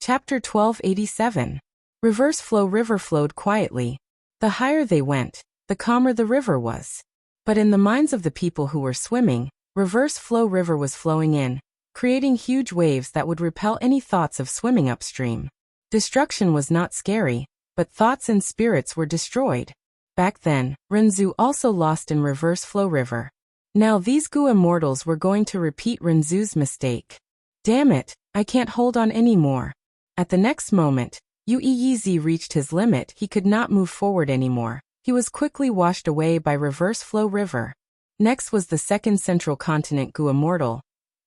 Chapter 1287. Reverse Flow River flowed quietly. The higher they went, the calmer the river was. But in the minds of the people who were swimming, Reverse Flow River was flowing in, creating huge waves that would repel any thoughts of swimming upstream. Destruction was not scary, but thoughts and spirits were destroyed. Back then, Renzu also lost in Reverse Flow River. Now these Gu immortals were going to repeat Renzu's mistake. Damn it, I can't hold on anymore. At the next moment, Uezi reached his limit. He could not move forward anymore. He was quickly washed away by Reverse Flow River. Next was the second Central Continent Gu immortal.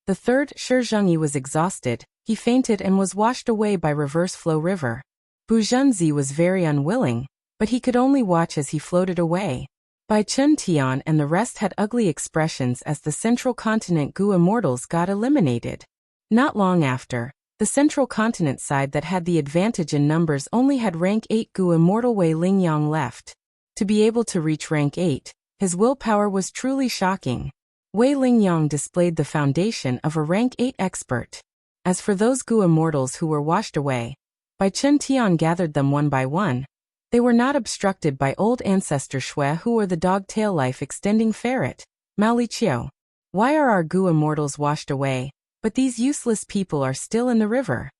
The third, Shizhengyi, was exhausted. He fainted and was washed away by Reverse Flow River. Buzhenzi was very unwilling, but he could only watch as he floated away. Bai Chuntian and the rest had ugly expressions as the Central Continent Gu immortals got eliminated. Not long after, the Central Continent side that had the advantage in numbers only had rank 8 Gu immortal Wei Lingyang left. To be able to reach rank 8, his willpower was truly shocking. Wei Lingyang displayed the foundation of a rank 8 expert. As for those Gu immortals who were washed away, Bai Chuntian gathered them one by one. They were not obstructed by old ancestor Shui Hu or the dog-tail life-extending ferret, Mao Liqiu. Why are our Gu immortals washed away, but these useless people are still in the river?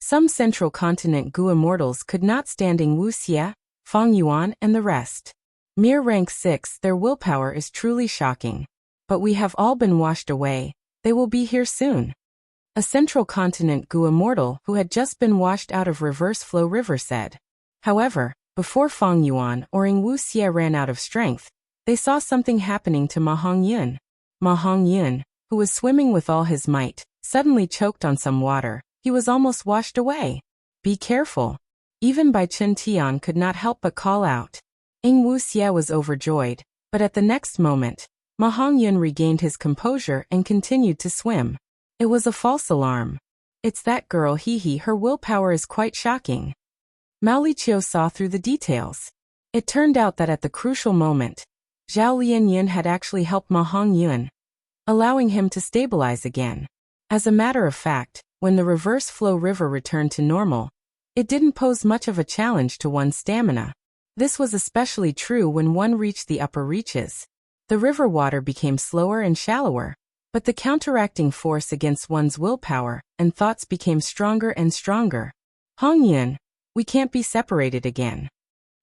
Some Central Continent Gu immortals could not stand Wu Xie, Fang Yuan and the rest. Mere rank 6, their willpower is truly shocking. But we have all been washed away, they will be here soon. A Central Continent Gu immortal who had just been washed out of Reverse Flow River said. However, before Fang Yuan or Wu Xie ran out of strength, they saw something happening to Ma Hongyun. Ma Hongyun, who was swimming with all his might, suddenly choked on some water. He was almost washed away. Be careful. Even Bai Chuntian could not help but call out. Wu Xie was overjoyed, but at the next moment, Ma Hongyun regained his composure and continued to swim. It was a false alarm. It's that girl, her willpower is quite shocking. Mao Liqiu saw through the details. It turned out that at the crucial moment, Zhao Lianyun had actually helped Ma Hongyun, allowing him to stabilize again. As a matter of fact, when the Reverse Flow River returned to normal, it didn't pose much of a challenge to one's stamina. This was especially true when one reached the upper reaches. The river water became slower and shallower, but the counteracting force against one's willpower and thoughts became stronger and stronger. Hongyun, we can't be separated again.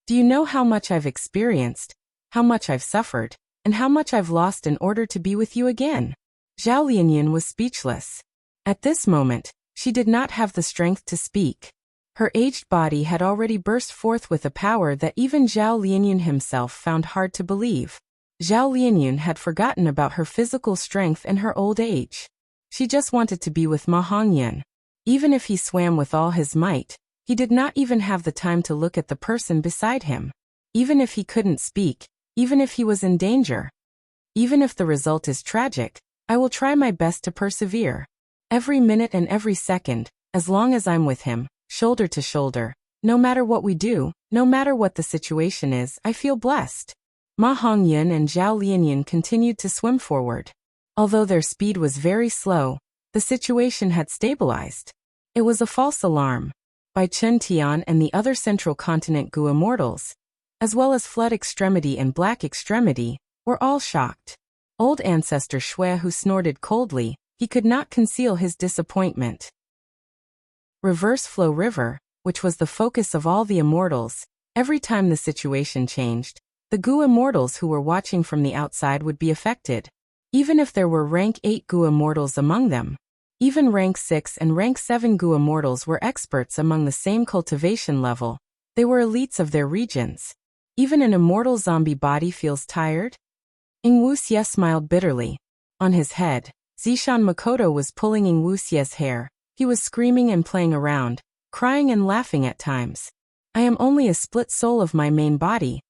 Do you know how much I've experienced, how much I've suffered, and how much I've lost in order to be with you again? Zhao Lianyun was speechless. At this moment, she did not have the strength to speak. Her aged body had already burst forth with a power that even Zhao Lianyun himself found hard to believe. Zhao Lianyun had forgotten about her physical strength and her old age. She just wanted to be with Ma Hongyun. Even if he swam with all his might, he did not even have the time to look at the person beside him. Even if he couldn't speak, even if he was in danger, even if the result is tragic, I will try my best to persevere. Every minute and every second, as long as I'm with him, shoulder to shoulder, no matter what we do, no matter what the situation is, I feel blessed. Ma Hongyun and Zhao Lianyun continued to swim forward. Although their speed was very slow, the situation had stabilized. It was a false alarm. Bai Chuntian and the other Central Continent Gu immortals, as well as Flood Extremity and Black Extremity, were all shocked. Old ancestor Shui Hu snorted coldly. He could not conceal his disappointment. Reverse Flow River, which was the focus of all the immortals, every time the situation changed, the Gu immortals who were watching from the outside would be affected. Even if there were rank 8 Gu immortals among them, even rank 6 and rank 7 Gu immortals were experts among the same cultivation level. They were elites of their regions. Even an immortal zombie body feels tired? Wu Xie smiled bitterly. On his head, Zishan Makoto was pulling Wu Xie's hair. He was screaming and playing around, crying and laughing at times. I am only a split soul of my main body.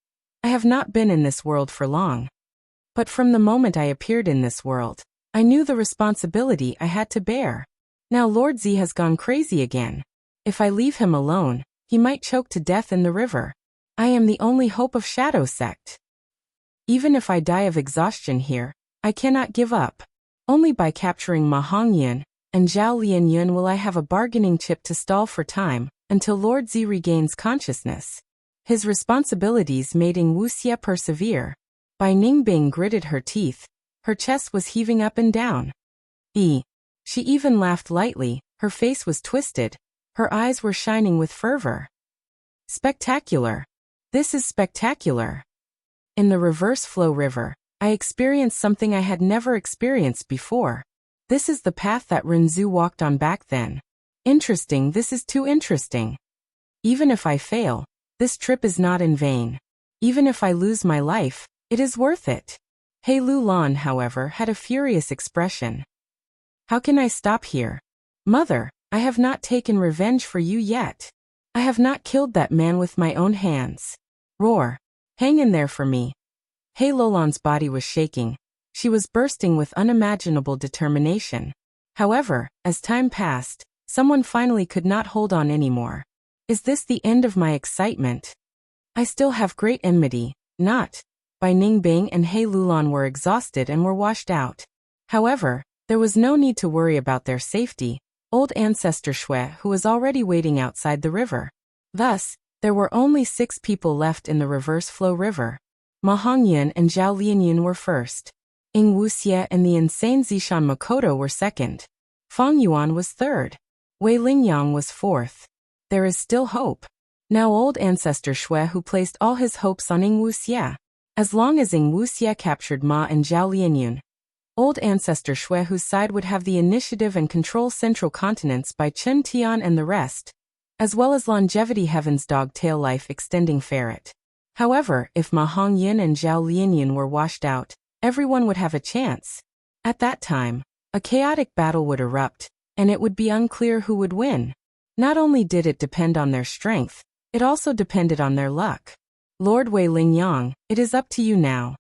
I have not been in this world for long. But from the moment I appeared in this world, I knew the responsibility I had to bear. Now Lord Z has gone crazy again. If I leave him alone, he might choke to death in the river. I am the only hope of Shadow Sect. Even if I die of exhaustion here, I cannot give up. Only by capturing Ma Hongyun, and Zhao Lianyun will I have a bargaining chip to stall for time, until Lord Zi regains consciousness. His responsibilities made Ing Wuxia persevere. Bai Ningbing gritted her teeth. Her chest was heaving up and down. She even laughed lightly, her face was twisted. Her eyes were shining with fervor. Spectacular. This is spectacular. In the reverse flow river, I experienced something I had never experienced before. This is the path that Renzu walked on back then. Interesting, this is too interesting. Even if I fail, this trip is not in vain. Even if I lose my life, it is worth it. He Lulan, however, had a furious expression. How can I stop here? Mother, I have not taken revenge for you yet. I have not killed that man with my own hands. Roar. Hang in there for me. He Lulan's body was shaking. She was bursting with unimaginable determination. However, as time passed, someone finally could not hold on anymore. Is this the end of my excitement? I still have great enmity, not. Bai Ningbing and He Lulan were exhausted and were washed out. However, there was no need to worry about their safety. Old ancestor Shui, who was already waiting outside the river. Thus, there were only 6 people left in the reverse flow river. Ma Hongyan and Zhao Lianyun were first. Ing Wuxia and the insane Zishan Makoto were second. Fang Yuan was third. Wei Lingyang was fourth. There is still hope. Now old ancestor Shui, who placed all his hopes on Ing Wuxia. As long as Ing Wuxia captured Ma and Zhao Lianyun, old ancestor Shui, whose side would have the initiative and control central continents by Chen Tian and the rest, as well as longevity heaven's dog-tail life extending ferret. However, if Ma Hongyan and Zhao Lianyun were washed out, everyone would have a chance. At that time, a chaotic battle would erupt, and it would be unclear who would win. Not only did it depend on their strength, it also depended on their luck. Lord Wei Lingyang, it is up to you now.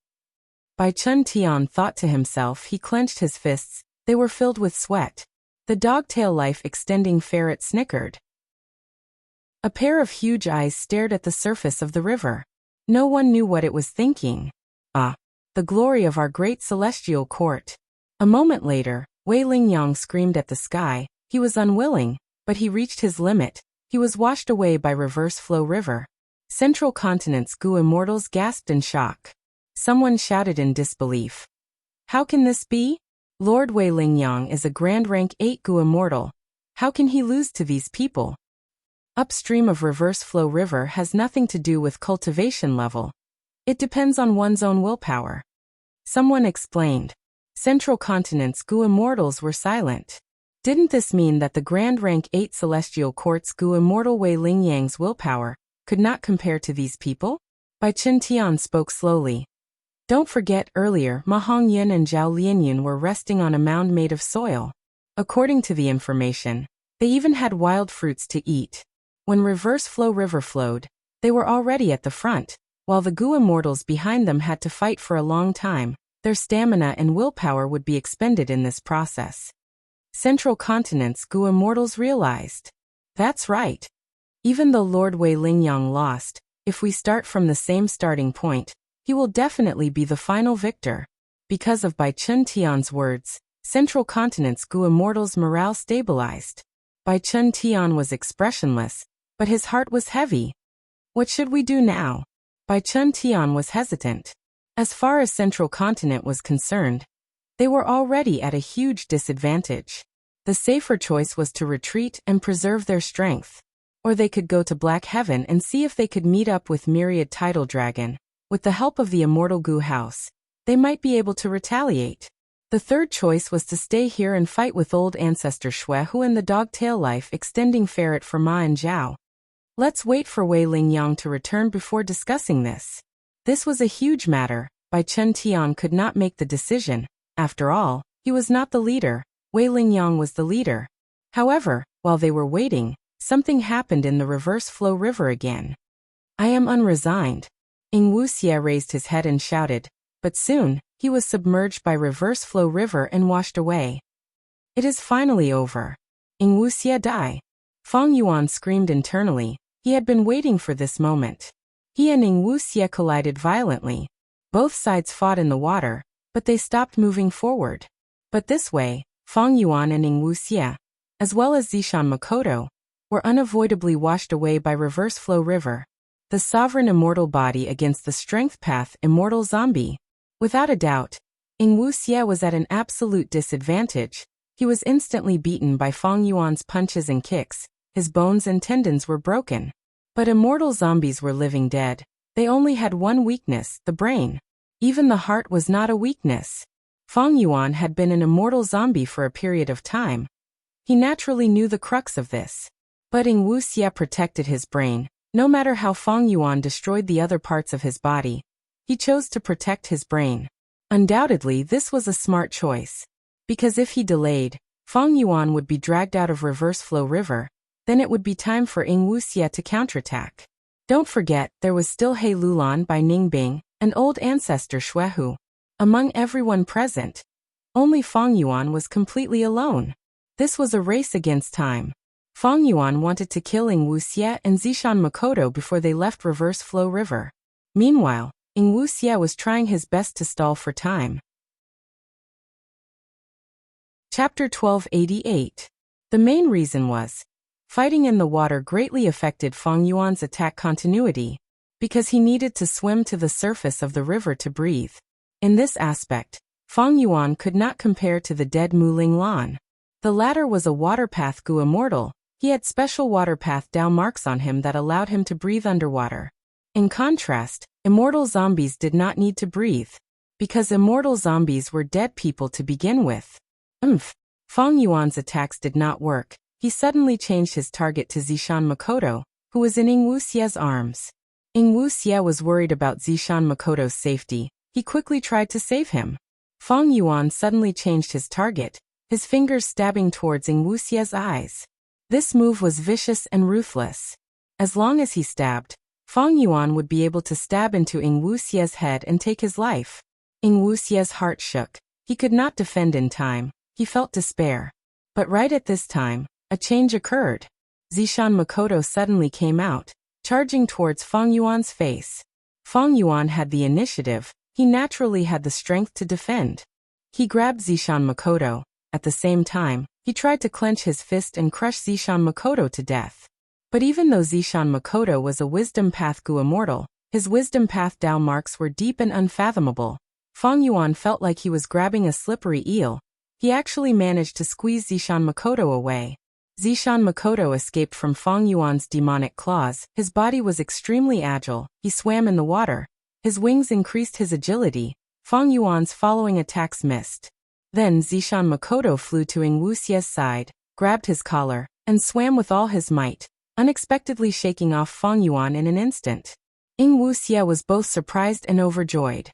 Bai Chen Tian thought to himself. He clenched his fists, they were filled with sweat. The dog-tail life extending ferret snickered. A pair of huge eyes stared at the surface of the river. No one knew what it was thinking. Ah, the glory of our great celestial court. A moment later, Wei Lingyang screamed at the sky. He was unwilling, but he reached his limit. He was washed away by reverse flow river. Central continent's Gu immortals gasped in shock. Someone shouted in disbelief. How can this be? Lord Wei Lingyang is a grand rank 8 Gu immortal. How can he lose to these people? Upstream of reverse flow river has nothing to do with cultivation level. It depends on one's own willpower. Someone explained. Central continent's Gu immortals were silent. Didn't this mean that the grand rank 8 celestial court's Gu immortal Wei Lingyang's willpower could not compare to these people? Bai Chen Tian spoke slowly. Don't forget, earlier Ma Hongyan and Zhao Lianyun were resting on a mound made of soil. According to the information, they even had wild fruits to eat. When reverse flow river flowed, they were already at the front, while the Gu immortals behind them had to fight for a long time. Their stamina and willpower would be expended in this process. Central continent's Gu immortals realized. That's right. Even though Lord Wei Lingyang lost, if we start from the same starting point, he will definitely be the final victor. Because of Bai Chen Tian's words, Central continent's Gu immortals' morale stabilized. Bai Chen Tian was expressionless, but his heart was heavy. What should we do now? Bai Chen Tian was hesitant. As far as Central continent was concerned, they were already at a huge disadvantage. The safer choice was to retreat and preserve their strength. Or they could go to Black Heaven and see if they could meet up with Myriad Tidal Dragon. With the help of the immortal Gu House, they might be able to retaliate. The third choice was to stay here and fight with old ancestor Shui Hu and the dog-tail life extending ferret for Ma and Zhao. Let's wait for Wei Lingyang to return before discussing this. This was a huge matter. Bai Chen Tian could not make the decision. After all, he was not the leader. Wei Lingyang was the leader. However, while they were waiting, something happened in the reverse flow river again. I am unresigned. Ing Wuxia raised his head and shouted, but soon, he was submerged by reverse flow river and washed away. It is finally over. Ing Wuxia die. Fang Yuan screamed internally. He had been waiting for this moment. He and Ing Wuxia collided violently. Both sides fought in the water, but they stopped moving forward. But this way, Fang Yuan and Ing Wuxie, as well as Zishan Makoto, were unavoidably washed away by Reverse Flow River, the sovereign immortal body against the strength path immortal zombie. Without a doubt, Ing Wuxie was at an absolute disadvantage. He was instantly beaten by Fang Yuan's punches and kicks. His bones and tendons were broken. But immortal zombies were living dead. They only had one weakness, the brain. Even the heart was not a weakness. Fang Yuan had been an immortal zombie for a period of time. He naturally knew the crux of this. But Ing Wuxie protected his brain. No matter how Fang Yuan destroyed the other parts of his body, he chose to protect his brain. Undoubtedly, this was a smart choice. Because if he delayed, Fang Yuan would be dragged out of Reverse Flow River. Then it would be time for Ing Wuxie to counterattack. Don't forget, there was still He Lulan by Ningbing, and old ancestor Xuehu. Among everyone present, only Fang Yuan was completely alone. This was a race against time. Fang Yuan wanted to kill Ing Wuxie and Zishan Makoto before they left Reverse Flow River. Meanwhile, Ing Wuxie was trying his best to stall for time. Chapter 1288. The main reason was, fighting in the water greatly affected Fang Yuan's attack continuity, because he needed to swim to the surface of the river to breathe. In this aspect, Fang Yuan could not compare to the dead Muling Lan. The latter was a water path Gu immortal. He had special water path Dao marks on him that allowed him to breathe underwater. In contrast, immortal zombies did not need to breathe, because immortal zombies were dead people to begin with. Fang Yuan's attacks did not work. He suddenly changed his target to Zishan Makoto, who was in Ing Wuxie's arms. Ing Wuxie was worried about Zishan Makoto's safety. He quickly tried to save him. Fang Yuan suddenly changed his target, his fingers stabbing towards Ing Wuxie's eyes. This move was vicious and ruthless. As long as he stabbed, Fang Yuan would be able to stab into Ing Wuxie's head and take his life. Ing Wuxie's heart shook. He could not defend in time. He felt despair. But right at this time, a change occurred. Zishan Makoto suddenly came out, charging towards Fang Yuan's face. Fang Yuan had the initiative. He naturally had the strength to defend. He grabbed Zishan Makoto. At the same time, he tried to clench his fist and crush Zishan Makoto to death. But even though Zishan Makoto was a wisdom path Gu immortal, his wisdom path Dao marks were deep and unfathomable. Fang Yuan felt like he was grabbing a slippery eel. He actually managed to squeeze Zishan Makoto away. Zishan Makoto escaped from Fang Yuan's demonic claws. His body was extremely agile. He swam in the water. His wings increased his agility. Fang Yuan's following attacks missed. Then Zishan Makoto flew to Ing Wuxie's side, grabbed his collar, and swam with all his might, unexpectedly shaking off Fang Yuan in an instant. Ing Wuxie was both surprised and overjoyed.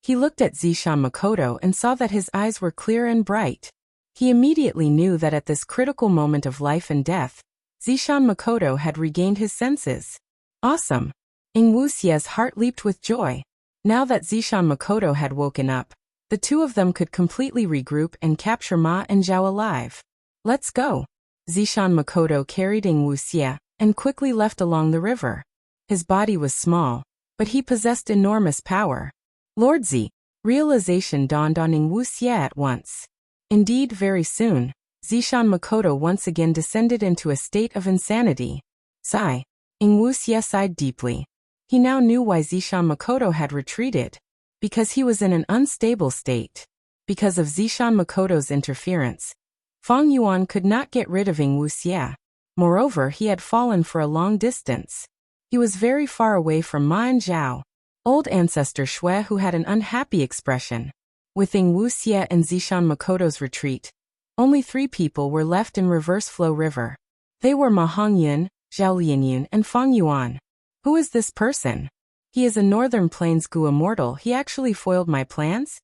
He looked at Zishan Makoto and saw that his eyes were clear and bright. He immediately knew that at this critical moment of life and death, Zishan Makoto had regained his senses. Awesome! Ing Wuxie's heart leaped with joy. Now that Zishan Makoto had woken up, the two of them could completely regroup and capture Ma and Zhao alive. Let's go! Zishan Makoto carried Ing Wuxie and quickly left along the river. His body was small, but he possessed enormous power. Lord Z! Realization dawned on Ing Wuxie at once. Indeed, very soon, Zishan Makoto once again descended into a state of insanity. Sigh. Ing Wuxie sighed deeply. He now knew why Zishan Makoto had retreated. Because he was in an unstable state. Because of Zishan Makoto's interference, Fang Yuan could not get rid of Ing Wuxie. Moreover, he had fallen for a long distance. He was very far away from Ma and Zhao. Old ancestor Shui, who had an unhappy expression. With Ing Wuxie and Zishan Makoto's retreat, only 3 people were left in Reverse Flow River. They were Ma Hongyun, Zhao Lianyun, and Fang Yuan. Who is this person? He is a Northern Plains Gu immortal. He actually foiled my plans?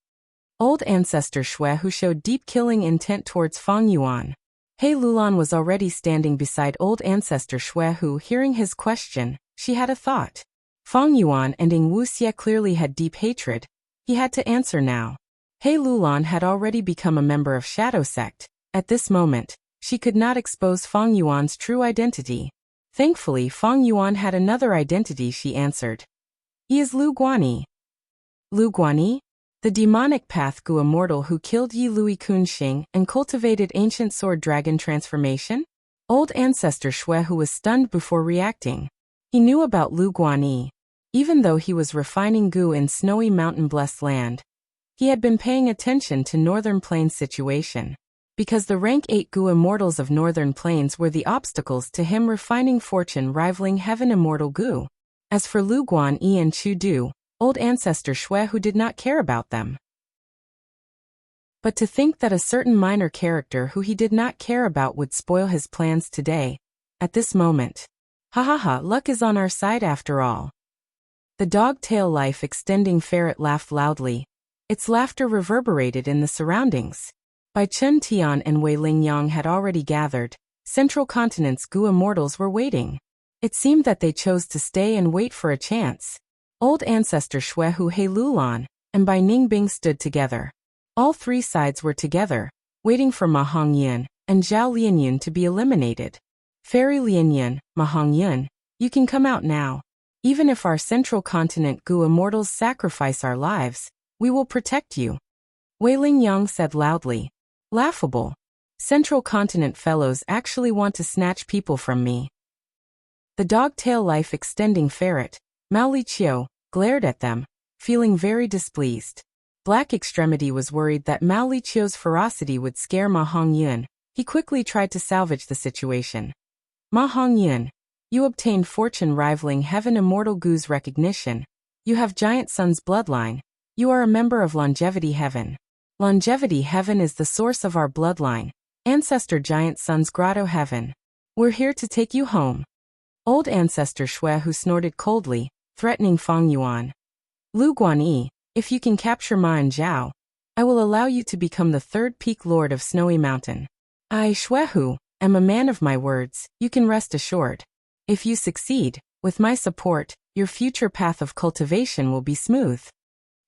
Old ancestor Shui, who showed deep killing intent towards Fang Yuan. He Lulan was already standing beside old ancestor Shui, who, hearing his question, she had a thought. Fang Yuan and Ing Wuxie clearly had deep hatred. He had to answer now. He Lulan had already become a member of Shadow Sect. At this moment, she could not expose Fang Yuan's true identity. Thankfully, Fang Yuan had another identity, she answered. He is Lu Guani. Lu Guani? The demonic path Gu immortal who killed Yi Lui Kunxing and cultivated ancient sword dragon transformation? Old ancestor Shui who was stunned before reacting. He knew about Lu Guanyi. Even though he was refining Gu in snowy mountain blessed land, he had been paying attention to Northern Plains situation. Because the rank 8 Gu immortals of Northern Plains were the obstacles to him refining fortune rivaling heaven immortal Gu. As for Lu Guanyi and Chu Du, old ancestor Shui who did not care about them. But to think that a certain minor character who he did not care about would spoil his plans today, at this moment. Ha ha ha, luck is on our side after all. The dog-tail life extending ferret laughed loudly. Its laughter reverberated in the surroundings. By Chen Tian and Wei Lingyang had already gathered, Central Continent's Gu immortals were waiting. It seemed that they chose to stay and wait for a chance. Old ancestor Shui Hu He Lulan and Bai Ningbing stood together. All three sides were together, waiting for Ma Hongyan and Zhao Lianyun to be eliminated. Fairy Lianyun, Ma Hongyan, you can come out now. Even if our Central Continent Gu immortals sacrifice our lives, we will protect you. Wei Lingyang said loudly. Laughable. Central Continent fellows actually want to snatch people from me. The dog-tail life extending ferret, Mao Liqiu, glared at them, feeling very displeased. Black Extremity was worried that Mao Liqiu's ferocity would scare Ma Hongyan. He quickly tried to salvage the situation. Ma Hongyan, you obtained fortune rivaling heaven immortal Gu's recognition. You have Giant Sun's bloodline. You are a member of Longevity Heaven. Longevity Heaven is the source of our bloodline. Ancestor Giant Sun's Grotto Heaven. We're here to take you home. Old ancestor Shui who snorted coldly, threatening Fang Yuan. Lu Guanyi, if you can capture Ma and Zhao, I will allow you to become the third peak lord of Snowy Mountain. I, Shui Hu, am a man of my words, you can rest assured. If you succeed, with my support, your future path of cultivation will be smooth.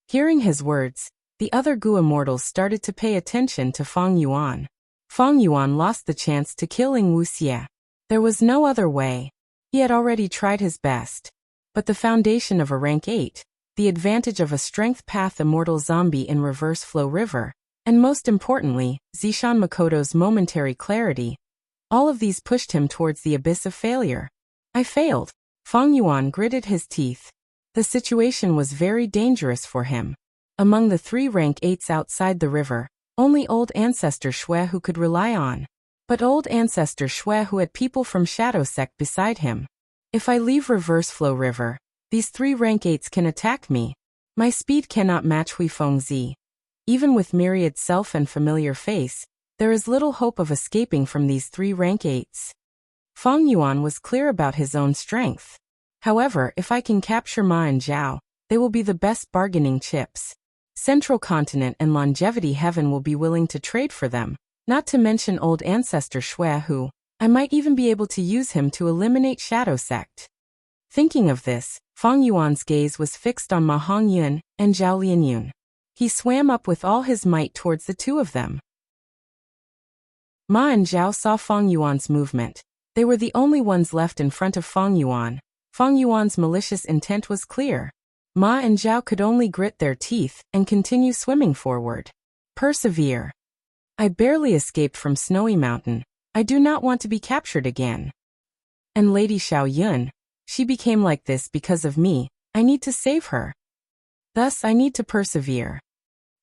Hearing his words, the other Gu immortals started to pay attention to Fang Yuan. Fang Yuan lost the chance to kill Ling Wuxie. There was no other way. He had already tried his best. But the foundation of a rank 8, the advantage of a strength path immortal zombie in reverse flow river, and most importantly, Zishan Makoto's momentary clarity, all of these pushed him towards the abyss of failure. I failed. Fang Yuan gritted his teeth. The situation was very dangerous for him. Among the 3 rank 8s outside the river, only old ancestor Shui who could rely on. But old ancestor Shui who had people from Shadow Sect beside him. If I leave reverse flow river, these 3 rank 8s can attack me. My speed cannot match Hui Fengzi. Even with myriad self and familiar face, there is little hope of escaping from these 3 rank 8s. Fang Yuan was clear about his own strength. However, if I can capture Ma and Zhao, they will be the best bargaining chips. Central Continent and Longevity Heaven will be willing to trade for them, not to mention old ancestor Shui who, I might even be able to use him to eliminate Shadow Sect. Thinking of this, Fang Yuan's gaze was fixed on Ma Hongyan and Zhao Lianyun. He swam up with all his might towards the 2 of them. Ma and Zhao saw Fang Yuan's movement. They were the only ones left in front of Fang Yuan. Fang Yuan's malicious intent was clear. Ma and Zhao could only grit their teeth and continue swimming forward. Persevere. I barely escaped from Snowy Mountain. I do not want to be captured again. And Lady Xiao Yun, she became like this because of me. I need to save her. Thus I need to persevere.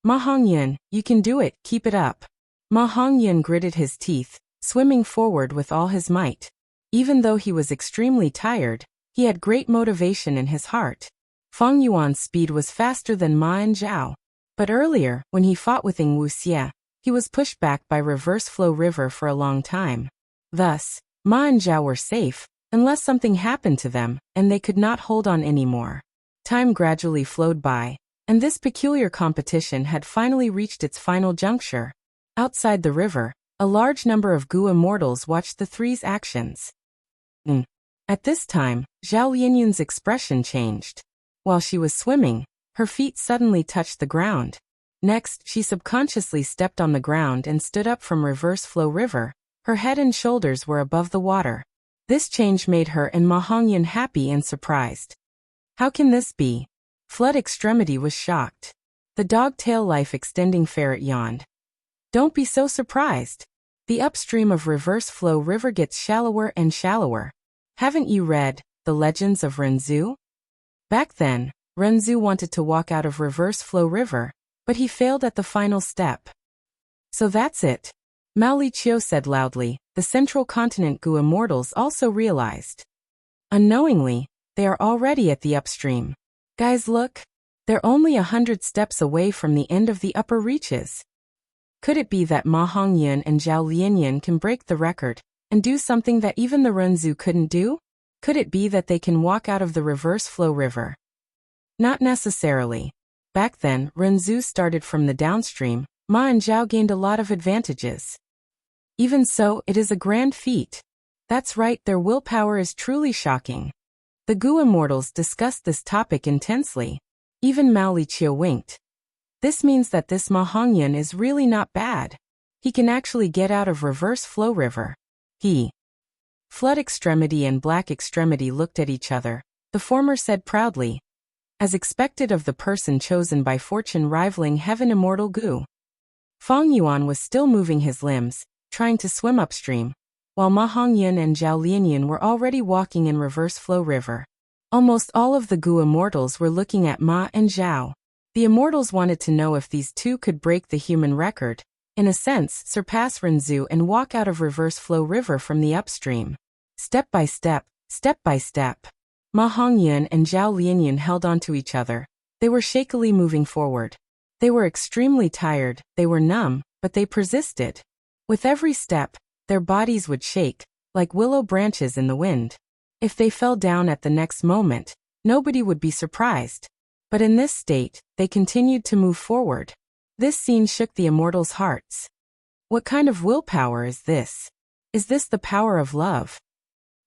Ma Hongyan, you can do it, keep it up. Ma Hongyan gritted his teeth, swimming forward with all his might. Even though he was extremely tired, he had great motivation in his heart. Fang Yuan's speed was faster than Ma and Zhao. But earlier, when he fought with Ling Wuxie, he was pushed back by reverse flow river for a long time. Thus, Ma and Zhao were safe, unless something happened to them, and they could not hold on anymore. Time gradually flowed by, and this peculiar competition had finally reached its final juncture. Outside the river, a large number of Gu immortals watched the 3's actions. At this time, Zhao Lianyun's expression changed. While she was swimming, her feet suddenly touched the ground. Next, she subconsciously stepped on the ground and stood up from reverse flow river. Her head and shoulders were above the water. This change made her and Ma Hongyan happy and surprised. How can this be? Flood Extremity was shocked. The dog-tail life extending ferret yawned. Don't be so surprised. The upstream of Reverse Flow River gets shallower and shallower. Haven't you read The Legends of Renzu? Back then, Renzu wanted to walk out of Reverse Flow River, but he failed at the final step. So that's it. Mao Li Chiu said loudly. The Central Continent Gu immortals also realized. Unknowingly, they are already at the upstream. Guys, look. They're only 100 steps away from the end of the upper reaches. Could it be that Ma Hongyun and Zhao Lianyan can break the record and do something that even the Renzu couldn't do? Could it be that they can walk out of the Reverse Flow River? Not necessarily. Back then, Renzu started from the downstream. Ma and Zhao gained a lot of advantages. Even so, it is a grand feat. That's right, their willpower is truly shocking. The Gu immortals discussed this topic intensely. Even Mao Li Chiu winked. This means that this Ma Hongyun is really not bad. He can actually get out of Reverse Flow River. Flood Extremity and Black Extremity looked at each other. The former said proudly, as expected of the person chosen by fortune rivaling heaven immortal Gu. Fang Yuan was still moving his limbs, trying to swim upstream, while Ma Hongyun and Zhao Lianyan were already walking in Reverse Flow River. Almost all of the Gu immortals were looking at Ma and Zhao. The immortals wanted to know if these two could break the human record, in a sense, surpass Renzu and walk out of Reverse Flow River from the upstream. Step by step, Ma Hongyun and Zhao Lianyan held onto each other. They were shakily moving forward. They were extremely tired, they were numb, but they persisted. With every step, their bodies would shake, like willow branches in the wind. If they fell down at the next moment, nobody would be surprised. But in this state, they continued to move forward. This scene shook the immortals' hearts. What kind of willpower is this? Is this the power of love?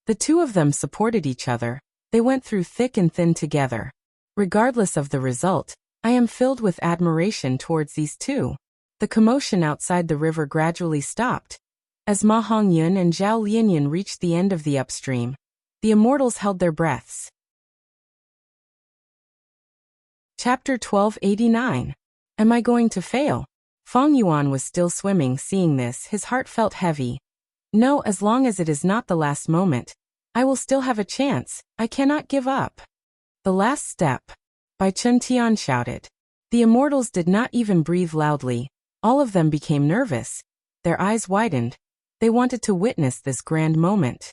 The two of them supported each other. They went through thick and thin together. Regardless of the result, I am filled with admiration towards these two. The commotion outside the river gradually stopped. As Ma Hongyun and Zhao Lianyan reached the end of the upstream, the immortals held their breaths. Chapter 1289. Am I going to fail? Fang Yuan was still swimming. Seeing this, his heart felt heavy. No, as long as it is not the last moment, I will still have a chance. I cannot give up. The last step. Bai Chun Tian shouted. The immortals did not even breathe loudly. All of them became nervous. Their eyes widened. They wanted to witness this grand moment.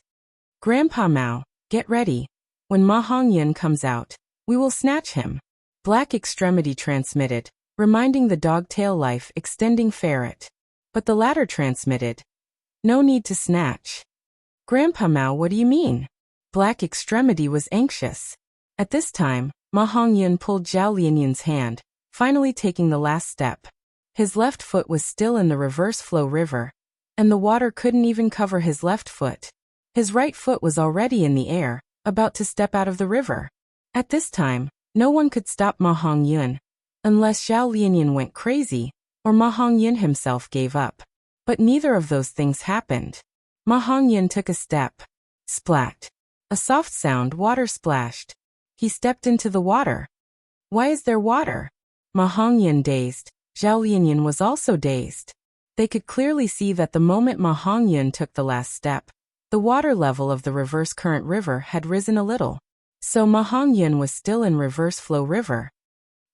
Grandpa Mao, get ready. When Ma Hongyun comes out, we will snatch him. Black Extremity transmitted, reminding the dog-tail life extending ferret. But the latter transmitted, no need to snatch. Grandpa Mao, what do you mean? Black Extremity was anxious. At this time, Ma Hongyun pulled Zhao Lianyan's hand, finally taking the last step. His left foot was still in the Reverse Flow River, and the water couldn't even cover his left foot. His right foot was already in the air, about to step out of the river. At this time, no one could stop Ma Hongyun, unless Zhao Lianyan went crazy, or Ma Hongyun himself gave up. But neither of those things happened. Ma Hongyun took a step. Splat. A soft sound, water splashed. He stepped into the water. Why is there water? Ma Hongyun dazed. Zhao Lianyan was also dazed. They could clearly see that the moment Ma Hongyun took the last step, the water level of the reverse current river had risen a little. So Ma Hongyun was still in Reverse Flow River.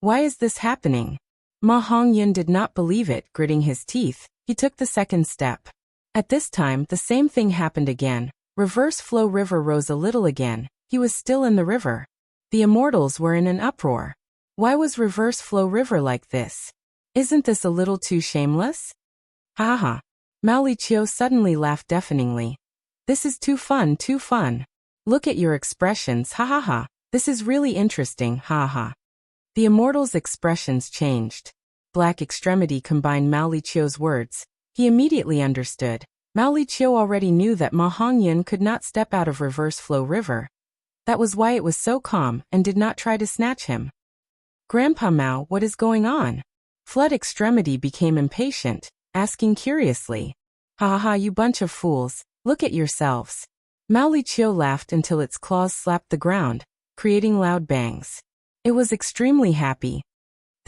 Why is this happening? Ma Hongyun did not believe it. Gritting his teeth, he took the second step. At this time, the same thing happened again. Reverse Flow River rose a little again. He was still in the river. The immortals were in an uproar. Why was Reverse Flow River like this? Isn't this a little too shameless? Ha ha. Mao Li Chiu suddenly laughed deafeningly. This is too fun, too fun. Look at your expressions, ha ha ha. This is really interesting, ha ha. The immortals' expressions changed. Black Extremity combined Mao Li Chiu's words. He immediately understood. Mao Li Chiu already knew that Ma Hongyun could not step out of Reverse Flow River. That was why it was so calm and did not try to snatch him. Grandpa Mao, what is going on? Flood Extremity became impatient, asking curiously. Ha ha ha, you bunch of fools, look at yourselves. Mao Li Chiu laughed until its claws slapped the ground, creating loud bangs. It was extremely happy.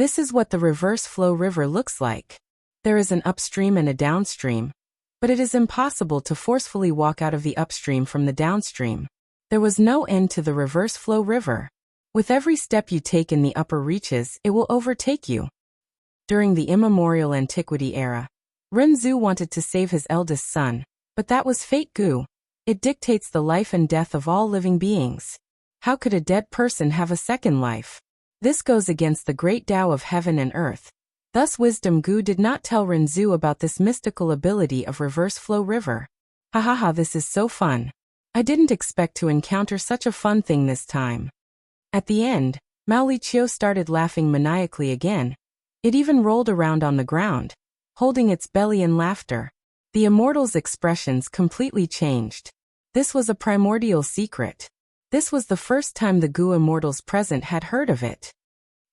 This is what the reverse flow river looks like. There is an upstream and a downstream, but it is impossible to forcefully walk out of the upstream from the downstream. There was no end to the reverse flow river. With every step you take in the upper reaches, it will overtake you. During the immemorial antiquity era, Renzu wanted to save his eldest son, but that was fate Gu. It dictates the life and death of all living beings. How could a dead person have a second life? This goes against the great Tao of heaven and earth. Thus Wisdom Gu did not tell Renzu about this mystical ability of reverse flow river. Ha ha ha, this is so fun. I didn't expect to encounter such a fun thing this time. At the end, Mao Liqiu started laughing maniacally again. It even rolled around on the ground, holding its belly in laughter. The immortal's expressions completely changed. This was a primordial secret. This was the first time the Gu immortals present had heard of it.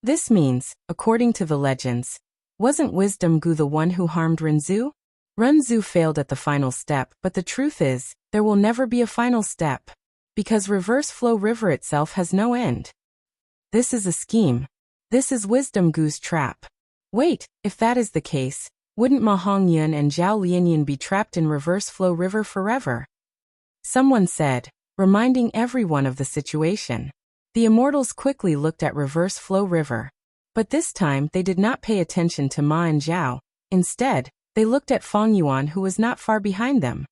This means, according to the legends, wasn't Wisdom Gu the one who harmed Renzu? Renzu failed at the final step, but the truth is, there will never be a final step, because reverse flow river itself has no end. This is a scheme. This is Wisdom Gu's trap. Wait, if that is the case, wouldn't Ma Hongyun and Zhao Lianyan be trapped in reverse flow river forever? Someone said, reminding everyone of the situation. The immortals quickly looked at reverse flow river. But this time they did not pay attention to Ma and Zhao. Instead, they looked at Feng Yuan, who was not far behind them.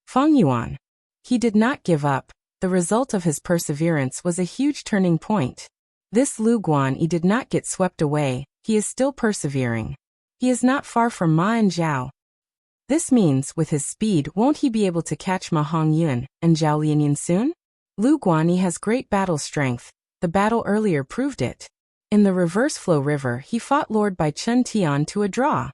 Feng Yuan. He did not give up. The result of his perseverance was a huge turning point. This Lu Guanyi did not get swept away. He is still persevering. He is not far from Ma and Zhao. This means, with his speed, won't he be able to catch Ma Hongyun and Zhao Lianyan soon? Lu Guanyi has great battle strength. The battle earlier proved it. In the reverse flow river, he fought Lord Bai Chun Tian to a draw.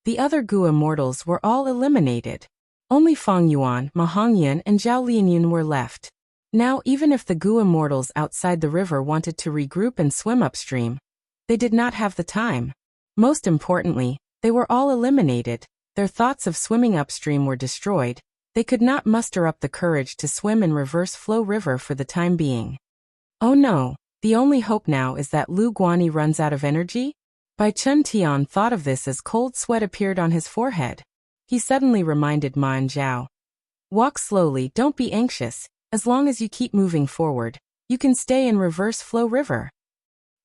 The other Gu immortals were all eliminated. Only Feng Yuan, Ma Hongyun, and Zhao Lianyan were left. Now, even if the Gu immortals outside the river wanted to regroup and swim upstream, they did not have the time. Most importantly, they were all eliminated. Their thoughts of swimming upstream were destroyed. They could not muster up the courage to swim in reverse flow river for the time being. Oh no, the only hope now is that Lu Guanyi runs out of energy? Bai Chun Tian thought of this as cold sweat appeared on his forehead. He suddenly reminded Ma and Zhao. Walk slowly, don't be anxious. As long as you keep moving forward, you can stay in reverse flow river.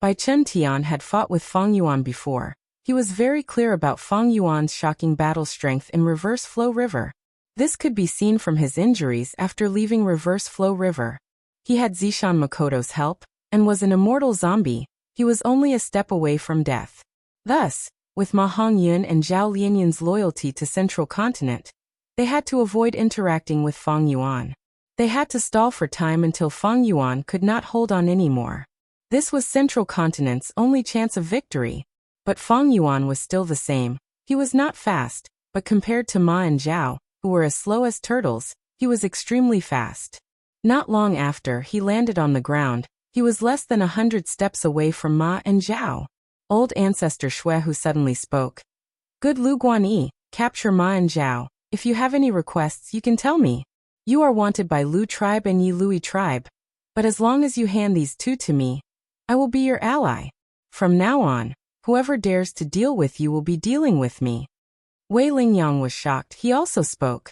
Bai Chun Tian had fought with Feng Yuan before. He was very clear about Feng Yuan's shocking battle strength in reverse flow river. This could be seen from his injuries after leaving reverse flow river. He had Zishan Makoto's help, and was an immortal zombie. He was only a step away from death. Thus, with Ma Hongyun and Zhao Lianyan's loyalty to Central Continent, they had to avoid interacting with Feng Yuan. They had to stall for time until Feng Yuan could not hold on anymore. This was Central Continent's only chance of victory. But Feng Yuan was still the same. He was not fast, but compared to Ma and Zhao, who were as slow as turtles, he was extremely fast. Not long after he landed on the ground, he was less than 100 steps away from Ma and Zhao. Old ancestor Shui suddenly spoke. Good Lu Guanyi, capture Ma and Zhao. If you have any requests, you can tell me. You are wanted by Lu tribe and Yi Lui tribe. But as long as you hand these two to me, I will be your ally. From now on, whoever dares to deal with you will be dealing with me. Wei Lingyang was shocked. He also spoke.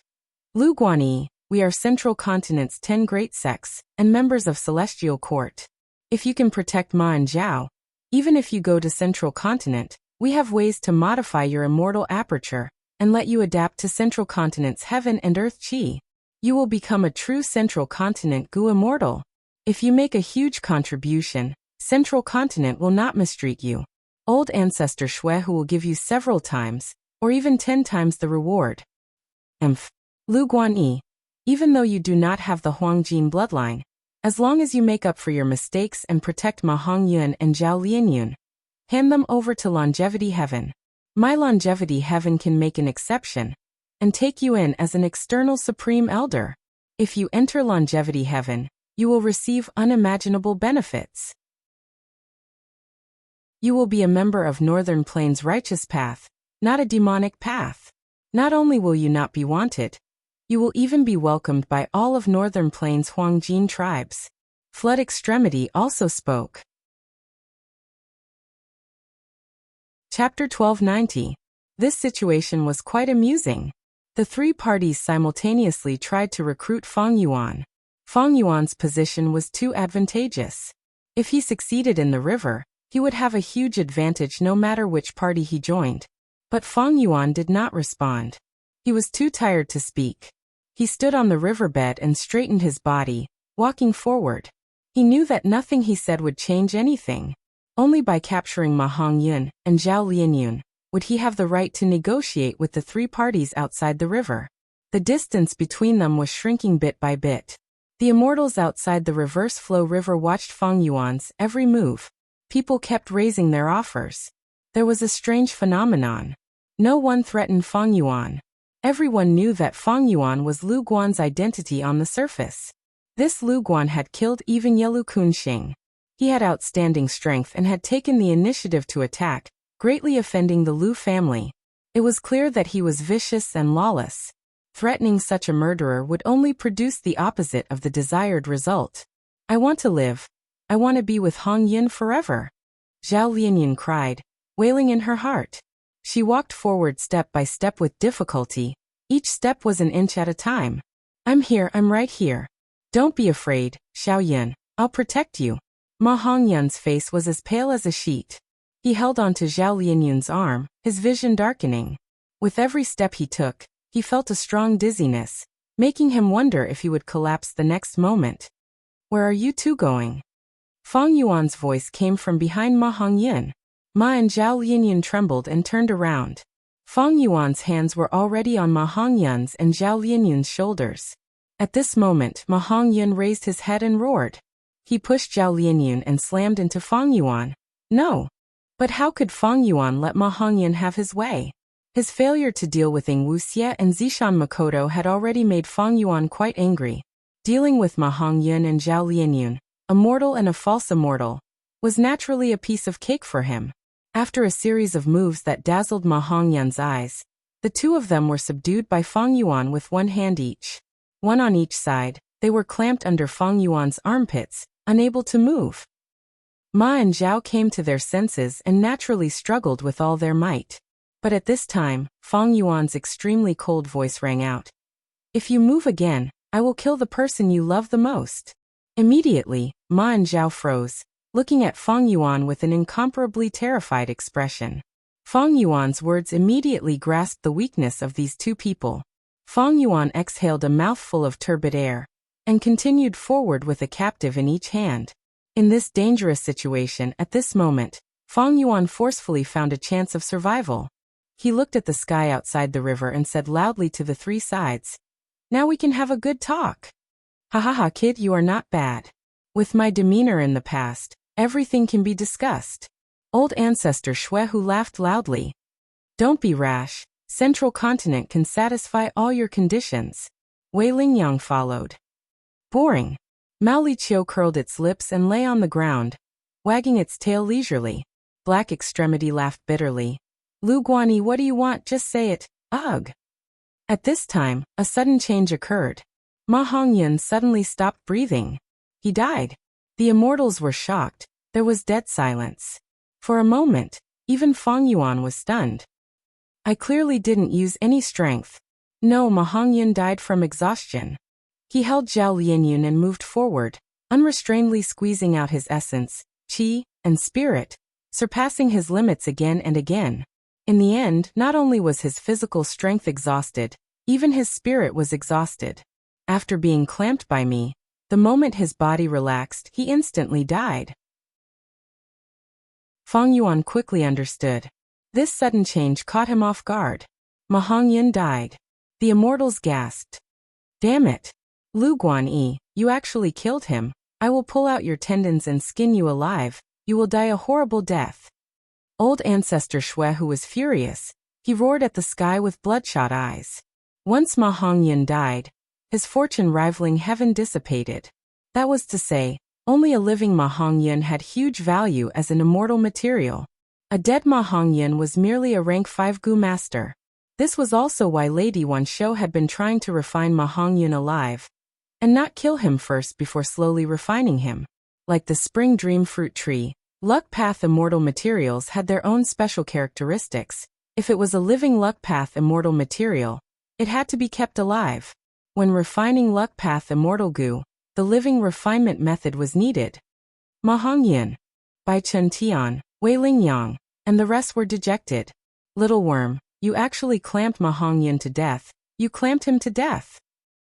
Lu Guanyi, we are Central Continent's 10 great sects, and members of Celestial Court. If you can protect Ma and Zhao, even if you go to Central Continent, we have ways to modify your immortal aperture, and let you adapt to Central Continent's heaven and earth chi. You will become a true Central Continent Gu immortal. If you make a huge contribution, Central Continent will not mistreat you. Old ancestor Shui will give you several times, or even 10 times the reward. Lu Guanyi, even though you do not have the Huangjin bloodline, as long as you make up for your mistakes and protect Ma Hongyun and Zhao Lianyan, hand them over to Longevity Heaven. My Longevity Heaven can make an exception, and take you in as an external supreme elder. If you enter Longevity Heaven, you will receive unimaginable benefits. You will be a member of Northern Plains' righteous path, not a demonic path. Not only will you not be wanted, you will even be welcomed by all of Northern Plains' Huangjin tribes. Flood Extremity also spoke. Chapter 1290. This situation was quite amusing. The three parties simultaneously tried to recruit Feng Yuan. Feng Yuan's position was too advantageous. If he succeeded in the river, he would have a huge advantage no matter which party he joined. But Feng Yuan did not respond. He was too tired to speak. He stood on the riverbed and straightened his body, walking forward. He knew that nothing he said would change anything. Only by capturing Ma Hongyun and Zhao Lianyun would he have the right to negotiate with the three parties outside the river. The distance between them was shrinking bit by bit. The immortals outside the reverse flow river watched Feng Yuan's every move. People kept raising their offers. There was a strange phenomenon. No one threatened Feng Yuan. Everyone knew that Feng Yuan was Lu Guan's identity on the surface. This Lu Guan had killed even Yelu Kunxing. He had outstanding strength and had taken the initiative to attack, greatly offending the Lu family. It was clear that he was vicious and lawless. Threatening such a murderer would only produce the opposite of the desired result. I want to live. I want to be with Hongyun forever. Zhao Lianyun cried, wailing in her heart. She walked forward step by step with difficulty. Each step was an inch at a time. I'm here, I'm right here. Don't be afraid, Xiaoyun. I'll protect you. Ma Hongyun's face was as pale as a sheet. He held on to Zhao Lianyun's arm, his vision darkening. With every step he took, he felt a strong dizziness, making him wonder if he would collapse the next moment. Where are you two going? Feng Yuan's voice came from behind Ma Hongyun. Ma and Zhao Lianyun trembled and turned around. Feng Yuan's hands were already on Ma Hongyun's and Zhao Lianyun's shoulders. At this moment, Ma Hongyun raised his head and roared. He pushed Zhao Lianyun and slammed into Feng Yuan. No. But how could Feng Yuan let Ma Hongyun have his way? His failure to deal with Ing Wuxie and Zishan Makoto had already made Feng Yuan quite angry. Dealing with Ma Hongyun and Zhao Lianyun, a mortal and a false immortal, was naturally a piece of cake for him. After a series of moves that dazzled Ma Hongyun's eyes, the two of them were subdued by Feng Yuan with one hand each. One on each side, they were clamped under Feng Yuan's armpits, unable to move. Ma and Zhao came to their senses and naturally struggled with all their might. But at this time, Feng Yuan's extremely cold voice rang out. If you move again, I will kill the person you love the most. Immediately, Ma and Zhao froze, looking at Feng Yuan with an incomparably terrified expression. Feng Yuan's words immediately grasped the weakness of these two people. Feng Yuan exhaled a mouthful of turbid air, and continued forward with a captive in each hand. In this dangerous situation at this moment, Feng Yuan forcefully found a chance of survival. He looked at the sky outside the river and said loudly to the three sides, Now we can have a good talk. Ha ha ha kid, you are not bad. With my demeanor in the past, everything can be discussed. Old ancestor Shuehu laughed loudly. Don't be rash, Central Continent can satisfy all your conditions. Wei Lingyang followed. Boring. Mao Liqiu curled its lips and lay on the ground, wagging its tail leisurely. Black Extremity laughed bitterly. Lu Guanyi, what do you want? Just say it. Ugh. At this time, a sudden change occurred. Ma Hongyun suddenly stopped breathing. He died. The immortals were shocked. There was dead silence. For a moment, even Feng Yuan was stunned. I clearly didn't use any strength. No, Ma Hongyun died from exhaustion. He held Zhao Lianyun and moved forward, unrestrainedly squeezing out his essence, qi, and spirit, surpassing his limits again and again. In the end, not only was his physical strength exhausted, even his spirit was exhausted. After being clamped by me, the moment his body relaxed, he instantly died. Feng Yuan quickly understood. This sudden change caught him off guard. Ma Hongyun died. The immortals gasped. Damn it. Lu Guanyi, you actually killed him. I will pull out your tendons and skin you alive. You will die a horrible death. Old ancestor Shuehu was furious. He roared at the sky with bloodshot eyes. Once Ma Hongyun died, his fortune rivaling heaven dissipated. That was to say, only a living Ma Hongyun had huge value as an immortal material. A dead Ma Hongyun was merely a rank 5 Gu master. This was also why Lady Wan Shou had been trying to refine Ma Hongyun alive, and not kill him first before slowly refining him. Like the spring dream fruit tree, Luck Path immortal materials had their own special characteristics. If it was a living Luck Path immortal material, it had to be kept alive. When refining Luck Path immortal goo, the living refinement method was needed. Ma Hongyan, Bai Chun Tian, Wei Lingyang, and the rest were dejected. Little worm, you actually clamped Ma Hongyan to death. You clamped him to death.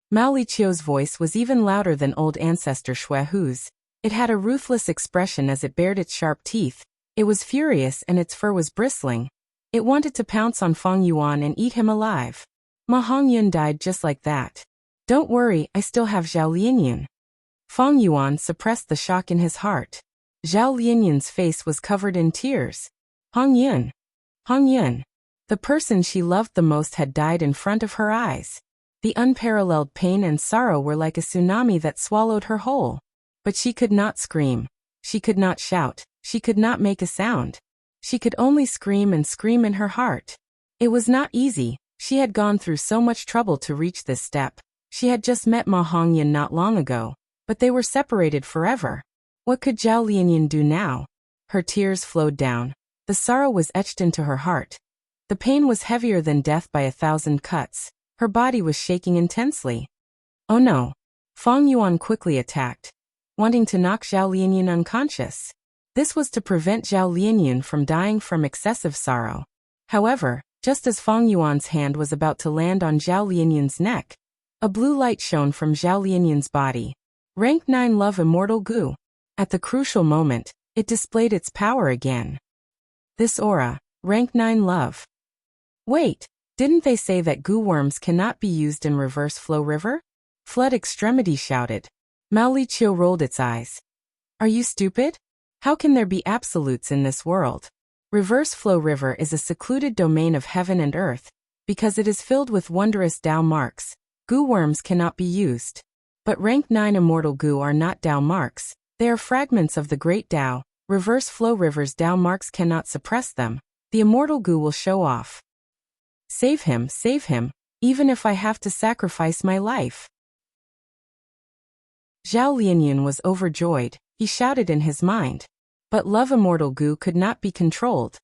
Mao Liqiu's voice was even louder than old ancestor Shui Hu's. It had a ruthless expression as it bared its sharp teeth. It was furious and its fur was bristling. It wanted to pounce on Feng Yuan and eat him alive. Ma Hongyan died just like that. Don't worry, I still have Zhao Lianyun. Feng Yuan suppressed the shock in his heart. Zhao Lianyun's face was covered in tears. Hong Yun. The person she loved the most had died in front of her eyes. The unparalleled pain and sorrow were like a tsunami that swallowed her whole. But she could not scream. She could not shout. She could not make a sound. She could only scream and scream in her heart. It was not easy. She had gone through so much trouble to reach this step. She had just met Ma Hongyan not long ago, but they were separated forever. What could Zhao Lianyun do now? Her tears flowed down. The sorrow was etched into her heart. The pain was heavier than death by 1,000 cuts. Her body was shaking intensely. Oh no. Feng Yuan quickly attacked, wanting to knock Zhao Lianyun unconscious. This was to prevent Zhao Lianyun from dying from excessive sorrow. However, just as Feng Yuan's hand was about to land on Zhao Lianyun's neck, a blue light shone from Zhao Lianyun's body. Rank 9 Love Immortal Goo. At the crucial moment, it displayed its power again. This aura, Rank 9 Love. Wait, didn't they say that goo worms cannot be used in reverse flow river? Flood Extremity shouted. Mao Liqiu rolled its eyes. Are you stupid? How can there be absolutes in this world? Reverse flow river is a secluded domain of heaven and earth, because it is filled with wondrous Tao marks. Goo worms cannot be used. But rank 9 immortal goo are not Tao marks. They are fragments of the great Tao. Reverse flow river's Tao marks cannot suppress them. The immortal goo will show off. Save him, even if I have to sacrifice my life. Zhao Lianyun was overjoyed. He shouted in his mind. But love immortal goo could not be controlled.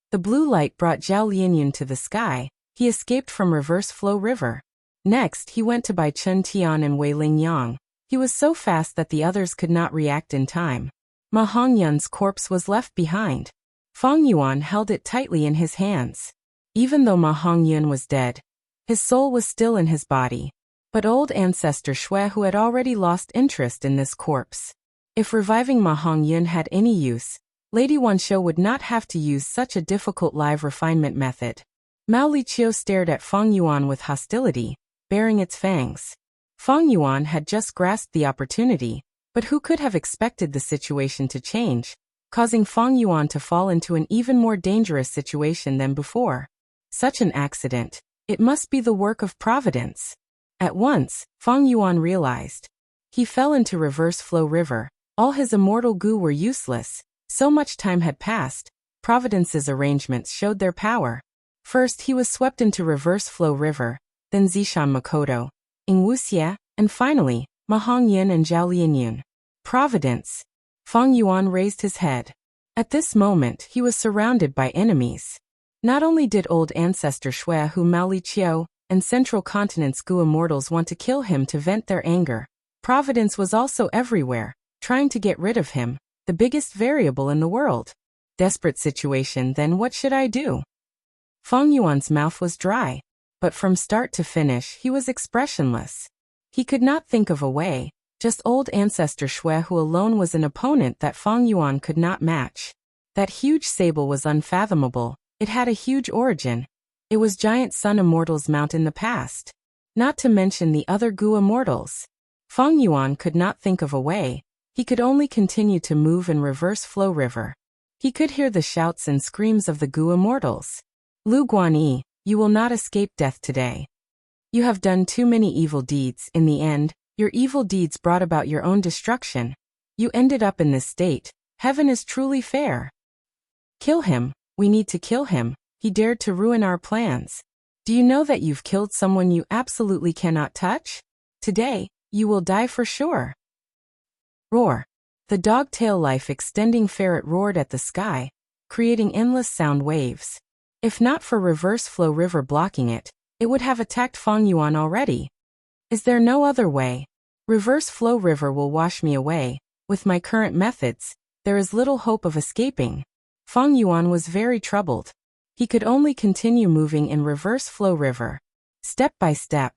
The blue light brought Zhao Lianyun to the sky. He escaped from reverse flow river. Next, he went to Bai Chun Tian and Wei Lingyang. He was so fast that the others could not react in time. Ma Hongyan's corpse was left behind. Feng Yuan held it tightly in his hands. Even though Ma Hongyan was dead, his soul was still in his body. But old ancestor Shui Hu had already lost interest in this corpse. If reviving Ma Hongyan had any use, Lady Wanshou would not have to use such a difficult live refinement method. Mao Liqiu stared at Feng Yuan with hostility, baring its fangs. Feng Yuan had just grasped the opportunity, but who could have expected the situation to change, causing Feng Yuan to fall into an even more dangerous situation than before? Such an accident. It must be the work of Providence. At once, Feng Yuan realized. He fell into reverse flow river. All his immortal goo were useless. So much time had passed. Providence's arrangements showed their power. First, he was swept into reverse flow river, then Zishan Makoto, Ing Wuxie, and finally, Ma Hongyan and Zhao Lianyun. Providence. Feng Yuan raised his head. At this moment, he was surrounded by enemies. Not only did old ancestor Shui Hu, Mao Liqiu, and Central Continent's goo immortals want to kill him to vent their anger, Providence was also everywhere, trying to get rid of him, the biggest variable in the world. Desperate situation, then what should I do? Feng Yuan's mouth was dry, but from start to finish he was expressionless. He could not think of a way. Just old ancestor Shui Hu alone was an opponent that Feng Yuan could not match. That huge sable was unfathomable. It had a huge origin. It was giant sun immortals' mount in the past. Not to mention the other goo immortals. Feng Yuan could not think of a way. He could only continue to move in reverse flow river. He could hear the shouts and screams of the goo immortals. Lu Guanyi, you will not escape death today. You have done too many evil deeds. In the end, your evil deeds brought about your own destruction. You ended up in this state. Heaven is truly fair. Kill him. We need to kill him. He dared to ruin our plans. Do you know that you've killed someone you absolutely cannot touch? Today, you will die for sure. Roar. The dog-tail life-extending ferret roared at the sky, creating endless sound waves. If not for reverse flow river blocking it, it would have attacked Feng Yuan already. Is there no other way? Reverse flow river will wash me away. With my current methods, there is little hope of escaping. Feng Yuan was very troubled. He could only continue moving in reverse flow river. Step by step.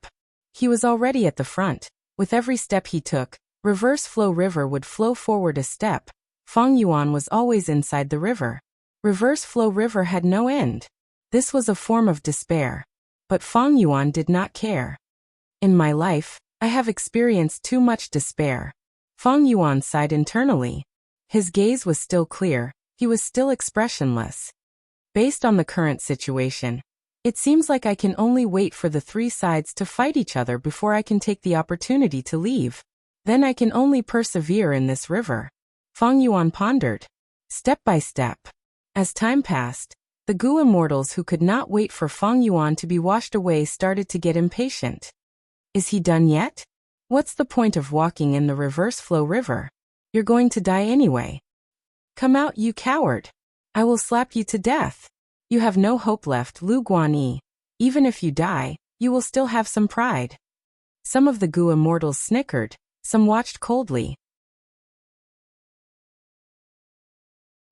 He was already at the front. With every step he took, reverse flow river would flow forward a step. Feng Yuan was always inside the river. Reverse flow river had no end. This was a form of despair. But Feng Yuan did not care. In my life, I have experienced too much despair. Feng Yuan sighed internally. His gaze was still clear, he was still expressionless. Based on the current situation, it seems like I can only wait for the three sides to fight each other before I can take the opportunity to leave. Then I can only persevere in this river. Feng Yuan pondered. Step by step. As time passed, the Gu immortals who could not wait for Feng Yuan to be washed away started to get impatient. Is he done yet? What's the point of walking in the reverse flow river? You're going to die anyway. Come out, you coward. I will slap you to death. You have no hope left, Lu Guanyi. Even if you die, you will still have some pride. Some of the Gu immortals snickered, some watched coldly.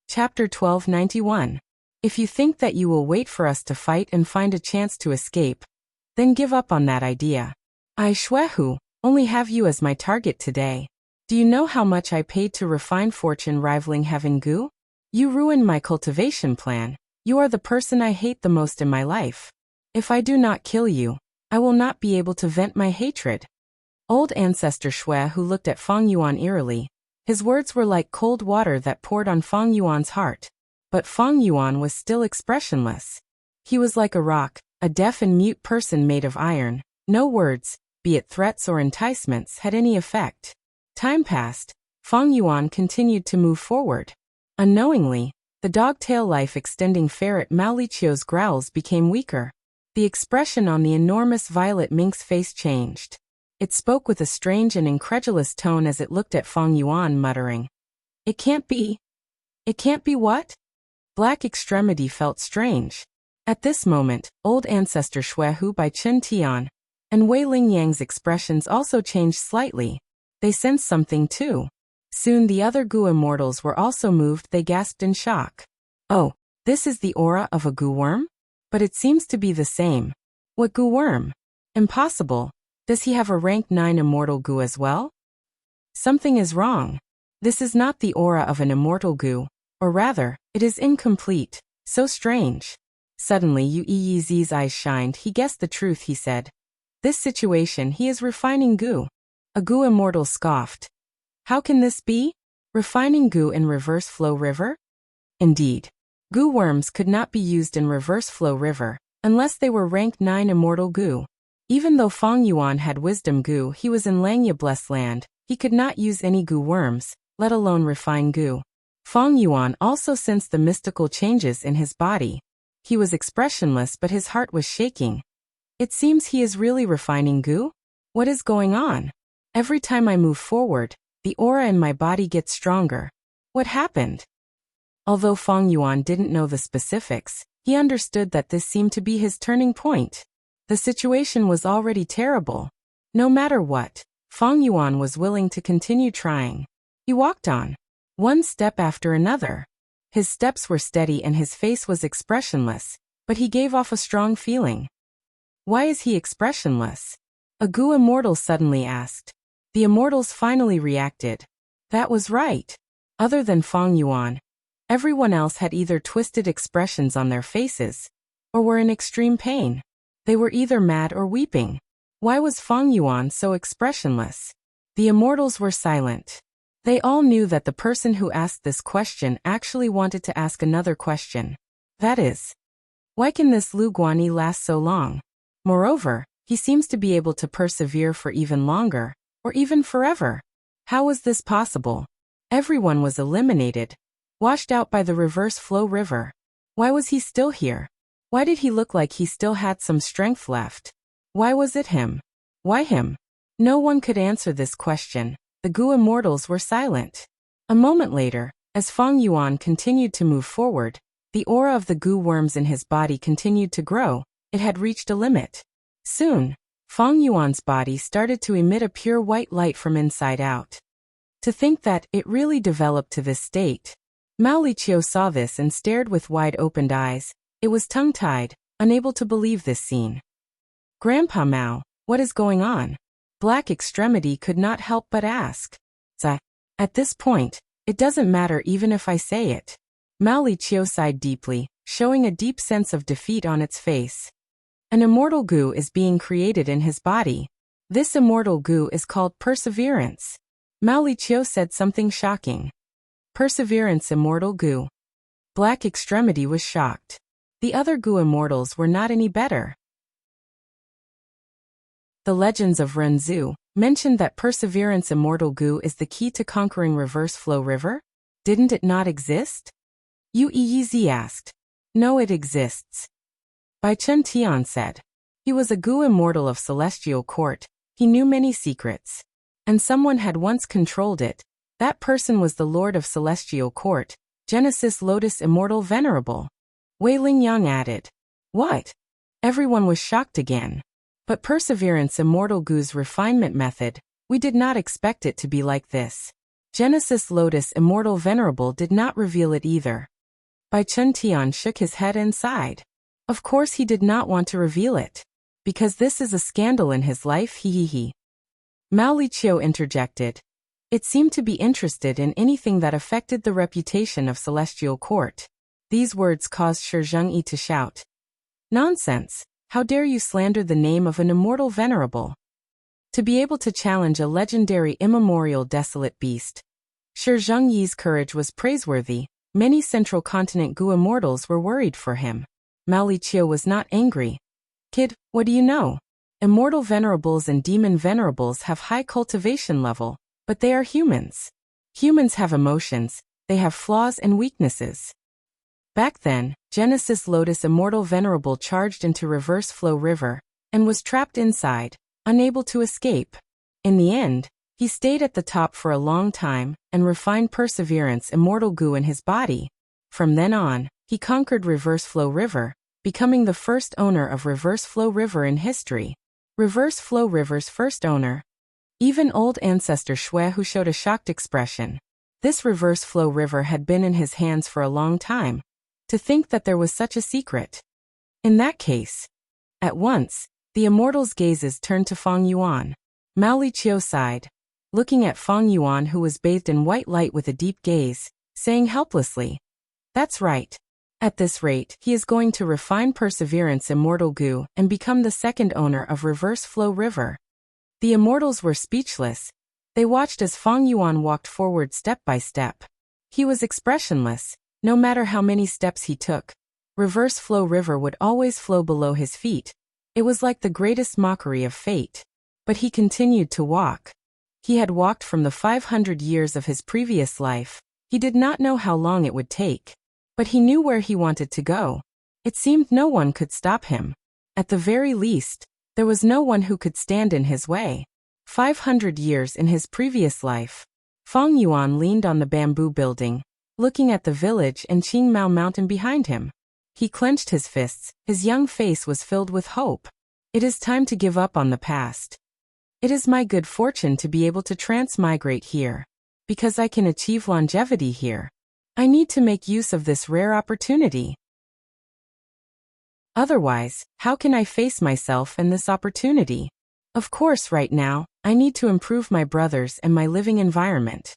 Chapter 1291. If you think that you will wait for us to fight and find a chance to escape, then give up on that idea. I, Xuehu, only have you as my target today. Do you know how much I paid to refine fortune rivaling heaven Gu? You ruined my cultivation plan. You are the person I hate the most in my life. If I do not kill you, I will not be able to vent my hatred. Old ancestor Xue looked at Feng Yuan eerily. His words were like cold water that poured on Feng Yuan's heart. But Feng Yuan was still expressionless. He was like a rock, a deaf and mute person made of iron. No words, be it threats or enticements, had any effect. Time passed. Feng Yuan continued to move forward. Unknowingly, the dog-tail life-extending ferret Malichio's growls became weaker. The expression on the enormous violet mink's face changed. It spoke with a strange and incredulous tone as it looked at Feng Yuan, muttering, "It can't be. It can't be what?" Black Extremity felt strange. At this moment, old ancestor Xuehu by Chen Tian and Wei Lingyang's expressions also changed slightly. They sensed something too. Soon the other Gu immortals were also moved. They gasped in shock. Oh, this is the aura of a Gu worm? But it seems to be the same. What Gu worm? Impossible. Does he have a rank 9 immortal Gu as well? Something is wrong. This is not the aura of an immortal Gu. Or rather, it is incomplete. So strange. Suddenly Yu Yizi's eyes shined. He guessed the truth, he said. This situation, he is refining Gu. A Gu immortal scoffed. How can this be? Refining Gu in reverse flow river? Indeed. Gu worms could not be used in reverse flow river, unless they were rank 9 immortal Gu. Even though Feng Yuan had wisdom Gu, he was in Langya Blessed Land. He could not use any Gu worms, let alone refine Gu. Feng Yuan also sensed the mystical changes in his body. He was expressionless, but his heart was shaking. It seems he is really refining Gu? What is going on? Every time I move forward, the aura in my body gets stronger. What happened? Although Feng Yuan didn't know the specifics, he understood that this seemed to be his turning point. The situation was already terrible. No matter what, Feng Yuan was willing to continue trying. He walked on, one step after another. His steps were steady and his face was expressionless, but he gave off a strong feeling. Why is he expressionless? A Gu immortal suddenly asked. The immortals finally reacted. That was right. Other than Feng Yuan, everyone else had either twisted expressions on their faces, or were in extreme pain. They were either mad or weeping. Why was Feng Yuan so expressionless? The immortals were silent. They all knew that the person who asked this question actually wanted to ask another question. That is, why can this Lu Guanyi last so long? Moreover, he seems to be able to persevere for even longer, or even forever. How was this possible? Everyone was eliminated, washed out by the reverse flow river. Why was he still here? Why did he look like he still had some strength left? Why was it him? Why him? No one could answer this question. The Gu immortals were silent. A moment later, as Fang Yuan continued to move forward, the aura of the goo worms in his body continued to grow. It had reached a limit. Soon, Fang Yuan's body started to emit a pure white light from inside out. To think that it really developed to this state. Mao Liqiu saw this and stared with wide-opened eyes. It was tongue-tied, unable to believe this scene. "Grandpa Mao, what is going on?" Black Extremity could not help but ask. At this point, it doesn't matter even if I say it. Mao Liqiu sighed deeply, showing a deep sense of defeat on its face. An immortal goo is being created in his body. This immortal goo is called perseverance. Mao Liqiu said something shocking. Perseverance immortal goo. Black Extremity was shocked. The other goo immortals were not any better. The Legends of Renzu mentioned that Perseverance Immortal Goo is the key to conquering Reverse Flow River? Didn't it not exist? Uez asked. No, it exists. Bai Chun Tian said. He was a Goo Immortal of Celestial Court. He knew many secrets. And someone had once controlled it. That person was the Lord of Celestial Court, Genesis Lotus Immortal Venerable. Wei Lingyang added. What? Everyone was shocked again. But Perseverance Immortal Goo's refinement method, we did not expect it to be like this. Genesis Lotus Immortal Venerable did not reveal it either. Bai Chun Tian shook his head and sighed. Of course he did not want to reveal it. Because this is a scandal in his life, he. Mao Liqiu interjected. It seemed to be interested in anything that affected the reputation of Celestial Court. These words caused Shi Zhengyi to shout. Nonsense! How dare you slander the name of an immortal venerable? To be able to challenge a legendary immemorial desolate beast. Shi Zhengyi's courage was praiseworthy. Many Central Continent Goo immortals were worried for him. Mao Liqiu was not angry. Kid, what do you know? Immortal venerables and demon venerables have high cultivation level, but they are humans. Humans have emotions, they have flaws and weaknesses. Back then, Genesis Lotus Immortal Venerable charged into Reverse Flow River, and was trapped inside, unable to escape. In the end, he stayed at the top for a long time, and refined Perseverance Immortal Goo in his body. From then on, he conquered Reverse Flow River, becoming the first owner of Reverse Flow River in history. Reverse Flow River's first owner. Even old ancestor Shui who showed a shocked expression. This Reverse Flow River had been in his hands for a long time. To think that there was such a secret. In that case. At once, the immortal's gazes turned to Fang Yuan. Mao Liqiu sighed, looking at Fang Yuan who was bathed in white light with a deep gaze, saying helplessly, That's right. At this rate, he is going to refine Perseverance Immortal Goo and become the second owner of Reverse Flow River. The immortals were speechless. They watched as Fang Yuan walked forward step by step. He was expressionless. No matter how many steps he took, Reverse Flow River would always flow below his feet. It was like the greatest mockery of fate. But he continued to walk. He had walked from the 500 years of his previous life. He did not know how long it would take. But he knew where he wanted to go. It seemed no one could stop him. At the very least, there was no one who could stand in his way. 500 years in his previous life. Fang Yuan leaned on the bamboo building, looking at the village and Qingmao Mountain behind him. He clenched his fists. His young face was filled with hope. It is time to give up on the past. It is my good fortune to be able to transmigrate here. Because I can achieve longevity here. I need to make use of this rare opportunity. Otherwise, how can I face myself and this opportunity? Of course, right now, I need to improve my brothers and my living environment.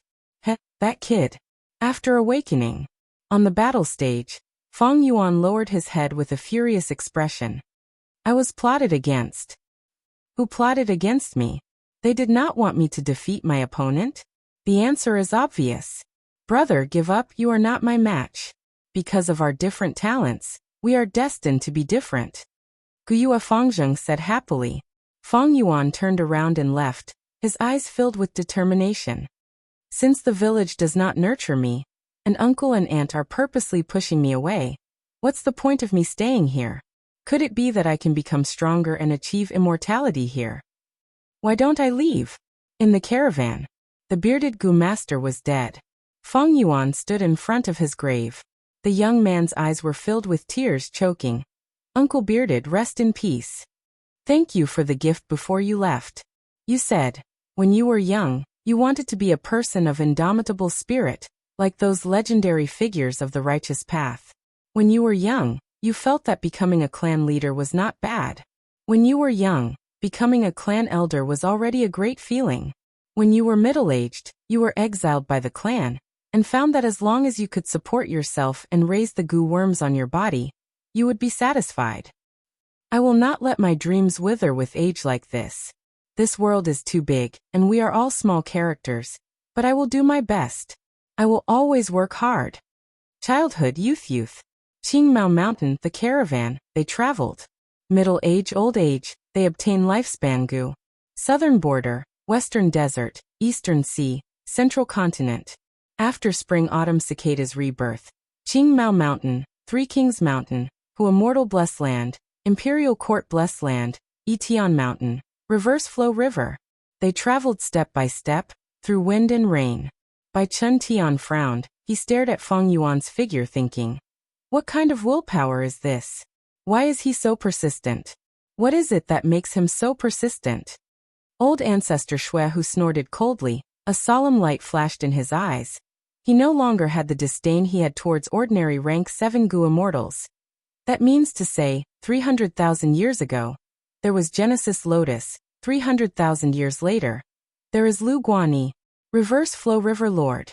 That kid. After awakening. On the battle stage, Fang Yuan lowered his head with a furious expression. I was plotted against. Who plotted against me? They did not want me to defeat my opponent? The answer is obvious. Brother, give up, you are not my match. Because of our different talents, we are destined to be different. Guyua Fangzheng said happily. Fang Yuan turned around and left, his eyes filled with determination. Since the village does not nurture me, and uncle and aunt are purposely pushing me away, what's the point of me staying here? Could it be that I can become stronger and achieve immortality here? Why don't I leave? In the caravan, the bearded Gu master was dead. Feng Yuan stood in front of his grave. The young man's eyes were filled with tears, choking. Uncle Bearded, rest in peace. Thank you for the gift before you left. You said, when you were young, you wanted to be a person of indomitable spirit, like those legendary figures of the righteous path. When you were young, you felt that becoming a clan leader was not bad. When you were young, becoming a clan elder was already a great feeling. When you were middle-aged, you were exiled by the clan, and found that as long as you could support yourself and raise the goo worms on your body, you would be satisfied. I will not let my dreams wither with age like this. This world is too big, and we are all small characters, but I will do my best. I will always work hard. Childhood, youth. Qingmao Mountain, the caravan, they traveled. Middle age, old age, they obtain lifespan goo. Southern border, western desert, eastern sea, central continent. After spring, autumn, cicadas, rebirth. Qingmao Mountain, Three Kings Mountain, Hu Immortal Blessed Land, Imperial Court Blessed Land, Etian Mountain, Reverse Flow River. They traveled step by step, through wind and rain. Bai Chun Tian frowned. He stared at Feng Yuan's figure, thinking, what kind of willpower is this? Why is he so persistent? What is it that makes him so persistent? Old Ancestor Shui Hu snorted coldly. A solemn light flashed in his eyes. He no longer had the disdain he had towards ordinary rank 7 Gu immortals. That means to say, 300,000 years ago, there was Genesis Lotus. 300,000 years later, there is Lu Guanyi, Reverse Flow River Lord.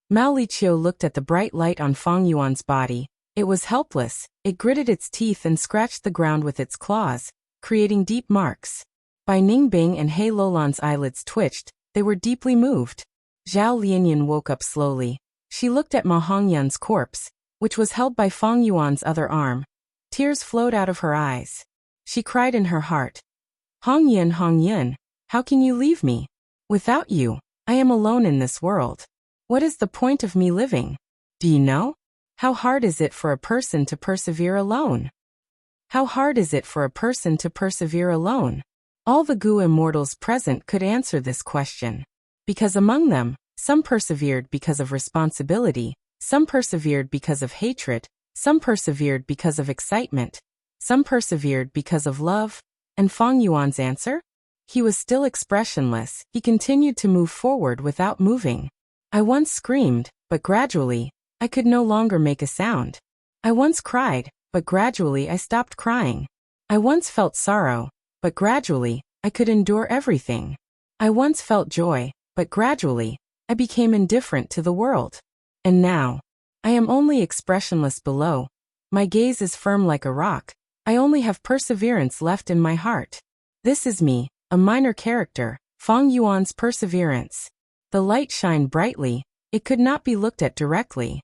Mao Liqiu looked at the bright light on Feng Yuan's body. It was helpless. It gritted its teeth and scratched the ground with its claws, creating deep marks. Bai Ningbing and He Lolan's eyelids twitched. They were deeply moved. Zhao Lianyan woke up slowly. She looked at Ma Hongyun's corpse, which was held by Feng Yuan's other arm. Tears flowed out of her eyes. She cried in her heart. Hongyun, how can you leave me? Without you, I am alone in this world. What is the point of me living? Do you know? How hard is it for a person to persevere alone? How hard is it for a person to persevere alone? All the Gu immortals present could answer this question. Because among them, some persevered because of responsibility, some persevered because of hatred, some persevered because of excitement, some persevered because of love. And Feng Yuan's answer? He was still expressionless. He continued to move forward without moving. I once screamed, but gradually, I could no longer make a sound. I once cried, but gradually I stopped crying. I once felt sorrow, but gradually, I could endure everything. I once felt joy, but gradually, I became indifferent to the world. And now, I am only expressionless below. My gaze is firm like a rock. I only have perseverance left in my heart. This is me, a minor character, Feng Yuan's perseverance. The light shined brightly. It could not be looked at directly.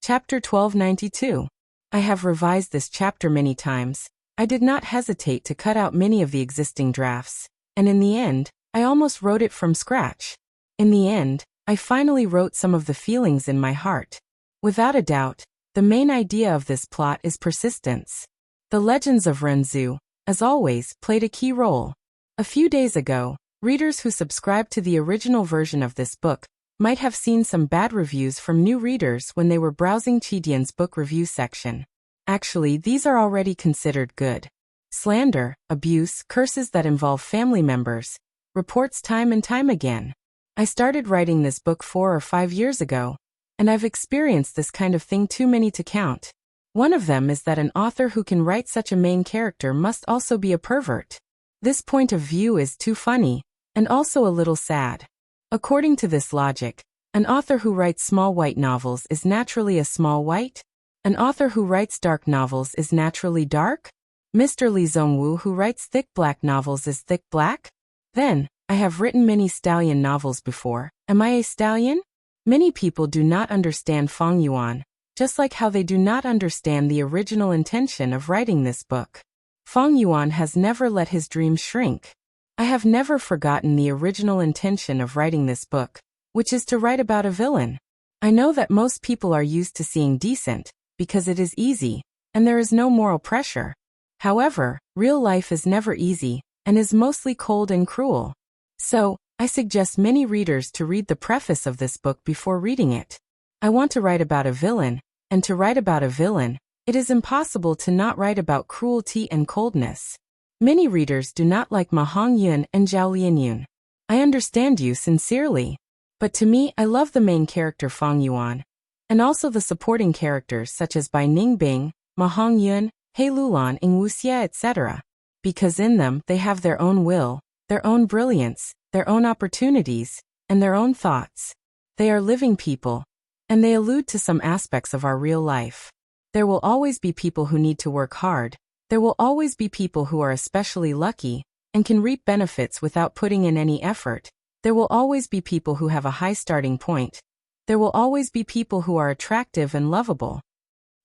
Chapter 1292. I have revised this chapter many times. I did not hesitate to cut out many of the existing drafts, and in the end, I almost wrote it from scratch. In the end, I finally wrote some of the feelings in my heart. Without a doubt, the main idea of this plot is persistence. The legends of Renzu, as always, played a key role. A few days ago, readers who subscribed to the original version of this book might have seen some bad reviews from new readers when they were browsing Qidian's book review section. Actually, these are already considered good. Slander, abuse, curses that involve family members, reports time and time again. I started writing this book 4 or 5 years ago, and I've experienced this kind of thing too many to count. One of them is that an author who can write such a main character must also be a pervert. This point of view is too funny, and also a little sad. According to this logic, an author who writes small white novels is naturally a small white? An author who writes dark novels is naturally dark? Mr. Li Zhongwu who writes thick black novels is thick black? Then, I have written many stallion novels before. Am I a stallion? Many people do not understand Feng Yuan, just like how they do not understand the original intention of writing this book. Feng Yuan has never let his dreams shrink. I have never forgotten the original intention of writing this book, which is to write about a villain. I know that most people are used to seeing decent, because it is easy, and there is no moral pressure. However, real life is never easy, and is mostly cold and cruel. So, I suggest many readers to read the preface of this book before reading it. I want to write about a villain, and to write about a villain, it is impossible to not write about cruelty and coldness. Many readers do not like Ma Hongyun and Zhao Lianyun. I understand you sincerely. But to me, I love the main character Fang Yuan, and also the supporting characters such as Bai Ningbing, Ma Hongyun, He Lulan, Ing Wuxie, etc. Because in them they have their own will, their own brilliance, their own opportunities, and their own thoughts. They are living people, and they allude to some aspects of our real life. There will always be people who need to work hard. There will always be people who are especially lucky and can reap benefits without putting in any effort. There will always be people who have a high starting point. There will always be people who are attractive and lovable.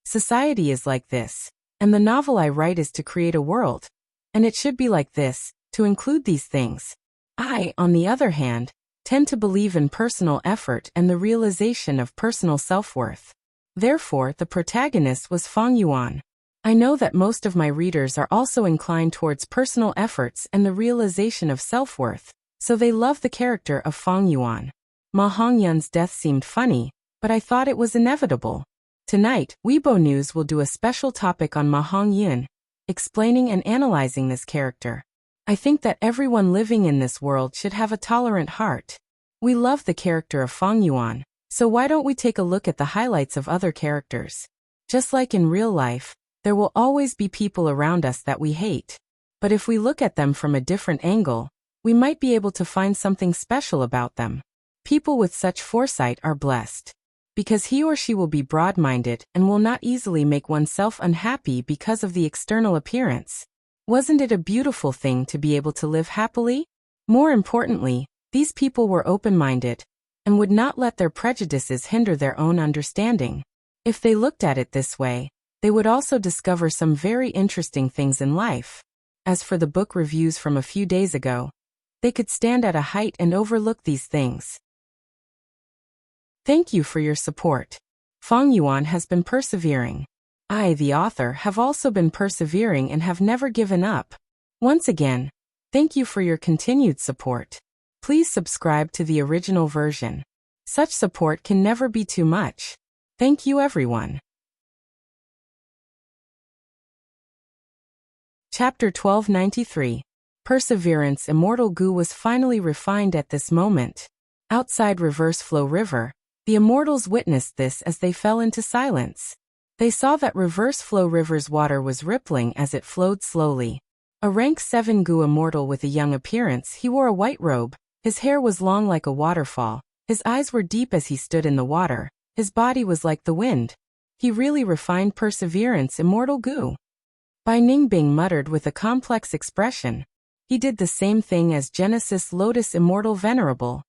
Society is like this, and the novel I write is to create a world. And it should be like this, to include these things. I, on the other hand, tend to believe in personal effort and the realization of personal self-worth. Therefore, the protagonist was Fang Yuan. I know that most of my readers are also inclined towards personal efforts and the realization of self-worth, so they love the character of Fang Yuan. Ma Hongyun's death seemed funny, but I thought it was inevitable. Tonight, Weibo News will do a special topic on Ma Hongyun, explaining and analyzing this character. I think that everyone living in this world should have a tolerant heart. We love the character of Fang Yuan, so why don't we take a look at the highlights of other characters? Just like in real life, there will always be people around us that we hate. But if we look at them from a different angle, we might be able to find something special about them. People with such foresight are blessed, because he or she will be broad-minded and will not easily make oneself unhappy because of the external appearance. Wasn't it a beautiful thing to be able to live happily? More importantly, these people were open-minded and would not let their prejudices hinder their own understanding. If they looked at it this way, they would also discover some very interesting things in life. As for the book reviews from a few days ago, they could stand at a height and overlook these things. Thank you for your support. Fang Yuan has been persevering. I, the author, have also been persevering and have never given up. Once again, thank you for your continued support. Please subscribe to the original version. Such support can never be too much. Thank you, everyone. Chapter 1293. Perseverance. Immortal Gu was finally refined at this moment. Outside Reverse Flow River, the immortals witnessed this as they fell into silence. They saw that Reverse Flow River's water was rippling as it flowed slowly. A rank 7 Gu immortal with a young appearance, he wore a white robe, his hair was long like a waterfall, his eyes were deep as he stood in the water, his body was like the wind. He really refined perseverance. Immortal Gu. Bai Ningbing muttered with a complex expression. He did the same thing as Genesis Lotus Immortal Venerable.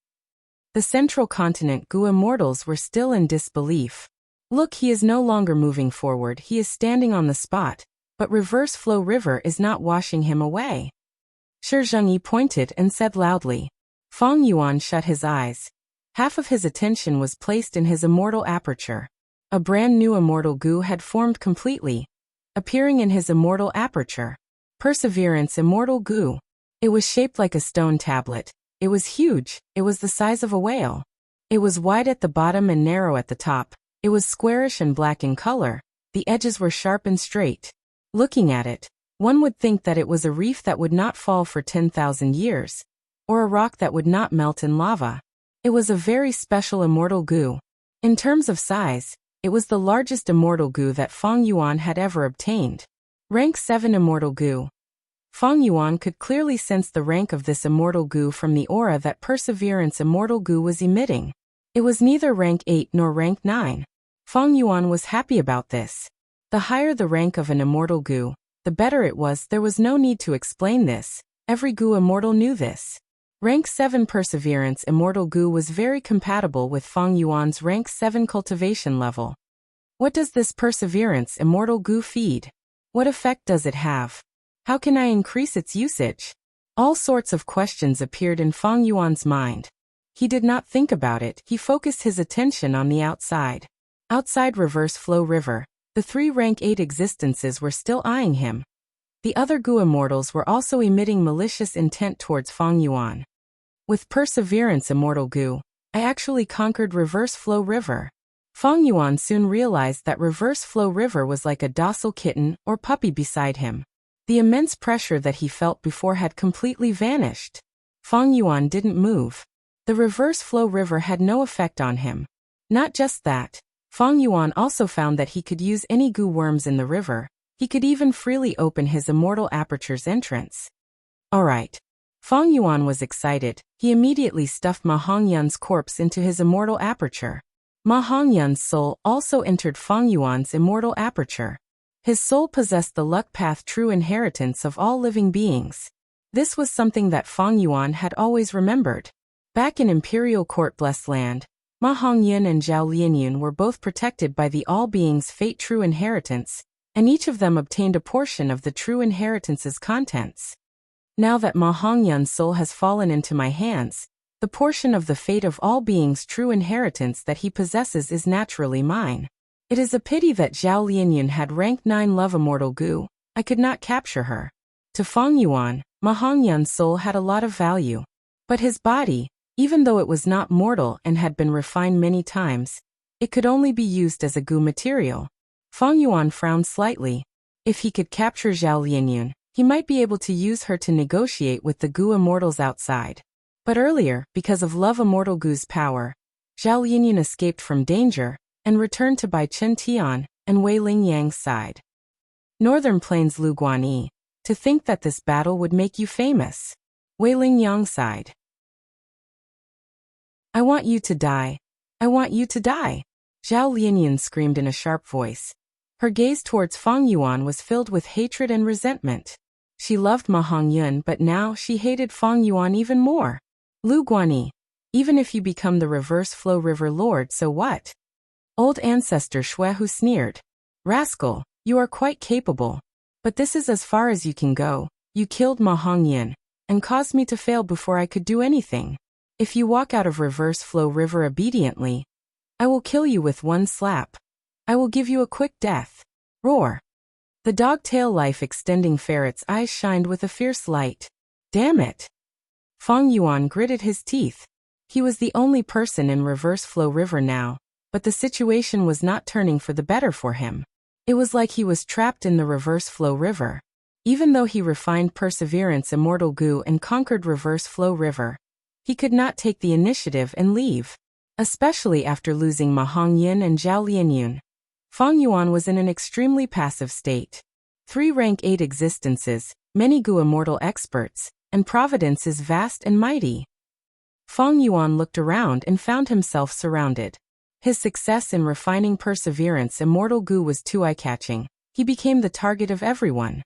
The central continent Gu immortals were still in disbelief. Look, he is no longer moving forward, he is standing on the spot, but Reverse Flow River is not washing him away. Shi Zhengyi pointed and said loudly. Fang Yuan shut his eyes. Half of his attention was placed in his immortal aperture. A brand new immortal Gu had formed completely, appearing in his immortal aperture. Perseverance. Immortal Gu. It was shaped like a stone tablet. It was huge, it was the size of a whale. It was wide at the bottom and narrow at the top. It was squarish and black in color. The edges were sharp and straight. Looking at it, one would think that it was a reef that would not fall for 10,000 years, or a rock that would not melt in lava. It was a very special immortal Gu. In terms of size, it was the largest immortal Gu that Fang Yuan had ever obtained. Rank 7 Immortal Gu. Fang Yuan could clearly sense the rank of this immortal Gu from the aura that Perseverance Immortal Gu was emitting. It was neither rank 8 nor rank 9. Fang Yuan was happy about this. The higher the rank of an immortal Gu, the better it was. There was no need to explain this. Every Gu immortal knew this. Rank 7 Perseverance Immortal Gu was very compatible with Fang Yuan's rank 7 cultivation level. What does this Perseverance Immortal Gu feed? What effect does it have? How can I increase its usage? All sorts of questions appeared in Fang Yuan's mind. He did not think about it, he focused his attention on the outside. Outside Reverse Flow River, the 3 rank 8 existences were still eyeing him. The other Gu immortals were also emitting malicious intent towards Fang Yuan. With perseverance, immortal Gu, I actually conquered Reverse Flow River. Fang Yuan soon realized that Reverse Flow River was like a docile kitten or puppy beside him. The immense pressure that he felt before had completely vanished. Fang Yuan didn't move. The Reverse Flow River had no effect on him. Not just that, Fang Yuan also found that he could use any Gu worms in the river. He could even freely open his immortal aperture's entrance. Alright. Fang Yuan was excited. He immediately stuffed Ma Hongyun's corpse into his immortal aperture. Ma Hongyun's soul also entered Fang Yuan's immortal aperture. His soul possessed the luck path true inheritance of all living beings. This was something that Fang Yuan had always remembered. Back in Imperial Court Blessed Land, Ma Hongyun and Zhao Lianyun were both protected by the All Beings' Fate True Inheritance, and each of them obtained a portion of the True Inheritance's contents. Now that Ma Hongyun's soul has fallen into my hands, the portion of the fate of all beings' true inheritance that he possesses is naturally mine. It is a pity that Zhao Lianyun had rank 9 love immortal Gu. I could not capture her. To Fang Yuan, Ma Hongyun's soul had a lot of value. But his body, even though it was not mortal and had been refined many times, it could only be used as a Gu material. Fang Yuan frowned slightly. If he could capture Zhao Lianyun, he might be able to use her to negotiate with the Gu immortals outside. But earlier, because of Love Immortal Gu's power, Zhao Lianyun escaped from danger and returned to Bai Chen Tian and Wei Ling Yang's side. Northern Plains Lu Guanyi, to think that this battle would make you famous. Wei Ling Yang sighed. I want you to die. I want you to die. Zhao Lianyun screamed in a sharp voice. Her gaze towards Fang Yuan was filled with hatred and resentment. She loved Ma Hongyun, but now she hated Fang Yuan even more. Lu Guanyi, even if you become the Reverse Flow River Lord, so what? Old ancestor Shuehu sneered. Rascal, you are quite capable. But this is as far as you can go. You killed Ma Hongyun and caused me to fail before I could do anything. If you walk out of Reverse Flow River obediently, I will kill you with one slap. I will give you a quick death. Roar. The dog-tail life-extending ferret's eyes shined with a fierce light. Damn it. Fang Yuan gritted his teeth. He was the only person in Reverse Flow River now, but the situation was not turning for the better for him. It was like he was trapped in the Reverse Flow River. Even though he refined Perseverance Immortal Gu and conquered Reverse Flow River, he could not take the initiative and leave. Especially after losing Ma Hongyun and Zhao Lianyun. Fang Yuan was in an extremely passive state. 3 rank 8 existences, many Gu immortal experts, and Providence is vast and mighty. Fang Yuan looked around and found himself surrounded. His success in refining Perseverance Immortal Gu was too eye-catching. He became the target of everyone.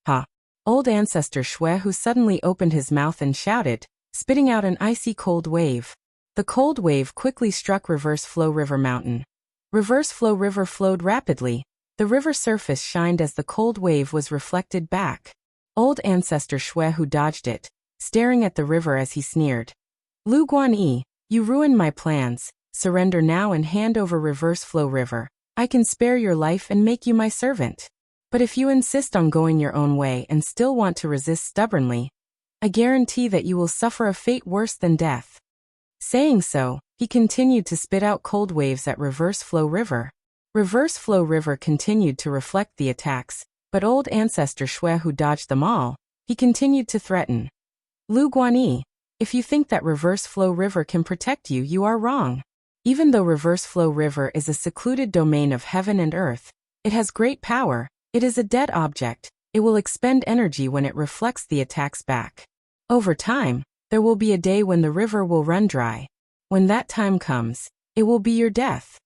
Ha! Old ancestor Shuehu suddenly opened his mouth and shouted, spitting out an icy cold wave. The cold wave quickly struck Reverse Flow River Mountain. Reverse Flow River flowed rapidly. The river surface shined as the cold wave was reflected back. Old ancestor Shuehu dodged it, staring at the river as he sneered. Lu Guanyi, you ruined my plans. Surrender now and hand over Reverse Flow River. I can spare your life and make you my servant. But if you insist on going your own way and still want to resist stubbornly, I guarantee that you will suffer a fate worse than death. Saying so, he continued to spit out cold waves at Reverse Flow River. Reverse Flow River continued to reflect the attacks, but old ancestor Shuehu dodged them all. He continued to threaten. Lu Guanyi, if you think that Reverse Flow River can protect you, you are wrong. Even though Reverse Flow River is a secluded domain of heaven and earth, it has great power. It is a dead object. It will expend energy when it reflects the attacks back. Over time, there will be a day when the river will run dry. When that time comes, it will be your death.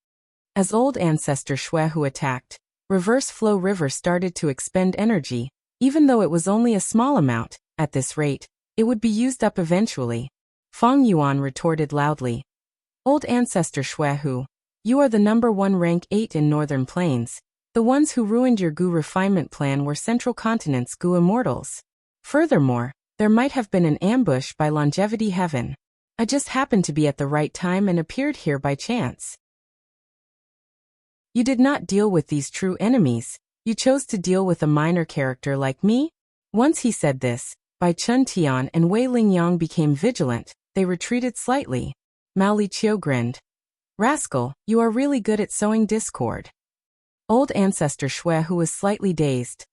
As old ancestor Shuehu attacked, Reverse Flow River started to expend energy. Even though it was only a small amount, at this rate, it would be used up eventually. Fang Yuan retorted loudly. Old ancestor Shuehu, you are the number 1 rank 8 in Northern Plains. The ones who ruined your Gu refinement plan were Central Continent's Gu immortals. Furthermore, there might have been an ambush by Longevity Heaven. I just happened to be at the right time and appeared here by chance. You did not deal with these true enemies. You chose to deal with a minor character like me? Once he said this, Bai Chen Tian and Wei Ling Yang became vigilant. they retreated slightly. Mao Liqiu grinned. Rascal, you are really good at sowing discord. Old ancestor Shui, who was slightly dazed.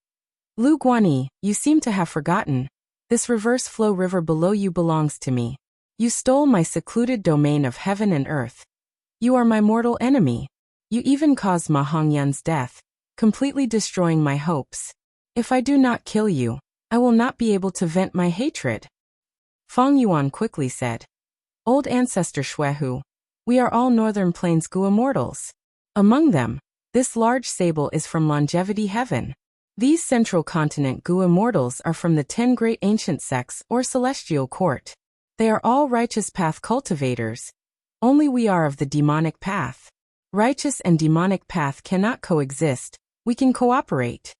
Lu Guanyi, you seem to have forgotten. This reverse flow river below you belongs to me. You stole my secluded domain of heaven and earth. You are my mortal enemy. You even caused Ma Hongyun's death, completely destroying my hopes. If I do not kill you, I will not be able to vent my hatred. Fang Yuan quickly said. Old ancestor Shuehu, we are all Northern Plains Gu immortals. Among them, this large sable is from Longevity Heaven. These Central Continent Gu immortals are from the 10 great ancient sects or celestial court. They are all righteous path cultivators. Only we are of the demonic path. Righteous and demonic path cannot coexist. We can cooperate.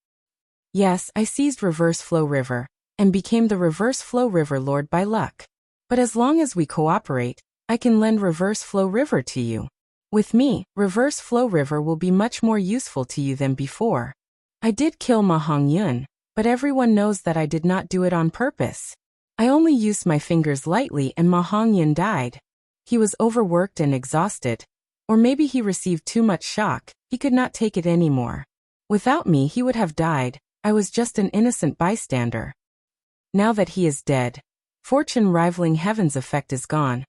Yes, I seized Reverse Flow River, and became the Reverse Flow River Lord by luck. But as long as we cooperate, I can lend Reverse Flow River to you. With me, Reverse Flow River will be much more useful to you than before. I did kill Ma Hongyun, but everyone knows that I did not do it on purpose. I only used my fingers lightly and Ma Hongyun died. He was overworked and exhausted. Or maybe he received too much shock, he could not take it anymore. Without me he would have died. I was just an innocent bystander. Now that he is dead, fortune rivaling heaven's effect is gone.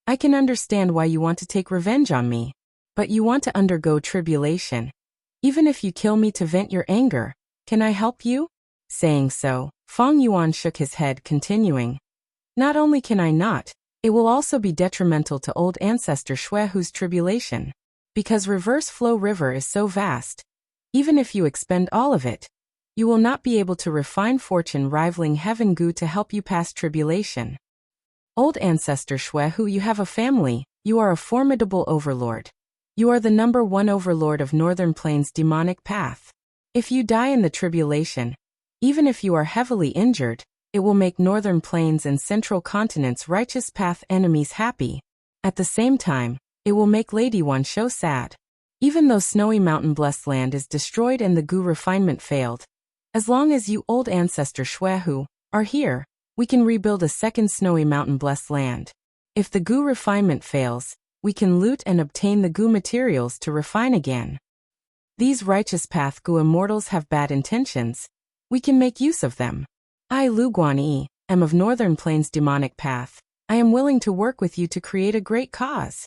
I can understand why you want to take revenge on me. But you want to undergo tribulation. Even if you kill me to vent your anger, can I help you? Saying so, Fang Yuan shook his head, continuing. Not only can I not, it will also be detrimental to old ancestor Shuehu's tribulation. Because Reverse Flow River is so vast, even if you expend all of it, you will not be able to refine fortune rivaling heaven Gu to help you pass tribulation. Old ancestor Shuehu, you have a family, you are a formidable overlord. You are the #1 overlord of Northern Plains demonic path. If you die in the tribulation, even if you are heavily injured, it will make Northern Plains and Central Continent's righteous path enemies happy. At the same time, it will make Lady Wansho sad. Even though Snowy Mountain Blessed Land is destroyed and the Gu refinement failed, as long as you old ancestor Shuehu are here, we can rebuild a second Snowy Mountain Blessed Land. If the Gu refinement fails, we can loot and obtain the Gu materials to refine again. These righteous path Gu immortals have bad intentions. We can make use of them. I, Lu Guanyi, am of Northern Plains demonic path. I am willing to work with you to create a great cause.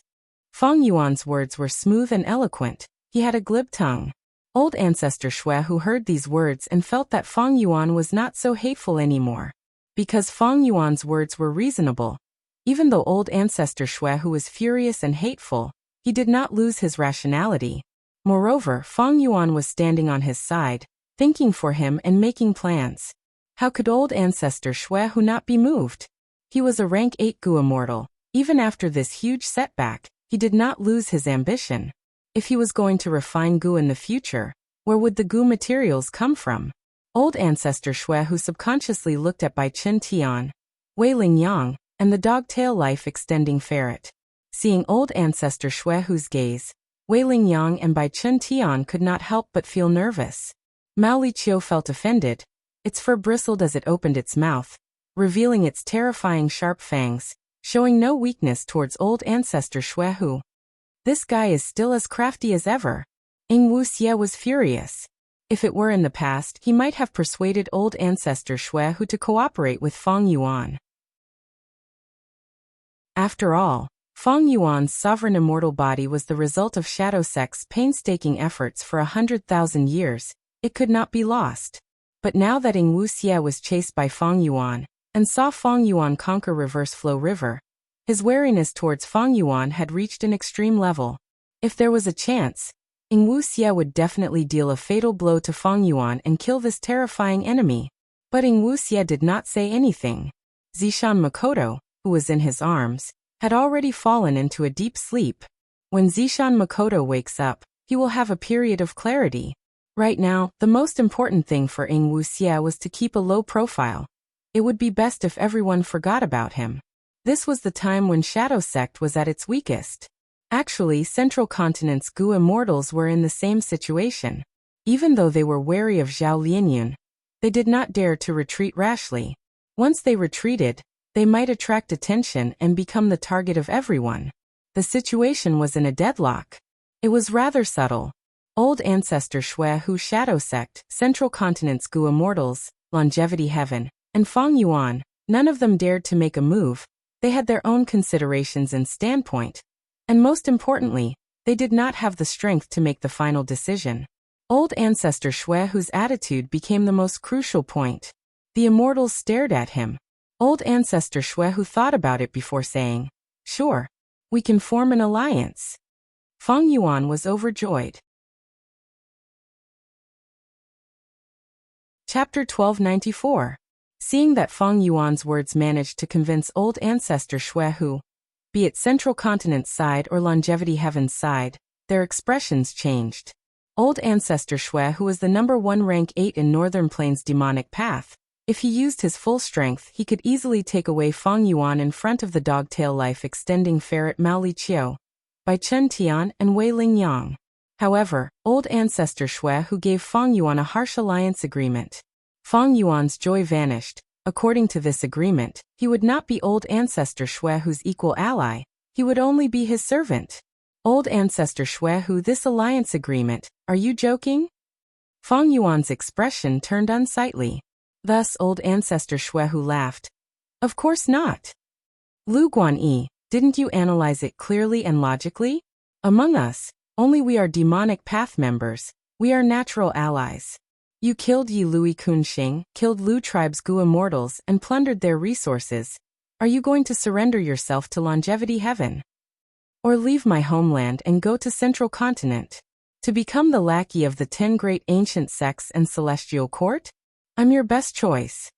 Fang Yuan's words were smooth and eloquent. He had a glib tongue. Old ancestor Shuehu heard these words and felt that Fang Yuan was not so hateful anymore. Because Fang Yuan's words were reasonable. Even though old ancestor Shuehu was furious and hateful, he did not lose his rationality. Moreover, Fang Yuan was standing on his side, thinking for him and making plans. How could old ancestor Shuehu not be moved? He was a rank 8 Gu immortal. Even after this huge setback, he did not lose his ambition. If he was going to refine Gu in the future, where would the Gu materials come from? Old ancestor Shuehu subconsciously looked at Bai Chen Tian, Wei Ling Yang, and the dog-tail life-extending ferret. Seeing old ancestor Shuehu's gaze, Wei Ling Yang and Bai Chen Tian could not help but feel nervous. Mao Liqiu felt offended. Its fur bristled as it opened its mouth, revealing its terrifying sharp fangs, showing no weakness towards old ancestor Shuehu. This guy is still as crafty as ever. Ing Wuxie was furious. If it were in the past, he might have persuaded old ancestor Shuehu to cooperate with Fang Yuan. After all, Fang Yuan's sovereign immortal body was the result of Shadow Sect's painstaking efforts for 100,000 years. It could not be lost. But now that Ing Wuxie was chased by Fang Yuan, and saw Fang Yuan conquer Reverse Flow River, his wariness towards Fang Yuan had reached an extreme level. If there was a chance, Ing Wuxie would definitely deal a fatal blow to Fang Yuan and kill this terrifying enemy. But Ing Wuxie did not say anything. Zishan Makoto, who was in his arms, had already fallen into a deep sleep. When Zishan Makoto wakes up, he will have a period of clarity. Right now, the most important thing for Ing Wuxie was to keep a low profile. It would be best if everyone forgot about him. This was the time when Shadow Sect was at its weakest. Actually, Central Continent's Gu immortals were in the same situation. Even though they were wary of Zhao Lianyun, they did not dare to retreat rashly. Once they retreated, They might attract attention and become the target of everyone. The situation was in a deadlock. It was rather subtle. Old Ancestor Shui Hu Shadow Sect, Central Continent's Gu Immortals, Longevity Heaven, and Feng Yuan, none of them dared to make a move. They had their own considerations and standpoint. And most importantly, they did not have the strength to make the final decision. Old Ancestor Shui Hu's attitude became the most crucial point. The immortals stared at him. Old Ancestor Shui Hu thought about it before saying, "Sure, we can form an alliance." Feng Yuan was overjoyed. Chapter 1294. Seeing that Feng Yuan's words managed to convince Old Ancestor Shui Hu, be it Central Continent's side or Longevity Heaven's side, their expressions changed. Old Ancestor Shui Hu was the #1 rank 8 in Northern Plains demonic path. If he used his full strength, he could easily take away Feng Yuan in front of the dogtail life extending ferret Mao Li Qiu, by Chen Tian and Wei Ling Yang. However, Old Ancestor Shui Hu gave Feng Yuan a harsh alliance agreement. Feng Yuan's joy vanished. According to this agreement, he would not be Old Ancestor Shui Hu's equal ally, he would only be his servant. Old Ancestor Shui Hu, this alliance agreement, are you joking? Feng Yuan's expression turned unsightly. Thus Old Ancestor Shui Hu laughed. Of course not. Lu Guanyi, didn't you analyze it clearly and logically? Among us, only we are demonic path members, we are natural allies. You killed Yi Lui Kunxing, killed Lu tribe's Gu immortals, and plundered their resources. Are you going to surrender yourself to Longevity Heaven? Or leave my homeland and go to Central Continent? To become the lackey of the 10 great ancient sects and celestial court? I'm your best choice.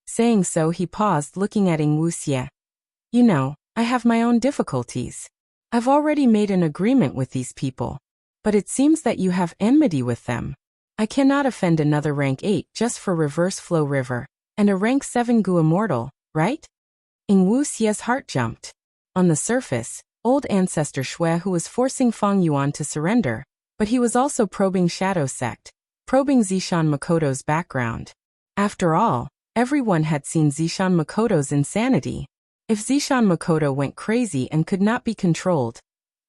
Saying so, he paused, looking at Ing Wuxie. You know, I have my own difficulties. I've already made an agreement with these people. But it seems that you have enmity with them. I cannot offend another rank 8 just for Reverse Flow River, and a rank 7 Gu Immortal, right? Ing Wuxie's heart jumped. On the surface, Old Ancestor Shui Hu was forcing Feng Yuan to surrender, but he was also probing Shadow Sect, probing Zishan Makoto's background. After all, everyone had seen Zishan Makoto's insanity. If Zishan Makoto went crazy and could not be controlled,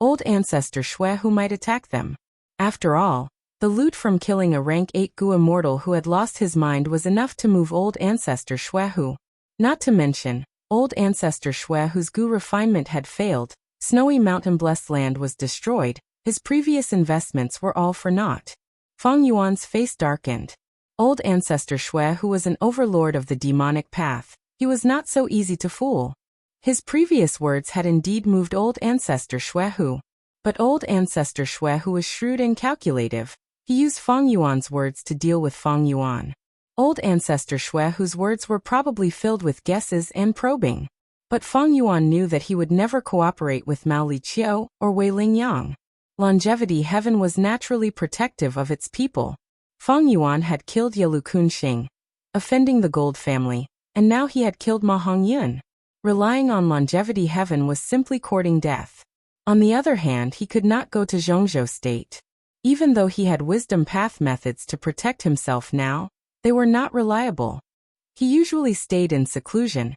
Old Ancestor Shui Hu might attack them. After all, the loot from killing a rank 8 Gu Immortal who had lost his mind was enough to move Old Ancestor Shui Hu. Not to mention, Old Ancestor Shui Hu's Gu refinement had failed, Snowy Mountain Blessed Land was destroyed, his previous investments were all for naught. Feng Yuan's face darkened. Old Ancestor Shui Hu was an overlord of the demonic path. He was not so easy to fool. His previous words had indeed moved Old Ancestor Shui Hu. But Old Ancestor Shui Hu was shrewd and calculative. He used Feng Yuan's words to deal with Feng Yuan. Old Ancestor Shui Hu's words were probably filled with guesses and probing. But Feng Yuan knew that he would never cooperate with Mao Li Qiu or Wei Ling Yang. Longevity Heaven was naturally protective of its people. Feng Yuan had killed Yilu Kunxing, offending the Gold family, and now he had killed Ma Hongyun. Relying on Longevity Heaven was simply courting death. On the other hand, he could not go to Zhongzhou State. Even though he had wisdom path methods to protect himself now, they were not reliable. He usually stayed in seclusion,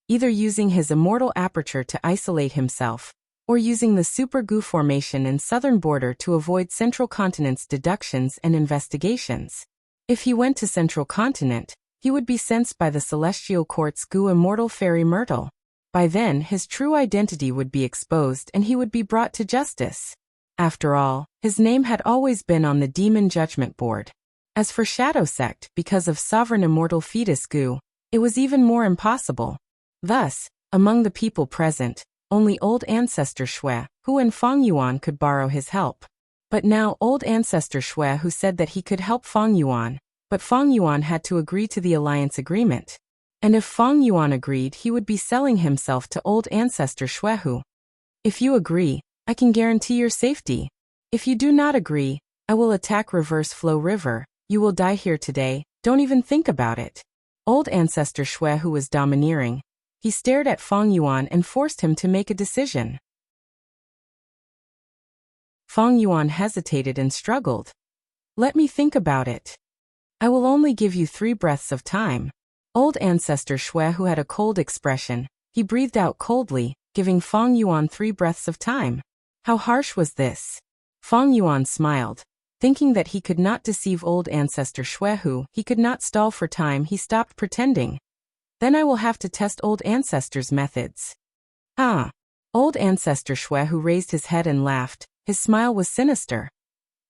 either using his immortal aperture to isolate himself, or using the Super Gu formation in southern border to avoid Central Continent's deductions and investigations. If he went to Central Continent, he would be sensed by the Celestial Court's Gu immortal Fairy Myrtle. By then, his true identity would be exposed and he would be brought to justice. After all, his name had always been on the Demon Judgment Board. As for Shadow Sect, because of Sovereign Immortal Fetus Gu, it was even more impossible. Thus, among the people present, only Old Ancestor Shui Hu and Feng Yuan could borrow his help. But now Old Ancestor Shui Hu said that he could help Feng Yuan, but Feng Yuan had to agree to the alliance agreement. And if Feng Yuan agreed, he would be selling himself to Old Ancestor Shui Hu. If you agree, I can guarantee your safety. If you do not agree, I will attack Reverse Flow River. You will die here today, don't even think about it. Old Ancestor Shui Hu was domineering. He stared at Feng Yuan and forced him to make a decision. Feng Yuan hesitated and struggled. Let me think about it. I will only give you 3 breaths of time. Old Ancestor Shui Hu had a cold expression. He breathed out coldly, giving Fang Yuan 3 breaths of time. How harsh was this? Fang Yuan smiled. Thinking that he could not deceive old ancestor Xuehu, he could not stall for time. He stopped pretending. Then I will have to test old ancestor's methods. Ah! Old ancestor Xuehu raised his head and laughed. His smile was sinister.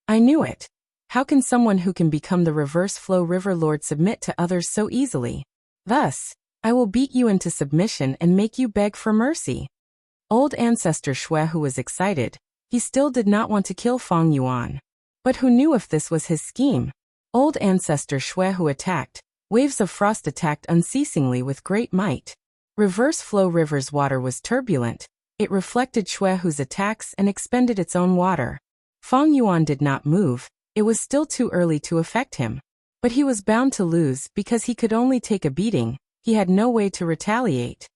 I knew it. How can someone who can become the reverse flow river lord submit to others so easily? Thus, I will beat you into submission and make you beg for mercy. Old ancestor Xuehu was excited. He still did not want to kill Fang Yuan. But who knew if this was his scheme? Old ancestor Xuehu attacked. Waves of frost attacked unceasingly with great might. Reverse flow river's water was turbulent. It reflected Xuehu's attacks and expended its own water. Fang Yuan did not move. It was still too early to affect him. But he was bound to lose because he could only take a beating. He had no way to retaliate.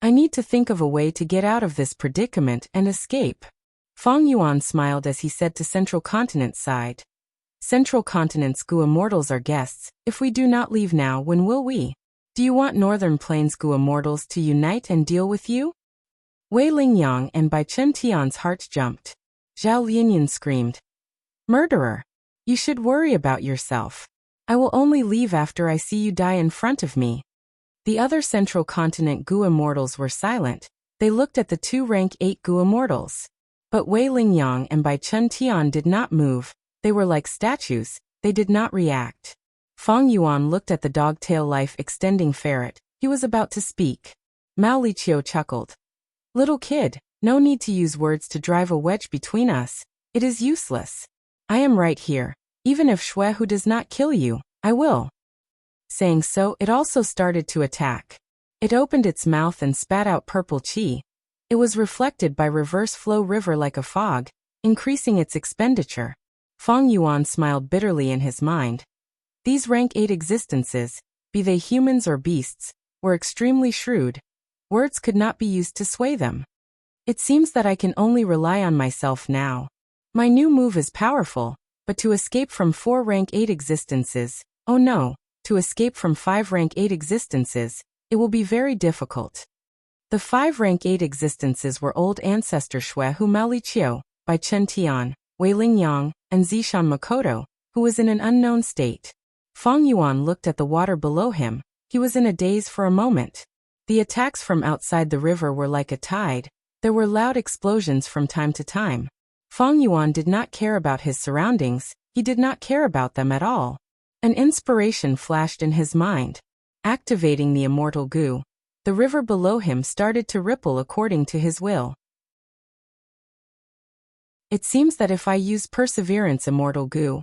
I need to think of a way to get out of this predicament and escape. Fang Yuan smiled as he said to Central Continent's side. Central Continent's Gu Immortals are guests. If we do not leave now, when will we? Do you want Northern Plains Gu Immortals to unite and deal with you? Wei Lingyang and Bai Chen Tian's hearts jumped. Zhao Lianyan screamed. Murderer! You should worry about yourself. I will only leave after I see you die in front of me. The other Central Continent Gu Immortals were silent. They looked at the 2 rank 8 Gu Immortals. But Wei Lingyang and Bai Chen Tian did not move. They were like statues. They did not react. Fang Yuan looked at the dog-tail life-extending ferret. He was about to speak. Mao Liqiu chuckled. Little kid, no need to use words to drive a wedge between us. It is useless. I am right here. Even if Xuehu does not kill you, I will. Saying so, it also started to attack. It opened its mouth and spat out purple qi. It was reflected by reverse flow river like a fog, increasing its expenditure. Fang Yuan smiled bitterly in his mind. These rank 8 existences, be they humans or beasts, were extremely shrewd. Words could not be used to sway them. It seems that I can only rely on myself now. My new move is powerful, but to escape from 4 rank 8 existences, oh no, to escape from 5 rank 8 existences, it will be very difficult. The 5 rank 8 existences were old ancestor Xuehu Mao Liqiu, Bai Chen Tian, Wei Lingyang, and Zishan Makoto, who was in an unknown state. Fang Yuan looked at the water below him. He was in a daze for a moment. The attacks from outside the river were like a tide. There were loud explosions from time to time. Fang Yuan did not care about his surroundings. He did not care about them at all. An inspiration flashed in his mind. Activating the immortal Gu, the river below him started to ripple according to his will. It seems that if I use Perseverance Immortal Gu,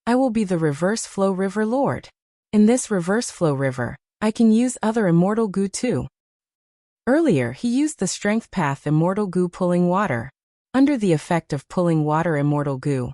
I will be the Reverse Flow River Lord. In this Reverse Flow River, I can use other Immortal Gu too. Earlier he used the Strength Path Immortal Gu pulling water. Under the effect of pulling water Immortal Gu,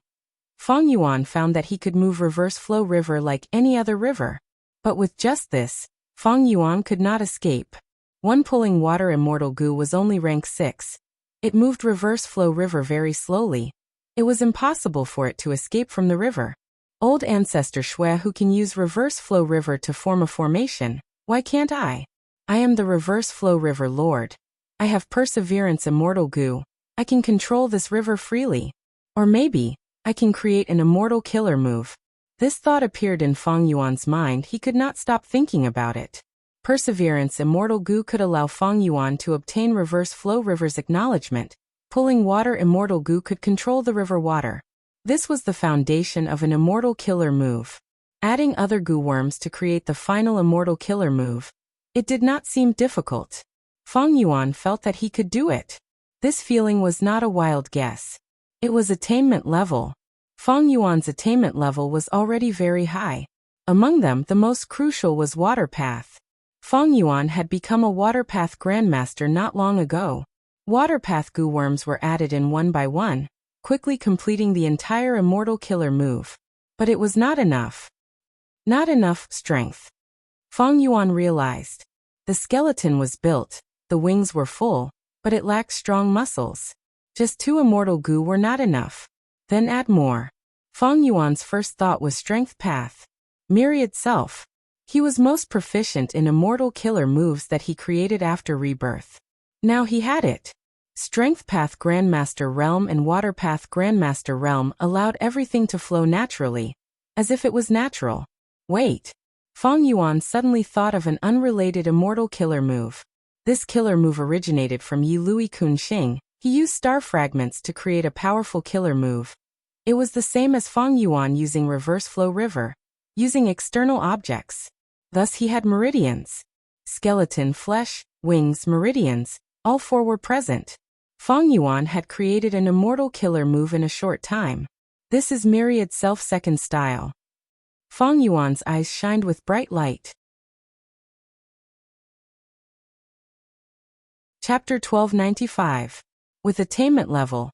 Fang Yuan found that he could move Reverse Flow River like any other river. But with just this, Fang Yuan could not escape. One pulling water Immortal Gu was only rank 6. It moved Reverse Flow River very slowly. It was impossible for it to escape from the river. Old ancestor Xuehu can use Reverse Flow River to form a formation. Why can't I? I am the Reverse Flow River Lord. I have Perseverance Immortal Gu. I can control this river freely. Or maybe, I can create an immortal killer move. This thought appeared in Fang Yuan's mind. He could not stop thinking about it. Perseverance Immortal Gu could allow Fang Yuan to obtain Reverse Flow River's acknowledgement. Pulling water Immortal Gu could control the river water. This was the foundation of an immortal killer move. Adding other Gu worms to create the final immortal killer move. It did not seem difficult. Fang Yuan felt that he could do it. This feeling was not a wild guess. It was attainment level. Fang Yuan's attainment level was already very high. Among them, the most crucial was Water Path. Fang Yuan had become a Water Path Grandmaster not long ago. Water Path Gu worms were added in one by one, quickly completing the entire immortal killer move. But it was not enough. Not enough strength. Fang Yuan realized. The skeleton was built, the wings were full, but it lacked strong muscles. Just 2 immortal Gu were not enough. Then add more. Fang Yuan's first thought was Strength Path. Myriad Self. He was most proficient in immortal killer moves that he created after rebirth. Now he had it. Strength Path Grandmaster Realm and Water Path Grandmaster Realm allowed everything to flow naturally, as if it was natural. Wait. Feng Yuan suddenly thought of an unrelated immortal killer move. This killer move originated from Yi Lui Kunxing. He used star fragments to create a powerful killer move. It was the same as Feng Yuan using Reverse Flow River, using external objects. Thus he had meridians. Skeleton, flesh, wings, meridians, all four were present. Feng Yuan had created an immortal killer move in a short time. This is Myriad Self-Second Style. Feng Yuan's eyes shined with bright light. Chapter 1295. With attainment level,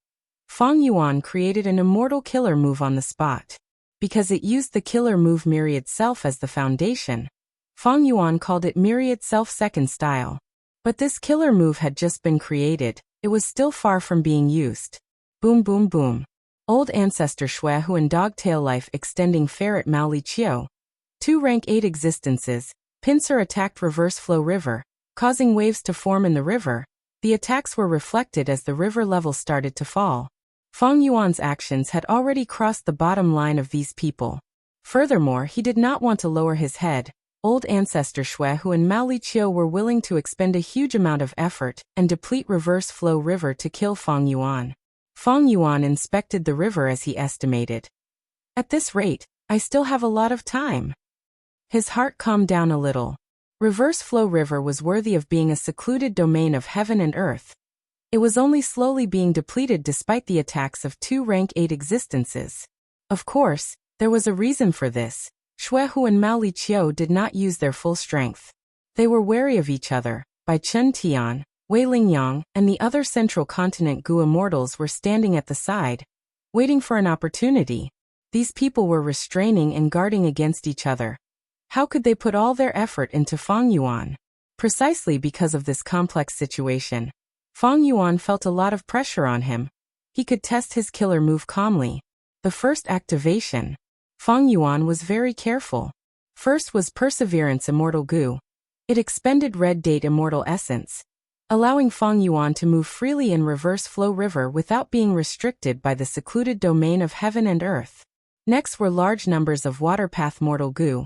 Feng Yuan created an immortal killer move on the spot. Because it used the killer move Myriad Self as the foundation, Feng Yuan called it Myriad Self-Second Style. But this killer move had just been created, it was still far from being used. Boom boom boom. Old Ancestor Shui Hu and Dogtail Life Extending Ferret Mao Li Qiu. 2 rank 8 existences. Pincer attacked Reverse Flow River, causing waves to form in the river. The attacks were reflected as the river level started to fall. Feng Yuan's actions had already crossed the bottom line of these people. Furthermore, he did not want to lower his head. Old Ancestor Shui Hu and Mao Li Qiu were willing to expend a huge amount of effort and deplete Reverse Flow River to kill Feng Yuan. Feng Yuan inspected the river as he estimated. At this rate, I still have a lot of time. His heart calmed down a little. Reverse Flow River was worthy of being a secluded domain of heaven and earth. It was only slowly being depleted despite the attacks of 2 rank 8 existences. Of course, there was a reason for this. Shui Hu and Mao Li Qiu did not use their full strength. They were wary of each other. Bai Chen Tian, Wei Lingyang, and the other Central Continent Gu immortals were standing at the side, waiting for an opportunity. These people were restraining and guarding against each other. How could they put all their effort into Feng Yuan? Precisely because of this complex situation, Feng Yuan felt a lot of pressure on him. He could test his killer move calmly. The first activation. Feng Yuan was very careful. First was Perseverance Immortal Gu. It expended Red Date Immortal Essence, allowing Feng Yuan to move freely in Reverse Flow River without being restricted by the secluded domain of heaven and earth. Next were large numbers of Water Path Mortal Gu.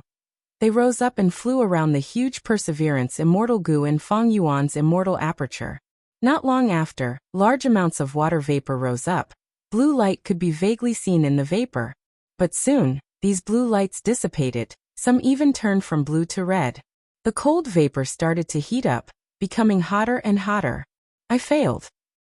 They rose up and flew around the huge Perseverance Immortal Gu in Feng Yuan's immortal aperture. Not long after, large amounts of water vapor rose up. Blue light could be vaguely seen in the vapor. But soon, these blue lights dissipated, some even turned from blue to red. The cold vapor started to heat up, becoming hotter and hotter. I failed.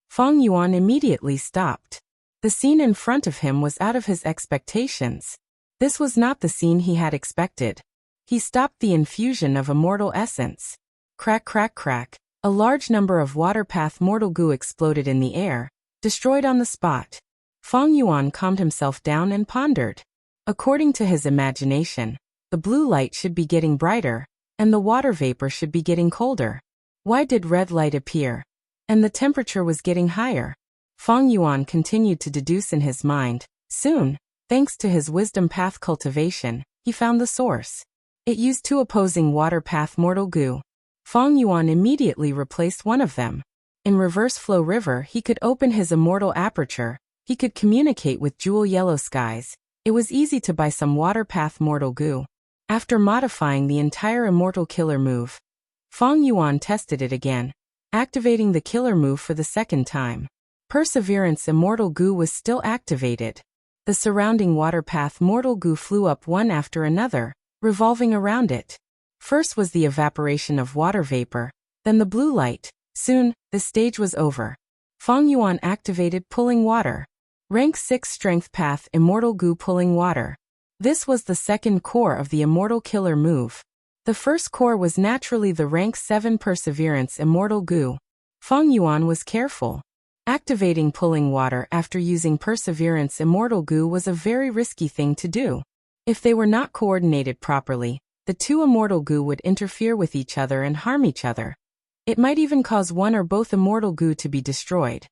Feng Yuan immediately stopped. The scene in front of him was out of his expectations. This was not the scene he had expected. He stopped the infusion of immortal essence. Crack crack crack. A large number of Water Path Mortal Gu exploded in the air, destroyed on the spot. Feng Yuan calmed himself down and pondered. According to his imagination, the blue light should be getting brighter, and the water vapor should be getting colder. Why did red light appear? And the temperature was getting higher. Feng Yuan continued to deduce in his mind. Soon, thanks to his wisdom path cultivation, he found the source. It used 2 opposing Water Path Mortal Gu. Feng Yuan immediately replaced one of them. In Reverse Flow River, he could open his immortal aperture. He could communicate with Jewel Yellow Skies. It was easy to buy some Water Path Mortal Gu. After modifying the entire immortal killer move, Feng Yuan tested it again, activating the killer move for the second time. Perseverance Immortal Gu was still activated. The surrounding Water Path Mortal Gu flew up one after another, revolving around it. First was the evaporation of water vapor, then the blue light. Soon, the stage was over. Feng Yuan activated Pulling Water. Rank 6 Strength Path Immortal Gu Pulling Water. This was the second core of the immortal killer move. The first core was naturally the rank 7 Perseverance Immortal Gu. Feng Yuan was careful. Activating Pulling Water after using Perseverance Immortal Gu was a very risky thing to do. If they were not coordinated properly, the 2 Immortal Gu would interfere with each other and harm each other. It might even cause one or both Immortal Gu to be destroyed.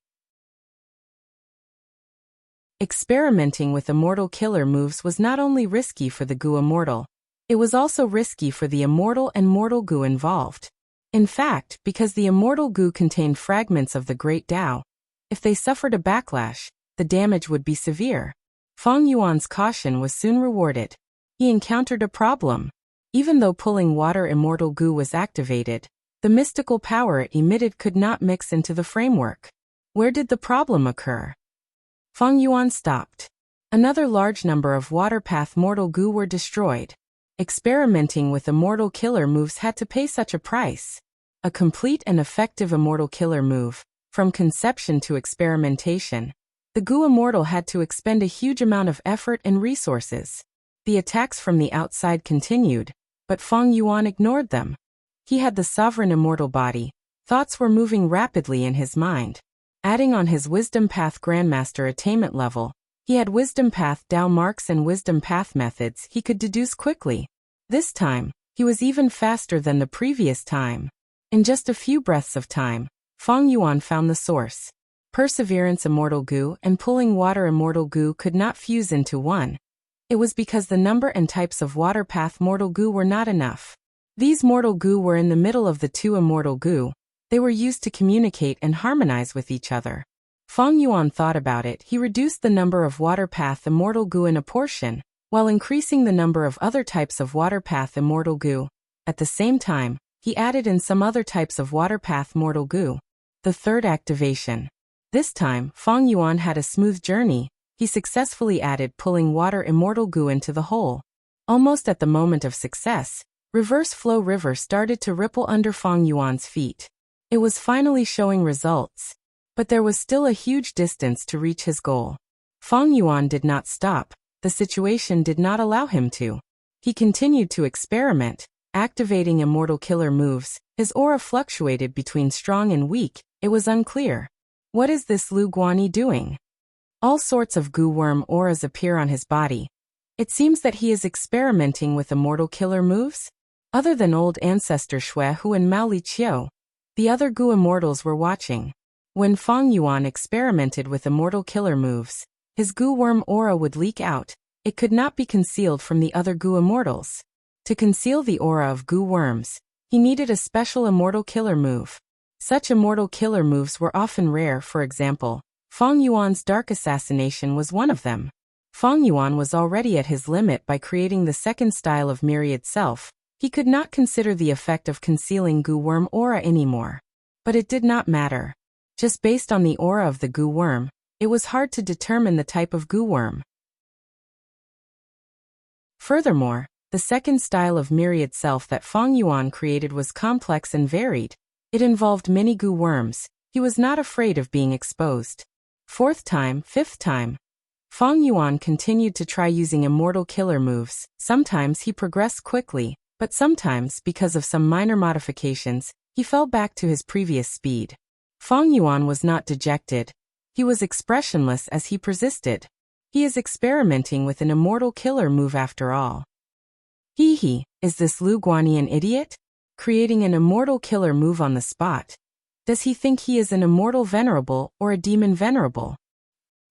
Experimenting with immortal killer moves was not only risky for the Gu Immortal, It was also risky for the immortal and mortal goo involved. In fact, because the immortal goo contained fragments of the Great Tao, if they suffered a backlash, the damage would be severe. Feng Yuan's caution was soon rewarded. He encountered a problem. Even though pulling water immortal goo was activated, the mystical power it emitted could not mix into the framework. Where did the problem occur? Feng Yuan stopped. Another large number of water path mortal goo were destroyed. Experimenting with immortal killer moves had to pay such a price. A complete and effective immortal killer move, from conception to experimentation, the goo immortal had to expend a huge amount of effort and resources. The attacks from the outside continued, but Feng Yuan ignored them. He had the sovereign immortal body. Thoughts were moving rapidly in his mind. Adding on his Wisdom Path Grandmaster attainment level, he had Wisdom Path Tao marks and Wisdom Path methods he could deduce quickly. This time, he was even faster than the previous time. In just a few breaths of time, Feng Yuan found the source. Perseverance immortal goo and pulling water immortal goo could not fuse into one. It was because the number and types of water path mortal goo were not enough. These mortal goo were in the middle of the two immortal goo. They were used to communicate and harmonize with each other. Feng Yuan thought about it. He reduced the number of water path immortal goo in a portion, while increasing the number of other types of water path immortal goo. At the same time, he added in some other types of water path mortal goo. The third activation. This time, Feng Yuan had a smooth journey. He successfully added pulling water immortal goo into the hole. Almost at the moment of success, reverse flow river started to ripple under Feng Yuan's feet. It was finally showing results. But there was still a huge distance to reach his goal. Feng Yuan did not stop. The situation did not allow him to. He continued to experiment, activating immortal killer moves. His aura fluctuated between strong and weak. It was unclear. What is this Lu Guanyi doing? All sorts of goo worm auras appear on his body. It seems that he is experimenting with immortal killer moves? Other than old ancestor Shui Hu and Mao Li Qiu, the other goo immortals were watching. When Feng Yuan experimented with immortal killer moves, his goo worm aura would leak out. It could not be concealed from the other goo immortals. To conceal the aura of goo worms, he needed a special immortal killer move. Such immortal killer moves were often rare. For example, Feng Yuan's Dark Assassination was one of them. Feng Yuan was already at his limit by creating the second style of Myriad Self. He could not consider the effect of concealing goo worm aura anymore. But it did not matter. Just based on the aura of the goo worm, it was hard to determine the type of goo worm. Furthermore, the second style of Myriad Self that Feng Yuan created was complex and varied. It involved many goo worms. He was not afraid of being exposed. Fourth time, fifth time. Feng Yuan continued to try using immortal killer moves. Sometimes he progressed quickly, but sometimes, because of some minor modifications, he fell back to his previous speed. Feng Yuan was not dejected. He was expressionless as he persisted. He is experimenting with an immortal killer move after all. Is this Lu Guanyi an idiot? Creating an immortal killer move on the spot. Does he think he is an immortal venerable or a demon venerable?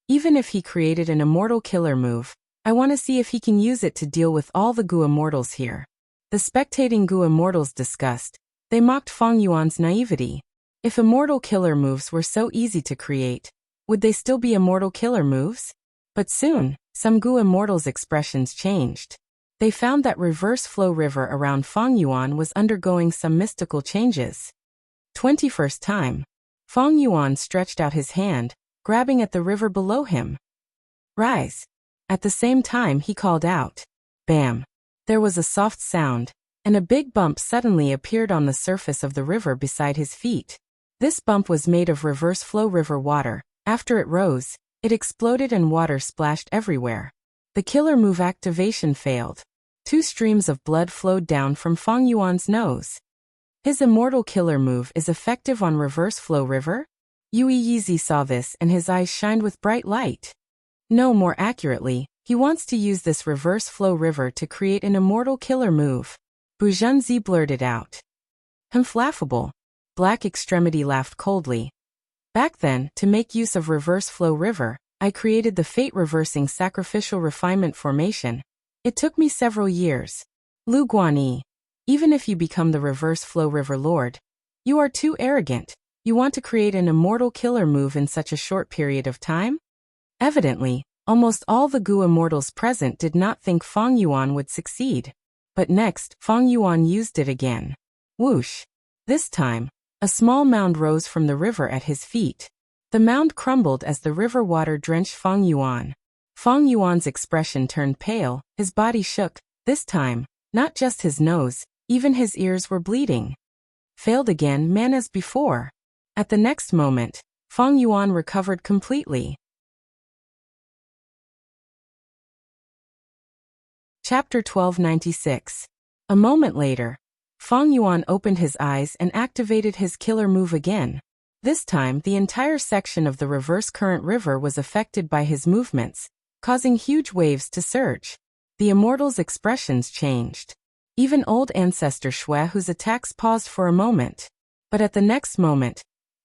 Even if he created an immortal killer move, I want to see if he can use it to deal with all the goo immortals here. The spectating goo immortals discussed. They mocked Feng Yuan's naivety. If immortal killer moves were so easy to create, would they still be immortal killer moves? But soon, some goo immortals' expressions changed. They found that reverse flow river around Feng Yuan was undergoing some mystical changes. 21st time. Feng Yuan stretched out his hand, grabbing at the river below him. Rise. At the same time he called out. Bam. There was a soft sound, and a big bump suddenly appeared on the surface of the river beside his feet. This bump was made of reverse flow river water. After it rose, it exploded and water splashed everywhere. The killer move activation failed. 2 streams of blood flowed down from Feng Yuan's nose. His immortal killer move is effective on reverse flow river? Yue Yizi saw this and his eyes shined with bright light. No, more accurately, he wants to use this reverse flow river to create an immortal killer move. Bu Zhenzi blurted out. Laughable. Black Extremity laughed coldly. Back then, to make use of reverse flow river, I created the fate-reversing sacrificial refinement formation. It took me several years. Lu Guanyi, even if you become the Reverse Flow River Lord, you are too arrogant. You want to create an immortal killer move in such a short period of time? Evidently, almost all the Gu immortals present did not think Feng Yuan would succeed. But next, Feng Yuan used it again. Whoosh! This time, a small mound rose from the river at his feet. The mound crumbled as the river water drenched Feng Yuan. Feng Yuan's expression turned pale, his body shook. This time, not just his nose, even his ears were bleeding. Failed again, man, as before. At the next moment, Feng Yuan recovered completely. Chapter 1296. A moment later, Feng Yuan opened his eyes and activated his killer move again. This time, the entire section of the reverse current river was affected by his movements, causing huge waves to surge. The immortals' expressions changed. Even old ancestor Shui, whose attacks paused for a moment. But at the next moment,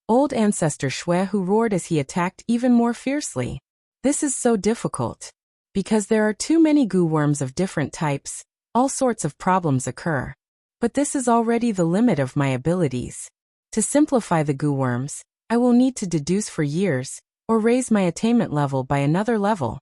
old ancestor Shui Hu roared as he attacked even more fiercely. This is so difficult. Because there are too many Gu worms of different types, all sorts of problems occur. But this is already the limit of my abilities. To simplify the Gu worms, I will need to deduce for years, or raise my attainment level by another level.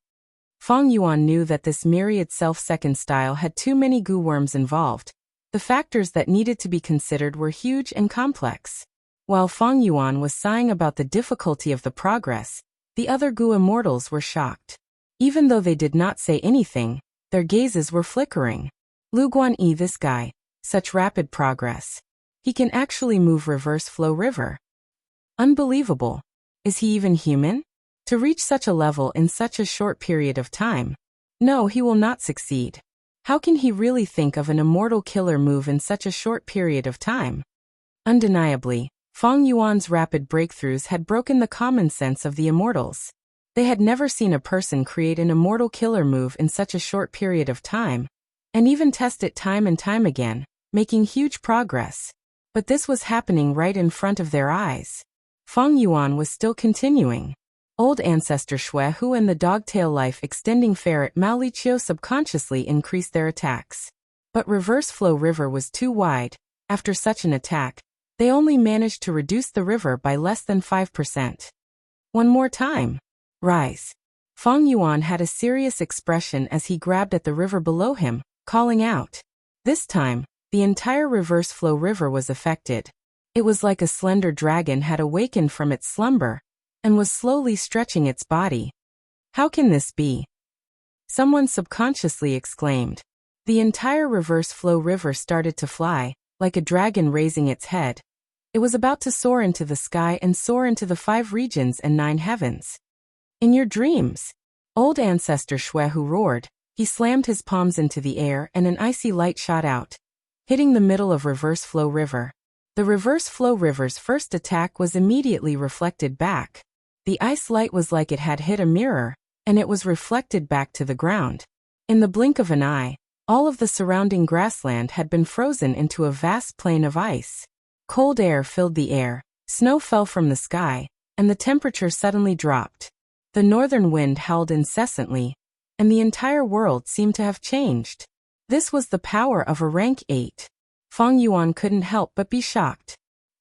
Feng Yuan knew that this myriad self-second style had too many Gu worms involved. The factors that needed to be considered were huge and complex. While Feng Yuan was sighing about the difficulty of the progress, the other Gu immortals were shocked. Even though they did not say anything, their gazes were flickering. Lu Guanyi, this guy, such rapid progress. He can actually move reverse flow river. Unbelievable. Is he even human? To reach such a level in such a short period of time? No, he will not succeed. How can he really think of an immortal killer move in such a short period of time? Undeniably, Feng Yuan's rapid breakthroughs had broken the common sense of the immortals. They had never seen a person create an immortal killer move in such a short period of time, and even test it time and time again, making huge progress. But this was happening right in front of their eyes. Feng Yuan was still continuing. Old ancestor Shui Hu and the dogtail life extending ferret Mao Liqiu subconsciously increased their attacks. But reverse flow river was too wide. After such an attack, they only managed to reduce the river by less than 5%. One more time. Rise. Feng Yuan had a serious expression as he grabbed at the river below him, calling out. This time, the entire reverse flow river was affected. It was like a slender dragon had awakened from its slumber, and was slowly stretching its body. How can this be? Someone subconsciously exclaimed. The entire reverse flow river started to fly, like a dragon raising its head. It was about to soar into the sky and soar into the 5 regions and 9 heavens. In your dreams, old ancestor Shui Hu roared. He slammed his palms into the air and an icy light shot out, hitting the middle of reverse flow river. The reverse flow river's first attack was immediately reflected back. The ice light was like it had hit a mirror, and it was reflected back to the ground. In the blink of an eye, all of the surrounding grassland had been frozen into a vast plain of ice. Cold air filled the air, snow fell from the sky, and the temperature suddenly dropped. The northern wind howled incessantly, and the entire world seemed to have changed. This was the power of a rank 8. Feng Yuan couldn't help but be shocked.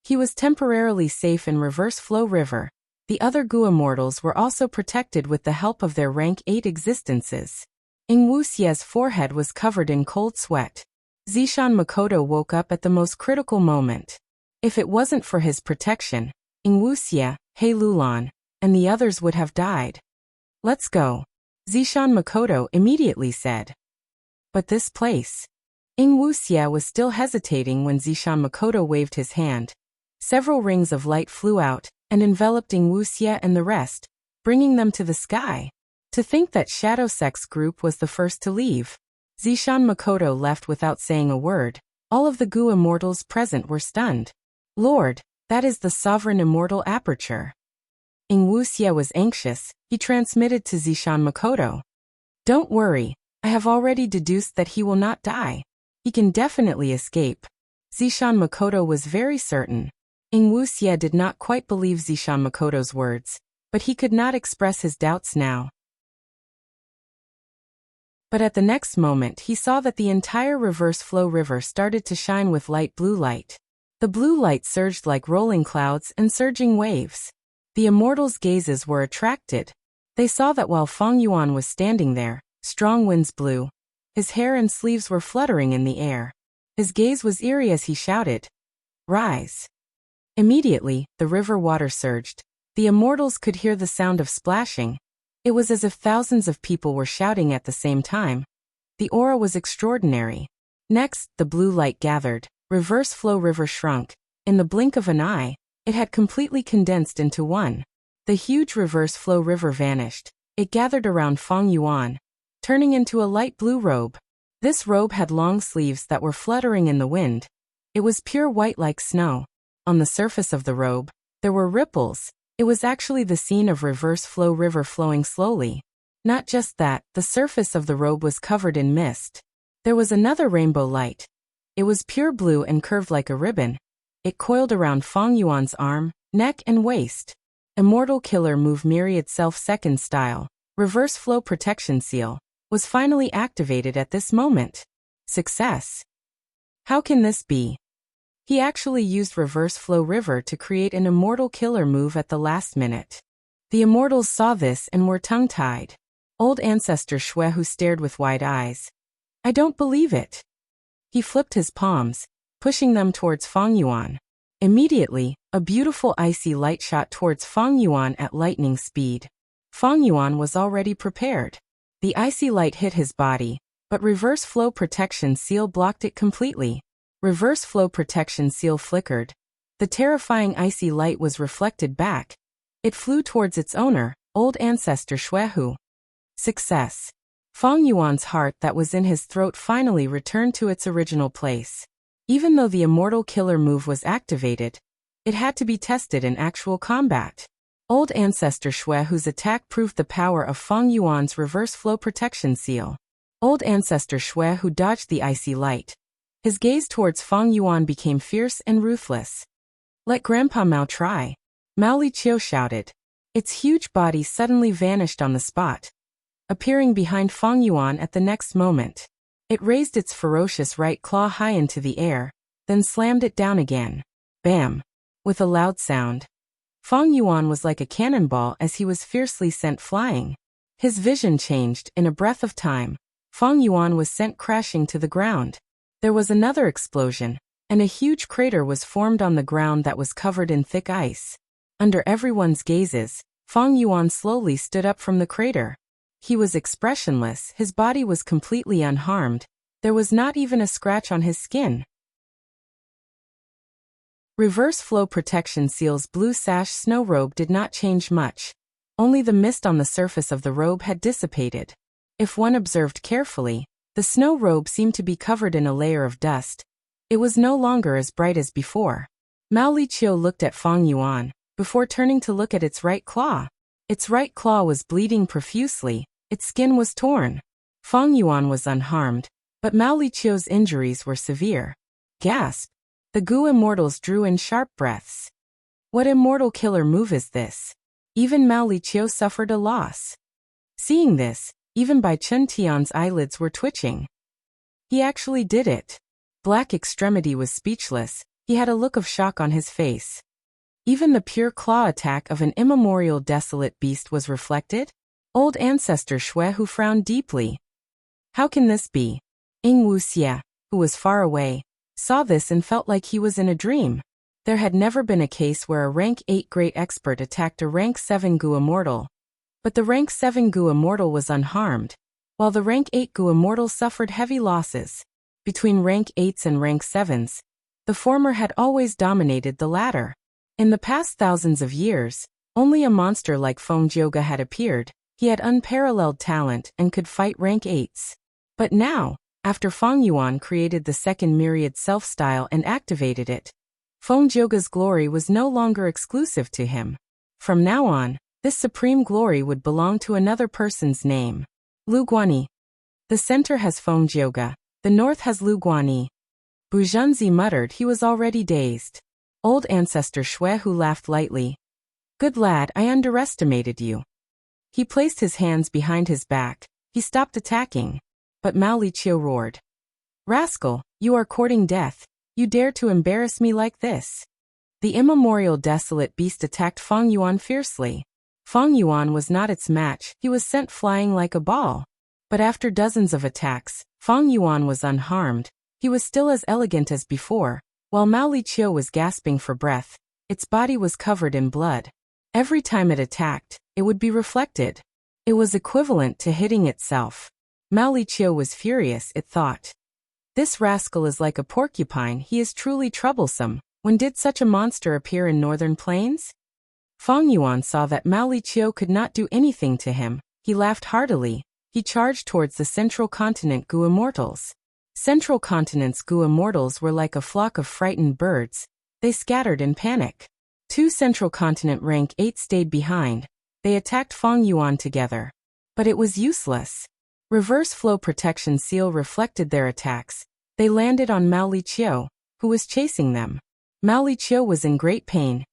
He was temporarily safe in reverse flow river. The other Gu immortals were also protected with the help of their rank 8 existences. Ing Wuxie's forehead was covered in cold sweat. Zishan Makoto woke up at the most critical moment. If it wasn't for his protection, Ing Wuxie, He Lulan, and the others would have died. Let's go. Zishan Makoto immediately said. But this place. Ing Wuxie was still hesitating when Zishan Makoto waved his hand. Several rings of light flew out and enveloped Ing Wuxie and the rest, bringing them to the sky. To think that Shadow Sect's group was the first to leave. Zishan Makoto left without saying a word. All of the Gu immortals present were stunned. Lord, that is the sovereign immortal aperture. Ing Wuxie was anxious. He transmitted to Zishan Makoto. Don't worry, I have already deduced that he will not die. He can definitely escape. Zishan Makoto was very certain. Ing Wuxie did not quite believe Zishan Makoto's words, but he could not express his doubts now. But at the next moment he saw that the entire reverse flow river started to shine with light blue light. The blue light surged like rolling clouds and surging waves. The immortals' gazes were attracted. They saw that while Feng Yuan was standing there, strong winds blew. His hair and sleeves were fluttering in the air. His gaze was eerie as he shouted, "Rise!" Immediately, the river water surged. The immortals could hear the sound of splashing. It was as if thousands of people were shouting at the same time. The aura was extraordinary. Next, the blue light gathered. Reverse flow river shrunk. In the blink of an eye, it had completely condensed into one. The huge reverse flow river vanished. It gathered around Feng Yuan, turning into a light blue robe. This robe had long sleeves that were fluttering in the wind. It was pure white like snow. On the surface of the robe, there were ripples. It was actually the scene of reverse flow river flowing slowly. Not just that, the surface of the robe was covered in mist. There was another rainbow light. It was pure blue and curved like a ribbon. It coiled around Feng Yuan's arm, neck and waist. Immortal Killer Move Myriad Self-Second Style, Reverse Flow Protection Seal, was finally activated at this moment. Success. How can this be? He actually used Reverse Flow River to create an Immortal Killer move at the last minute. The immortals saw this and were tongue-tied. Old Ancestor Xuehu stared with wide eyes. "I don't believe it." He flipped his palms, pushing them towards Feng Yuan. Immediately, a beautiful icy light shot towards Feng Yuan at lightning speed. Feng Yuan was already prepared. The icy light hit his body, but Reverse Flow Protection Seal blocked it completely. Reverse Flow Protection Seal flickered. The terrifying icy light was reflected back. It flew towards its owner, Old Ancestor Xuehu. Success. Feng Yuan's heart that was in his throat finally returned to its original place. Even though the Immortal Killer move was activated, it had to be tested in actual combat. Old Ancestor Xuehu's attack proved the power of Feng Yuan's Reverse Flow Protection Seal. Old Ancestor Xuehu dodged the icy light. His gaze towards Feng Yuan became fierce and ruthless. "Let Grandpa Mao try," Mao Liqiu shouted. Its huge body suddenly vanished on the spot, appearing behind Feng Yuan at the next moment. It raised its ferocious right claw high into the air, then slammed it down again. Bam! With a loud sound. Feng Yuan was like a cannonball as he was fiercely sent flying. His vision changed. In a breath of time, Feng Yuan was sent crashing to the ground. There was another explosion, and a huge crater was formed on the ground that was covered in thick ice. Under everyone's gazes, Feng Yuan slowly stood up from the crater. He was expressionless, his body was completely unharmed. There was not even a scratch on his skin. Reverse Flow Protection Seal's blue sash snow robe did not change much. Only the mist on the surface of the robe had dissipated. If one observed carefully, the snow robe seemed to be covered in a layer of dust. It was no longer as bright as before. Mao Liqiu looked at Feng Yuan, before turning to look at its right claw. Its right claw was bleeding profusely, its skin was torn. Feng Yuan was unharmed, but Mao Liqiu's injuries were severe. Gasp! The Gu immortals drew in sharp breaths. What immortal killer move is this? Even Mao Liqiu suffered a loss. Seeing this, even Bai Chun Tian's eyelids were twitching. He actually did it. Black Extremity was speechless, he had a look of shock on his face. Even the pure claw attack of an immemorial desolate beast was reflected? Old Ancestor Xuehu frowned deeply. How can this be? Ing Wuxia, who was far away, saw this and felt like he was in a dream. There had never been a case where a rank 8 great expert attacked a rank 7 Gu immortal. But the rank 7 Gu immortal was unharmed, while the rank 8 Gu immortal suffered heavy losses. Between rank 8s and rank 7s, the former had always dominated the latter. In the past thousands of years, only a monster like Feng Jioge had appeared. He had unparalleled talent and could fight rank 8s. But now, after Feng Yuan created the second myriad self-style and activated it, Feng Jioge's glory was no longer exclusive to him. From now on, this supreme glory would belong to another person's name. Lu Guanyi. The center has Feng Jioge, the north has Lu Guanyi. Bu Zhenzi muttered he was already dazed. Old Ancestor Xuehu laughed lightly. Good lad, I underestimated you. He placed his hands behind his back. He stopped attacking. but Mao Liqiu roared. Rascal, you are courting death. You dare to embarrass me like this. The immemorial desolate beast attacked Feng Yuan fiercely. Feng Yuan was not its match, he was sent flying like a ball. But after dozens of attacks, Feng Yuan was unharmed. He was still as elegant as before, while Mao Liqiu was gasping for breath. Its body was covered in blood. Every time it attacked, it would be reflected. It was equivalent to hitting itself. Mao Liqiu was furious, it thought. This rascal is like a porcupine, he is truly troublesome. When did such a monster appear in northern plains? Feng Yuan saw that Mao Liqiu could not do anything to him. He laughed heartily. He charged towards the Central Continent Gu Immortals. Central Continent's Gu Immortals were like a flock of frightened birds. They scattered in panic. 2 Central Continent rank 8 stayed behind. They attacked Feng Yuan together. But it was useless. Reverse flow protection seal reflected their attacks. They landed on Mao Liqiu, who was chasing them. Mao Liqiu was in great pain.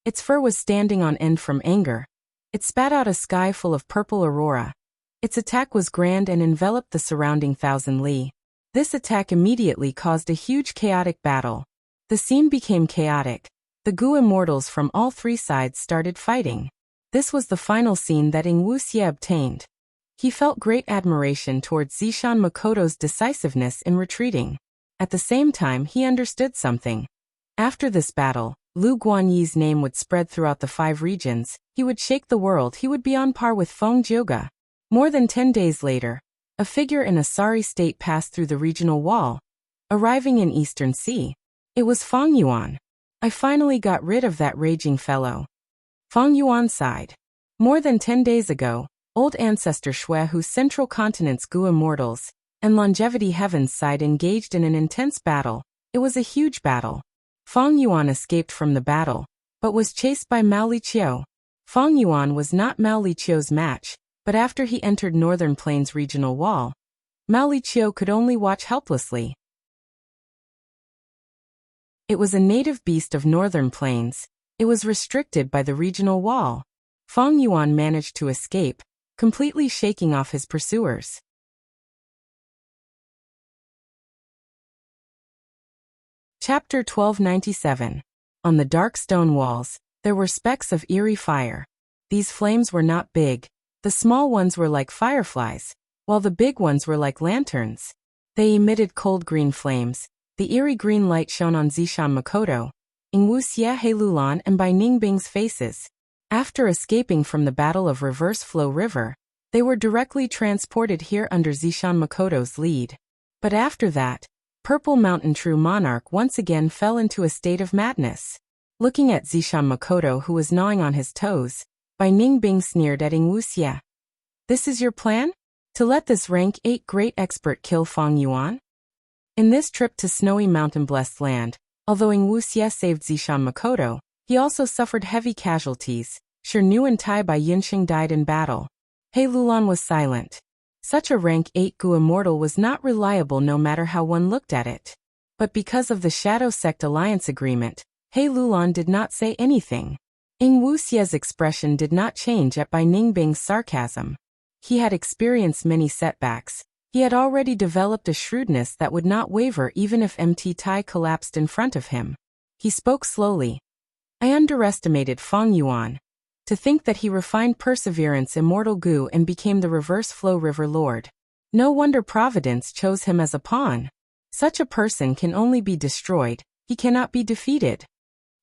Its fur was standing on end from anger. It spat out a sky full of purple aurora. Its attack was grand and enveloped the surrounding 1,000 li. This attack immediately caused a huge chaotic battle. The scene became chaotic. The Gu Immortals from all 3 sides started fighting. This was the final scene that Ing Wuxie obtained. He felt great admiration towards Zishan Makoto's decisiveness in retreating. At the same time, he understood something. After this battle, Lu Guanyi's name would spread throughout the 5 regions. He would shake the world. He would be on par with Feng Jiuge. More than 10 days later, a figure in a sorry state passed through the regional wall, arriving in Eastern Sea. It was Feng Yuan. I finally got rid of that raging fellow. Feng Yuan sighed. More than 10 days ago, old ancestor Shui, whose Central Continent's Gu Immortals and Longevity Heaven's side engaged in an intense battle. It was a huge battle. Feng Yuan escaped from the battle, but was chased by Mao Liqiu. Feng Yuan was not Mao Liqiu's match, but after he entered Northern Plains regional wall, Mao Liqiu could only watch helplessly. It was a native beast of Northern Plains. It was restricted by the regional wall. Feng Yuan managed to escape, completely shaking off his pursuers. Chapter 1297. On the dark stone walls, there were specks of eerie fire. These flames were not big. The small ones were like fireflies, while the big ones were like lanterns. They emitted cold green flames. The eerie green light shone on Zishan Makoto, Ing Wuxie Heilulan and Bai Ningbing's faces. After escaping from the Battle of Reverse Flow River, they were directly transported here under Zishan Makoto's lead. But after that, Purple Mountain True Monarch once again fell into a state of madness. Looking at Zishan Makoto, who was gnawing on his toes, Bai Ningbing sneered at Ing Wuxie. This is your plan? To let this rank 8 great expert kill Feng Yuan? In this trip to snowy mountain-blessed land, although Ing Wuxie saved Zishan Makoto, he also suffered heavy casualties. Shi Nu and Tai Bai Yinxing died in battle. Heilulan was silent. Such a rank 8 Gu Immortal was not reliable no matter how one looked at it. But because of the Shadow Sect Alliance agreement, Heilulan did not say anything. Ing Wuxie's expression did not change at Bai Ningbing's sarcasm. He had experienced many setbacks. He had already developed a shrewdness that would not waver even if MT Tai collapsed in front of him. He spoke slowly. I underestimated Feng Yuan. To think that he refined perseverance Immortal Gu and became the Reverse Flow River Lord. No wonder Providence chose him as a pawn. Such a person can only be destroyed, he cannot be defeated.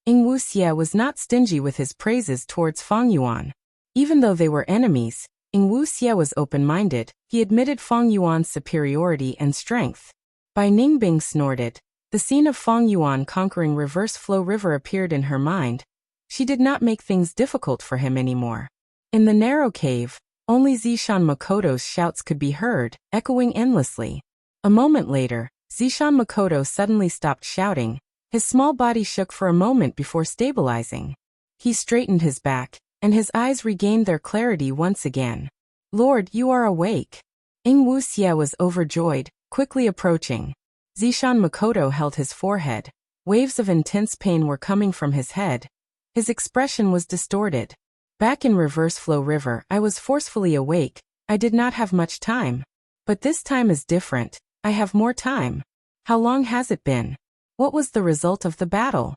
Ing Wuxie was not stingy with his praises towards Feng Yuan. Even though they were enemies, Ing Wuxie was open-minded. He admitted Feng Yuan's superiority and strength. Bai Ningbing snorted. The scene of Feng Yuan conquering Reverse Flow River appeared in her mind. She did not make things difficult for him anymore. In the narrow cave, only Zishan Makoto's shouts could be heard, echoing endlessly. A moment later, Zishan Makoto suddenly stopped shouting. His small body shook for a moment before stabilizing. He straightened his back, and his eyes regained their clarity once again. Lord, you are awake. Ing Wuxie was overjoyed, quickly approaching. Zishan Makoto held his forehead. Waves of intense pain were coming from his head. His expression was distorted. Back in Reverse Flow River, I was forcefully awake. I did not have much time. But this time is different. I have more time. How long has it been? What was the result of the battle?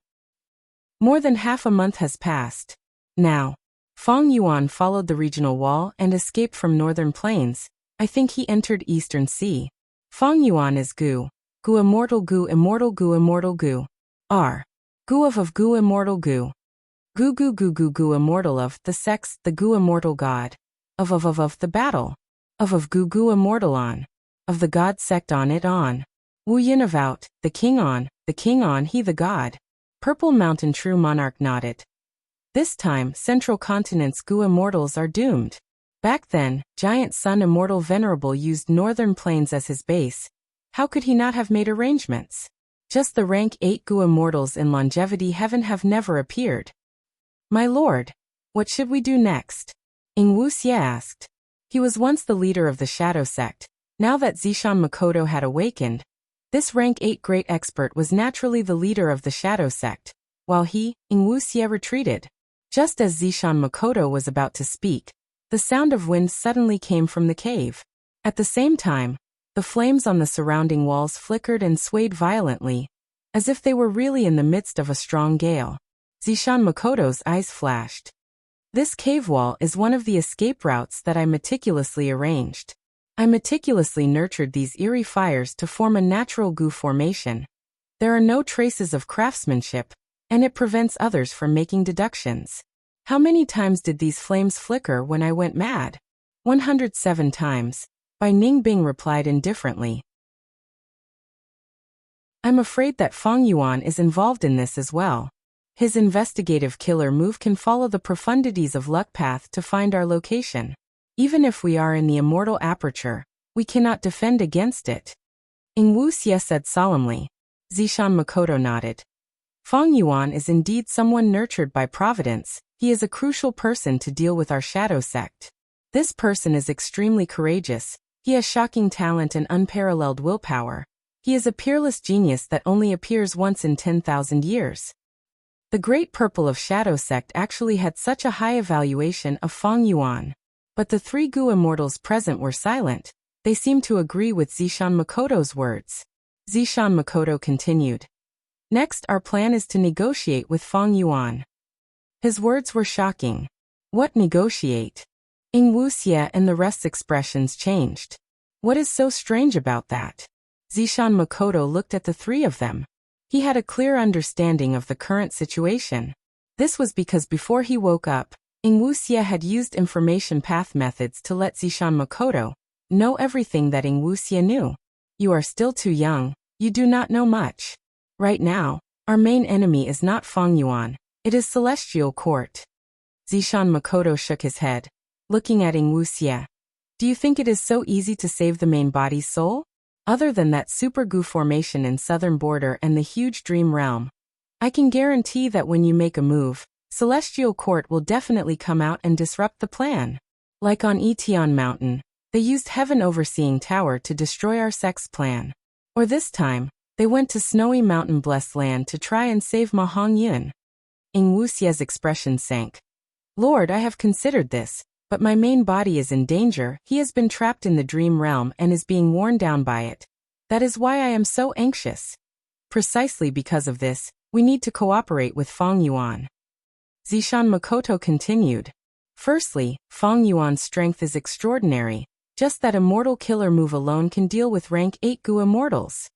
More than half a month has passed. Now, Feng Yuan followed the regional wall and escaped from northern plains. I think he entered Eastern Sea. Feng Yuan is Gu. Gu immortal Gu immortal Gu immortal Gu. R. Gu of Gu immortal Gu. Gu Gu Gu Gu Gu immortal of the sex, the Gu immortal god. Of the battle. Of Gu Gu immortal on. Of the god sect on it on. Wu Yin of out, the king on he the god. Purple Mountain true monarch nodded. This time, Central Continent's Gu immortals are doomed. Back then, Giant Sun Immortal Venerable used Northern Plains as his base. How could he not have made arrangements? Just the rank 8 Gu immortals in Longevity Heaven have never appeared. My lord, what should we do next? Ing Wuxie asked. He was once the leader of the Shadow Sect. Now that Zishan Makoto had awakened, this rank 8 great expert was naturally the leader of the Shadow Sect, while he, Ing Wuxie, retreated. Just as Zishan Makoto was about to speak, the sound of wind suddenly came from the cave. At the same time, the flames on the surrounding walls flickered and swayed violently, as if they were really in the midst of a strong gale. Zishan Makoto's eyes flashed. This cave wall is one of the escape routes that I meticulously arranged. I meticulously nurtured these eerie fires to form a natural Gu formation. There are no traces of craftsmanship, and it prevents others from making deductions. How many times did these flames flicker when I went mad? 107 times. Bai Ningbing replied indifferently. I'm afraid that Feng Yuan is involved in this as well. His investigative killer move can follow the profundities of Luck Path to find our location. Even if we are in the immortal aperture, we cannot defend against it. Ing Wuxie said solemnly. Zishan Makoto nodded. Feng Yuan is indeed someone nurtured by Providence. He is a crucial person to deal with our Shadow Sect. This person is extremely courageous. He has shocking talent and unparalleled willpower. He is a peerless genius that only appears once in 10,000 years. The Great Purple of Shadow Sect actually had such a high evaluation of Feng Yuan. But the 3 Gu immortals present were silent. They seemed to agree with Zishan Makoto's words. Zishan Makoto continued. Next, our plan is to negotiate with Feng Yuan. His words were shocking. What negotiate? Ing Wuxie and the rest's expressions changed. What is so strange about that? Zishan Makoto looked at the 3 of them. He had a clear understanding of the current situation. This was because before he woke up, Ing Wuxie had used information path methods to let Zishan Makoto know everything that Ing Wuxie knew. You are still too young. You do not know much. Right now, our main enemy is not Feng Yuan. It is Celestial Court. Zishan Makoto shook his head, looking at Ing Wuxie. Do you think it is so easy to save the main body's soul? Other than that super Gu formation in southern border and the huge dream realm, I can guarantee that when you make a move, Celestial Court will definitely come out and disrupt the plan. Like on Etion Mountain, they used Heaven Overseeing Tower to destroy our sect's plan. Or this time, they went to Snowy Mountain Blessed Land to try and save Ma Hongyun. Ing Wuxie's expression sank. Lord, I have considered this, but my main body is in danger. He has been trapped in the dream realm and is being worn down by it. That is why I am so anxious. Precisely because of this, we need to cooperate with Feng Yuan. Zishan Makoto continued. Firstly, Feng Yuan's strength is extraordinary. Just that immortal killer move alone can deal with rank 8 Gu immortals.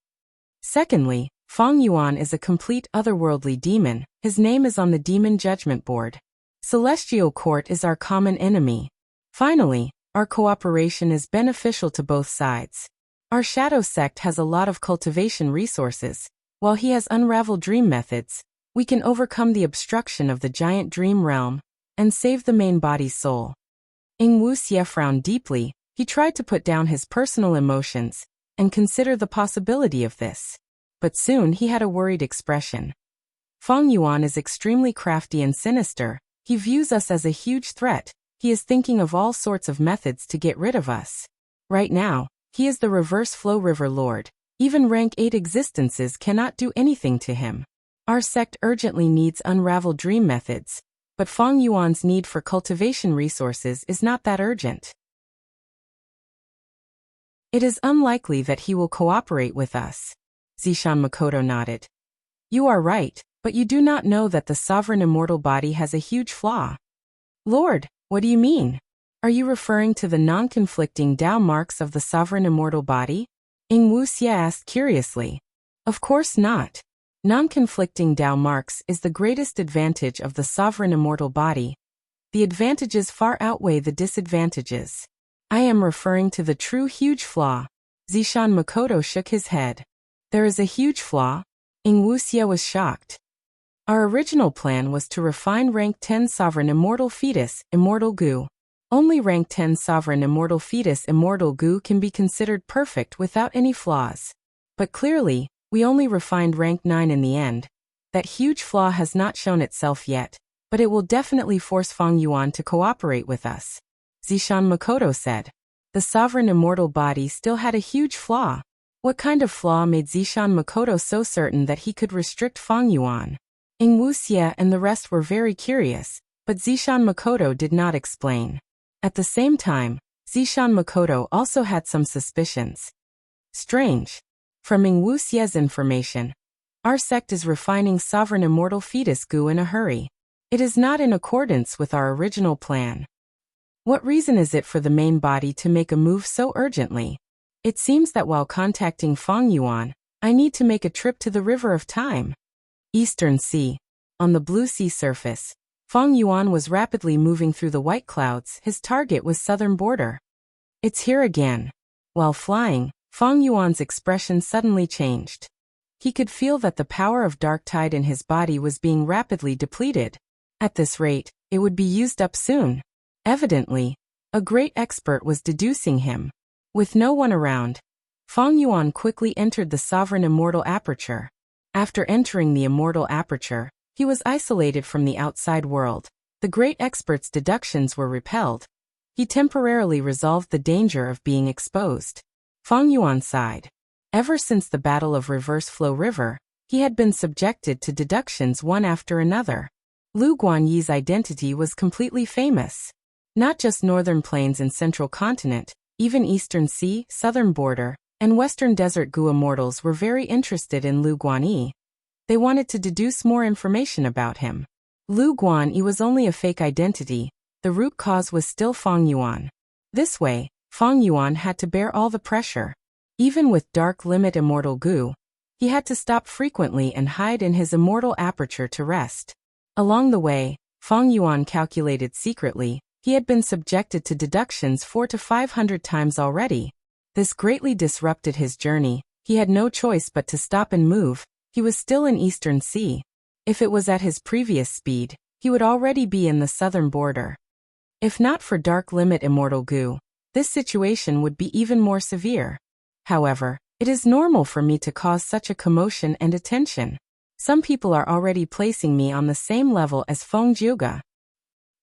Secondly, Feng Yuan is a complete otherworldly demon. His name is on the Demon Judgment Board. Celestial Court is our common enemy. Finally, our cooperation is beneficial to both sides. Our Shadow Sect has a lot of cultivation resources. While he has unraveled dream methods, we can overcome the obstruction of the giant dream realm and save the main body's soul. Ing Wuxie frowned deeply. He tried to put down his personal emotions and consider the possibility of this. But soon he had a worried expression. Feng Yuan is extremely crafty and sinister. He views us as a huge threat. He is thinking of all sorts of methods to get rid of us. Right now, he is the Reverse Flow River Lord. Even rank 8 existences cannot do anything to him. Our sect urgently needs unraveled dream methods, but Feng Yuan's need for cultivation resources is not that urgent. It is unlikely that he will cooperate with us. Zishan Makoto nodded. You are right, but you do not know that the sovereign immortal body has a huge flaw. Lord, what do you mean? Are you referring to the non-conflicting Tao marks of the sovereign immortal body? Ing Wuxia asked curiously. Of course not. Non-conflicting Tao marks is the greatest advantage of the sovereign immortal body. The advantages far outweigh the disadvantages. I am referring to the true huge flaw. Zishan Makoto shook his head. There is a huge flaw? Ing Wuxia was shocked. Our original plan was to refine rank 10 sovereign immortal fetus, immortal goo. Only rank 10 sovereign immortal fetus, immortal goo can be considered perfect without any flaws. But clearly, we only refined rank 9 in the end. That huge flaw has not shown itself yet, but it will definitely force Fang Yuan to cooperate with us. Zishan Makoto said. The sovereign immortal body still had a huge flaw. What kind of flaw made Zishan Makoto so certain that he could restrict Fang Yuan? Ing Wuxia and the rest were very curious, but Zishan Makoto did not explain. At the same time, Zishan Makoto also had some suspicions. Strange. From Ing Wuxia's information, our sect is refining sovereign immortal fetus goo in a hurry. It is not in accordance with our original plan. What reason is it for the main body to make a move so urgently? It seems that while contacting Fang Yuan, I need to make a trip to the River of Time. Eastern Sea. On the blue sea surface, Fang Yuan was rapidly moving through the white clouds. His target was southern border. It's here again. While flying, Fang Yuan's expression suddenly changed. He could feel that the power of dark tide in his body was being rapidly depleted. At this rate, it would be used up soon. Evidently, a great expert was deducing him. With no one around, Fang Yuan quickly entered the sovereign immortal aperture. After entering the immortal aperture, he was isolated from the outside world. The great expert's deductions were repelled. He temporarily resolved the danger of being exposed. Fang Yuan sighed. Ever since the Battle of Reverse Flow River, he had been subjected to deductions one after another. Lu Guanyi's identity was completely famous. Not just northern plains and central continent, even eastern sea, southern border, and western desert goo immortals were very interested in Lu Guanyi. They wanted to deduce more information about him. Lu Guanyi was only a fake identity. The root cause was still Fang Yuan. This way, Fang Yuan had to bear all the pressure. Even with dark limit immortal goo, he had to stop frequently and hide in his immortal aperture to rest. Along the way, Fang Yuan calculated secretly, he had been subjected to deductions 400 to 500 times already. This greatly disrupted his journey. He had no choice but to stop and move. He was still in Eastern Sea. If it was at his previous speed, he would already be in the southern border. If not for dark limit immortal goo, this situation would be even more severe. However, it is normal for me to cause such a commotion and attention. Some people are already placing me on the same level as Feng Jiuge.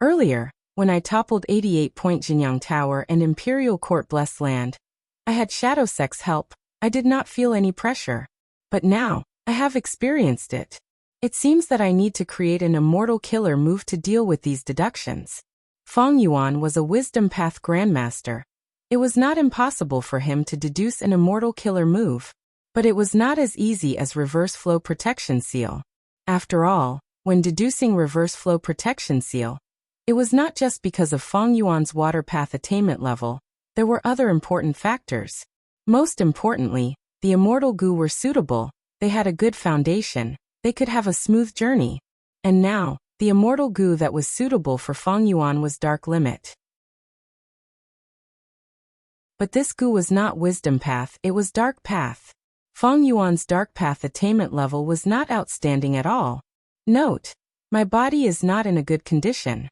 Earlier, when I toppled 88-point Jinyang Tower and Imperial Court Blessed Land, I had Shadow Sect's help. I did not feel any pressure. But now, I have experienced it. It seems that I need to create an immortal killer move to deal with these deductions. Fang Yuan was a wisdom path grandmaster. It was not impossible for him to deduce an immortal killer move, but it was not as easy as reverse flow protection seal. After all, when deducing reverse flow protection seal, it was not just because of Fang Yuan's water path attainment level. There were other important factors. Most importantly, the immortal goo were suitable. They had a good foundation. They could have a smooth journey. And now, the immortal goo that was suitable for Fang Yuan was dark limit. But this goo was not wisdom path, it was dark path. Fang Yuan's dark path attainment level was not outstanding at all. Note, my body is not in a good condition.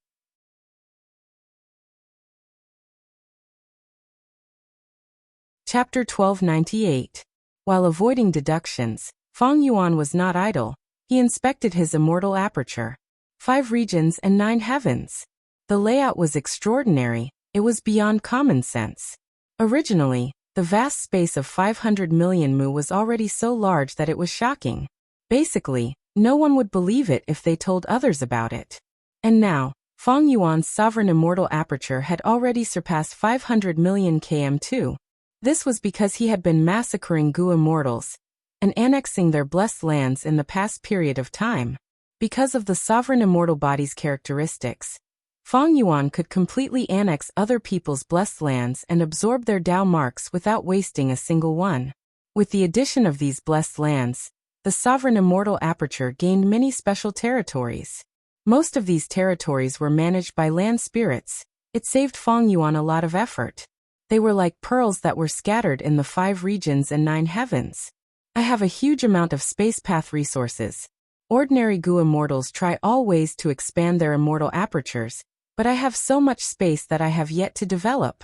Chapter 1298. While avoiding deductions, Fang Yuan was not idle. He inspected his immortal aperture. 5 regions and 9 heavens. The layout was extraordinary. It was beyond common sense. Originally, the vast space of 500 million mu was already so large that it was shocking. Basically, no one would believe it if they told others about it. And now, Fang Yuan's sovereign immortal aperture had already surpassed 500 million km2. This was because he had been massacring Gu immortals and annexing their blessed lands in the past period of time. Because of the sovereign immortal body's characteristics, Feng Yuan could completely annex other people's blessed lands and absorb their Dao marks without wasting a single one. With the addition of these blessed lands, the sovereign immortal aperture gained many special territories. Most of these territories were managed by land spirits. It saved Feng Yuan a lot of effort. They were like pearls that were scattered in the 5 regions and 9 heavens. I have a huge amount of space path resources. Ordinary Gu immortals try all ways to expand their immortal apertures, but I have so much space that I have yet to develop.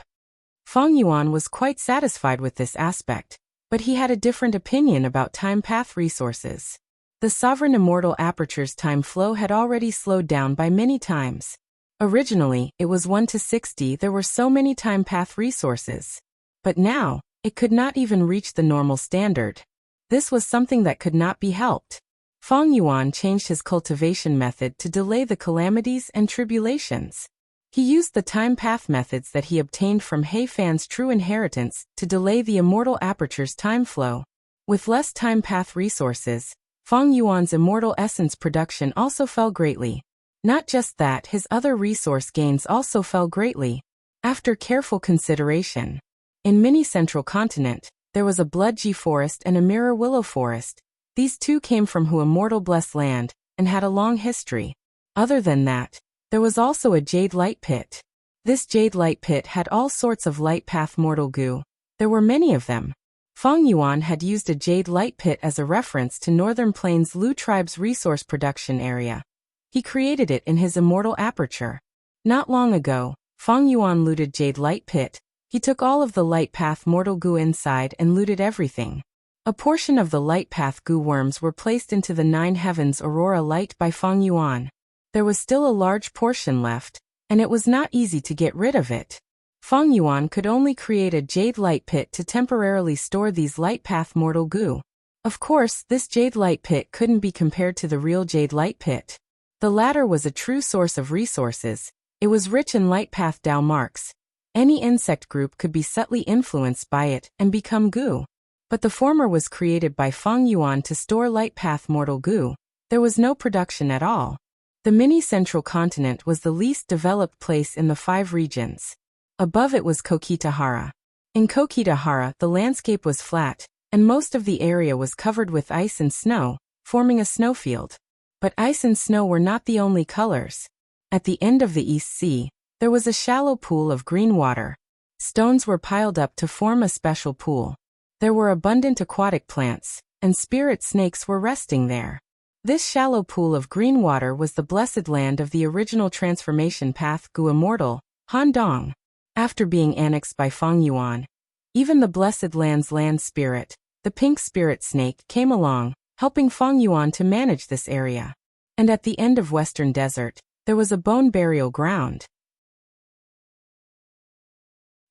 Feng Yuan was quite satisfied with this aspect, but he had a different opinion about time path resources. The sovereign immortal aperture's time flow had already slowed down by many times. Originally, it was 1 to 60, there were so many time path resources. But now, it could not even reach the normal standard. This was something that could not be helped. Feng Yuan changed his cultivation method to delay the calamities and tribulations. He used the time path methods that he obtained from He Fan's true inheritance to delay the immortal aperture's time flow. With less time path resources, Feng Yuan's immortal essence production also fell greatly. Not just that, his other resource gains also fell greatly. After careful consideration, in Mini Central Continent, there was a Bloodji forest and a Mirror Willow forest. These two came from Hu immortal blessed land, and had a long history. Other than that, there was also a Jade Light Pit. This Jade Light Pit had all sorts of light path mortal Gu. There were many of them. Feng Yuan had used a Jade Light Pit as a reference to Northern Plains Lu tribe's resource production area. He created it in his immortal aperture. Not long ago, Feng Yuan looted Jade Light Pit. He took all of the light path mortal Gu inside and looted everything. A portion of the light path Gu worms were placed into the 9 heavens Aurora Light by Feng Yuan. There was still a large portion left, and it was not easy to get rid of it. Feng Yuan could only create a Jade Light Pit to temporarily store these light path mortal Gu. Of course, this Jade Light Pit couldn't be compared to the real Jade Light Pit. The latter was a true source of resources. It was rich in light path Dao marks. Any insect group could be subtly influenced by it and become Gu. But the former was created by Feng Yuan to store light path mortal Gu. There was no production at all. The Mini Central Continent was the least developed place in the 5 regions. Above it was Kokitahara. In Kokitahara, the landscape was flat, and most of the area was covered with ice and snow, forming a snowfield. But ice and snow were not the only colors. At the end of the East Sea, there was a shallow pool of green water. Stones were piled up to form a special pool. There were abundant aquatic plants, and spirit snakes were resting there. This shallow pool of green water was the blessed land of the original transformation path Gu Immortal, Handong. After being annexed by Feng Yuan, even the blessed land's land spirit, the pink spirit snake, came along, helping Feng Yuan to manage this area. And at the end of Western Desert, there was a bone burial ground.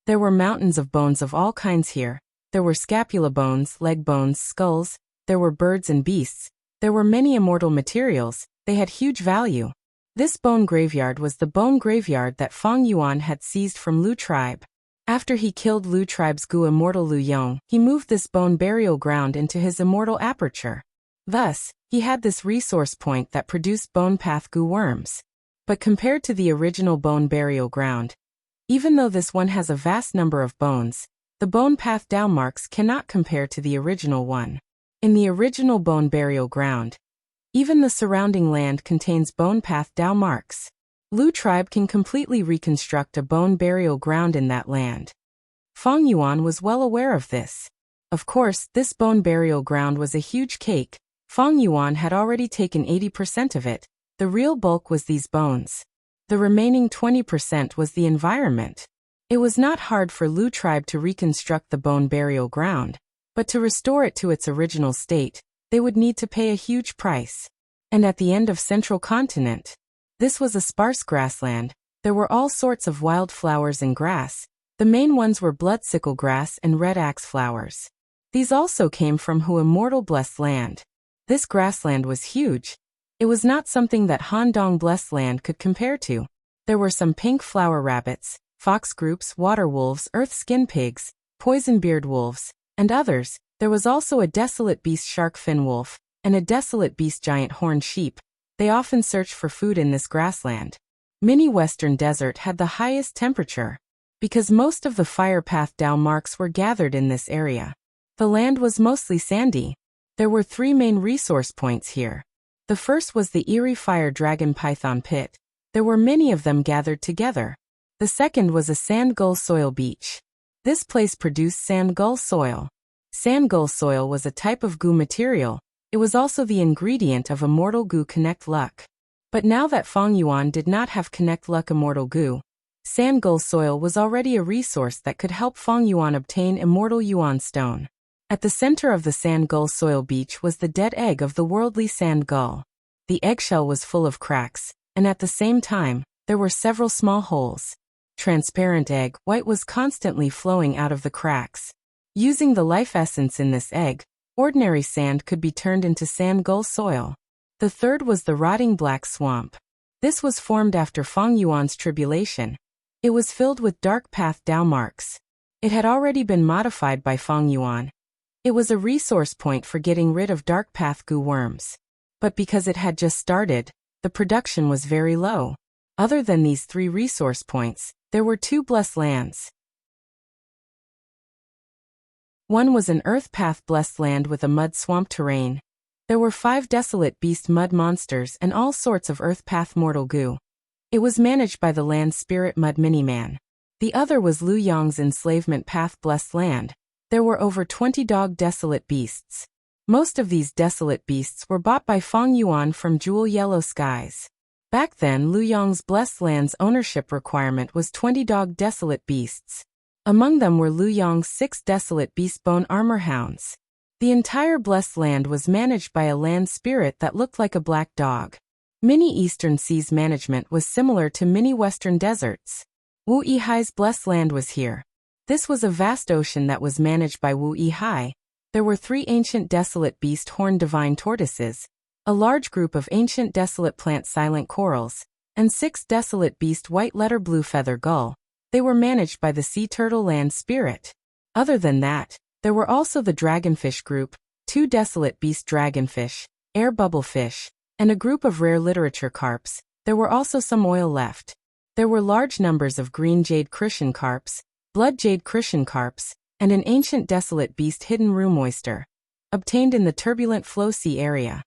There were mountains of bones of all kinds here. There were scapula bones, leg bones, skulls. There were birds and beasts. There were many immortal materials. They had huge value. This bone graveyard was the bone graveyard that Feng Yuan had seized from Lu tribe. After he killed Lu tribe's Gu immortal Lu Yong, he moved this bone burial ground into his immortal aperture. Thus, he had this resource point that produced bone path Gu worms. But compared to the original bone burial ground, even though this one has a vast number of bones, the bone path Dao marks cannot compare to the original one. In the original bone burial ground, even the surrounding land contains bone path Dao marks. Lu tribe can completely reconstruct a bone burial ground in that land. Feng Yuan was well aware of this. Of course, this bone burial ground was a huge cake. Feng Yuan had already taken 80% of it. The real bulk was these bones. The remaining 20% was the environment. It was not hard for Lu tribe to reconstruct the bone burial ground, but to restore it to its original state, they would need to pay a huge price. And at the end of Central Continent, this was a sparse grassland. There were all sorts of wild flowers and grass. The main ones were bloodsickle grass and red axe flowers. These also came from Hu immortal blessed land. This grassland was huge. It was not something that Handong blessed land could compare to. There were some pink flower rabbits, fox groups, water wolves, earth skin pigs, poison-beard wolves, and others. There was also a desolate beast shark fin wolf, and a desolate beast giant horned sheep. They often searched for food in this grassland. Mini Western Desert had the highest temperature, because most of the fire path Dao marks were gathered in this area. The land was mostly sandy. There were 3 main resource points here. The first was the eerie fire dragon python pit. There were many of them gathered together. The second was a sand gull soil beach. This place produced sand gull soil. Sand gull soil was a type of goo material. It was also the ingredient of immortal goo Connect Luck. But now that Feng Yuan did not have Connect Luck immortal goo, sand gull soil was already a resource that could help Feng Yuan obtain immortal Yuan stone. At the center of the sand gull soil beach was the dead egg of the worldly sand gull. The eggshell was full of cracks, and at the same time, there were several small holes. Transparent egg white was constantly flowing out of the cracks. Using the life essence in this egg, ordinary sand could be turned into sand gull soil. The third was the rotting black swamp. This was formed after Feng Yuan's tribulation. It was filled with dark path Dao marks. It had already been modified by Feng Yuan. It was a resource point for getting rid of dark path goo worms. But because it had just started, the production was very low. Other than these 3 resource points, there were 2 blessed lands. One was an earth path blessed land with a mud swamp terrain. There were 5 desolate beast mud monsters and all sorts of earth path mortal goo. It was managed by the land spirit mud mini-man. The other was Lu Yong's enslavement path blessed land. There were over 20 dog desolate beasts. Most of these desolate beasts were bought by Feng Yuan from Jewel Yellow Skies. Back then Lu Yong's blessed land's ownership requirement was 20 dog desolate beasts. Among them were Lu Yong's 6 desolate beast bone armor hounds. The entire blessed land was managed by a land spirit that looked like a black dog. Mini Eastern Seas management was similar to mini Western Deserts. Wu Yihai's blessed land was here. This was a vast ocean that was managed by Wu Yihai. There were 3 ancient desolate beast horned divine tortoises, a large group of ancient desolate plant silent corals, and 6 desolate beast white letter blue feather gull. They were managed by the sea turtle land spirit. Other than that, there were also the dragonfish group, 2 desolate beast dragonfish, air bubblefish, and a group of rare literature carps. There were also some oil left. There were large numbers of green jade crucian carps, blood jade crucian carps, and an ancient desolate beast hidden room oyster, obtained in the turbulent flow sea area.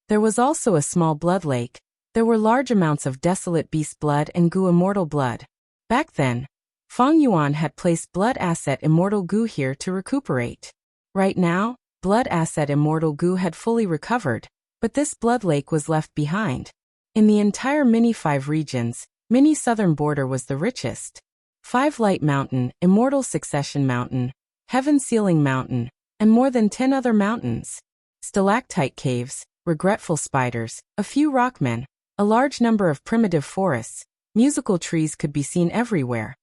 There was also a small blood lake. There were large amounts of desolate beast blood and goo immortal blood. Back then, Feng Yuan had placed blood asset immortal goo here to recuperate. Right now, blood asset immortal goo had fully recovered, but this blood lake was left behind. In the entire mini 5 regions, mini southern border was the richest. 5 Light Mountain, Immortal Succession Mountain, Heaven Sealing Mountain, and more than 10 other mountains. Stalactite caves, regretful spiders, a few rockmen, a large number of primitive forests. Musical trees could be seen everywhere.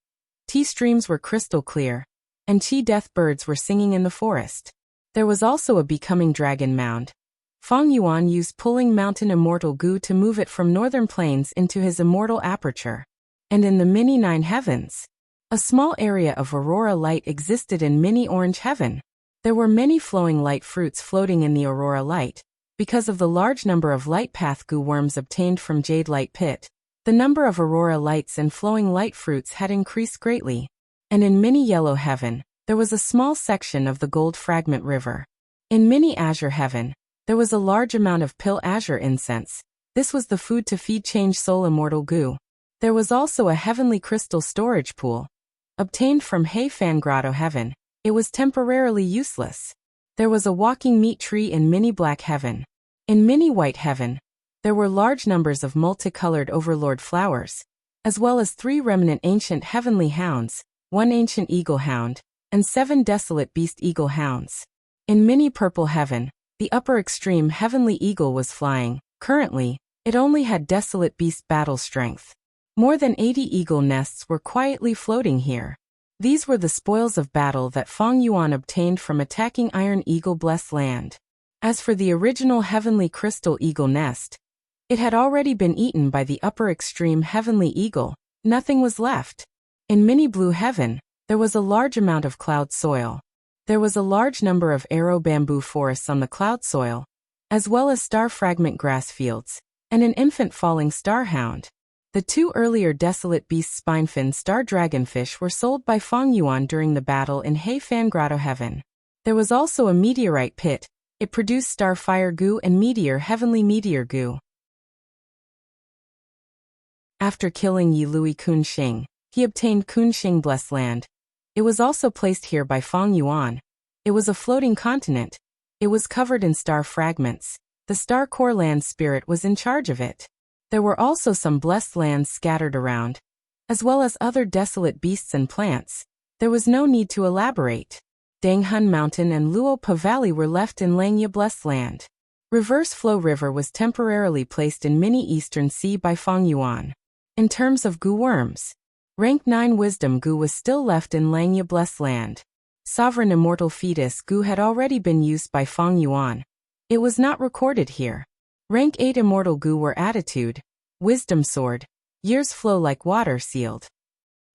Tea streams were crystal clear, and chi death birds were singing in the forest. There was also a becoming dragon mound. Feng Yuan used pulling mountain immortal goo to move it from northern plains into his immortal aperture. And in the mini 9 heavens, a small area of aurora light existed in mini orange heaven. There were many flowing light fruits floating in the aurora light. Because of the large number of light path goo worms obtained from Jade Light Pit, the number of aurora lights and flowing light fruits had increased greatly. And in mini yellow heaven, there was a small section of the gold fragment river. In mini azure heaven, there was a large amount of pill azure incense. This was the food to feed change soul immortal goo. There was also a heavenly crystal storage pool. Obtained from Hei Fan Grotto heaven, it was temporarily useless. There was a walking meat tree in mini black heaven. In mini white heaven, there were large numbers of multicolored overlord flowers, as well as 3 remnant ancient heavenly hounds, 1 ancient eagle hound, and 7 desolate beast eagle hounds. In mini purple heaven, the upper extreme heavenly eagle was flying. Currently, it only had desolate beast battle strength. More than 80 eagle nests were quietly floating here. These were the spoils of battle that Feng Yuan obtained from attacking Iron Eagle blessed land. As for the original heavenly crystal eagle nest, it had already been eaten by the upper extreme heavenly eagle. Nothing was left. In mini blue heaven, There was a large amount of cloud soil. There was a large number of arrow bamboo forests on the cloud soil, as well as star fragment grass fields, and an infant falling star hound. The two earlier desolate beasts spinefin star dragonfish were sold by Feng Yuan during the battle in Heifan Grotto Heaven. There was also a meteorite pit. It produced star fire goo and meteor heavenly meteor goo. After killing Yi Lui Kunxing, he obtained Kunxing Blessed Land. It was also placed here by Feng Yuan. It was a floating continent. It was covered in star fragments. The star core land spirit was in charge of it. There were also some blessed lands scattered around, as well as other desolate beasts and plants. There was no need to elaborate. Danghun Mountain and Luopa Valley were left in Langya Blessed Land. Reverse Flow River was temporarily placed in Mini Eastern Sea by Feng Yuan. In terms of goo worms, rank 9 Wisdom goo was still left in Langya Blessed Land. Sovereign Immortal Fetus goo had already been used by Feng Yuan. It was not recorded here. Rank 8 Immortal goo were Attitude, Wisdom Sword, Years Flow Like Water sealed.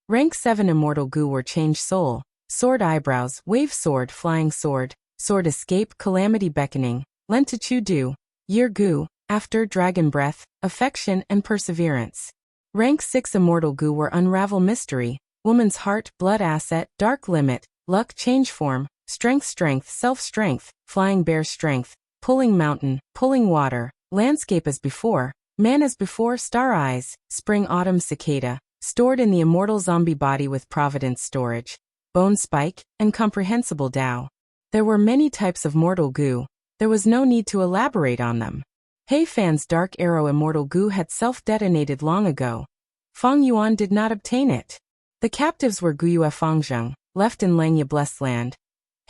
Rank 7 Immortal goo were Change Soul, Sword Eyebrows, Wave Sword, Flying Sword, Sword Escape, Calamity Beckoning, Lentitu Du, Year goo, After, Dragon Breath, Affection, and Perseverance. Rank 6 Immortal goo were Unravel Mystery, Woman's Heart, Blood Asset, Dark Limit, Luck, Change Form, Strength, Self-Strength, Flying Bear Strength, Pulling Mountain, Pulling Water, Landscape as Before, Man as Before, Star Eyes, Spring Autumn Cicada, Stored in the Immortal Zombie Body with Providence Storage, Bone Spike, and Comprehensible Tao. There were many types of mortal goo. There was no need to elaborate on them. Heifan's Dark Arrow Immortal goo had self-detonated long ago. Feng Yuan did not obtain it. The captives were Guyue Fengzheng, left in Langya Blessed Land,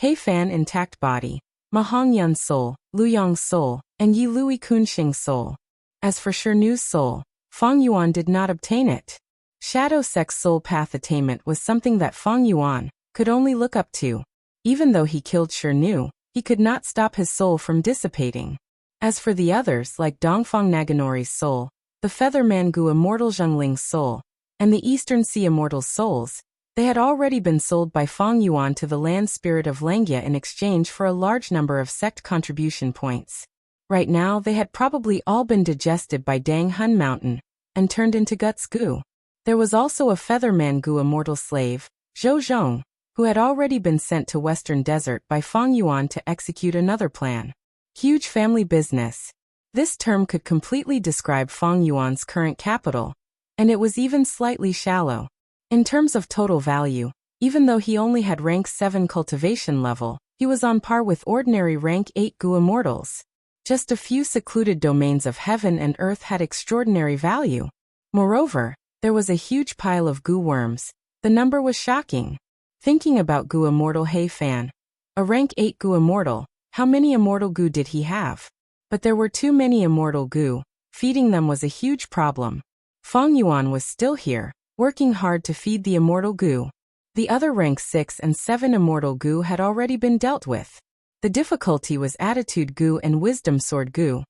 Heifan Intact Body, Mahangyun's Soul, Luyang's Soul, and Yi Lui Kunxing's Soul. As for Shinu's soul, Feng Yuan did not obtain it. Shadow Sex Soul Path Attainment was something that Feng Yuan could only look up to. Even though he killed Shinu, he could not stop his soul from dissipating. As for the others like Dongfang Naganori's soul, the Featherman Gu Immortal Zhengling's soul, and the Eastern Sea Immortal's souls, they had already been sold by Feng Yuan to the land spirit of Langya in exchange for a large number of sect contribution points. Right now they had probably all been digested by Danghun Mountain and turned into guts goo. There was also a Featherman Gu Immortal Slave, Zhou Zhong, who had already been sent to Western Desert by Feng Yuan to execute another plan. Huge family business. This term could completely describe Feng Yuan's current capital, and it was even slightly shallow. In terms of total value, even though he only had rank 7 cultivation level, he was on par with ordinary rank 8 Gu Immortals. Just a few secluded domains of heaven and earth had extraordinary value. Moreover, there was a huge pile of goo worms. The number was shocking. Thinking about Gu Immortal Heifan, a rank 8 Gu Immortal, how many Immortal goo did he have? But there were too many Immortal goo. Feeding them was a huge problem. Feng Yuan was still here, working hard to feed the Immortal goo. The other rank 6 and 7 Immortal goo had already been dealt with. The difficulty was Attitude goo and Wisdom Sword goo.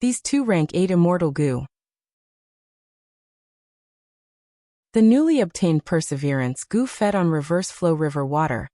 These two rank 8 Immortal goo. The newly obtained Perseverance goo fed on Reverse Flow River water.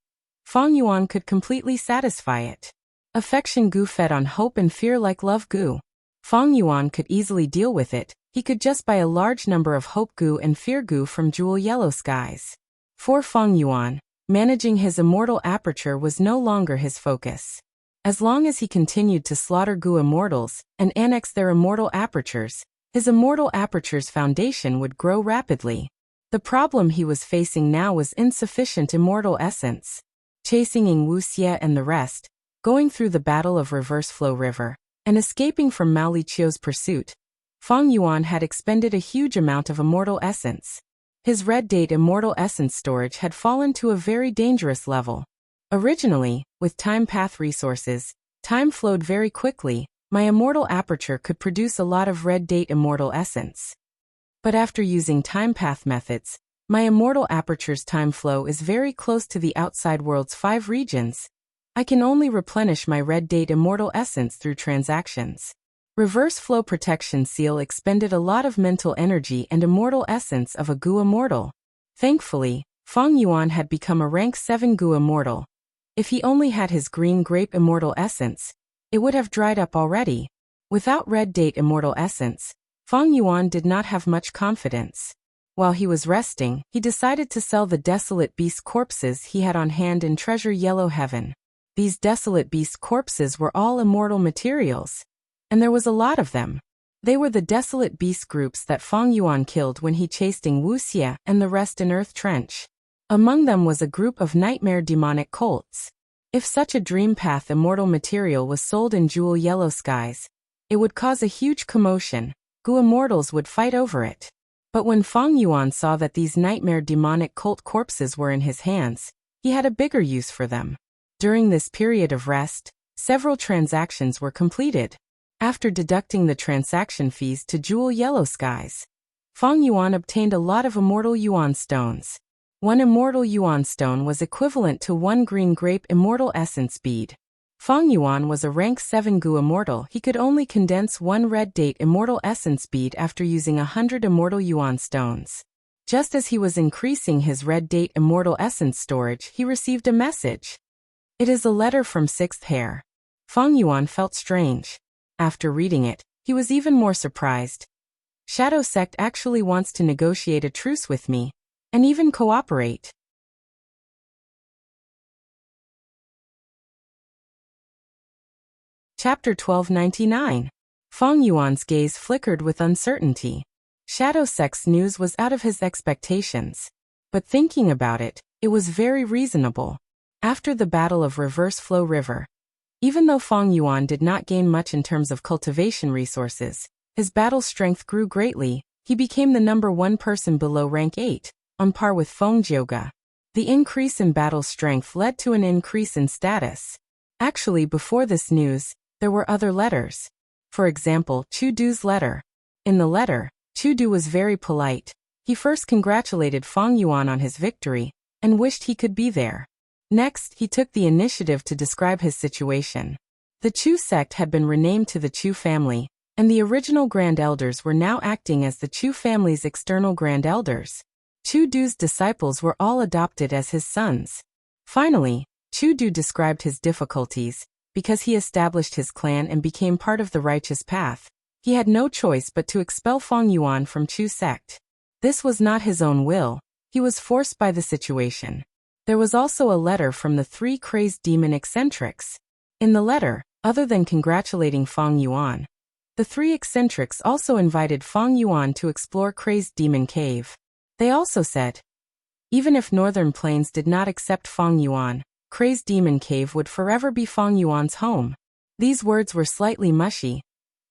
Feng Yuan could completely satisfy it. Affection goo fed on Hope and Fear like Love goo. Feng Yuan could easily deal with it. He could just buy a large number of Hope goo and Fear goo from Jewel Yellow Skies. For Feng Yuan, managing his immortal aperture was no longer his focus. As long as he continued to slaughter goo immortals and annex their immortal apertures, his immortal aperture's foundation would grow rapidly. The problem he was facing now was insufficient immortal essence. Chasing Ying Wuxie and the rest, going through the battle of Reverse Flow River, and escaping from Mao Liqiu's pursuit, Feng Yuan had expended a huge amount of immortal essence. His Red Date immortal essence storage had fallen to a very dangerous level. Originally, with time path resources, time flowed very quickly. My immortal aperture could produce a lot of Red Date immortal essence. But after using time path methods, my immortal aperture's time flow is very close to the outside world's 5 regions. I can only replenish my Red Date immortal essence through transactions. Reverse Flow Protection Seal expended a lot of mental energy and immortal essence of a Gu Immortal. Thankfully, Fang Yuan had become a rank 7 Gu immortal. If he only had his green grape immortal essence, it would have dried up already. Without red date immortal essence, Fang Yuan did not have much confidence. While he was resting, he decided to sell the desolate beast corpses he had on hand in Treasure Yellow Heaven. These desolate beast corpses were all immortal materials, and there was a lot of them. They were the desolate beast groups that Fang Yuan killed when he chased Wu Xie and the rest in Earth Trench. Among them was a group of nightmare demonic colts. If such a dream path immortal material was sold in Jewel Yellow Skies, it would cause a huge commotion. Gu immortals would fight over it. But when Fang Yuan saw that these nightmare demonic cult corpses were in his hands, he had a bigger use for them. During this period of rest, several transactions were completed. After deducting the transaction fees to Jewel Yellow Skies, Fang Yuan obtained a lot of immortal yuan stones. One immortal yuan stone was equivalent to 1 green grape immortal essence bead. Fang Yuan was a rank 7 Gu immortal. He could only condense 1 red date immortal essence bead after using 100 immortal yuan stones. Just as he was increasing his red date immortal essence storage, he received a message. It is a letter from 6th Hair. Fang Yuan felt strange. After reading it, he was even more surprised. Shadow Sect actually wants to negotiate a truce with me, and even cooperate. Chapter 1299. Fang Yuan's gaze flickered with uncertainty. Shadow Sect's news was out of his expectations. But thinking about it, it was very reasonable. After the Battle of Reverse Flow River, even though Fang Yuan did not gain much in terms of cultivation resources, his battle strength grew greatly. He became the number 1 person below rank 8, on par with Feng Jiuge. The increase in battle strength led to an increase in status. Actually, before this news, there were other letters. For example, Chu Du's letter. In the letter, Chu Du was very polite. He first congratulated Fang Yuan on his victory, and wished he could be there. Next, he took the initiative to describe his situation. The Chu sect had been renamed to the Chu family, and the original Grand Elders were now acting as the Chu family's external Grand Elders. Chu Du's disciples were all adopted as his sons. Finally, Chu Du described his difficulties. Because he established his clan and became part of the righteous path, he had no choice but to expel Fang Yuan from Chu sect. This was not his own will, he was forced by the situation. There was also a letter from the 3 crazed demon eccentrics. In the letter, other than congratulating Fang Yuan, the 3 eccentrics also invited Fang Yuan to explore Crazed Demon Cave. They also said, even if Northern Plains did not accept Fang Yuan, Crazed Demon Cave would forever be Fang Yuan's home. These words were slightly mushy.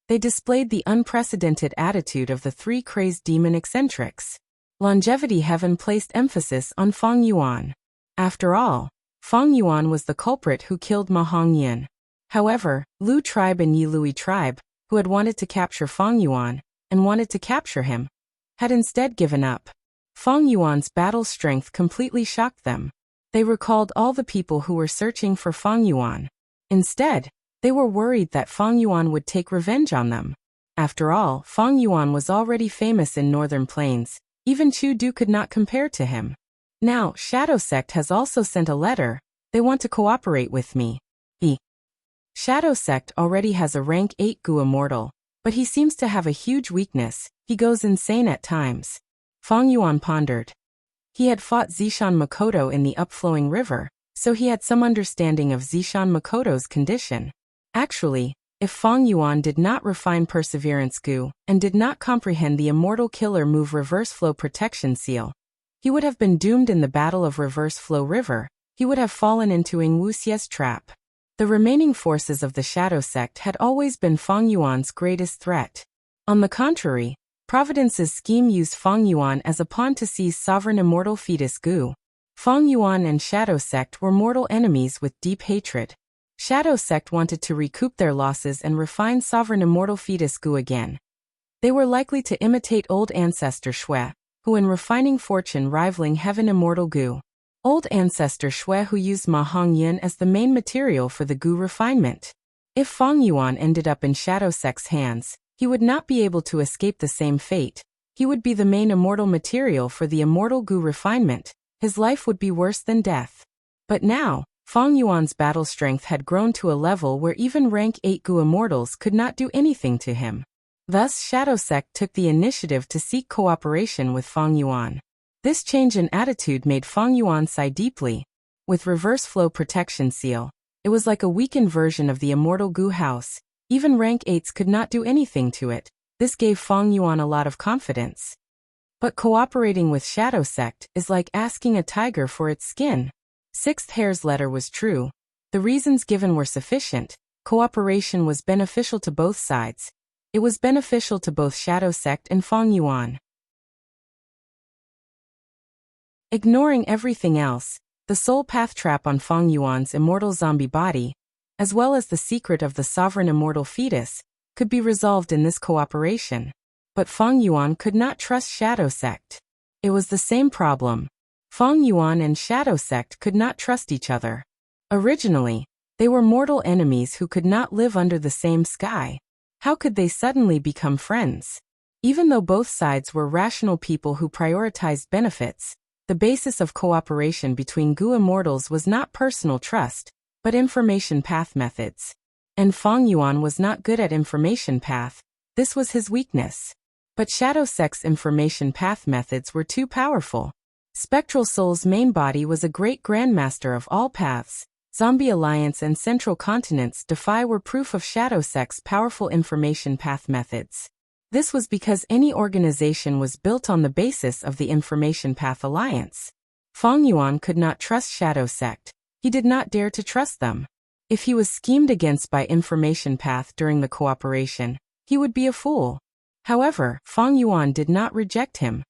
They displayed the unprecedented attitude of the 3 crazed demon eccentrics. Longevity Heaven placed emphasis on Fang Yuan. After all, Fang Yuan was the culprit who killed Ma Hongyan. However, Lu tribe and Yilui tribe, who had wanted to capture Fang Yuan, and wanted to capture him, had instead given up. Fang Yuan's battle strength completely shocked them. They recalled all the people who were searching for Fang Yuan. Instead, they were worried that Fang Yuan would take revenge on them. After all, Fang Yuan was already famous in Northern Plains. Even Chu Du could not compare to him. Now, Shadow Sect has also sent a letter. They want to cooperate with me. Shadow Sect already has a rank 8 Gu immortal, but he seems to have a huge weakness. He goes insane at times. Fang Yuan pondered. He had fought Zishan Makoto in the upflowing river, so he had some understanding of Zishan Makoto's condition. Actually, if Fang Yuan did not refine Perseverance Gu, and did not comprehend the immortal killer move Reverse Flow Protection Seal, he would have been doomed in the Battle of Reverse Flow River. He would have fallen into Wu Xie's trap. The remaining forces of the Shadow Sect had always been Fang Yuan's greatest threat. On the contrary, Providence's scheme used Fang Yuan as a pawn to seize sovereign immortal fetus Gu. Fang Yuan and Shadow Sect were mortal enemies with deep hatred. Shadow Sect wanted to recoup their losses and refine sovereign immortal fetus Gu again. They were likely to imitate old ancestor Shui, who in refining fortune rivaling heaven immortal Gu. Old ancestor Shui who used Ma Hongyan as the main material for the Gu refinement. If Fang Yuan ended up in Shadow Sect's hands, he would not be able to escape the same fate. He would be the main immortal material for the immortal Gu refinement, his life would be worse than death. But now, Fang Yuan's battle strength had grown to a level where even rank 8 Gu immortals could not do anything to him. Thus, Shadow Sect took the initiative to seek cooperation with Fang Yuan. This change in attitude made Fang Yuan sigh deeply. With reverse flow protection seal, it was like a weakened version of the immortal Gu house. Even rank 8s could not do anything to it. This gave Fang Yuan a lot of confidence. But cooperating with Shadow Sect is like asking a tiger for its skin. Sixth Hair's letter was true. The reasons given were sufficient. Cooperation was beneficial to both sides. It was beneficial to both Shadow Sect and Fang Yuan. Ignoring everything else, the soul path trap on Fang Yuan's immortal zombie body, as well as the secret of the sovereign immortal fetus, could be resolved in this cooperation. But Fang Yuan could not trust Shadow Sect. It was the same problem. Fang Yuan and Shadow Sect could not trust each other. Originally, they were mortal enemies who could not live under the same sky. How could they suddenly become friends? Even though both sides were rational people who prioritized benefits, the basis of cooperation between Gu immortals was not personal trust, but information path methods. And Fang Yuan was not good at information path. This was his weakness. But Shadow Sect's information path methods were too powerful. Spectral Soul's main body was a great grandmaster of all paths. Zombie Alliance and Central Continent's Defy were proof of Shadow Sect's powerful information path methods. This was because any organization was built on the basis of the Information Path Alliance. Fang Yuan could not trust Shadow Sect. He did not dare to trust them. If he was schemed against by Information Path during the cooperation, he would be a fool. However, Fang Yuan did not reject him.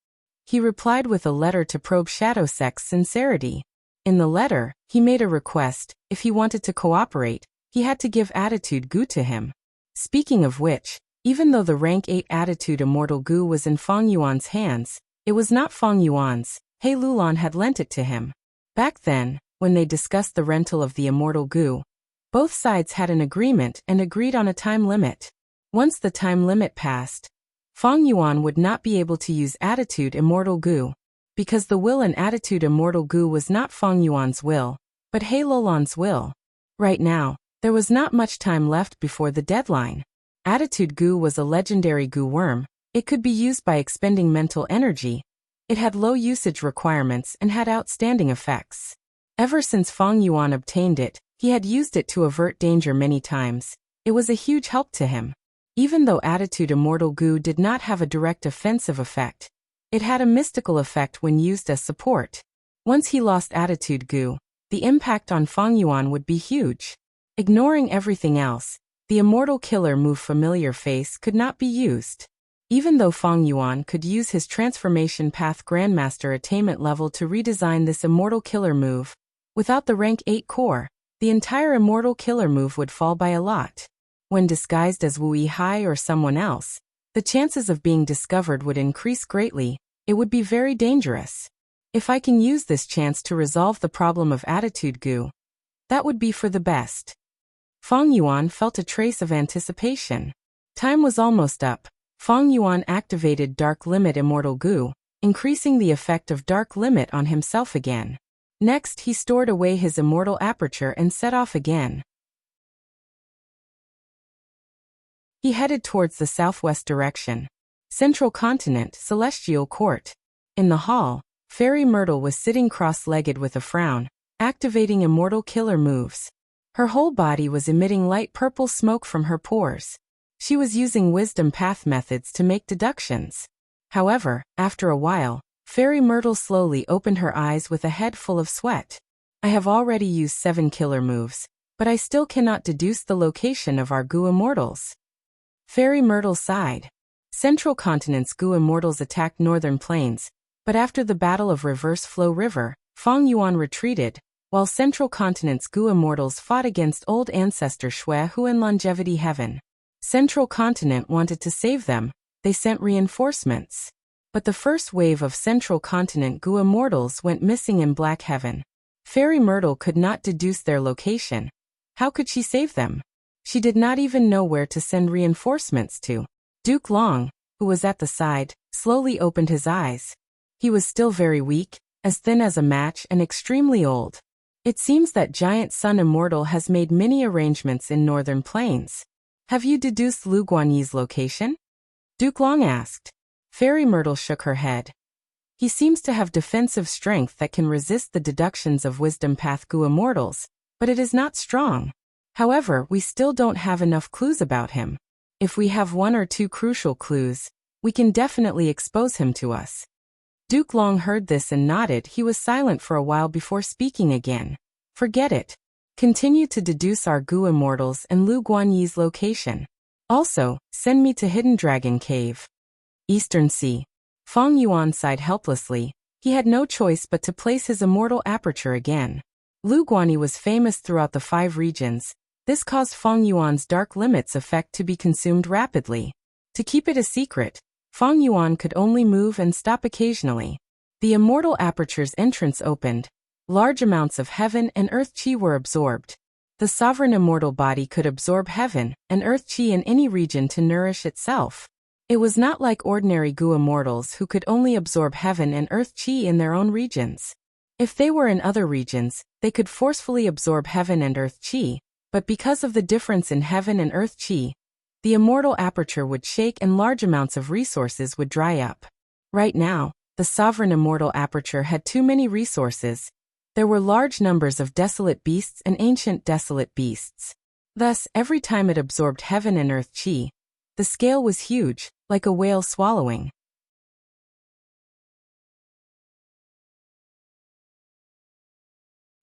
He replied with a letter to probe Shadow Sect's sincerity. In the letter, he made a request. If he wanted to cooperate, he had to give Attitude Gu to him. Speaking of which, even though the rank 8 Attitude Immortal Gu was in Fang Yuan's hands, it was not Fang Yuan's. He Lulan had lent it to him. Back then, when they discussed the rental of the Immortal Gu, both sides had an agreement and agreed on a time limit. Once the time limit passed, Fang Yuan would not be able to use Attitude Immortal Gu, because the will and Attitude Immortal Gu was not Fang Yuan's will, but He Lulan's will. Right now, there was not much time left before the deadline. Attitude Gu was a legendary Gu worm. It could be used by expending mental energy. It had low usage requirements and had outstanding effects. Ever since Fang Yuan obtained it, he had used it to avert danger many times. It was a huge help to him. Even though Attitude Immortal Gu did not have a direct offensive effect, it had a mystical effect when used as support. Once he lost Attitude Gu, the impact on Fang Yuan would be huge. Ignoring everything else, the Immortal Killer move Familiar Face could not be used. Even though Fang Yuan could use his Transformation Path Grandmaster attainment level to redesign this Immortal Killer move, without the rank 8 core, the entire Immortal Killer move would fall by a lot. When disguised as Wu Yihai or someone else, the chances of being discovered would increase greatly. It would be very dangerous. If I can use this chance to resolve the problem of Attitude Gu, that would be for the best. Fang Yuan felt a trace of anticipation. Time was almost up. Fang Yuan activated Dark Limit Immortal Gu, increasing the effect of Dark Limit on himself again. Next, he stored away his Immortal Aperture and set off again. He headed towards the southwest direction. Central Continent, Celestial Court. In the hall, Fairy Myrtle was sitting cross-legged with a frown, activating Immortal Killer moves. Her whole body was emitting light purple smoke from her pores. She was using wisdom path methods to make deductions. However, after a while, Fairy Myrtle slowly opened her eyes with a head full of sweat. I have already used 7 killer moves, but I still cannot deduce the location of our Gu Immortals. Fairy Myrtle sighed. Central Continent's Gu Immortals attacked Northern Plains, but after the Battle of Reverse Flow River, Fang Yuan retreated, while Central Continent's Gu Immortals fought against Old Ancestor Shui Hu in Longevity Heaven. Central Continent wanted to save them. They sent reinforcements. But the first wave of Central Continent Gu Immortals went missing in Black Heaven. Fairy Myrtle could not deduce their location. How could she save them? She did not even know where to send reinforcements to. Duke Long, who was at the side, slowly opened his eyes. He was still very weak. as thin as a match and extremely old. It seems that giant Sun Immortal has made many arrangements in northern plains. Have you deduced Lu Guanyi's location? Duke Long asked. Fairy Myrtle shook her head. He seems to have defensive strength that can resist the deductions of Wisdom Path Gu Immortals, but it is not strong. However, we still don't have enough clues about him. If we have one or two crucial clues, we can definitely expose him to us. Duke Long heard this and nodded. He was silent for a while before speaking again. Forget it. Continue to deduce our Gu Immortals and Lu Guanyi's location. Also, send me to Hidden Dragon Cave. Eastern Sea. Feng Yuan sighed helplessly. He had no choice but to place his immortal aperture again. Lu Guanyi was famous throughout the 5 regions. This caused Feng Yuan's Dark Limits effect to be consumed rapidly. To keep it a secret, Feng Yuan could only move and stop occasionally. The immortal aperture's entrance opened. Large amounts of heaven and earth chi were absorbed. The sovereign immortal body could absorb heaven and earth chi in any region to nourish itself. It was not like ordinary Gu Immortals who could only absorb heaven and earth chi in their own regions. If they were in other regions, they could forcefully absorb heaven and earth chi, but because of the difference in heaven and earth chi, the immortal aperture would shake and large amounts of resources would dry up. Right now, the sovereign immortal aperture had too many resources. There were large numbers of desolate beasts and ancient desolate beasts. Thus, every time it absorbed heaven and earth chi, the scale was huge, like a whale swallowing.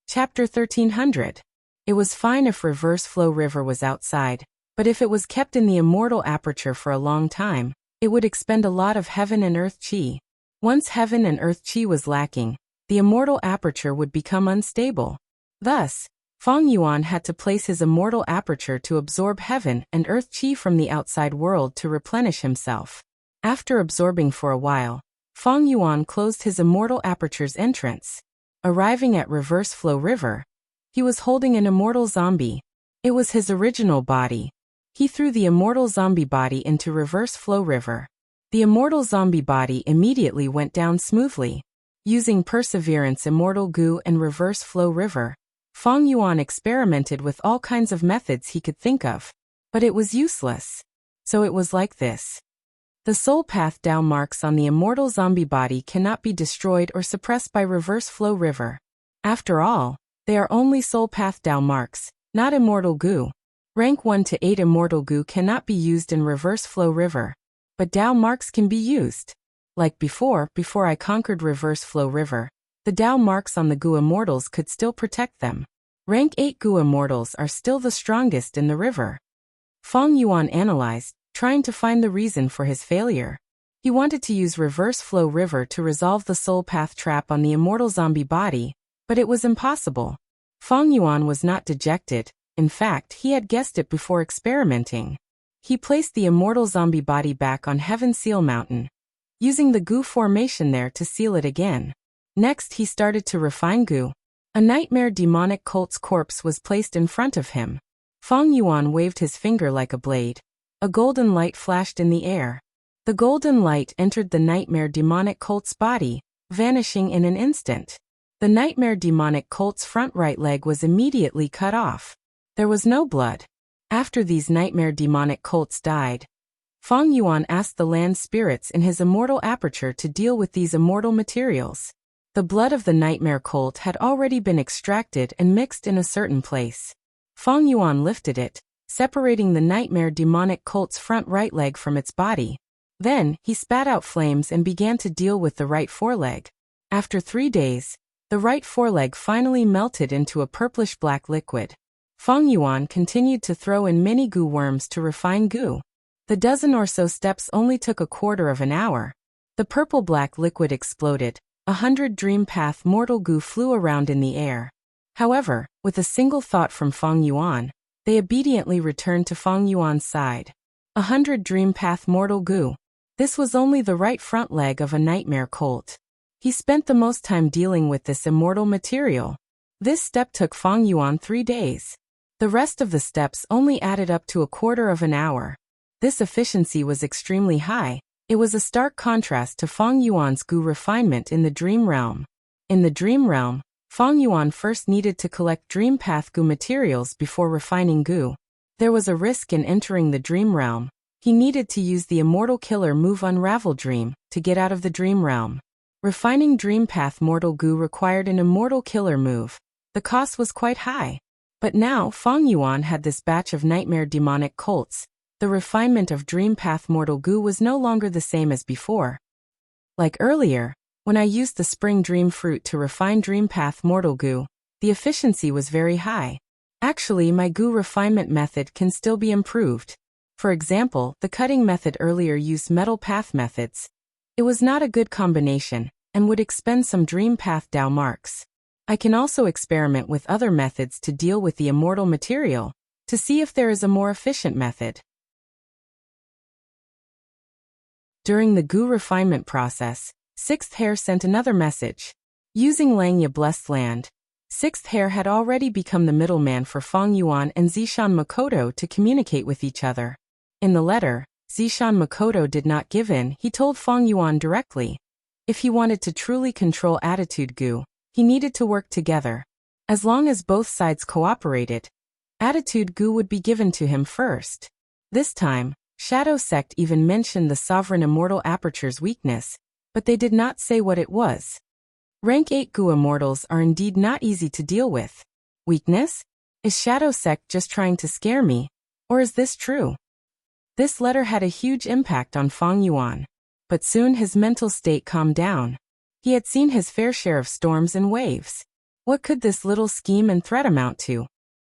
Chapter 1300. It was fine if Reverse Flow River was outside, but if it was kept in the immortal aperture for a long time, it would expend a lot of heaven and earth chi. Once heaven and earth chi was lacking, the immortal aperture would become unstable. Thus, Feng Yuan had to place his immortal aperture to absorb heaven and earth chi from the outside world to replenish himself. After absorbing for a while, Feng Yuan closed his immortal aperture's entrance. Arriving at Reverse Flow River, he was holding an immortal zombie. It was his original body. He threw the immortal zombie body into Reverse Flow River. The immortal zombie body immediately went down smoothly. Using Perseverance Immortal Gu and Reverse Flow River, Feng Yuan experimented with all kinds of methods he could think of. But it was useless. So it was like this. The soul path Dao marks on the immortal zombie body cannot be destroyed or suppressed by Reverse Flow River. After all, they are only soul path Dao marks, not immortal Gu. Rank 1 to 8 immortal Gu cannot be used in Reverse Flow River. But Dao marks can be used. Like before I conquered Reverse Flow River, the Dao marks on the Gu Immortals could still protect them. Rank 8 Gu Immortals are still the strongest in the river. Feng Yuan analyzed, trying to find the reason for his failure. He wanted to use Reverse Flow River to resolve the soul path trap on the immortal zombie body, but it was impossible. Feng Yuan was not dejected. In fact, he had guessed it before experimenting. He placed the immortal zombie body back on Heaven Seal Mountain, using the Gu formation there to seal it again. Next he started to refine Gu. A nightmare demonic colt's corpse was placed in front of him. Feng Yuan waved his finger like a blade. A golden light flashed in the air. The golden light entered the nightmare demonic colt's body, vanishing in an instant. The nightmare demonic colt's front right leg was immediately cut off. There was no blood. After these nightmare demonic colts died, Feng Yuan asked the land spirits in his immortal aperture to deal with these immortal materials. The blood of the nightmare colt had already been extracted and mixed in a certain place. Feng Yuan lifted it, separating the nightmare demonic colt's front right leg from its body. Then, he spat out flames and began to deal with the right foreleg. After 3 days, the right foreleg finally melted into a purplish-black liquid. Feng Yuan continued to throw in many Gu worms to refine Gu. The dozen or so steps only took a quarter of an hour. The purple-black liquid exploded. 100 Dream Path Mortal Gu flew around in the air. However, with a single thought from Feng Yuan, they obediently returned to Feng Yuan's side. 100 Dream Path Mortal Gu. This was only the right front leg of a nightmare colt. He spent the most time dealing with this immortal material. This step took Feng Yuan 3 days. The rest of the steps only added up to a quarter of an hour. This efficiency was extremely high. It was a stark contrast to Feng Yuan's Gu refinement in the dream realm. In the dream realm, Fang Yuan first needed to collect dream path goo materials before refining goo. There was a risk in entering the dream realm. He needed to use the immortal killer move Unravel Dream to get out of the dream realm. Refining dream path mortal goo required an immortal killer move. The cost was quite high. But now Fang Yuan had this batch of nightmare demonic cults. The refinement of dream path mortal goo was no longer the same as before. Like earlier, when I used the spring dream fruit to refine dream path mortal goo, the efficiency was very high. Actually, my goo refinement method can still be improved. For example, the cutting method earlier used metal path methods. It was not a good combination, and would expend some dream path Dao marks. I can also experiment with other methods to deal with the immortal material, to see if there is a more efficient method. During the goo refinement process, Sixth Hair sent another message. Using Langya Blessed Land, Sixth Hair had already become the middleman for Fang Yuan and Zishan Makoto to communicate with each other. In the letter, Zishan Makoto did not give in. He told Fang Yuan directly. If he wanted to truly control attitude goo, he needed to work together. As long as both sides cooperated, attitude goo would be given to him first. This time, Shadow Sect even mentioned the Sovereign Immortal Aperture's weakness, but they did not say what it was. Rank 8 goo immortals are indeed not easy to deal with. Weakness? Is Shadow Sect just trying to scare me? Or is this true? This letter had a huge impact on Fang Yuan. But soon his mental state calmed down. He had seen his fair share of storms and waves. What could this little scheme and threat amount to?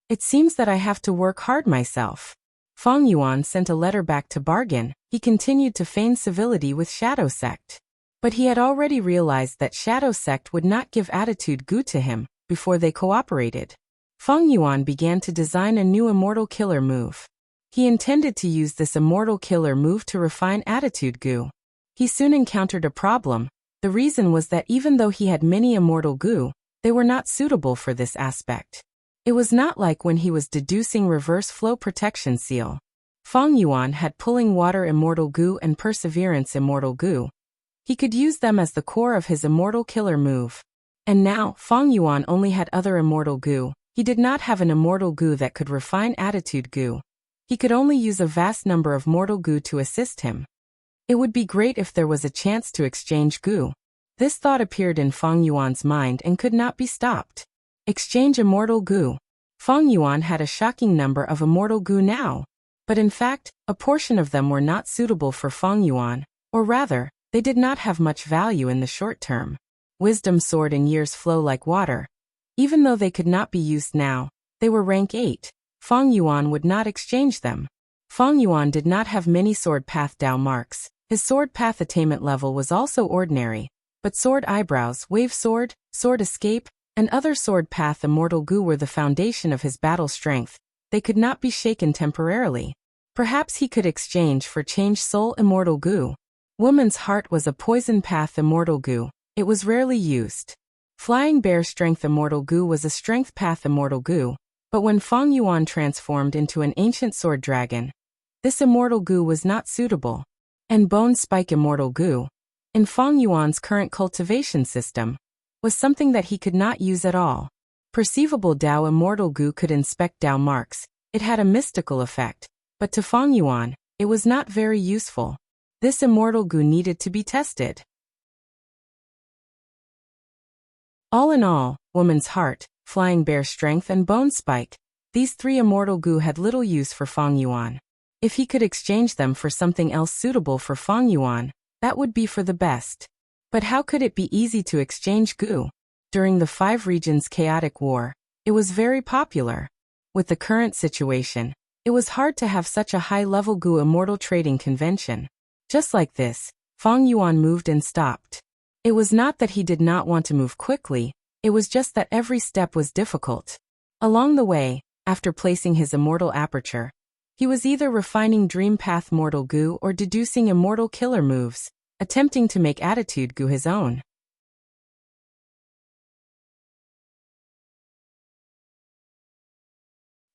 It seems that I have to work hard myself. Fang Yuan sent a letter back to bargain. He continued to feign civility with Shadow Sect. But he had already realized that Shadow Sect would not give attitude goo to him before they cooperated. Fang Yuan began to design a new immortal killer move. He intended to use this immortal killer move to refine attitude goo. He soon encountered a problem. The reason was that even though he had many immortal goo, they were not suitable for this aspect. It was not like when he was deducing reverse flow protection seal. Fang Yuan had pulling water immortal goo and perseverance immortal goo. He could use them as the core of his immortal killer move. And now, Fang Yuan only had other immortal goo. He did not have an immortal goo that could refine attitude goo. He could only use a vast number of mortal goo to assist him. It would be great if there was a chance to exchange goo. This thought appeared in Fang Yuan's mind and could not be stopped. Exchange immortal goo. Fang Yuan had a shocking number of immortal goo now. But in fact, a portion of them were not suitable for Fang Yuan, or rather, they did not have much value in the short term. Wisdom Sword and Years flow like water. Even though they could not be used now, they were rank 8. Fang Yuan would not exchange them. Fang Yuan did not have many sword path Dao marks. His sword path attainment level was also ordinary, but sword eyebrows, wave sword, sword escape, and other sword path immortal goo were the foundation of his battle strength. They could not be shaken temporarily. Perhaps he could exchange for change soul immortal goo. Woman's Heart was a poison path immortal goo. It was rarely used. Flying Bear Strength immortal goo was a strength path immortal goo, but when Fang Yuan transformed into an ancient sword dragon, this immortal goo was not suitable. And Bone Spike immortal goo, in Fang Yuan's current cultivation system, was something that he could not use at all. Perceivable Dao immortal goo could inspect Dao marks. It had a mystical effect, but to Fang Yuan, it was not very useful. This immortal goo needed to be tested. All in all, Woman's Heart, Flying Bear Strength and Bone Spike, these 3 immortal goo had little use for Fang Yuan. If he could exchange them for something else suitable for Fang Yuan, that would be for the best. But how could it be easy to exchange goo? During the 5 regions chaotic war, it was very popular. With the current situation, it was hard to have such a high-level goo immortal trading convention. Just like this, Fang Yuan moved and stopped. It was not that he did not want to move quickly, it was just that every step was difficult. Along the way, after placing his immortal aperture, he was either refining Dream Path mortal goo or deducing immortal killer moves, attempting to make attitude goo his own.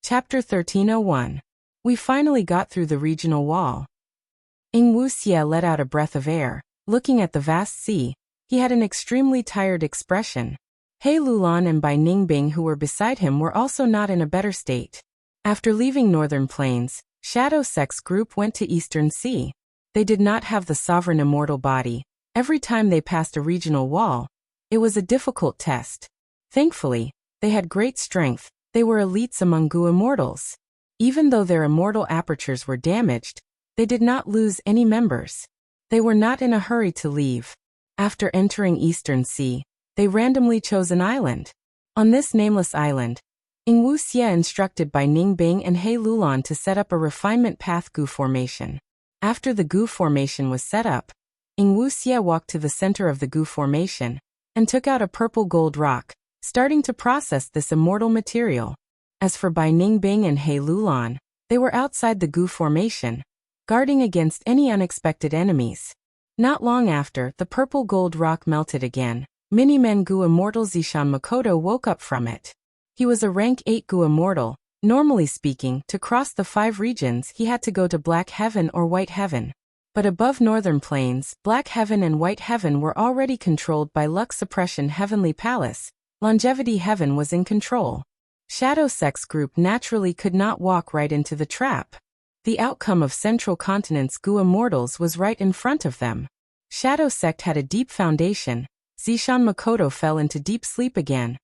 Chapter 1301. We finally got through the regional wall. Ing Wuxie let out a breath of air, looking at the vast sea. He had an extremely tired expression. He Lulan and Bai Ningbing, who were beside him, were also not in a better state. After leaving Northern Plains, Shadow Sect's group went to Eastern Sea. They did not have the sovereign immortal body. Every time they passed a regional wall, it was a difficult test. Thankfully, they had great strength. They were elites among Gu immortals. Even though their immortal apertures were damaged, they did not lose any members. They were not in a hurry to leave. After entering Eastern Sea, they randomly chose an island. On this nameless island, Ing Wuxia instructed Bai Ningbing and He Lulan to set up a refinement path Gu formation. After the Gu formation was set up, Ing Wuxia walked to the center of the Gu formation and took out a purple gold rock, starting to process this immortal material. As for Bai Ningbing and He Lulan, they were outside the Gu formation, guarding against any unexpected enemies. Not long after, the purple gold rock melted again. Mini-Men Gu immortal Zishan Makoto woke up from it. He was a rank 8 Gu immortal. Normally speaking, to cross the 5 regions he had to go to Black Heaven or White Heaven. But above Northern Plains, Black Heaven and White Heaven were already controlled by Luck Suppression Heavenly Palace. Longevity Heaven was in control. Shadow Sect's group naturally could not walk right into the trap. The outcome of Central Continent's Gu immortals was right in front of them. Shadow Sect had a deep foundation. Zishan Makoto fell into deep sleep again.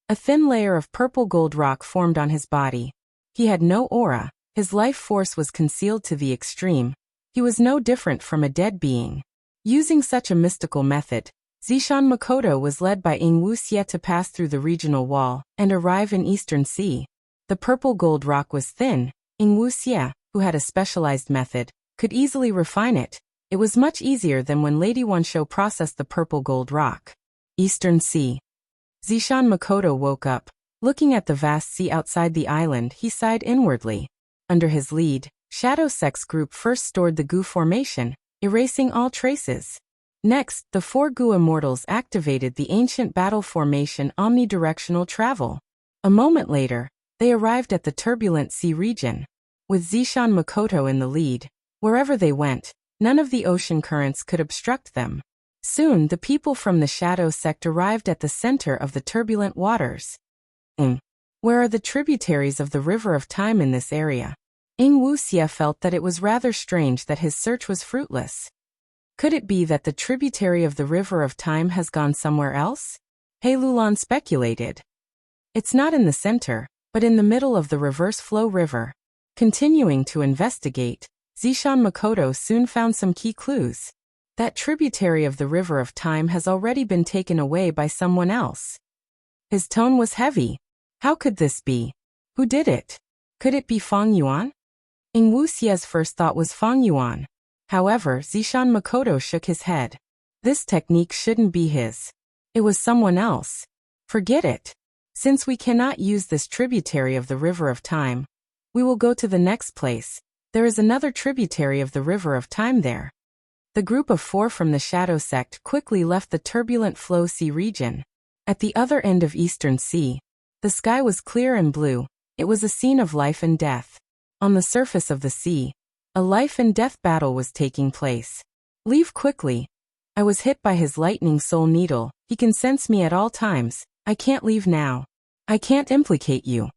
A thin layer of purple gold rock formed on his body. He had no aura. His life force was concealed to the extreme. He was no different from a dead being. Using such a mystical method, Zishan Makoto was led by Ing Wuxia to pass through the regional wall and arrive in Eastern Sea. The purple gold rock was thin. Ing Wuxia, who had a specialized method, could easily refine it. It was much easier than when Lady Wansho processed the purple gold rock. Eastern Sea. Zishan Makoto woke up. Looking at the vast sea outside the island, he sighed inwardly. Under his lead, Shadow Sect's group first stored the Gu formation, erasing all traces. Next, the 4 Gu immortals activated the ancient battle formation omnidirectional travel. A moment later, they arrived at the turbulent sea region. With Zishan Makoto in the lead, wherever they went, none of the ocean currents could obstruct them. Soon, the people from the Shadow Sect arrived at the center of the turbulent waters. Where are the tributaries of the River of Time in this area? Ing Wuxia felt that it was rather strange that his search was fruitless. Could it be that the tributary of the River of Time has gone somewhere else? He Lulan speculated. It's not in the center, but in the middle of the reverse flow river. Continuing to investigate, Zishan Makoto soon found some key clues. That tributary of the River of Time has already been taken away by someone else. His tone was heavy. How could this be? Who did it? Could it be Feng Yuan? Ing Wuxia's first thought was Feng Yuan. However, Zishan Makoto shook his head. This technique shouldn't be his. It was someone else. Forget it. Since we cannot use this tributary of the River of Time, we will go to the next place. There is another tributary of the River of Time there. The group of 4 from the Shadow Sect quickly left the turbulent flow sea region. At the other end of Eastern Sea, the sky was clear and blue. It was a scene of life and death. On the surface of the sea, a life and death battle was taking place. Leave quickly. I was hit by his lightning soul needle. He can sense me at all times. I can't leave now. I can't implicate you.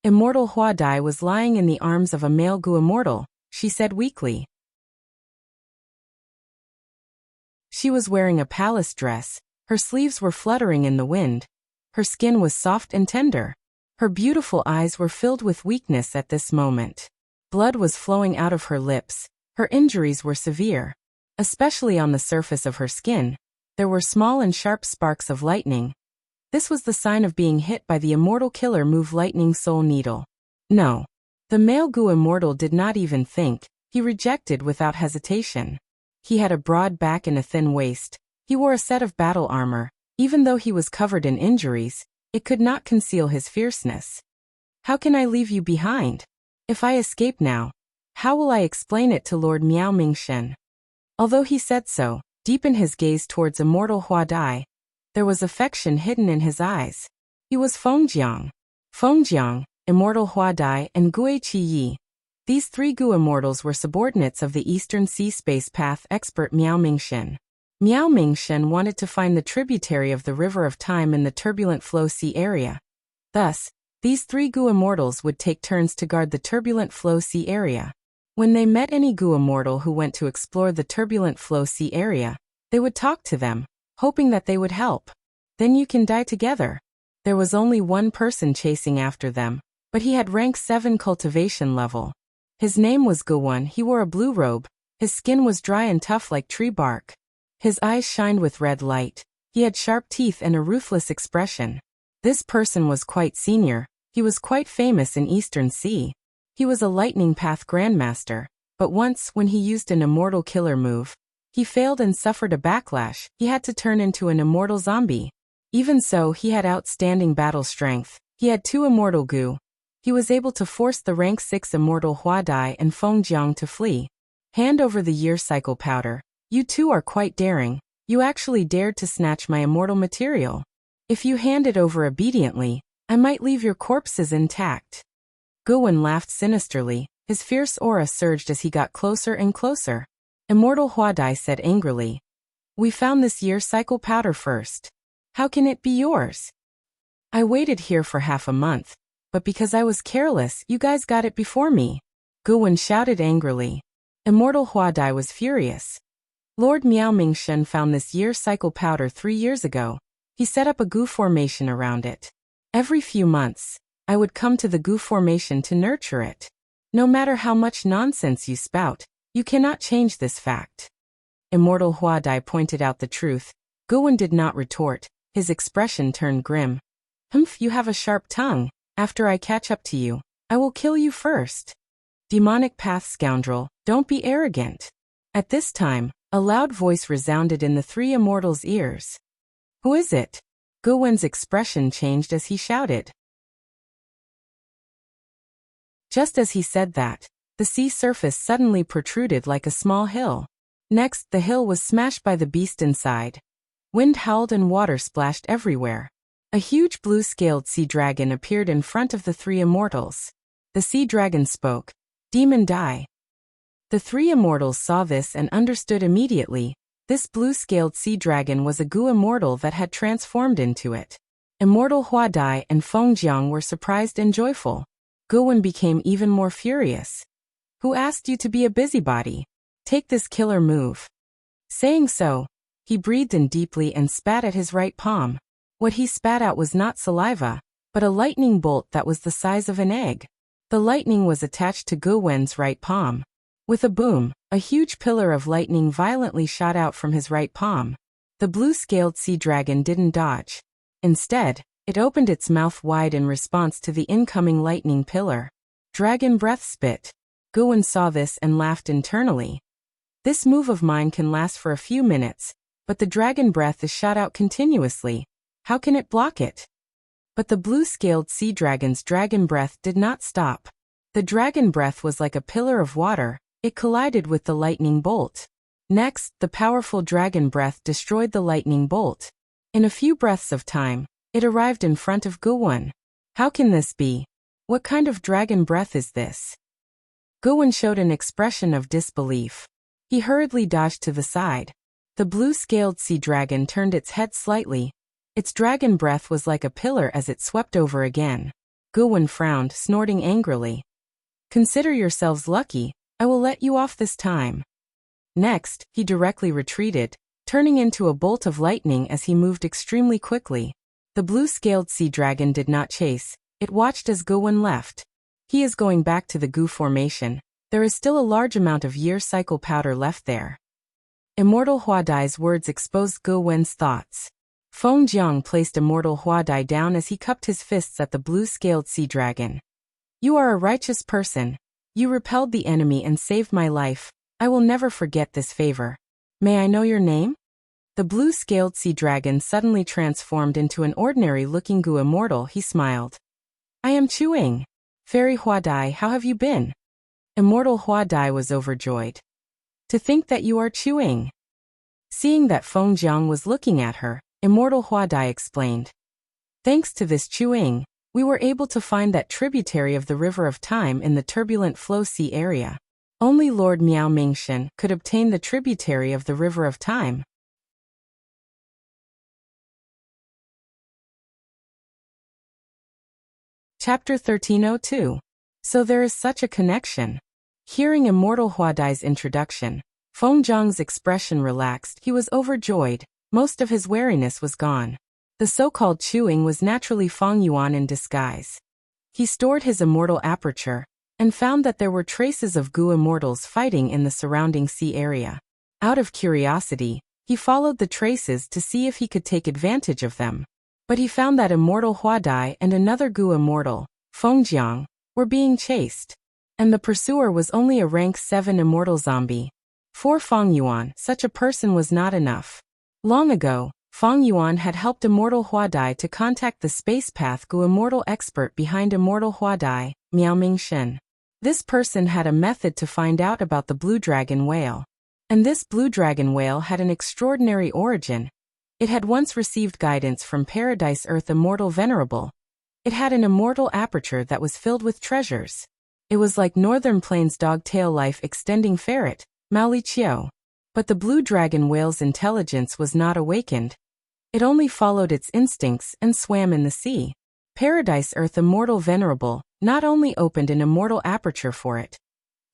Immortal Hua Dai was lying in the arms of a male Gu immortal, she said weakly. She was wearing a palace dress. Her sleeves were fluttering in the wind. Her skin was soft and tender. Her beautiful eyes were filled with weakness at this moment. Blood was flowing out of her lips. Her injuries were severe. Especially on the surface of her skin, there were small and sharp sparks of lightning. This was the sign of being hit by the immortal killer move lightning soul needle. No. The male Gu immortal did not even think. He rejected without hesitation. He had a broad back and a thin waist. He wore a set of battle armor. Even though he was covered in injuries, it could not conceal his fierceness. How can I leave you behind? If I escape now, how will I explain it to Lord Miao Mingshen? Although he said so, deep in his gaze towards immortal Hua Dai, there was affection hidden in his eyes. He was Fengjiang. Fengjiang, immortal Hua Dai, and Gui Qiyi. These 3 Gu immortals were subordinates of the Eastern Sea Space Path expert Miao Mingshen. Miao Mingshen wanted to find the tributary of the River of Time in the turbulent flow sea area. Thus, these 3 Gu immortals would take turns to guard the turbulent flow sea area. When they met any Gu immortal who went to explore the turbulent flow sea area, they would talk to them, hoping that they would help. Then you can die together. There was only one person chasing after them, but he had rank 7 cultivation level. His name was Guwon. He wore a blue robe. His skin was dry and tough like tree bark. His eyes shined with red light. He had sharp teeth and a ruthless expression. This person was quite senior. He was quite famous in Eastern Sea. He was a lightning path grandmaster, but once, when he used an immortal killer move, he failed and suffered a backlash. He had to turn into an immortal zombie. Even so, he had outstanding battle strength. He had 2 immortal Gu. He was able to force the rank 6 immortal Hua Dai and Feng Jiang to flee. Hand over the year cycle powder. You two are quite daring. You actually dared to snatch my immortal material. If you hand it over obediently, I might leave your corpses intact. Guwon laughed sinisterly. His fierce aura surged as he got closer and closer. Immortal Huadai said angrily, "We found this year cycle powder first. How can it be yours? I waited here for half a month, but because I was careless, you guys got it before me." Guwon shouted angrily. Immortal Huadai was furious. Lord Miao Mingshen found this year cycle powder 3 years ago. He set up a Gu formation around it. Every few months, I would come to the Gu formation to nurture it. No matter how much nonsense you spout, you cannot change this fact. Immortal Huadai pointed out the truth. Guwon did not retort. His expression turned grim. "Humph, you have a sharp tongue. After I catch up to you, I will kill you first. Demonic path scoundrel, don't be arrogant." At this time, a loud voice resounded in the 3 immortals' ears. "Who is it?" Guwon's expression changed as he shouted. Just as he said that, the sea surface suddenly protruded like a small hill. Next, the hill was smashed by the beast inside. Wind howled and water splashed everywhere. A huge blue-scaled sea dragon appeared in front of the 3 immortals. The sea dragon spoke, "Demon die." The 3 immortals saw this and understood immediately. This blue-scaled sea dragon was a Gu immortal that had transformed into it. Immortal Huadai and Feng Jiang were surprised and joyful. Guwon became even more furious. "Who asked you to be a busybody? Take this killer move." Saying so, he breathed in deeply and spat at his right palm. What he spat out was not saliva, but a lightning bolt that was the size of an egg. The lightning was attached to Guwon's right palm. With a boom, a huge pillar of lightning violently shot out from his right palm. The blue-scaled sea dragon didn't dodge. Instead, it opened its mouth wide in response to the incoming lightning pillar. Dragon breath spit. Guwon saw this and laughed internally. This move of mine can last for a few minutes, but the dragon breath is shot out continuously. How can it block it? But the blue-scaled sea dragon's dragon breath did not stop. The dragon breath was like a pillar of water. It collided with the lightning bolt. Next, the powerful dragon breath destroyed the lightning bolt. In a few breaths of time, it arrived in front of Guwon. How can this be? What kind of dragon breath is this? Guwon showed an expression of disbelief. He hurriedly dodged to the side. The blue-scaled sea dragon turned its head slightly. Its dragon breath was like a pillar as it swept over again. Guwon frowned, snorting angrily. "Consider yourselves lucky. I will let you off this time." Next, he directly retreated, turning into a bolt of lightning as he moved extremely quickly. The blue-scaled sea dragon did not chase. It watched as Guwon left. He is going back to the Gu formation. There is still a large amount of year cycle powder left there. Immortal Huadai's words exposed Guwon's thoughts. Feng Jiang placed Immortal Huadai down as he cupped his fists at the blue-scaled sea dragon. "You are a righteous person. You repelled the enemy and saved my life. I will never forget this favor. May I know your name?" The blue-scaled sea dragon suddenly transformed into an ordinary-looking Gu immortal. He smiled. "I am Chuing. Fairy Huadai, how have you been?" Immortal Huadai was overjoyed. "To think that you are Chuing." Seeing that Feng Jiang was looking at her, Immortal Huadai explained. "Thanks to this Chuing, we were able to find that tributary of the River of Time in the turbulent flow sea area. Only Lord Miao Mingshen could obtain the tributary of the River of Time." Chapter 1302. So there is such a connection. Hearing Immortal Huadai's introduction, Feng Zhang's expression relaxed. He was overjoyed. Most of his wariness was gone. The so-called chewing was naturally Feng Yuan in disguise. He stored his immortal aperture and found that there were traces of Gu immortals fighting in the surrounding sea area. Out of curiosity, he followed the traces to see if he could take advantage of them. But he found that Immortal Huadai and another Gu immortal, Feng Jiang, were being chased. And the pursuer was only a rank 7 immortal zombie. For Feng Yuan, such a person was not enough. Long ago, Feng Yuan had helped Immortal Huadai to contact the spacepath Gu immortal expert behind Immortal Huadai, Miao Mingshen. This person had a method to find out about the blue dragon whale. And this blue dragon whale had an extraordinary origin. It had once received guidance from Paradise Earth Immortal Venerable. It had an immortal aperture that was filled with treasures. It was like Northern Plains dog-tail life extending ferret, Maoli Chiao. But the blue dragon whale's intelligence was not awakened. It only followed its instincts and swam in the sea. Paradise Earth Immortal Venerable not only opened an immortal aperture for it,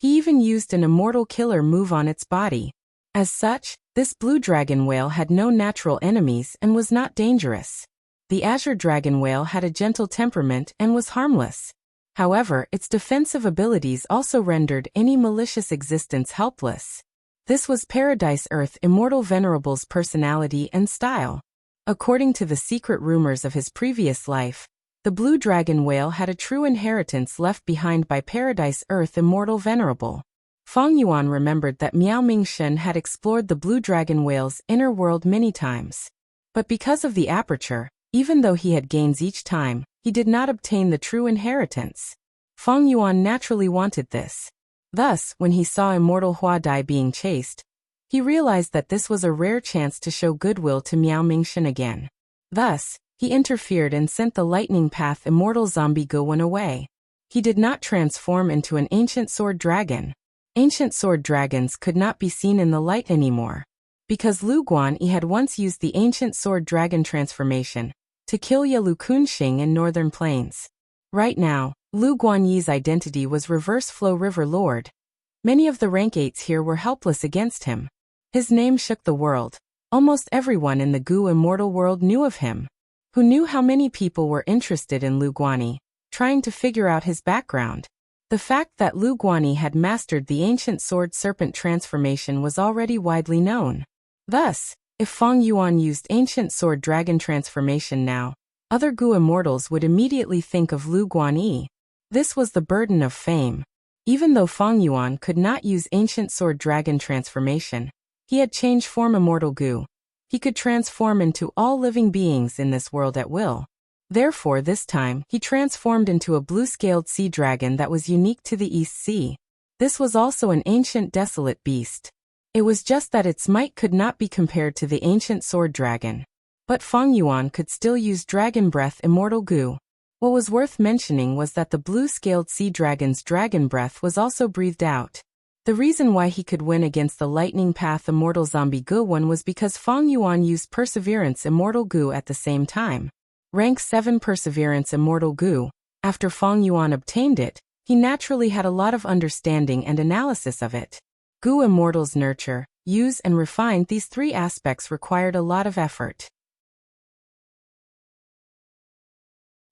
he even used an immortal killer move on its body. As such, this blue dragon whale had no natural enemies and was not dangerous. The azure dragon whale had a gentle temperament and was harmless. However, its defensive abilities also rendered any malicious existence helpless. This was Paradise Earth Immortal Venerable's personality and style. According to the secret rumors of his previous life, the blue dragon whale had a true inheritance left behind by Paradise Earth Immortal Venerable. Feng Yuan remembered that Miao Mingshen had explored the blue dragon whale's inner world many times. But because of the aperture, even though he had gains each time, he did not obtain the true inheritance. Feng Yuan naturally wanted this. Thus, when he saw Immortal Huadai being chased, he realized that this was a rare chance to show goodwill to Miao Mingshen again. Thus, he interfered and sent the lightning path Immortal Zombie Gowon away. He did not transform into an ancient sword dragon. Ancient sword dragons could not be seen in the light anymore. Because Lu Guanyi had once used the ancient sword dragon transformation to kill Ye Lu Kunxing in Northern Plains. Right now, Lu Guanyi's identity was Reverse Flow River Lord. Many of the rank 8s here were helpless against him. His name shook the world. Almost everyone in the Gu immortal world knew of him. Who knew how many people were interested in Lu Guanyi, trying to figure out his background. The fact that Lu Guanyi had mastered the ancient sword serpent transformation was already widely known. Thus, if Feng Yuan used ancient sword dragon transformation now, other Gu immortals would immediately think of Lu Guanyi. This was the burden of fame. Even though Feng Yuan could not use ancient sword dragon transformation, he had changed form Immortal Gu. He could transform into all living beings in this world at will. Therefore this time, he transformed into a blue-scaled sea dragon that was unique to the East Sea. This was also an ancient desolate beast. It was just that its might could not be compared to the ancient sword dragon. But Feng Yuan could still use Dragon Breath Immortal Gu. What was worth mentioning was that the blue-scaled sea dragon's dragon breath was also breathed out. The reason why he could win against the Lightning Path Immortal Zombie Gowon was because Feng Yuan used Perseverance Immortal Gu at the same time. Rank 7 Perseverance Immortal Gu. After Feng Yuan obtained it, he naturally had a lot of understanding and analysis of it. Gu Immortals nurture, use and refine these 3 aspects required a lot of effort.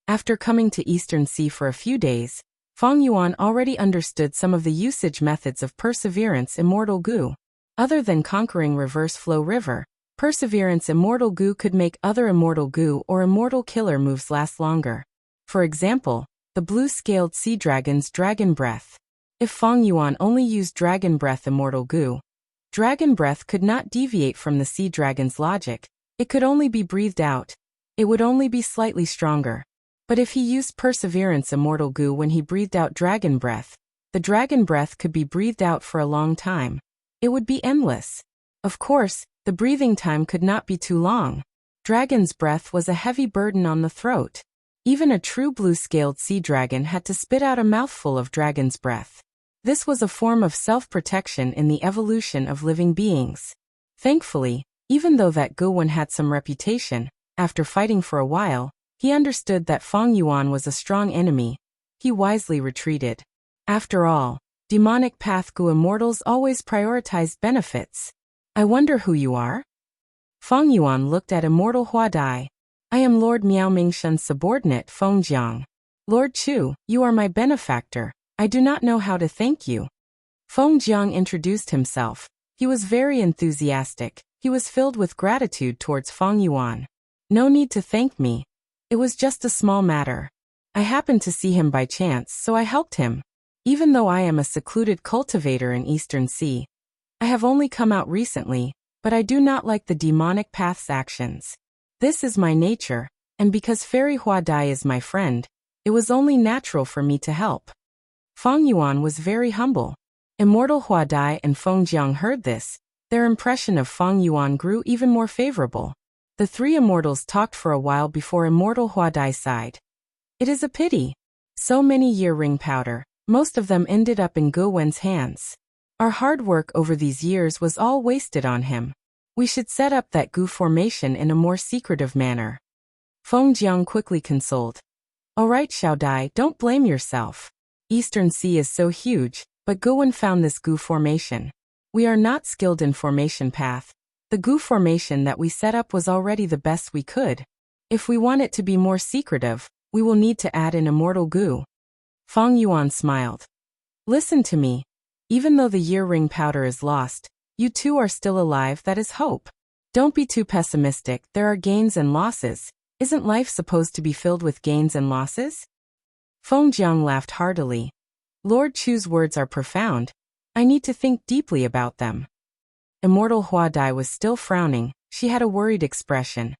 After coming to Eastern Sea for a few days, Feng Yuan already understood some of the usage methods of Perseverance Immortal Gu. Other than conquering Reverse Flow River, Perseverance Immortal Gu could make other Immortal Gu or Immortal Killer moves last longer. For example, the blue-scaled sea dragon's Dragon Breath. If Feng Yuan only used Dragon Breath Immortal Gu, Dragon Breath could not deviate from the sea dragon's logic. It could only be breathed out. It would only be slightly stronger. But if he used Perseverance Immortal Gu when he breathed out Dragon Breath, the Dragon Breath could be breathed out for a long time. It would be endless. Of course, the breathing time could not be too long. Dragon's breath was a heavy burden on the throat. Even a true blue-scaled sea dragon had to spit out a mouthful of dragon's breath. This was a form of self-protection in the evolution of living beings. Thankfully, even though that Gowon had some reputation, after fighting for a while, He understood that Feng Yuan was a strong enemy. He wisely retreated. After all, demonic path Gu immortals always prioritized benefits. I wonder who you are? Feng Yuan looked at Immortal Hua Dai. I am Lord Miao Mingshen's subordinate Feng Jiang. Lord Chu, you are my benefactor. I do not know how to thank you. Feng Jiang introduced himself. He was very enthusiastic. He was filled with gratitude towards Feng Yuan. No need to thank me. It was just a small matter. I happened to see him by chance, so I helped him. Even though I am a secluded cultivator in Eastern Sea, I have only come out recently, but I do not like the demonic path's actions. This is my nature, and because Fairy Hua Dai is my friend, it was only natural for me to help. Feng Yuan was very humble. Immortal Hua Dai and Feng Jiang heard this. Their impression of Feng Yuan grew even more favorable. The three immortals talked for a while before Immortal Hua Dai sighed. It is a pity. So many year ring powder, most of them ended up in Gu Wen's hands. Our hard work over these years was all wasted on him. We should set up that Gu formation in a more secretive manner. Feng Jiang quickly consoled. Alright Xiao Dai, don't blame yourself. Eastern Sea is so huge, but Gu Wen found this Gu formation. We are not skilled in formation path. The Gu formation that we set up was already the best we could. If we want it to be more secretive, we will need to add an immortal Gu. Feng Yuan smiled. Listen to me. Even though the year ring powder is lost, you two are still alive, that is hope. Don't be too pessimistic, there are gains and losses. Isn't life supposed to be filled with gains and losses? Feng Jiang laughed heartily. Lord Chu's words are profound. I need to think deeply about them. Immortal Hua Dai was still frowning. She had a worried expression.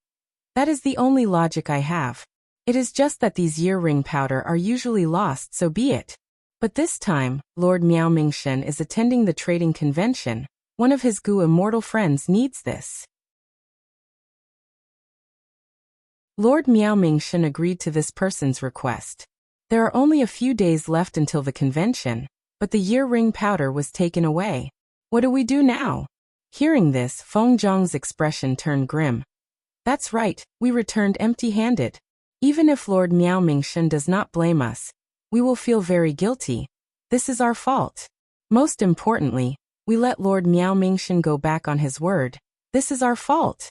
That is the only logic I have. It is just that these year ring powder are usually lost, so be it. But this time, Lord Miao Mingshen is attending the trading convention. One of his Gu immortal friends needs this. Lord Miao Mingshen agreed to this person's request. There are only a few days left until the convention, but the year ring powder was taken away. What do we do now? Hearing this, Feng Jiang's expression turned grim. That's right, we returned empty-handed. Even if Lord Miao Mingshen does not blame us, we will feel very guilty. This is our fault. Most importantly, we let Lord Miao Mingshen go back on his word. This is our fault.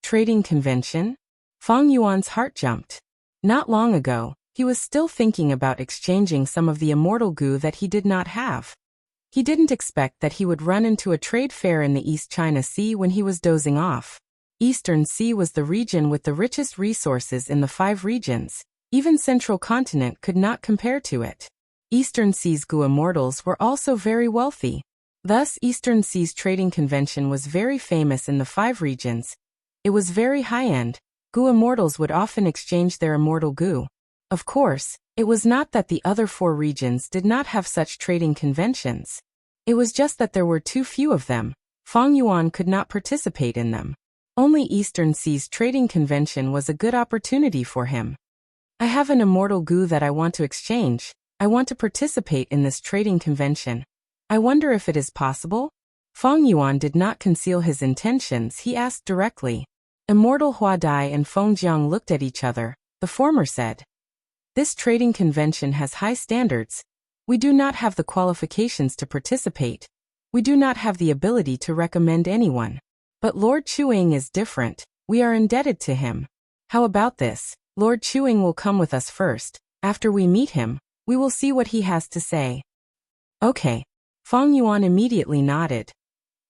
Trading convention? Feng Yuan's heart jumped. Not long ago, he was still thinking about exchanging some of the immortal Gu that he did not have. He didn't expect that he would run into a trade fair in the East China Sea when he was dozing off. Eastern Sea was the region with the richest resources in the 5 regions. Even Central Continent could not compare to it. Eastern Sea's Gu immortals were also very wealthy. Thus, Eastern Sea's trading convention was very famous in the 5 regions. It was very high-end. Gu immortals would often exchange their immortal Gu. Of course, it was not that the other 4 regions did not have such trading conventions. It was just that there were too few of them. Feng Yuan could not participate in them. Only Eastern Sea's trading convention was a good opportunity for him. I have an immortal Gu that I want to exchange. I want to participate in this trading convention. I wonder if it is possible? Feng Yuan did not conceal his intentions, he asked directly. Immortal Hua Dai and Feng Jiang looked at each other. The former said, This trading convention has high standards. We do not have the qualifications to participate. We do not have the ability to recommend anyone. But Lord Chuang is different. We are indebted to him. How about this? Lord Chuang will come with us first. After we meet him, we will see what he has to say. Okay. Feng Yuan immediately nodded.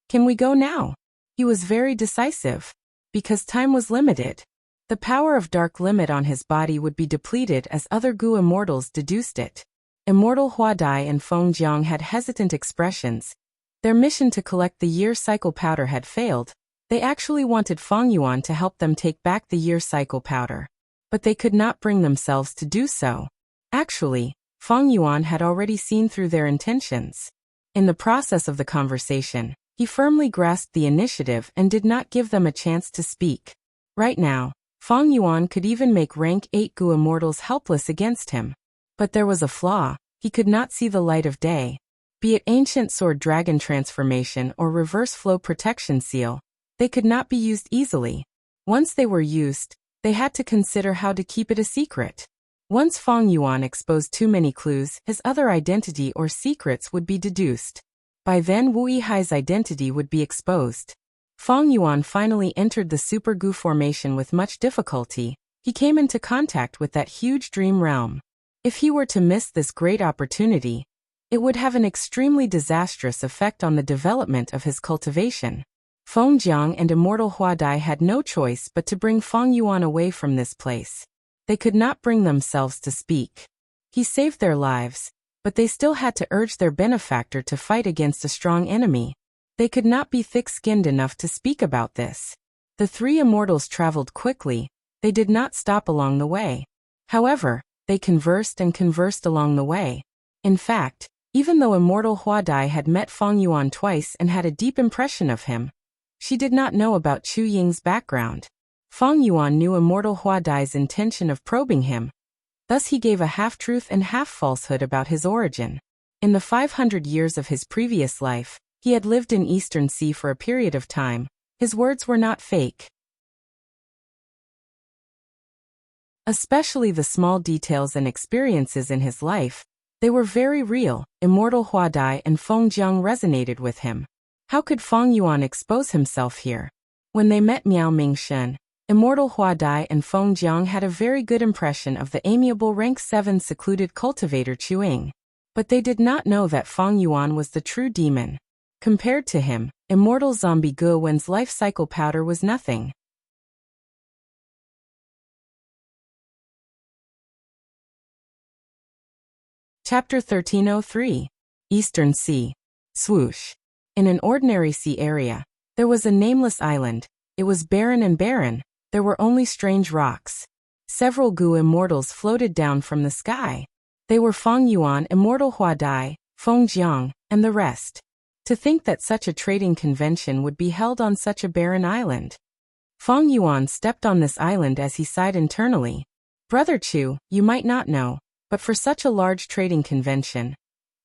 Can we go now? He was very decisive. Because time was limited. The power of dark limit on his body would be depleted as other Gu immortals deduced it. Immortal Hua Dai and Feng Jiang had hesitant expressions. Their mission to collect the year cycle powder had failed. They actually wanted Feng Yuan to help them take back the year cycle powder. But they could not bring themselves to do so. Actually, Feng Yuan had already seen through their intentions. In the process of the conversation, he firmly grasped the initiative and did not give them a chance to speak. Right now, Feng Yuan could even make rank 8 Gu immortals helpless against him. But there was a flaw. He could not see the light of day. Be it ancient sword dragon transformation or reverse flow protection seal, they could not be used easily. Once they were used, They had to consider how to keep it a secret. Once Feng Yuan exposed too many clues, his other identity or secrets would be deduced. By then Wu Yihai's identity would be exposed. Feng Yuan finally entered the Super Gu formation with much difficulty. He came into contact with that huge dream realm. If he were to miss this great opportunity, it would have an extremely disastrous effect on the development of his cultivation. Feng Jiang and Immortal Huadai had no choice but to bring Feng Yuan away from this place. They could not bring themselves to speak. He saved their lives, but they still had to urge their benefactor to fight against a strong enemy. They could not be thick-skinned enough to speak about this. The three immortals traveled quickly. They did not stop along the way. However, they conversed and conversed along the way. In fact, even though Immortal Huadai had met Feng Yuan twice and had a deep impression of him, she did not know about Chu Ying's background. Feng Yuan knew Immortal Huadai's intention of probing him. Thus he gave a half-truth and half-falsehood about his origin. In the 500 years of his previous life, he had lived in Eastern Sea for a period of time. His words were not fake. Especially the small details and experiences in his life, they were very real. Immortal Huadai and Feng Jiang resonated with him. How could Feng Yuan expose himself here? When they met Miao Mingshen, Immortal Huadai and Feng Jiang had a very good impression of the amiable rank 7 secluded cultivator Chu Ying. But they did not know that Feng Yuan was the true demon. Compared to him, Immortal Zombie Gu Wen's life cycle powder was nothing. Chapter 1303. Eastern Sea. Swoosh. In an ordinary sea area, there was a nameless island. It was barren and barren. There were only strange rocks. Several Gu immortals floated down from the sky. They were Feng Yuan, Immortal Huadai, Feng Jiang, and the rest. To think that such a trading convention would be held on such a barren island. Feng Yuan stepped on this island as he sighed internally. Brother Chu, you might not know, but for such a large trading convention,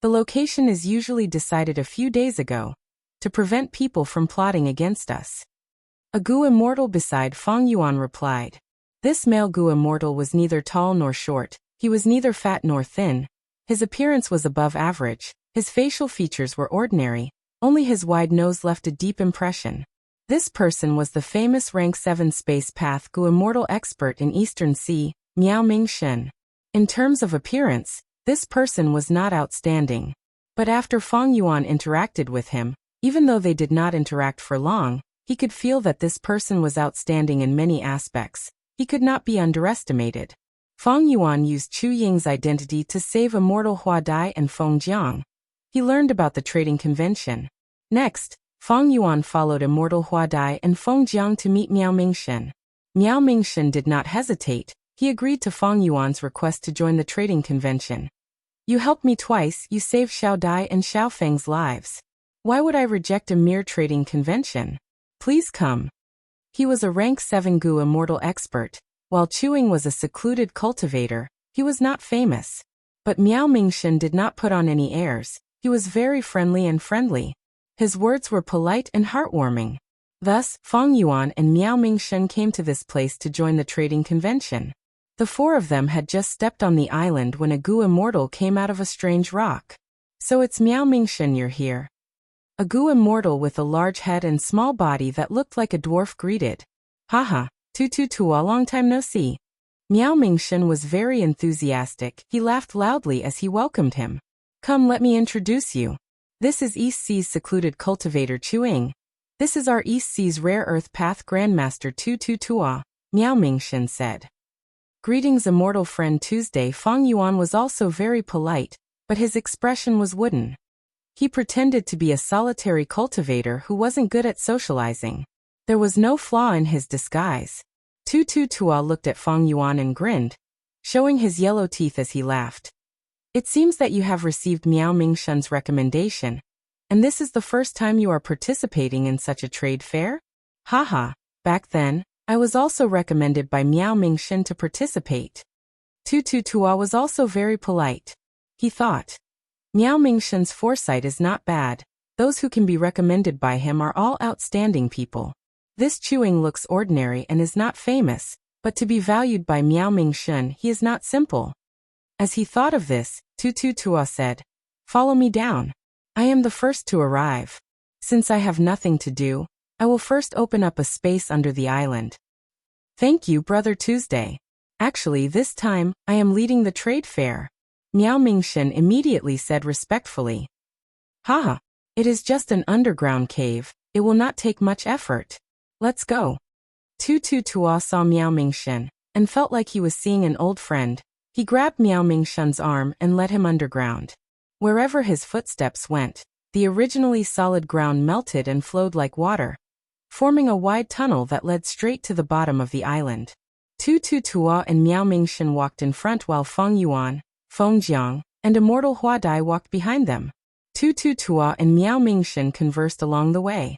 the location is usually decided a few days ago, to prevent people from plotting against us. A Gu immortal beside Feng Yuan replied. This male Gu immortal was neither tall nor short, he was neither fat nor thin. His appearance was above average, his facial features were ordinary, only his wide nose left a deep impression. This person was the famous rank 7 space path Gu immortal expert in Eastern Sea, Miao Mingshen. In terms of appearance, this person was not outstanding. But after Feng Yuan interacted with him, even though they did not interact for long, he could feel that this person was outstanding in many aspects. He could not be underestimated. Feng Yuan used Chu Ying's identity to save Immortal Huadai and Feng Jiang. He learned about the trading convention. Next, Feng Yuan followed Immortal Huadai and Feng Jiang to meet Miao Mingshen. Miao Mingshen did not hesitate. He agreed to Feng Yuan's request to join the trading convention. You helped me twice, you saved Xiao Dai and Xiao Feng's lives. Why would I reject a mere trading convention? Please come. He was a rank 7 Gu immortal expert. While Chu Ying was a secluded cultivator, he was not famous. But Miao Mingshen did not put on any airs. He was very friendly and friendly. His words were polite and heartwarming. Thus, Feng Yuan and Miao Mingshen came to this place to join the trading convention. The four of them had just stepped on the island when a Gu immortal came out of a strange rock. So it's Miao Mingshen you're here. A Gu immortal with a large head and small body that looked like a dwarf greeted. Haha, tu a long time no see. Miao Mingshen was very enthusiastic. He laughed loudly as he welcomed him. Come, let me introduce you. This is East Sea's secluded cultivator Chu Ying. This is our East Sea's rare earth path grandmaster Tua, Miao Mingshen said. Greetings immortal friend Tuesday. Feng Yuan was also very polite, but his expression was wooden. He pretended to be a solitary cultivator who wasn't good at socializing. There was no flaw in his disguise. Tua looked at Feng Yuan and grinned, showing his yellow teeth as he laughed. It seems that you have received Miao Mingshen's recommendation, and this is the first time you are participating in such a trade fair? Haha, back then, I was also recommended by Miao Mingshen to participate. Tua was also very polite. He thought, Miao Mingshen's foresight is not bad. Those who can be recommended by him are all outstanding people. This Chu Ying looks ordinary and is not famous, But to be valued by Miao Mingshun, he is not simple. As he thought of this, Tutu Tua said, "Follow me down. I am the first to arrive. Since I have nothing to do, I will first open up a space under the island." "Thank you, Brother Tuesday. Actually, this time, I am leading the trade fair," Miao Mingshun immediately said respectfully. "Haha, it is just an underground cave. It will not take much effort. Let's go." Tutu Tua saw Miao Mingshun and felt like he was seeing an old friend. He grabbed Miao Mingshun's arm and led him underground. Wherever his footsteps went, the originally solid ground melted and flowed like water, forming a wide tunnel that led straight to the bottom of the island. Tutu Tua and Miao Mingshun walked in front while Feng Yuan, Feng Jiang, and Immortal Huadai walked behind them. Tutu Tua and Miao Mingshun conversed along the way.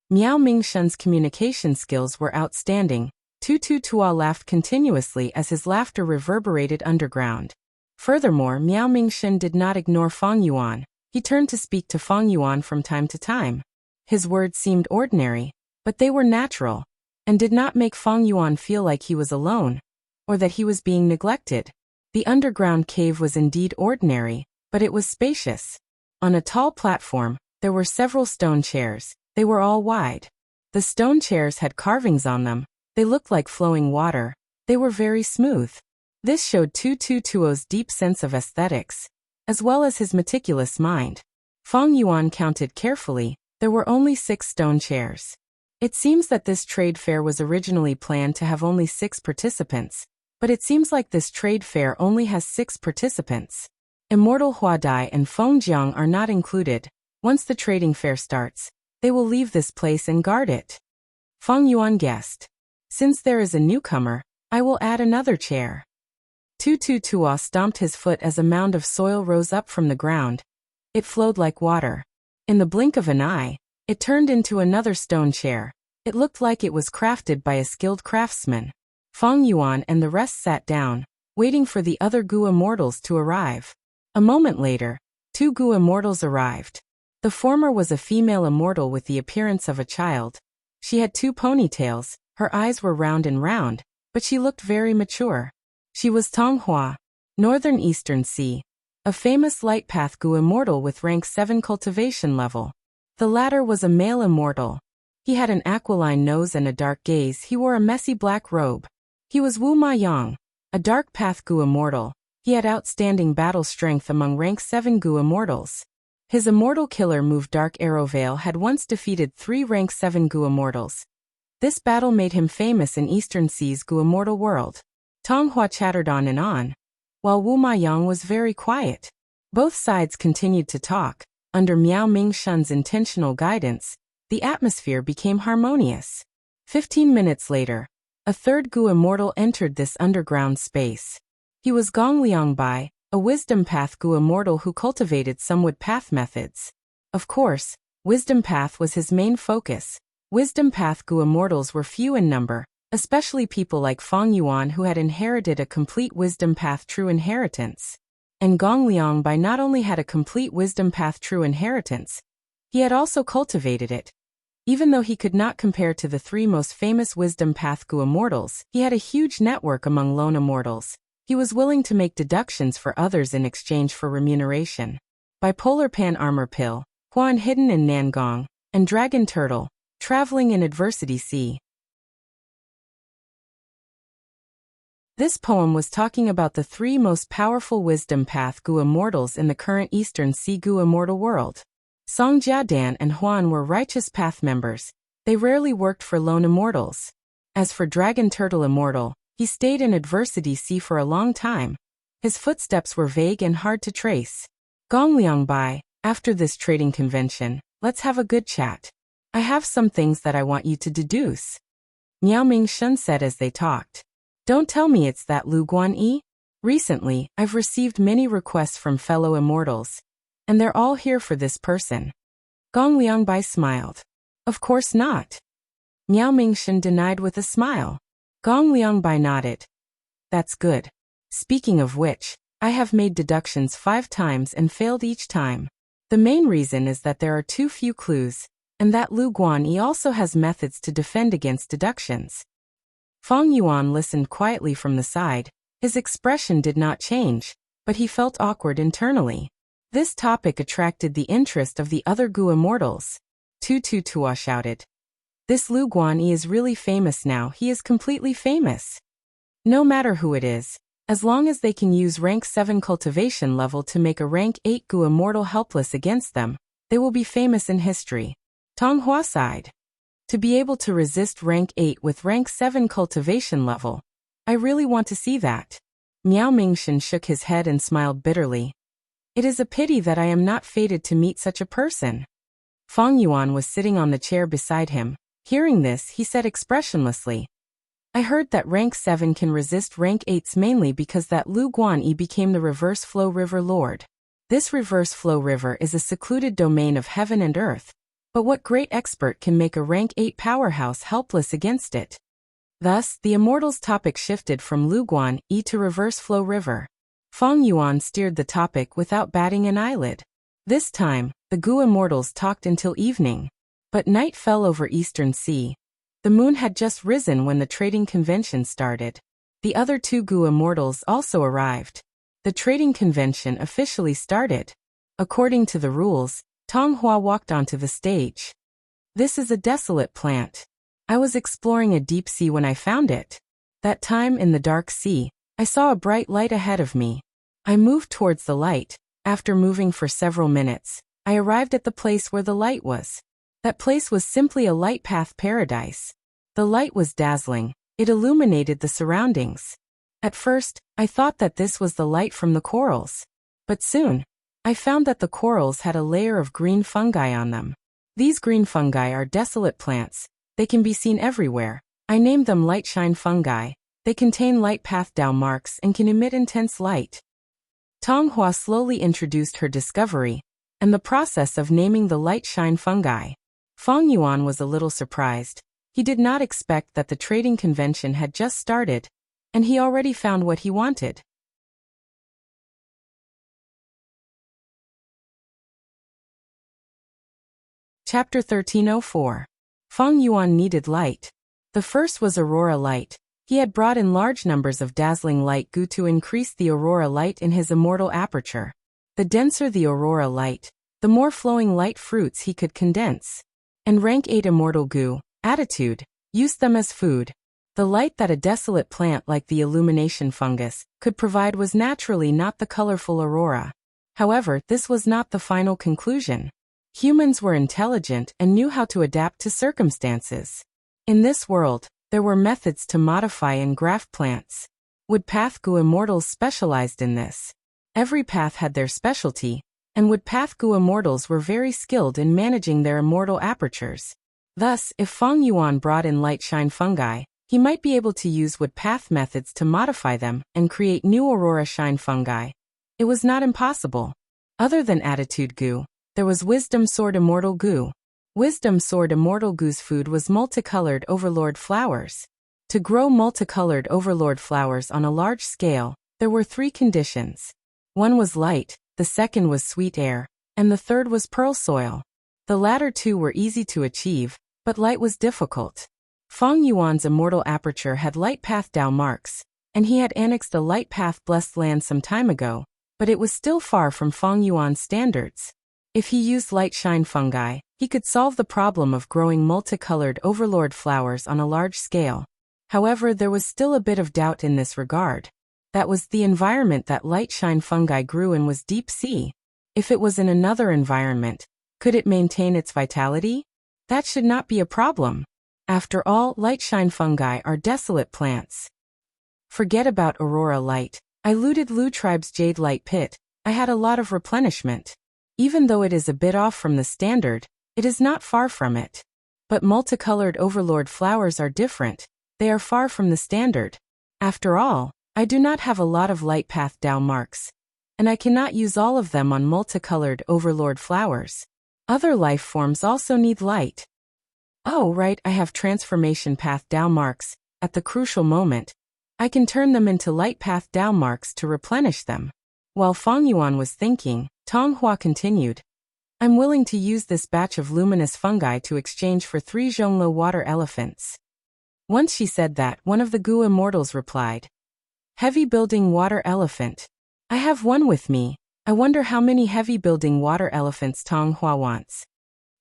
Miao Mingshun's communication skills were outstanding. Tutu Tua laughed continuously as his laughter reverberated underground. Furthermore, Miao Mingshun did not ignore Feng Yuan. He turned to speak to Feng Yuan from time to time. His words seemed ordinary, but they were natural, and did not make Feng Yuan feel like he was alone, or that he was being neglected. The underground cave was indeed ordinary, but it was spacious. On a tall platform, there were several stone chairs. They were all wide. The stone chairs had carvings on them. They looked like flowing water. They were very smooth. This showed Tutu Tuo's deep sense of aesthetics, as well as his meticulous mind. Feng Yuan counted carefully. There were only 6 stone chairs. It seems that this trade fair was originally planned to have only 6 participants, but it seems like this trade fair only has 6 participants. Immortal Huadai and Feng Jiang are not included. Once the trading fair starts, they will leave this place and guard it. Feng Yuan guessed. Since there is a newcomer, I will add another chair. Tutu Tua stomped his foot as a mound of soil rose up from the ground. It flowed like water. In the blink of an eye, it turned into another stone chair. It looked like it was crafted by a skilled craftsman. Feng Yuan and the rest sat down, waiting for the other Gu immortals to arrive. A moment later, 2 Gu immortals arrived. The former was a female immortal with the appearance of a child. She had 2 ponytails, her eyes were round and round, but she looked very mature. She was Tonghua, Northern Eastern Sea, a famous light path Gu immortal with rank 7 cultivation level. The latter was a male immortal. He had an aquiline nose and a dark gaze. He wore a messy black robe. He was Wu Ma Yang, a dark path Gu immortal. He had outstanding battle strength among rank 7 Gu immortals. His immortal killer move Dark Arrow Veil had once defeated 3 rank 7 Gu immortals. This battle made him famous in Eastern Sea's Gu immortal world. Tonghua chattered on and on, while Wu Ma Yang was very quiet. Both sides continued to talk. Under Miao Mingshun's intentional guidance, the atmosphere became harmonious. 15 minutes later, a 3rd Gu immortal entered this underground space. He was Gong Liangbai, a wisdom path Gu immortal who cultivated some wood path methods. Of course, wisdom path was his main focus. Wisdom path Gu immortals were few in number, especially people like Feng Yuan who had inherited a complete wisdom path true inheritance. And Gong Liangbai not only had a complete wisdom path true inheritance, he had also cultivated it. Even though he could not compare to the 3 most famous wisdom path Gu immortals, he had a huge network among lone immortals. He was willing to make deductions for others in exchange for remuneration. Bipolar Pan Armor Pill, Huan Hidden in Nangong, and Dragon Turtle, Traveling in Adversity Sea. This poem was talking about the 3 most powerful wisdom path Gu immortals in the current Eastern Sea Gu immortal world. Song Jiadan and Huan were righteous path members. They rarely worked for lone immortals. As for Dragon Turtle Immortal, he stayed in Adversity Sea for a long time. His footsteps were vague and hard to trace. Gong Liangbai, after this trading convention, let's have a good chat. I have some things that I want you to deduce. Miao Mingshun said as they talked. Don't tell me it's that Lu Guanyi? Recently, I've received many requests from fellow immortals, and they're all here for this person. Gong Liangbai smiled. Of course not. Miao Mingshun denied with a smile. Gong Liangbai nodded. That's good. Speaking of which, I have made deductions 5 times and failed each time. The main reason is that there are too few clues. And that Lu Guanyi also has methods to defend against deductions. Feng Yuan listened quietly from the side. His expression did not change, but he felt awkward internally. This topic attracted the interest of the other Gu immortals. Tua shouted. This Lu Guanyi is really famous now. He is completely famous. No matter who it is, as long as they can use rank 7 cultivation level to make a rank 8 Gu immortal helpless against them, they will be famous in history. Tong Hua sighed. To be able to resist rank 8 with rank 7 cultivation level, I really want to see that. Miao Mingshan shook his head and smiled bitterly. It is a pity that I am not fated to meet such a person. Feng Yuan was sitting on the chair beside him. Hearing this, he said expressionlessly, I heard that rank 7 can resist rank 8s mainly because that Lu Guanyi became the reverse flow river lord. This reverse flow river is a secluded domain of heaven and earth, but what great expert can make a rank 8 powerhouse helpless against it? Thus, the immortals' topic shifted from Lu Guanyi to reverse flow river. Feng Yuan steered the topic without batting an eyelid. This time, the Gu immortals talked until evening. But night fell over Eastern Sea. The moon had just risen when the trading convention started. The other 2 Gu immortals also arrived. The trading convention officially started. According to the rules, Tong Hua walked onto the stage. This is a desolate plant. I was exploring a deep sea when I found it. That time in the dark sea, I saw a bright light ahead of me. I moved towards the light. After moving for several minutes, I arrived at the place where the light was. That place was simply a light path paradise. The light was dazzling. It illuminated the surroundings. At first, I thought that this was the light from the corals. But soon, I found that the corals had a layer of green fungi on them. These green fungi are desolate plants. They can be seen everywhere. I named them light shine fungi. They contain light path Dao marks and can emit intense light. Tong Hua slowly introduced her discovery and the process of naming the light shine fungi. Feng Yuan was a little surprised. He did not expect that the trading convention had just started, and he already found what he wanted. Chapter 1304. Feng Yuan needed light. The first was aurora light. He had brought in large numbers of dazzling light Gu to increase the aurora light in his immortal aperture. The denser the aurora light, the more flowing light fruits he could condense. And rank 8 immortal Gu, attitude, used them as food. The light that a desolate plant like the illumination fungus could provide was naturally not the colorful aurora. However, this was not the final conclusion. Humans were intelligent and knew how to adapt to circumstances. In this world, there were methods to modify and graft plants. Wood path Gu immortals specialized in this. Every path had their specialty, and Wood path Gu immortals were very skilled in managing their immortal apertures. Thus, if Feng Yuan brought in light shine fungi, he might be able to use Wood path methods to modify them and create new aurora shine fungi. It was not impossible. Other than attitude Gu, there was wisdom sword immortal Gu. Wisdom sword immortal Gu's food was multicolored overlord flowers. To grow multicolored overlord flowers on a large scale, there were 3 conditions. One was light, the second was sweet air, and the third was pearl soil. The latter 2 were easy to achieve, but light was difficult. Feng Yuan's immortal aperture had light path Dao marks, and he had annexed a light path blessed land some time ago, but it was still far from Feng Yuan's standards. If he used light shine fungi, he could solve the problem of growing multicolored overlord flowers on a large scale. However, there was still a bit of doubt in this regard. That was the environment that light shine fungi grew in was deep sea. If it was in another environment, could it maintain its vitality? That should not be a problem. After all, light shine fungi are desolate plants. Forget about aurora light. I looted Lu tribe's jade light pit. I had a lot of replenishment. Even though it is a bit off from the standard, it is not far from it. But multicolored overlord flowers are different. They are far from the standard. After all, I do not have a lot of light path Dao marks, and I cannot use all of them on multicolored overlord flowers. Other life forms also need light. Oh right, I have transformation path Dao marks. At the crucial moment, I can turn them into light path Dao marks to replenish them. While Feng Yuan was thinking, Tong Hua continued. I'm willing to use this batch of luminous fungi to exchange for 3 Zhonglo water elephants. Once she said that, one of the Gu immortals replied, Heavy building water elephant. I have one with me. I wonder how many heavy building water elephants Tong Hua wants.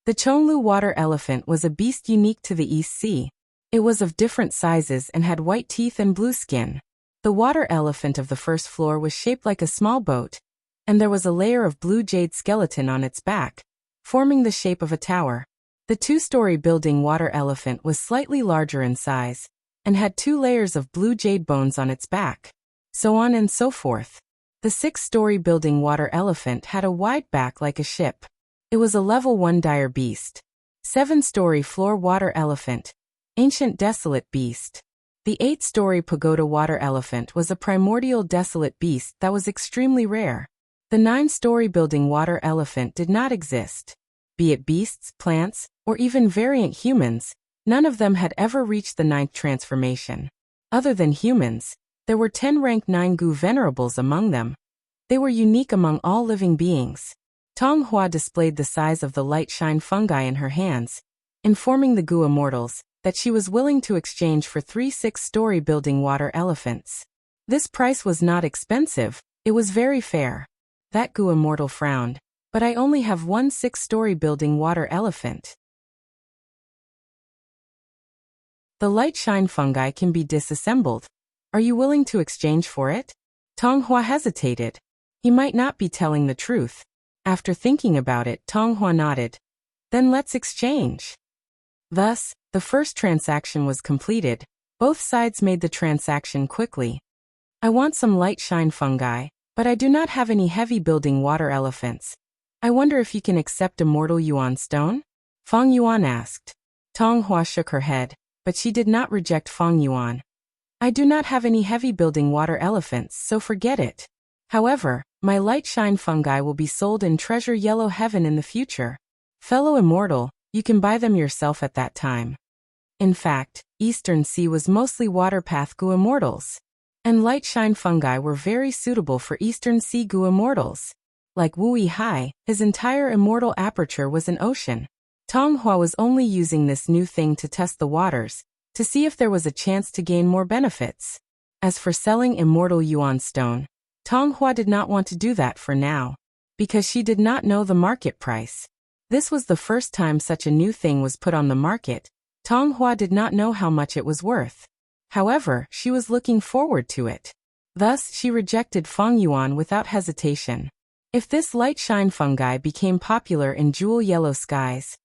The Chonglu water elephant was a beast unique to the East Sea. It was of different sizes and had white teeth and blue skin. The water elephant of the first floor was shaped like a small boat, and there was a layer of blue jade skeleton on its back, forming the shape of a tower. The 2-story building water elephant was slightly larger in size, and had 2 layers of blue jade bones on its back. So on and so forth. The 6-story building water elephant had a wide back like a ship. It was a level 1 dire beast. 7-story floor water elephant. Ancient desolate beast. The 8-story pagoda water elephant was a primordial desolate beast that was extremely rare. The 9-story building water elephant did not exist. Be it beasts, plants, or even variant humans, none of them had ever reached the 9th transformation. Other than humans, there were 10 rank 9 Gu venerables among them. They were unique among all living beings. Tong Hua displayed the size of the light shine fungi in her hands, informing the Gu immortals that she was willing to exchange for 3 6-story building water elephants. This price was not expensive, it was very fair. That Gu immortal frowned, but I only have 1 6-story building water elephant. The light shine fungi can be disassembled. Are you willing to exchange for it? Tong Hua hesitated. He might not be telling the truth. After thinking about it, Tong Hua nodded. Then let's exchange. Thus, the first transaction was completed. Both sides made the transaction quickly. I want some light shine fungi, but I do not have any heavy building water elephants. I wonder if you can accept immortal Yuan stone? Fang Yuan asked. Tong Hua shook her head, but she did not reject Fang Yuan. I do not have any heavy building water elephants, so forget it. However, my light shine fungi will be sold in Treasure Yellow Heaven in the future. Fellow immortal, you can buy them yourself at that time. In fact, Eastern Sea was mostly waterpath Gu immortals, and light shine fungi were very suitable for Eastern Sea Gu immortals. Like Wu Yihai, his entire immortal aperture was an ocean. Tong Hua was only using this new thing to test the waters, to see if there was a chance to gain more benefits. As for selling immortal Yuan stone, Tong Hua did not want to do that for now, because she did not know the market price. This was the first time such a new thing was put on the market. Tong Hua did not know how much it was worth. However, she was looking forward to it. Thus, she rejected Fang Yuan without hesitation. If this light shine fungi became popular in Jewel Yellow Skies,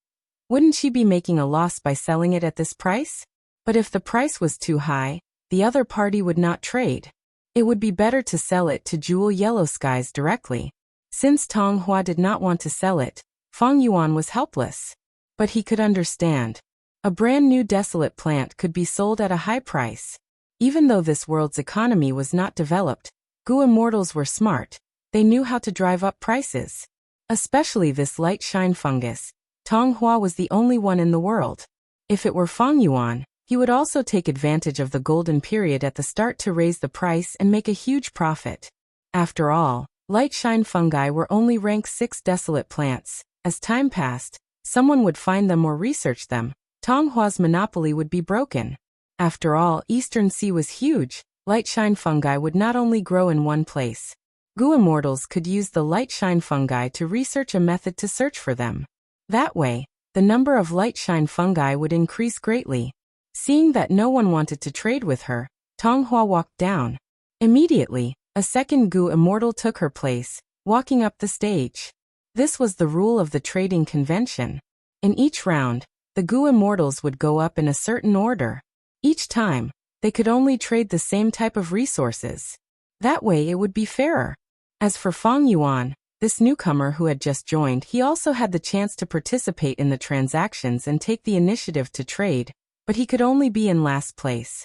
wouldn't she be making a loss by selling it at this price? But if the price was too high, the other party would not trade. It would be better to sell it to Jewel Yellow Skies directly. Since Tong Hua did not want to sell it, Fang Yuan was helpless. But he could understand. A brand new desolate plant could be sold at a high price. Even though this world's economy was not developed, Gu immortals were smart. They knew how to drive up prices. Especially this light shine fungus. Tong Hua was the only one in the world. If it were Fang Yuan, he would also take advantage of the golden period at the start to raise the price and make a huge profit. After all, light shine fungi were only rank 6 desolate plants. As time passed, someone would find them or research them. Tong Hua's monopoly would be broken. After all, Eastern Sea was huge. Light shine fungi would not only grow in one place. Gu immortals could use the light shine fungi to research a method to search for them. That way, the number of light shine fungi would increase greatly. Seeing that no one wanted to trade with her, Tong Hua walked down. Immediately, a second Gu immortal took her place, walking up the stage. This was the rule of the trading convention. In each round, the Gu immortals would go up in a certain order. Each time, they could only trade the same type of resources. That way it would be fairer. As for Fang Yuan, this newcomer who had just joined, he also had the chance to participate in the transactions and take the initiative to trade, but he could only be in last place.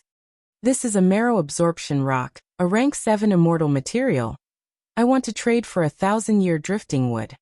This is a marrow absorption rock, a rank 7 immortal material. I want to trade for 1,000-year drifting wood.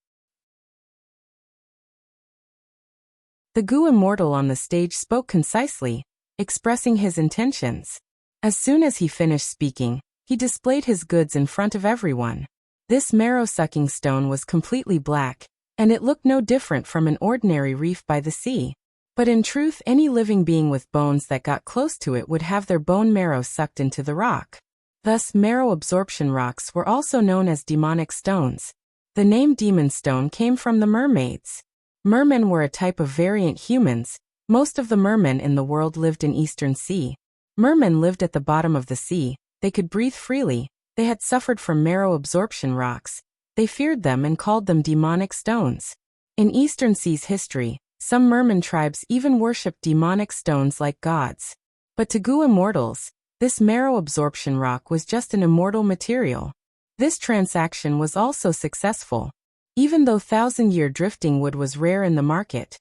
The Gu immortal on the stage spoke concisely, expressing his intentions. As soon as he finished speaking, he displayed his goods in front of everyone. This marrow-sucking stone was completely black, and it looked no different from an ordinary reef by the sea. But in truth, any living being with bones that got close to it would have their bone marrow sucked into the rock. Thus, marrow absorption rocks were also known as demonic stones. The name demon stone came from the mermaids. Mermen were a type of variant humans. Most of the mermen in the world lived in Eastern Sea. Mermen lived at the bottom of the sea. They could breathe freely. They had suffered from marrow absorption rocks. They feared them and called them demonic stones. In Eastern Sea's history, some merman tribes even worshipped demonic stones like gods. But to Gu immortals, this marrow absorption rock was just an immortal material. This transaction was also successful. Even though thousand-year drifting wood was rare in the market,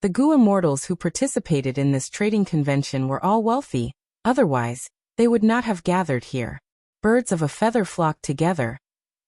the Gu immortals who participated in this trading convention were all wealthy. Otherwise, they would not have gathered here. Birds of a feather flocked together.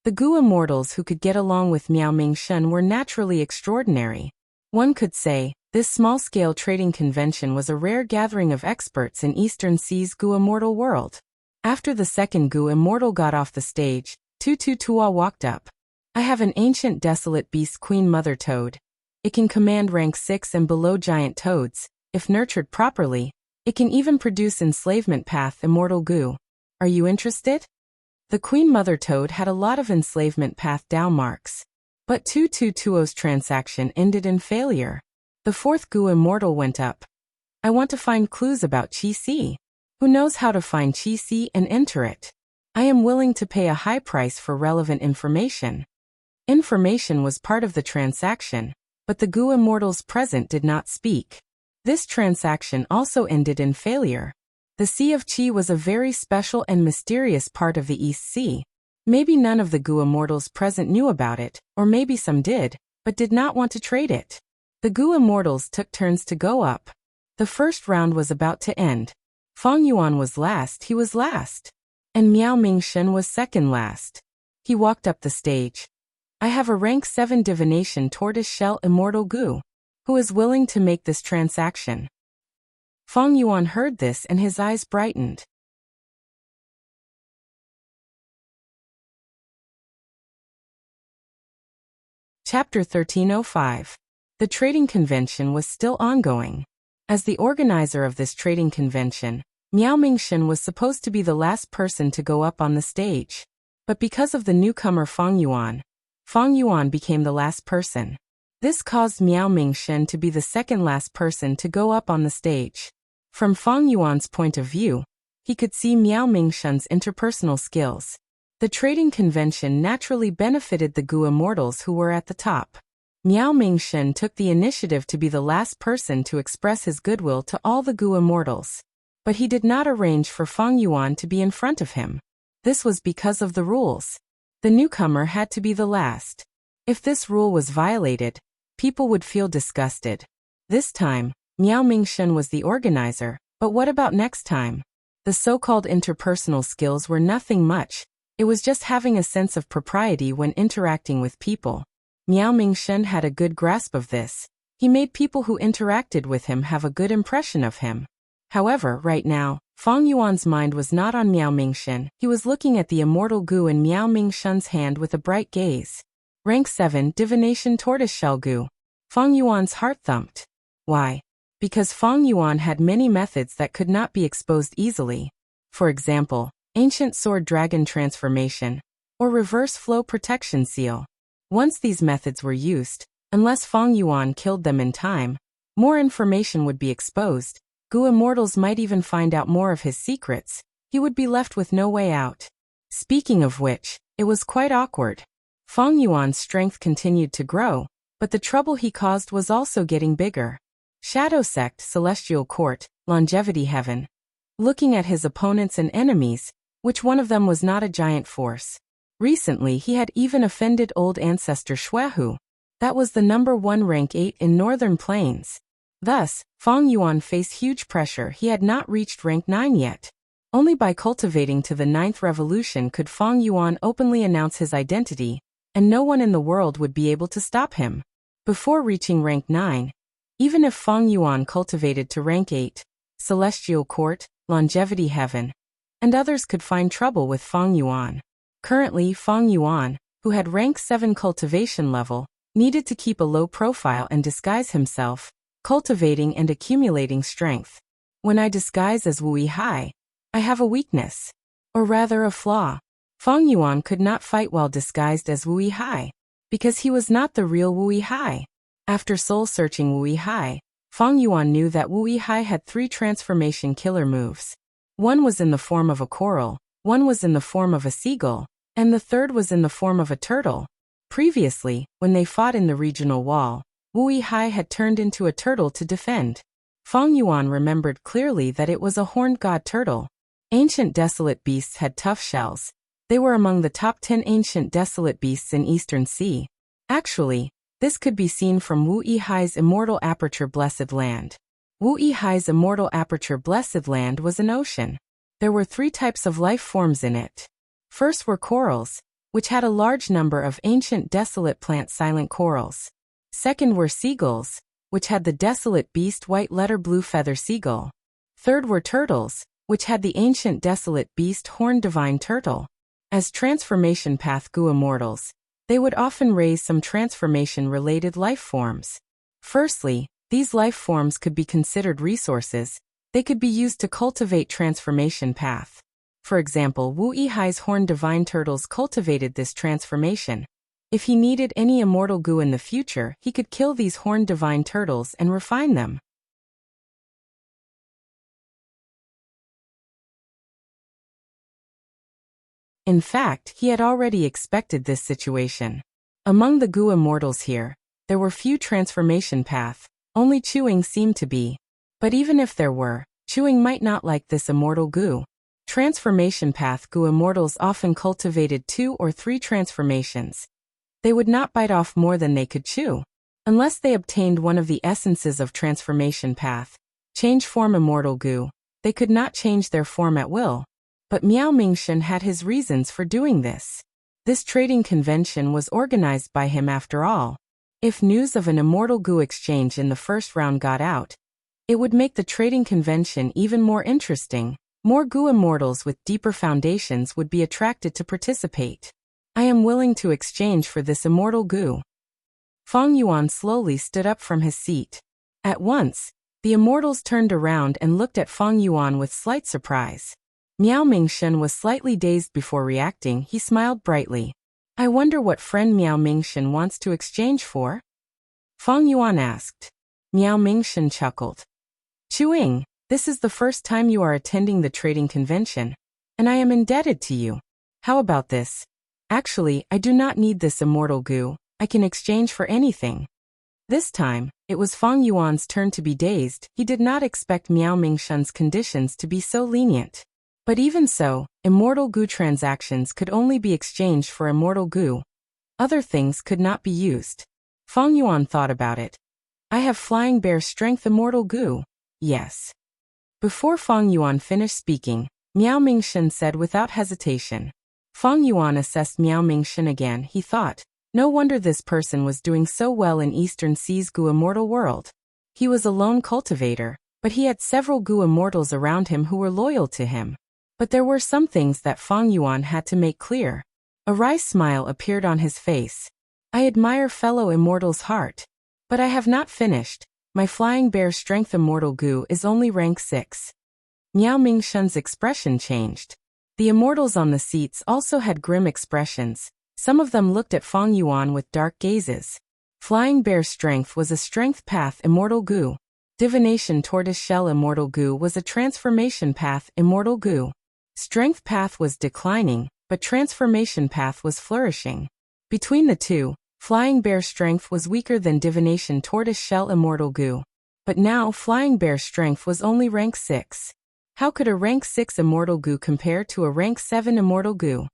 The Gu immortals who could get along with Miao Ming Shen were naturally extraordinary. One could say, this small-scale trading convention was a rare gathering of experts in Eastern Sea's Gu immortal world. After the second Gu immortal got off the stage, Tutu Tua walked up. I have an ancient desolate beast queen mother toad. It can command rank 6 and below giant toads. If nurtured properly, it can even produce enslavement path immortal Gu. Are you interested? The queen mother toad had a lot of enslavement path Dao marks. But Tutu Tuo's transaction ended in failure. The fourth Gu immortal went up. I want to find clues about Qi Si. Who knows how to find Qi Si and enter it? I am willing to pay a high price for relevant information. Information was part of the transaction, but the Gu immortals present did not speak. This transaction also ended in failure. The Sea of Qi was a very special and mysterious part of the East Sea. Maybe none of the Gu immortals present knew about it, or maybe some did, but did not want to trade it. The Gu immortals took turns to go up. The first round was about to end. Fang Yuan was last, he was last. And Miao Ming Shen was second last. He walked up the stage. I have a rank 7 divination tortoise shell immortal Gu. Who is willing to make this transaction? Fang Yuan heard this and his eyes brightened. Chapter 1305. The trading convention was still ongoing. As the organizer of this trading convention, Miao Ming Shen was supposed to be the last person to go up on the stage. But because of the newcomer Fang Yuan became the last person. This caused Miao Ming Shen to be the second last person to go up on the stage. From Fang Yuan's point of view, he could see Miao Ming Shen's interpersonal skills. The trading convention naturally benefited the Gu immortals who were at the top. Miao Ming Shen took the initiative to be the last person to express his goodwill to all the Gu immortals. But he did not arrange for Fang Yuan to be in front of him. This was because of the rules. The newcomer had to be the last. If this rule was violated, people would feel disgusted. This time, Miao Ming Shen was the organizer, but what about next time? The so-called interpersonal skills were nothing much. It was just having a sense of propriety when interacting with people. Miao Ming Shen had a good grasp of this. He made people who interacted with him have a good impression of him. However, right now, Fang Yuan's mind was not on Miao Ming Shen. He was looking at the immortal Gu in Miao Ming Shen's hand with a bright gaze. Rank 7 Divination Tortoiseshell Gu. Fang Yuan's heart thumped. Why? Because Fang Yuan had many methods that could not be exposed easily. For example, Ancient Sword Dragon Transformation, or Reverse Flow Protection Seal. Once these methods were used, unless Fang Yuan killed them in time, more information would be exposed. Gu immortals might even find out more of his secrets. He would be left with no way out. Speaking of which, it was quite awkward. Fang Yuan's strength continued to grow, but the trouble he caused was also getting bigger. Shadow Sect, Celestial Court, Longevity Heaven. Looking at his opponents and enemies, which one of them was not a giant force? Recently he had even offended old ancestor Xuehu. That was the number 1 rank 8 in Northern Plains. Thus, Fang Yuan faced huge pressure. He had not reached rank 9 yet. Only by cultivating to the 9th revolution could Fang Yuan openly announce his identity, and no one in the world would be able to stop him. Before reaching rank 9, even if Fang Yuan cultivated to rank 8, Celestial Court, Longevity Heaven, and others could find trouble with Fang Yuan. Currently, Fang Yuan, who had rank 7 cultivation level, needed to keep a low profile and disguise himself, cultivating and accumulating strength. When I disguise as Wu Hai, I have a weakness. Or rather a flaw. Fang Yuan could not fight while disguised as Wu Hai, because he was not the real Wu Hai. After soul-searching Wu Hai, Fang Yuan knew that Wu Hai had 3 transformation killer moves. One was in the form of a coral, one was in the form of a seagull, and the third was in the form of a turtle. Previously, when they fought in the regional wall, Wu Hai had turned into a turtle to defend. Fang Yuan remembered clearly that it was a horned god turtle. Ancient desolate beasts had tough shells. They were among the top 10 ancient desolate beasts in Eastern Sea. Actually, this could be seen from Wu Hai's immortal aperture blessed land. Wu Hai's immortal aperture blessed land was an ocean. There were 3 types of life forms in it. First were corals, which had a large number of ancient desolate plant silent corals. Second were seagulls, which had the desolate beast white letter blue feather seagull. Third were turtles, which had the ancient desolate beast horned divine turtle. As transformation path Gu immortals, they would often raise some transformation-related life forms. Firstly, these life forms could be considered resources. They could be used to cultivate transformation path. For example, Wu Hai's horned divine turtles cultivated this transformation. If he needed any immortal Gu in the future, he could kill these horned divine turtles and refine them. In fact, he had already expected this situation. Among the Gu immortals here, there were few transformation path, only Chewing seemed to be. But even if there were, Chewing might not like this immortal Gu. Transformation path Gu immortals often cultivated 2 or 3 transformations. They would not bite off more than they could chew. Unless they obtained one of the essences of transformation path, change form immortal Gu, they could not change their form at will. But Miao Mingshen had his reasons for doing this. This trading convention was organized by him after all. If news of an immortal Gu exchange in the first round got out, it would make the trading convention even more interesting. More Gu immortals with deeper foundations would be attracted to participate. I am willing to exchange for this immortal Gu. Fang Yuan slowly stood up from his seat. At once, the immortals turned around and looked at Fang Yuan with slight surprise. Miao Mingshen was slightly dazed before reacting. He smiled brightly. I wonder what friend Miao Mingshen wants to exchange for? Fang Yuan asked. Miao Mingshen chuckled. Chewing, this is the first time you are attending the trading convention, and I am indebted to you. How about this? Actually, I do not need this immortal Gu. I can exchange for anything. This time, it was Fang Yuan's turn to be dazed. He did not expect Miao Mingshen's conditions to be so lenient. But even so, immortal Gu transactions could only be exchanged for immortal Gu. Other things could not be used. Fang Yuan thought about it. I have Flying Bear Strength immortal Gu. Yes. Before Fang Yuan finished speaking, Miao Mingshen said without hesitation. Fang Yuan assessed Miao Mingshen again. He thought, no wonder this person was doing so well in Eastern Sea's Gu immortal world. He was a lone cultivator, but he had several Gu immortals around him who were loyal to him. But there were some things that Fang Yuan had to make clear. A wry smile appeared on his face. I admire fellow immortal's heart. But I have not finished. My Flying Bear Strength immortal Gu is only rank 6. Miao Mingshen's expression changed. The immortals on the seats also had grim expressions. Some of them looked at Fang Yuan with dark gazes. Flying Bear Strength was a strength path immortal Gu. Divination Tortoise Shell immortal Gu was a transformation path immortal Gu. Strength path was declining, but transformation path was flourishing. Between the two, Flying Bear Strength was weaker than Divination Tortoise Shell immortal Gu. But now Flying Bear Strength was only rank 6. How could a rank 6 immortal Gu compare to a rank 7 immortal Gu?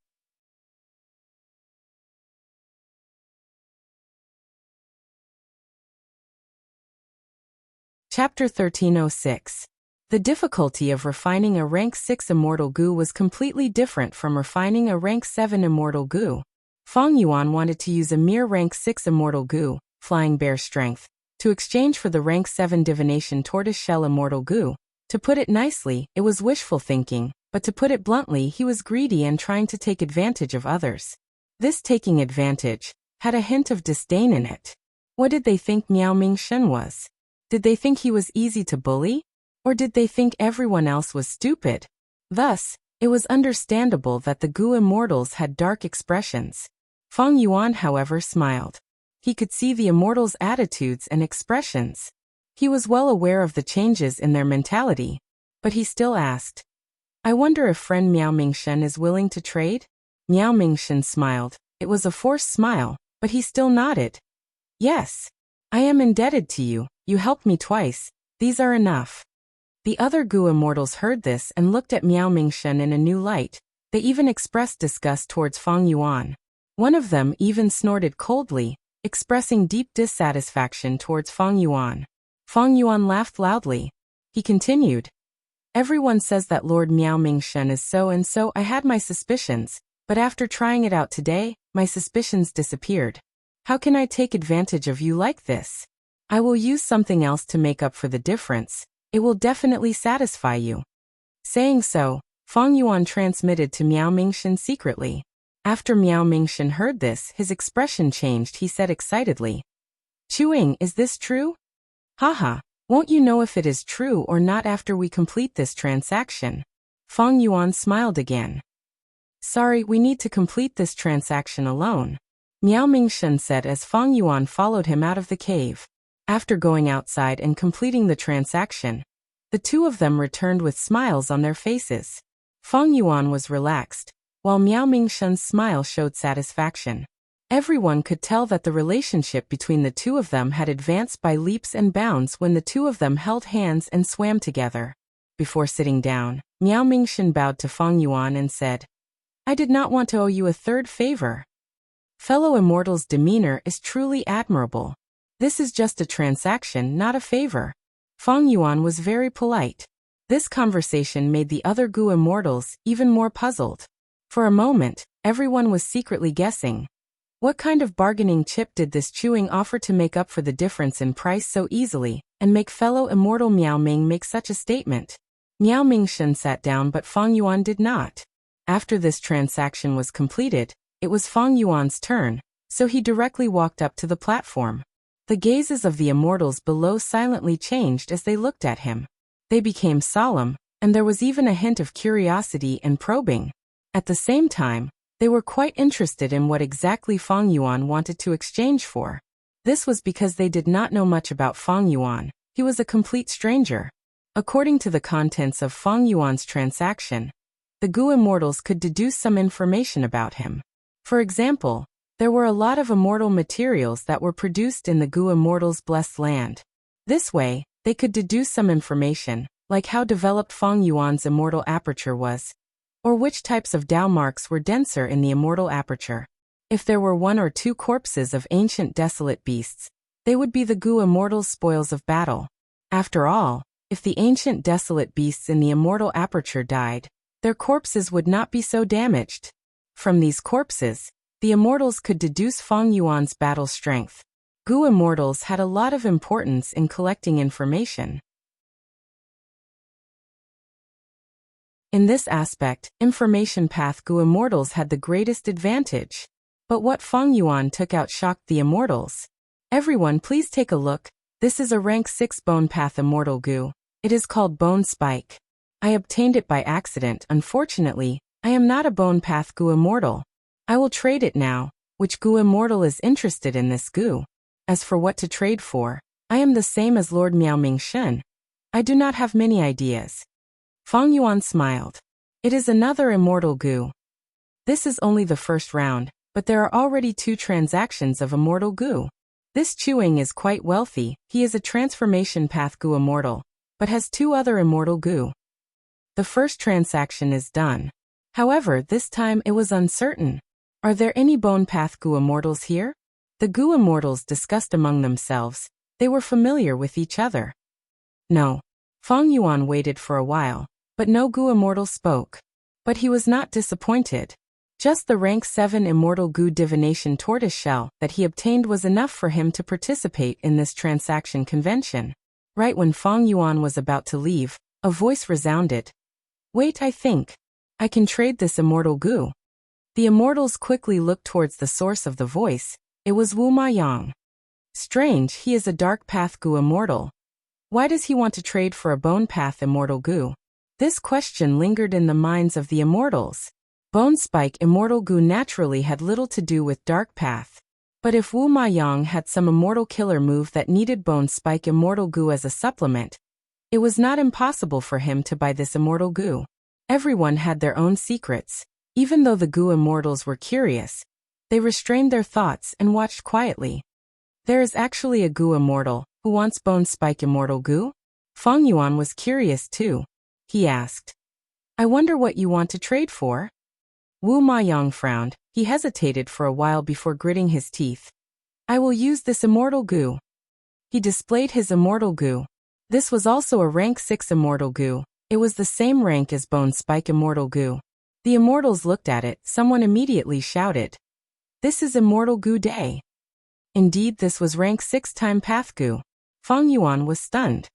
Chapter 1306. The difficulty of refining a rank 6 immortal Gu was completely different from refining a rank 7 immortal Gu. Fang Yuan wanted to use a mere rank 6 immortal Gu, Flying Bear Strength, to exchange for the rank 7 Divination Tortoise Shell immortal Gu. To put it nicely, it was wishful thinking, but to put it bluntly, he was greedy and trying to take advantage of others. This taking advantage had a hint of disdain in it. What did they think Miao Mingsheng was? Did they think he was easy to bully? Or did they think everyone else was stupid? Thus, it was understandable that the Gu immortals had dark expressions. Feng Yuan, however, smiled. He could see the immortals' attitudes and expressions. He was well aware of the changes in their mentality, but he still asked, "I wonder if friend Miao Mingsheng is willing to trade?" Miao Mingsheng smiled. It was a forced smile, but he still nodded. "Yes. I am indebted to you. You helped me twice. These are enough." The other Gu immortals heard this and looked at Miao Mingsheng in a new light. They even expressed disgust towards Feng Yuan. One of them even snorted coldly, expressing deep dissatisfaction towards Feng Yuan. Feng Yuan laughed loudly. He continued, "Everyone says that Lord Miao Mingsheng is so and so. I had my suspicions, but after trying it out today, my suspicions disappeared. How can I take advantage of you like this? I will use something else to make up for the difference. It will definitely satisfy you." Saying so, Feng Yuan transmitted to Miao Mingsheng secretly. After Miao Mingsheng heard this, his expression changed. He said excitedly, "Chuing, is this true?" "Haha, won't you know if it is true or not after we complete this transaction?" Feng Yuan smiled again. "Sorry, we need to complete this transaction alone," Miao Mingsheng said as Feng Yuan followed him out of the cave. After going outside and completing the transaction, the two of them returned with smiles on their faces. Feng Yuan was relaxed, while Miao Mingsheng's smile showed satisfaction. Everyone could tell that the relationship between the two of them had advanced by leaps and bounds when the two of them held hands and swam together. Before sitting down, Miao Mingsheng bowed to Feng Yuan and said, "I did not want to owe you a third favor. Fellow immortals' demeanor is truly admirable. This is just a transaction, not a favor." Feng Yuan was very polite. This conversation made the other Gu immortals even more puzzled. For a moment, everyone was secretly guessing. What kind of bargaining chip did this Chuing offer to make up for the difference in price so easily, and make fellow immortal Miao Ming make such a statement? Miao Mingsheng sat down, but Feng Yuan did not. After this transaction was completed, it was Feng Yuan's turn, so he directly walked up to the platform. The gazes of the immortals below silently changed as they looked at him. They became solemn, and there was even a hint of curiosity and probing. At the same time, they were quite interested in what exactly Feng Yuan wanted to exchange for. This was because they did not know much about Feng Yuan. He was a complete stranger. According to the contents of Feng Yuan's transaction, the Gu immortals could deduce some information about him. For example, there were a lot of immortal materials that were produced in the Gu immortals' blessed land. This way, they could deduce some information, like how developed Feng Yuan's immortal aperture was, or which types of Dao marks were denser in the immortal aperture. If there were one or two corpses of ancient desolate beasts, they would be the Gu immortals' spoils of battle. After all, if the ancient desolate beasts in the immortal aperture died, their corpses would not be so damaged. From these corpses, the immortals could deduce Feng Yuan's battle strength. Gu immortals had a lot of importance in collecting information. In this aspect, information path Gu immortals had the greatest advantage. But what Feng Yuan took out shocked the immortals. Everyone, please take a look. This is a rank 6 bone path immortal Gu. It is called Bone Spike. I obtained it by accident. Unfortunately, I am not a bone path Gu immortal. I will trade it now. Which Gu immortal is interested in this Gu? As for what to trade for, I am the same as Lord Miao Mingsheng. I do not have many ideas. Feng Yuan smiled. It is another immortal Gu. This is only the first round, but there are already 2 transactions of immortal Gu. This Chuing is quite wealthy. He is a transformation path Gu immortal, but has 2 other immortal Gu. The first transaction is done. However, this time it was uncertain. Are there any bone path Gu immortals here? The Gu immortals discussed among themselves. They were familiar with each other. No. Feng Yuan waited for a while, but no Gu immortal spoke. But he was not disappointed. Just the rank 7 immortal Gu divination tortoiseshell that he obtained was enough for him to participate in this transaction convention. Right when Feng Yuan was about to leave, a voice resounded. Wait, I think I can trade this immortal Gu. The immortals quickly looked towards the source of the voice. It was Wu Ma-yang. Strange, he is a dark path Gu immortal. Why does he want to trade for a bone path immortal Gu? This question lingered in the minds of the immortals. Bone Spike immortal Gu naturally had little to do with dark path. But if Wu Ma-yang had some immortal killer move that needed Bone Spike immortal Gu as a supplement, it was not impossible for him to buy this immortal Gu. Everyone had their own secrets. Even though the Gu immortals were curious, they restrained their thoughts and watched quietly. There is actually a Gu immortal who wants Bone Spike immortal Gu? Feng Yuan was curious too. He asked, I wonder what you want to trade for? Wu Ma-yang frowned. He hesitated for a while before gritting his teeth. I will use this immortal Gu. He displayed his immortal Gu. This was also a rank 6 immortal Gu. It was the same rank as Bone Spike immortal Gu. The immortals looked at it. Someone immediately shouted, This is immortal Gu Day. Indeed, this was rank 6 time path Gu. Feng Yuan was stunned.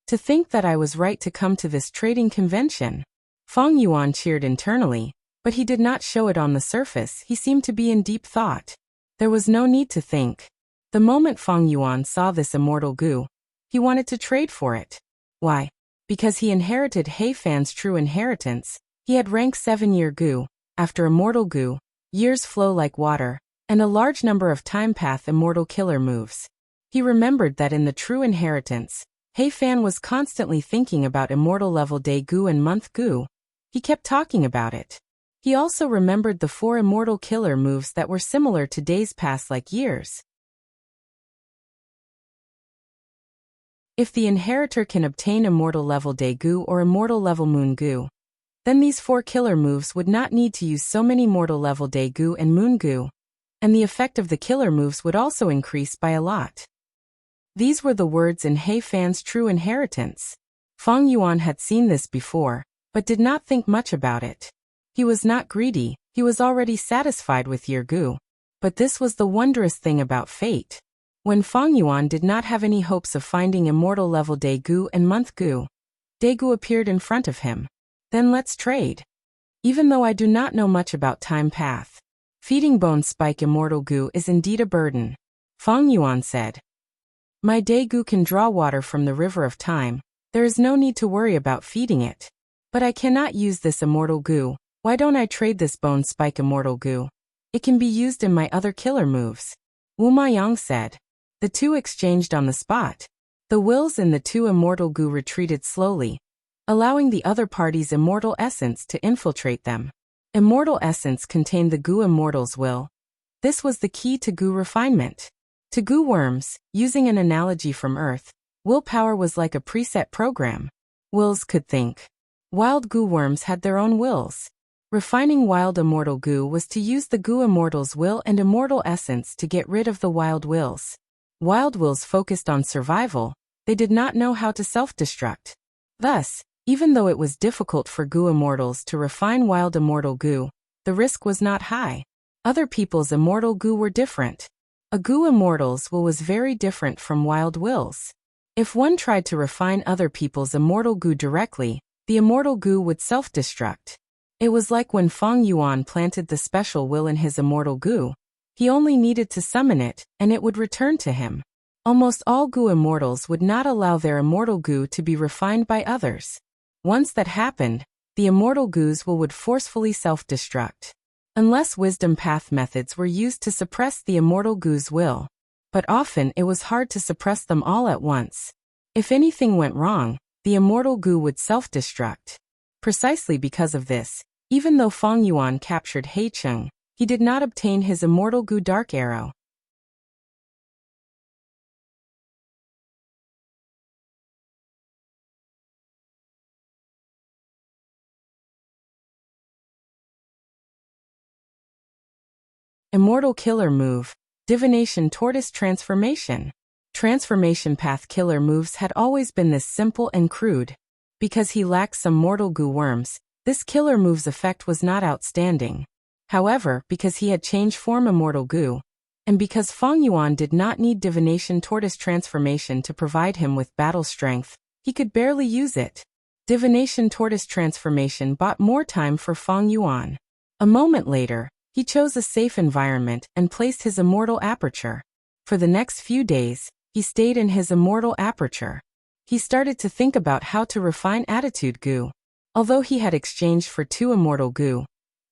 To think that I was right to come to this trading convention. Feng Yuan cheered internally, but he did not show it on the surface. He seemed to be in deep thought. There was no need to think. The moment Feng Yuan saw this immortal Gu, he wanted to trade for it. Why? Because he inherited He Fan's true inheritance. He had rank 7 year Gu. After immortal Gu, years flow like water, and a large number of time path immortal killer moves. He remembered that in the true inheritance, He Fan was constantly thinking about immortal level day Gu and month Gu. He kept talking about it. He also remembered the 4 immortal killer moves that were similar to days past like years. If the inheritor can obtain immortal level day Gu or immortal level moon Gu, then these 4 killer moves would not need to use so many mortal level day Gu and moon Gu, and the effect of the killer moves would also increase by a lot. These were the words in He Fan's true inheritance. Feng Yuan had seen this before, but did not think much about it. He was not greedy, he was already satisfied with year Gu. But this was the wondrous thing about fate. When Feng Yuan did not have any hopes of finding immortal level day Gu and month Gu, day Gu appeared in front of him. Then let's trade. Even though I do not know much about time path, feeding Bone Spike immortal Gu is indeed a burden. Feng Yuan said, My day Gu can draw water from the river of time. There is no need to worry about feeding it. But I cannot use this immortal Gu. Why don't I trade this Bone Spike immortal Gu? It can be used in my other killer moves. Wu Ma-yang said. The two exchanged on the spot. The wills in the 2 immortal Gu retreated slowly, allowing the other party's immortal essence to infiltrate them. Immortal essence contained the Gu immortal's will. This was the key to Gu refinement. To Gu worms, using an analogy from Earth, willpower was like a preset program. Wills could think. Wild Gu worms had their own wills. Refining wild immortal Gu was to use the Gu immortal's will and immortal essence to get rid of the wild wills. Wild wills focused on survival. They did not know how to self-destruct. Thus, even though it was difficult for Gu immortals to refine wild immortal Gu, the risk was not high. Other people's immortal Gu were different. A Gu immortal's will was very different from wild wills. If one tried to refine other people's immortal Gu directly, the immortal Gu would self-destruct. It was like when Feng Yuan planted the special will in his immortal Gu. He only needed to summon it, and it would return to him. Almost all Gu immortals would not allow their immortal Gu to be refined by others. Once that happened, the immortal Gu's will would forcefully self-destruct. Unless wisdom path methods were used to suppress the immortal Gu's will. But often it was hard to suppress them all at once. If anything went wrong, the immortal Gu would self-destruct. Precisely because of this, even though Feng Yuan captured He Cheng, he did not obtain his immortal Gu Dark Arrow. Immortal Killer Move, Divination Tortoise Transformation. Transformation Path Killer moves had always been this simple and crude. Because he lacked some mortal Gu worms, this killer move's effect was not outstanding. However, because he had changed form immortal Gu, and because Feng Yuan did not need Divination Tortoise Transformation to provide him with battle strength, he could barely use it. Divination Tortoise Transformation bought more time for Feng Yuan. A moment later, He chose a safe environment and placed his immortal aperture. For the next few days, he stayed in his immortal aperture. He started to think about how to refine attitude goo. Although he had exchanged for 2 immortal goo,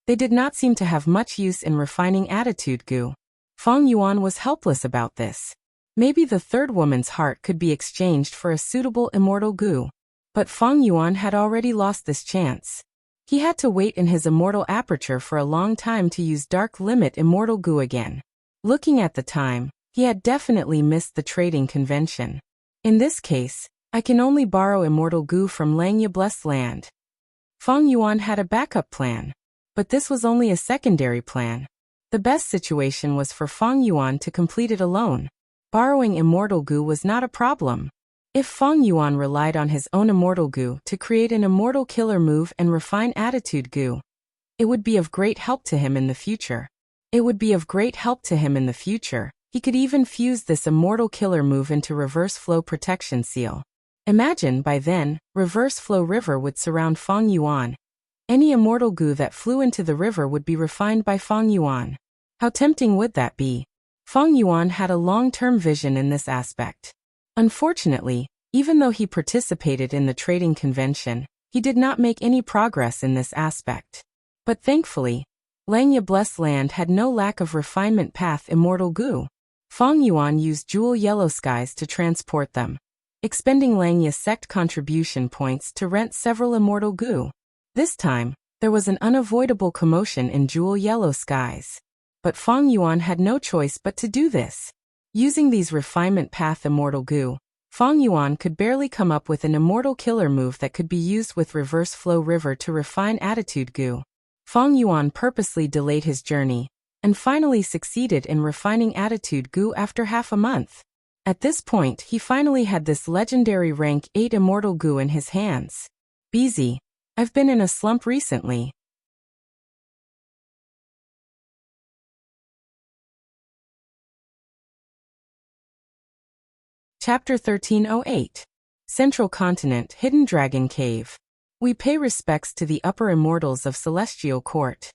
they did not seem to have much use in refining attitude goo. Feng Yuan was helpless about this. Maybe the third woman's heart could be exchanged for a suitable immortal goo. But Feng Yuan had already lost this chance. He had to wait in his immortal aperture for a long time to use Dark Limit immortal goo again. Looking at the time, he had definitely missed the trading convention. In this case, I can only borrow immortal goo from Langya Blessed Land. Feng Yuan had a backup plan. But this was only a secondary plan. The best situation was for Feng Yuan to complete it alone. Borrowing immortal goo was not a problem. If Feng Yuan relied on his own immortal goo to create an immortal killer move and refine attitude goo, it would be of great help to him in the future. He could even fuse this immortal killer move into reverse flow protection seal. Imagine, by then, reverse flow river would surround Feng Yuan. Any immortal goo that flew into the river would be refined by Feng Yuan. How tempting would that be? Feng Yuan had a long-term vision in this aspect. Unfortunately, even though he participated in the trading convention, he did not make any progress in this aspect. But thankfully, Langya Blessed Land had no lack of refinement path immortal goo. Feng Yuan used Jewel Yellow Skies to transport them, expending Langya sect contribution points to rent several immortal goo. This time, there was an unavoidable commotion in Jewel Yellow Skies. But Feng Yuan had no choice but to do this. Using these refinement path immortal goo, Feng Yuan could barely come up with an immortal killer move that could be used with reverse flow river to refine attitude goo. Feng Yuan purposely delayed his journey, and finally succeeded in refining attitude goo after half a month. At this point, he finally had this legendary rank 8 immortal goo in his hands. BZ. I've been in a slump recently. Chapter 1308. Central Continent Hidden Dragon Cave. We pay respects to the upper immortals of Celestial Court.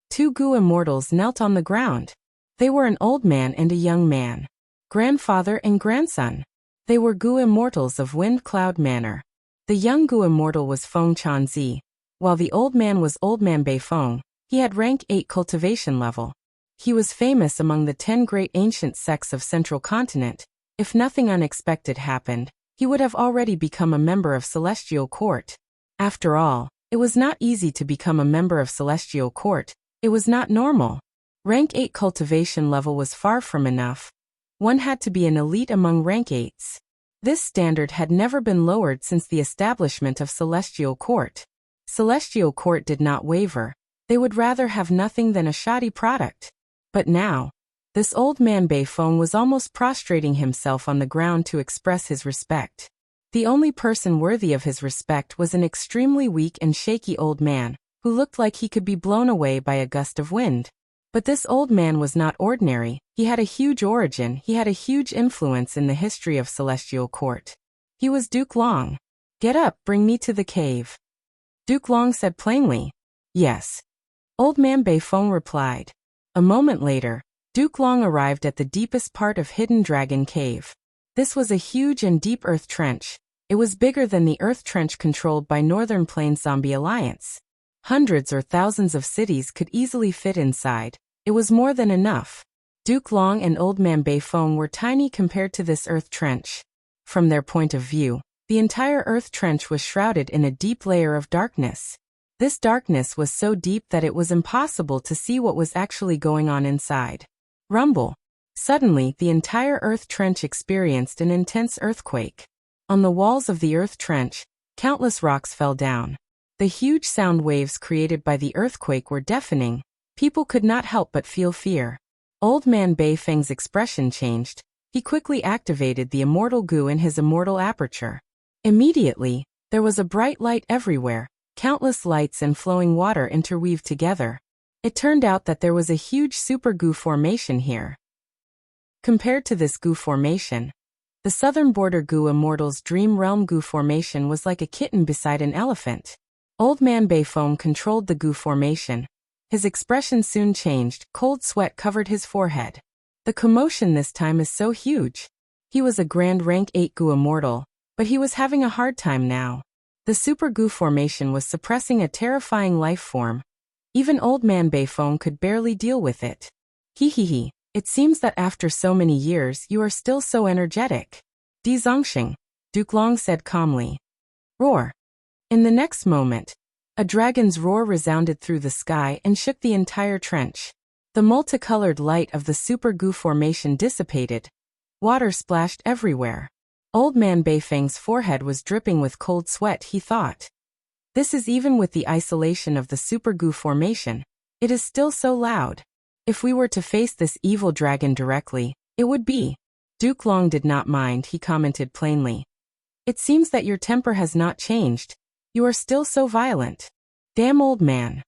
2 goo immortals knelt on the ground. They were an old man and a young man. Grandfather and grandson. They were goo immortals of Wind Cloud Manor. The young goo immortal was Feng Chanzi, while the old man was Old Man Bei Feng. He had rank 8 cultivation level. He was famous among the 10 great ancient sects of Central Continent. If nothing unexpected happened, he would have already become a member of Celestial Court. After all, it was not easy to become a member of Celestial Court. It was not normal. Rank 8 cultivation level was far from enough. One had to be an elite among rank 8s. This standard had never been lowered since the establishment of Celestial Court. Celestial Court did not waver. They would rather have nothing than a shoddy product. But now, this old man Bei Feng was almost prostrating himself on the ground to express his respect. The only person worthy of his respect was an extremely weak and shaky old man, who looked like he could be blown away by a gust of wind. But this old man was not ordinary. He had a huge origin. He had a huge influence in the history of Celestial Court. He was Duke Long. "Get up, bring me to the cave." Duke Long said plainly. "Yes." Old man Bei Feng replied. A moment later, Duke Long arrived at the deepest part of Hidden Dragon Cave. This was a huge and deep earth trench. It was bigger than the earth trench controlled by Northern Plains Zombie Alliance. Hundreds or thousands of cities could easily fit inside. It was more than enough. Duke Long and Old Man Bei Feng were tiny compared to this earth trench. From their point of view, the entire earth trench was shrouded in a deep layer of darkness. This darkness was so deep that it was impossible to see what was actually going on inside. Rumble. Suddenly, the entire earth trench experienced an intense earthquake. On the walls of the earth trench, countless rocks fell down. The huge sound waves created by the earthquake were deafening. People could not help but feel fear. Old Man Bei Feng's expression changed. He quickly activated the immortal goo in his immortal aperture. Immediately, there was a bright light everywhere. Countless lights and flowing water interweaved together. It turned out that there was a huge super goo formation here. Compared to this goo formation, the southern border goo immortal's dream realm goo formation was like a kitten beside an elephant. Old Man Bei Feng controlled the goo formation. His expression soon changed, cold sweat covered his forehead. The commotion this time is so huge. He was a grand rank 8 Gu immortal, but he was having a hard time now. The Super Gu formation was suppressing a terrifying life form. Even Old Man Beifong could barely deal with it. He. It seems that after so many years you are still so energetic. Di Zongxing, Duke Long said calmly. Roar. In the next moment, a dragon's roar resounded through the sky and shook the entire trench. The multicolored light of the Super Gu formation dissipated. Water splashed everywhere. Old Man Beifeng's forehead was dripping with cold sweat, he thought. This is even with the isolation of the Super Gu formation. It is still so loud. If we were to face this evil dragon directly, it would be. Duke Long did not mind, he commented plainly. It seems that your temper has not changed. You are still so violent. Damn old man.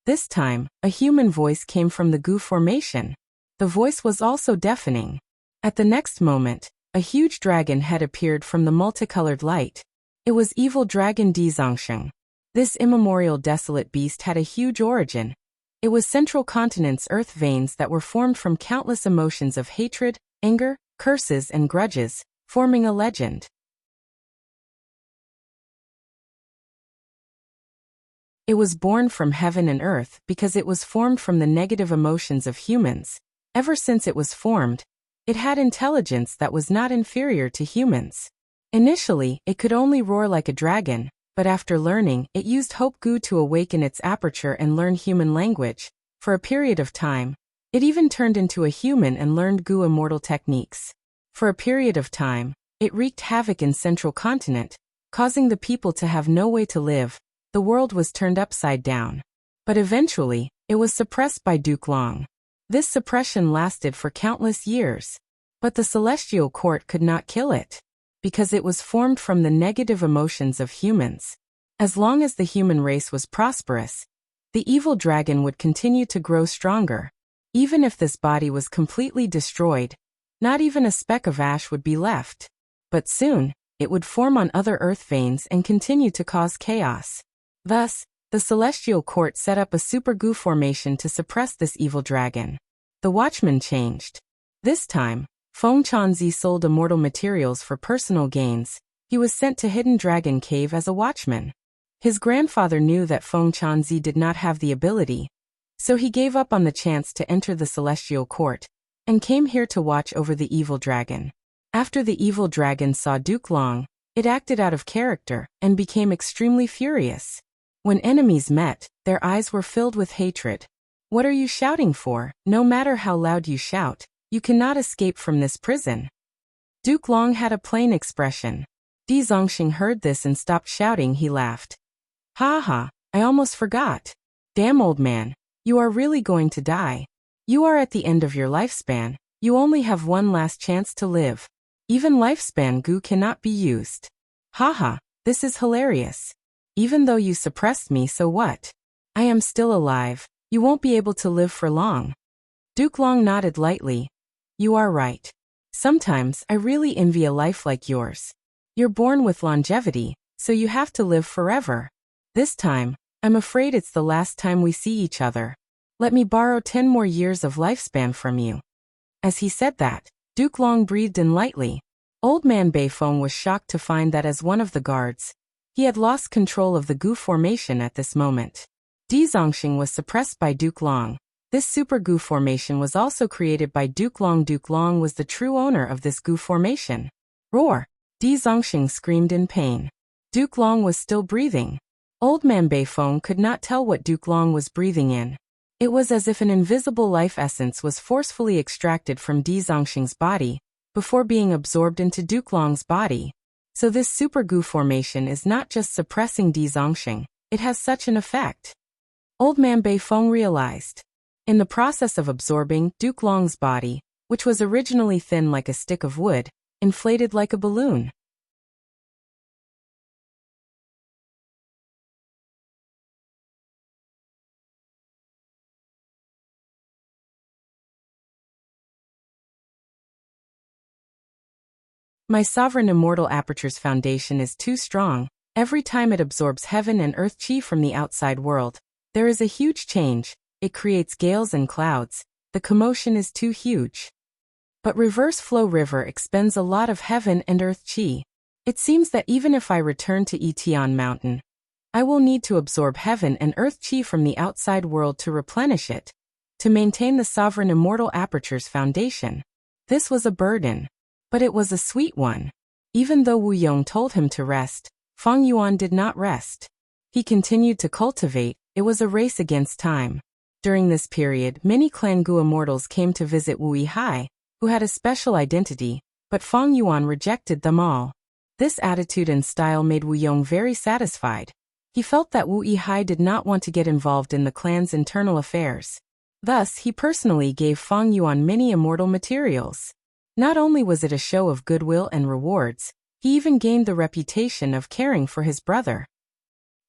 This time, a human voice came from the Gu formation. The voice was also deafening. At the next moment, a huge dragon head appeared from the multicolored light. It was evil dragon Di Zongxing. This immemorial desolate beast had a huge origin. It was central continent's earth veins that were formed from countless emotions of hatred, anger, curses and grudges, forming a legend. It was born from heaven and earth because it was formed from the negative emotions of humans. Ever since it was formed, it had intelligence that was not inferior to humans. Initially, it could only roar like a dragon, but after learning, it used Hope Gu to awaken its aperture and learn human language. For a period of time, it even turned into a human and learned Gu immortal techniques. For a period of time, it wreaked havoc in Central Continent, causing the people to have no way to live. The world was turned upside down. But eventually, it was suppressed by Duke Long. This suppression lasted for countless years. But the Celestial Court could not kill it, because it was formed from the negative emotions of humans. As long as the human race was prosperous, the evil dragon would continue to grow stronger. Even if this body was completely destroyed, not even a speck of ash would be left. But soon, it would form on other earth veins and continue to cause chaos. Thus, the Celestial Court set up a Super Gu formation to suppress this evil dragon. The Watchman changed. This time, Feng Chanzi sold immortal materials for personal gains. He was sent to Hidden Dragon Cave as a watchman. His grandfather knew that Feng Chanzi did not have the ability, so he gave up on the chance to enter the Celestial Court, and came here to watch over the evil dragon. After the evil dragon saw Duke Long, it acted out of character, and became extremely furious. When enemies met, their eyes were filled with hatred. What are you shouting for? No matter how loud you shout, you cannot escape from this prison. Duke Long had a plain expression. Di Zongxing heard this and stopped shouting. He laughed. Ha ha, I almost forgot. Damn old man, you are really going to die. You are at the end of your lifespan. You only have one last chance to live. Even lifespan Gu cannot be used. Ha ha, this is hilarious. Even though you suppressed me, so what? I am still alive. You won't be able to live for long. Duke Long nodded lightly. You are right. Sometimes I really envy a life like yours. You're born with longevity, so you have to live forever. This time, I'm afraid it's the last time we see each other. Let me borrow 10 more years of lifespan from you. As he said that, Duke Long breathed in lightly. Old Man Beifong was shocked to find that as one of the guards, he had lost control of the Gu formation at this moment. Di Zongxing was suppressed by Duke Long. This Super Gu formation was also created by Duke Long. Duke Long was the true owner of this Gu formation. Roar! Di Zongxing screamed in pain. Duke Long was still breathing. Old Man Beifong could not tell what Duke Long was breathing in. It was as if an invisible life essence was forcefully extracted from Di Zongxing's body, before being absorbed into Duke Long's body. So this Super Gu formation is not just suppressing Di Zongxing, it has such an effect. Old Man Beifong realized. In the process of absorbing, Duke Long's body, which was originally thin like a stick of wood, inflated like a balloon. My sovereign immortal aperture's foundation is too strong. Every time it absorbs heaven and earth chi from the outside world, there is a huge change. it creates gales and clouds. The commotion is too huge. But reverse flow river expends a lot of heaven and earth chi. It seems that even if I return to Etion Mountain, I will need to absorb heaven and earth chi from the outside world to replenish it, to maintain the sovereign immortal aperture's foundation. This was a burden. But it was a sweet one. Even though Wu Yong told him to rest, Feng Yuan did not rest. He continued to cultivate. It was a race against time. During this period, many Clan Gu immortals came to visit Wu Yihai, who had a special identity, but Feng Yuan rejected them all. This attitude and style made Wu Yong very satisfied. He felt that Wu Yihai did not want to get involved in the clan's internal affairs. Thus, he personally gave Feng Yuan many immortal materials. Not only was it a show of goodwill and rewards, he even gained the reputation of caring for his brother.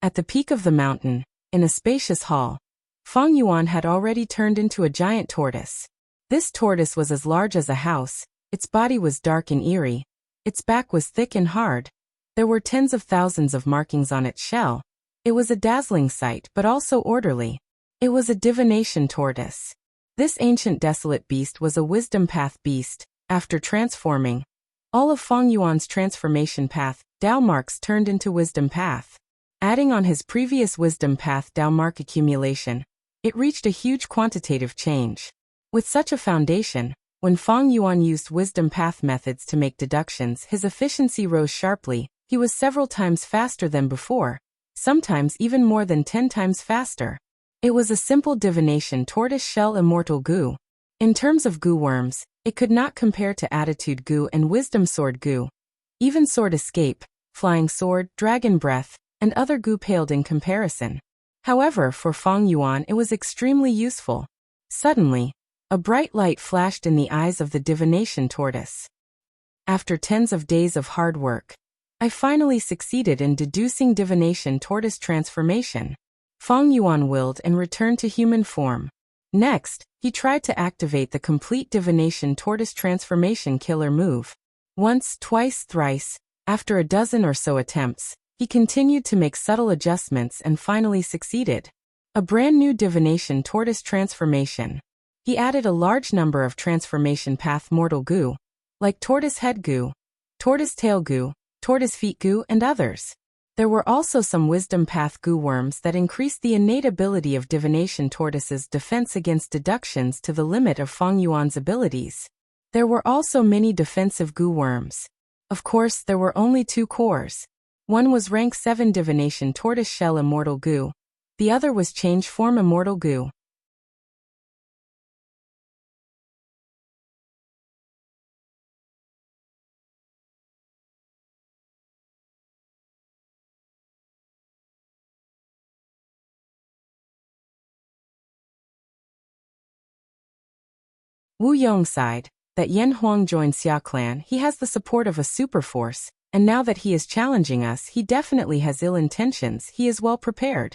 At the peak of the mountain, in a spacious hall, Feng Yuan had already turned into a giant tortoise. This tortoise was as large as a house, its body was dark and eerie, its back was thick and hard. There were tens of thousands of markings on its shell. It was a dazzling sight but also orderly. It was a divination tortoise. This ancient desolate beast was a wisdom path beast. After transforming, all of Feng Yuan's transformation path, Dao marks turned into wisdom path. Adding on his previous wisdom path Dao mark accumulation, it reached a huge quantitative change. With such a foundation, when Feng Yuan used wisdom path methods to make deductions, his efficiency rose sharply. He was several times faster than before, sometimes even more than 10 times faster. It was a simple divination tortoise shell immortal Gu. In terms of Gu worms, it could not compare to Attitude Gu and Wisdom Sword Gu. Even Sword Escape, Flying Sword, Dragon Breath, and other Gu paled in comparison. However, for Feng Yuan it was extremely useful. Suddenly, a bright light flashed in the eyes of the divination tortoise. After tens of days of hard work, I finally succeeded in deducing divination tortoise transformation. Feng Yuan willed and returned to human form. Next, he tried to activate the complete divination tortoise transformation killer move. Once, twice, thrice, after a dozen or so attempts, he continued to make subtle adjustments and finally succeeded. A brand new divination tortoise transformation. He added a large number of transformation path mortal Gu, like tortoise head Gu, tortoise tail Gu, tortoise feet Gu, and others. There were also some wisdom path Gu worms that increased the innate ability of divination tortoise's defense against deductions to the limit of Feng Yuan's abilities. There were also many defensive Gu worms. Of course, there were only 2 cores. One was rank 7 divination tortoise shell immortal Gu. The other was change form immortal Gu. Wu Yong sighed that Yan Huang joined Xia clan. He has the support of a super force, and now that he is challenging us, he definitely has ill intentions. He is well prepared.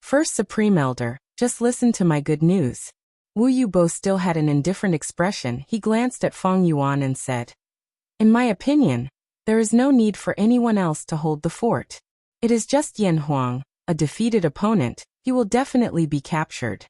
First Supreme Elder, just listen to my good news. Wu Yubo still had an indifferent expression. He glanced at Feng Yuan and said, in my opinion, there is no need for anyone else to hold the fort. It is just Yan Huang, a defeated opponent. He will definitely be captured.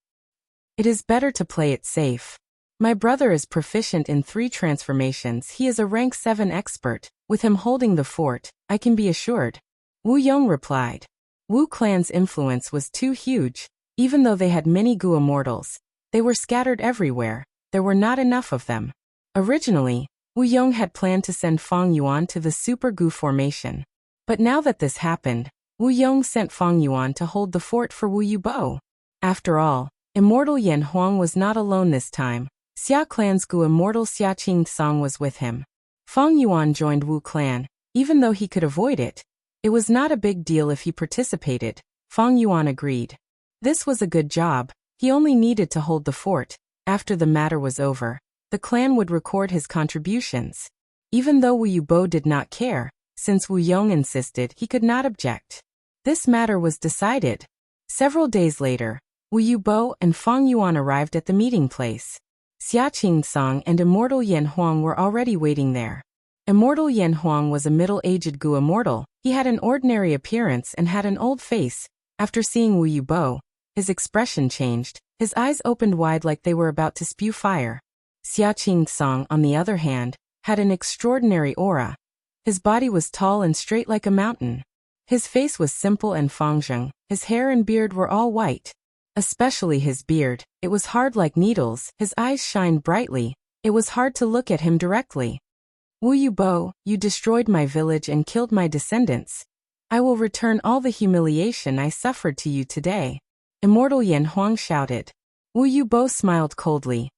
It is better to play it safe. My brother is proficient in 3 transformations. He is a rank 7 expert. With him holding the fort, I can be assured. Wu Yong replied. Wu clan's influence was too huge. Even though they had many Gu immortals, they were scattered everywhere. There were not enough of them. Originally, Wu Yong had planned to send Feng Yuan to the Super Gu formation. But now that this happened, Wu Yong sent Feng Yuan to hold the fort for Wu Yubo. After all, immortal Yan Huang was not alone this time. Xia clan's Gu immortal Xia Qing was with him. Feng Yuan joined Wu clan. Even though he could avoid it, it was not a big deal if he participated. Feng Yuan agreed. This was a good job. He only needed to hold the fort. After the matter was over, the clan would record his contributions. Even though Wu Yubo did not care, since Wu Yong insisted, he could not object. This matter was decided. Several days later, Wu Yubo and Feng Yuan arrived at the meeting place. Xia Qing and Immortal Yan Huang were already waiting there. Immortal Yan Huang was a middle-aged Gu immortal. He had an ordinary appearance and had an old face. After seeing Wu Yubo, his expression changed. His eyes opened wide like they were about to spew fire. Xia Qingcang, on the other hand, had an extraordinary aura. His body was tall and straight like a mountain. His face was simple and fangzheng. His hair and beard were all white. Especially his beard, it was hard like needles. His eyes shined brightly. It was hard to look at him directly. Wu Yubo, you destroyed my village and killed my descendants. I will return all the humiliation I suffered to you today. Immortal Yan Huang shouted. Wu Yubo smiled coldly.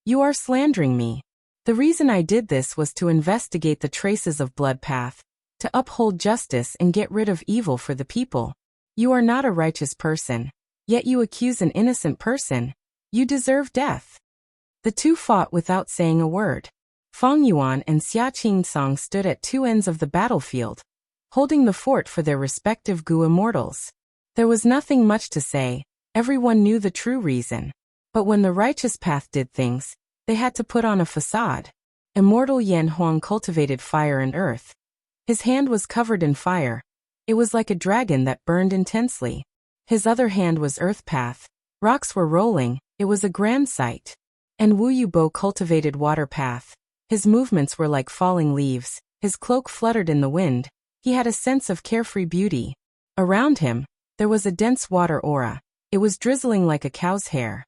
You are slandering me. The reason I did this was to investigate the traces of blood path, to uphold justice and get rid of evil for the people. You are not a righteous person, yet you accuse an innocent person. You deserve death. The two fought without saying a word. Fang Yuan and Xia Qingcang stood at two ends of the battlefield, holding the fort for their respective Gu immortals. There was nothing much to say. Everyone knew the true reason. But when the righteous path did things, they had to put on a facade. Immortal Yan Huang cultivated fire and earth. His hand was covered in fire. It was like a dragon that burned intensely. His other hand was earth path. Rocks were rolling. It was a grand sight. And Wu Yubo cultivated water path. His movements were like falling leaves. His cloak fluttered in the wind. He had a sense of carefree beauty. Around him, there was a dense water aura. It was drizzling like a cow's hair.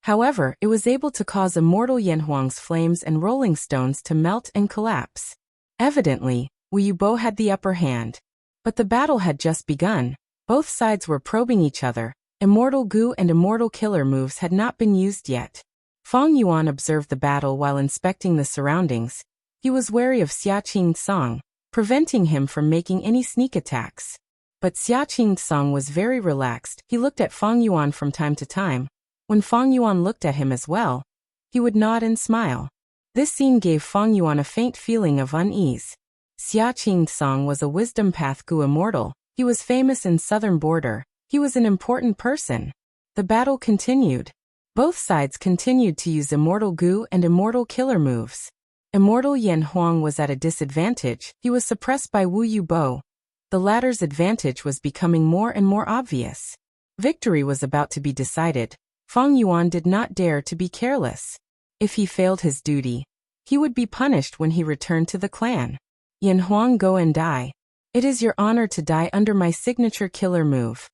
However, it was able to cause immortal Yanhuang's flames and rolling stones to melt and collapse. Evidently, Wu Yubo had the upper hand. But the battle had just begun. Both sides were probing each other. Immortal Gu and Immortal Killer moves had not been used yet. Fang Yuan observed the battle while inspecting the surroundings. He was wary of Xia Qingcang, preventing him from making any sneak attacks. But Xia Qingcang was very relaxed. He looked at Fang Yuan from time to time. When Fang Yuan looked at him as well, he would nod and smile. This scene gave Fang Yuan a faint feeling of unease. Xia Qingcang was a wisdom path Gu immortal. He was famous in southern border. He was an important person. The battle continued. Both sides continued to use Immortal Gu and Immortal Killer moves. Immortal Yan Huang was at a disadvantage. He was suppressed by Wu Yubo. The latter's advantage was becoming more and more obvious. Victory was about to be decided. Fang Yuan did not dare to be careless. If he failed his duty, he would be punished when he returned to the clan. Yan Huang, go and die. It is your honor to die under my signature killer move.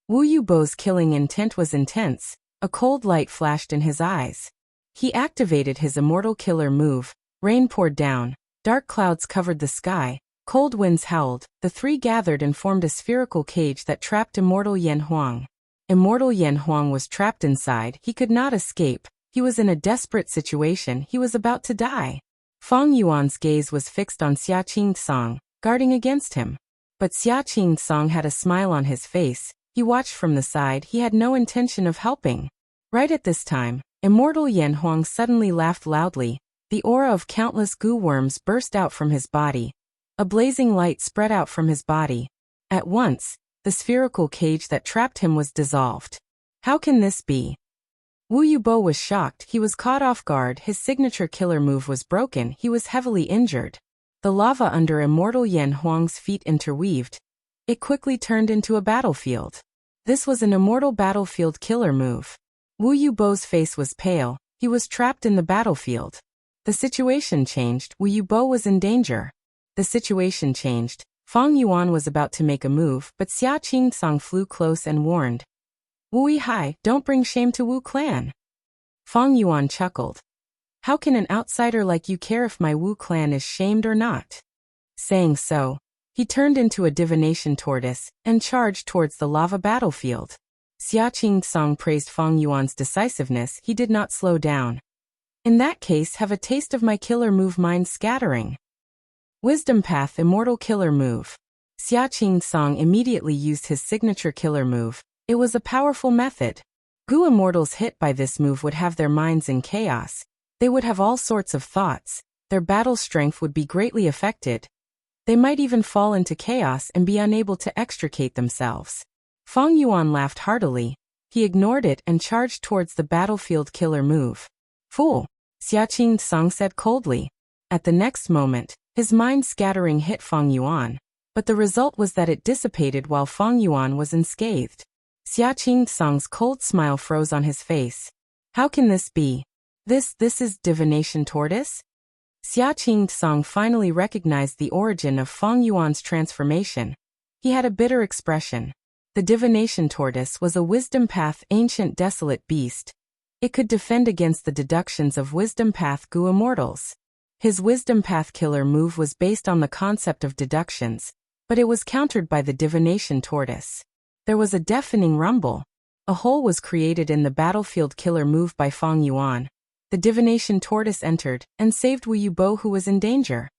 Wu Yubo's killing intent was intense. A cold light flashed in his eyes. He activated his immortal killer move. Rain poured down. Dark clouds covered the sky. Cold winds howled. The three gathered and formed a spherical cage that trapped immortal Yan Huang. Immortal Yan Huang was trapped inside. He could not escape. He was in a desperate situation. He was about to die. Fang Yuan's gaze was fixed on Xia Qingcang, guarding against him. But Xia Qingcang had a smile on his face. He watched from the side. He had no intention of helping. Right at this time, immortal Yan Huang suddenly laughed loudly. The aura of countless Gu worms burst out from his body. A blazing light spread out from his body. At once, the spherical cage that trapped him was dissolved. How can this be? Wu Yubo was shocked. He was caught off guard. His signature killer move was broken. He was heavily injured. The lava under immortal Yan Huang's feet interweaved. It quickly turned into a battlefield. This was an immortal battlefield killer move. Wu Yubo's face was pale. He was trapped in the battlefield. The situation changed. Wu Yubo was in danger. The situation changed. Fang Yuan was about to make a move, but Xia Qingcang flew close and warned. Wu Yihai, don't bring shame to Wu clan. Fang Yuan chuckled. How can an outsider like you care if my Wu clan is shamed or not? Saying so, he turned into a divination tortoise and charged towards the lava battlefield. Xia Qingcang praised Fang Yuan's decisiveness. He did not slow down. In that case, have a taste of my killer move, mind scattering. Wisdom Path Immortal Killer Move. Xia Qingcang immediately used his signature killer move. It was a powerful method. Gu immortals hit by this move would have their minds in chaos. They would have all sorts of thoughts. Their battle strength would be greatly affected. They might even fall into chaos and be unable to extricate themselves. Fang Yuan laughed heartily. He ignored it and charged towards the battlefield killer move. Fool! Xia Qingcang said coldly. At the next moment, his mind-scattering hit Fang Yuan. But the result was that it dissipated while Fang Yuan was unscathed. Xia Qingcang's cold smile froze on his face. How can this be? This is divination tortoise? Xia Qingcang finally recognized the origin of Fang Yuan's transformation. He had a bitter expression. The divination tortoise was a wisdom path ancient desolate beast. It could defend against the deductions of wisdom path Gu immortals. His wisdom path killer move was based on the concept of deductions, but it was countered by the divination tortoise. There was a deafening rumble. A hole was created in the battlefield killer move by Fang Yuan. The divination tortoise entered and saved Wu Yubo, who was in danger.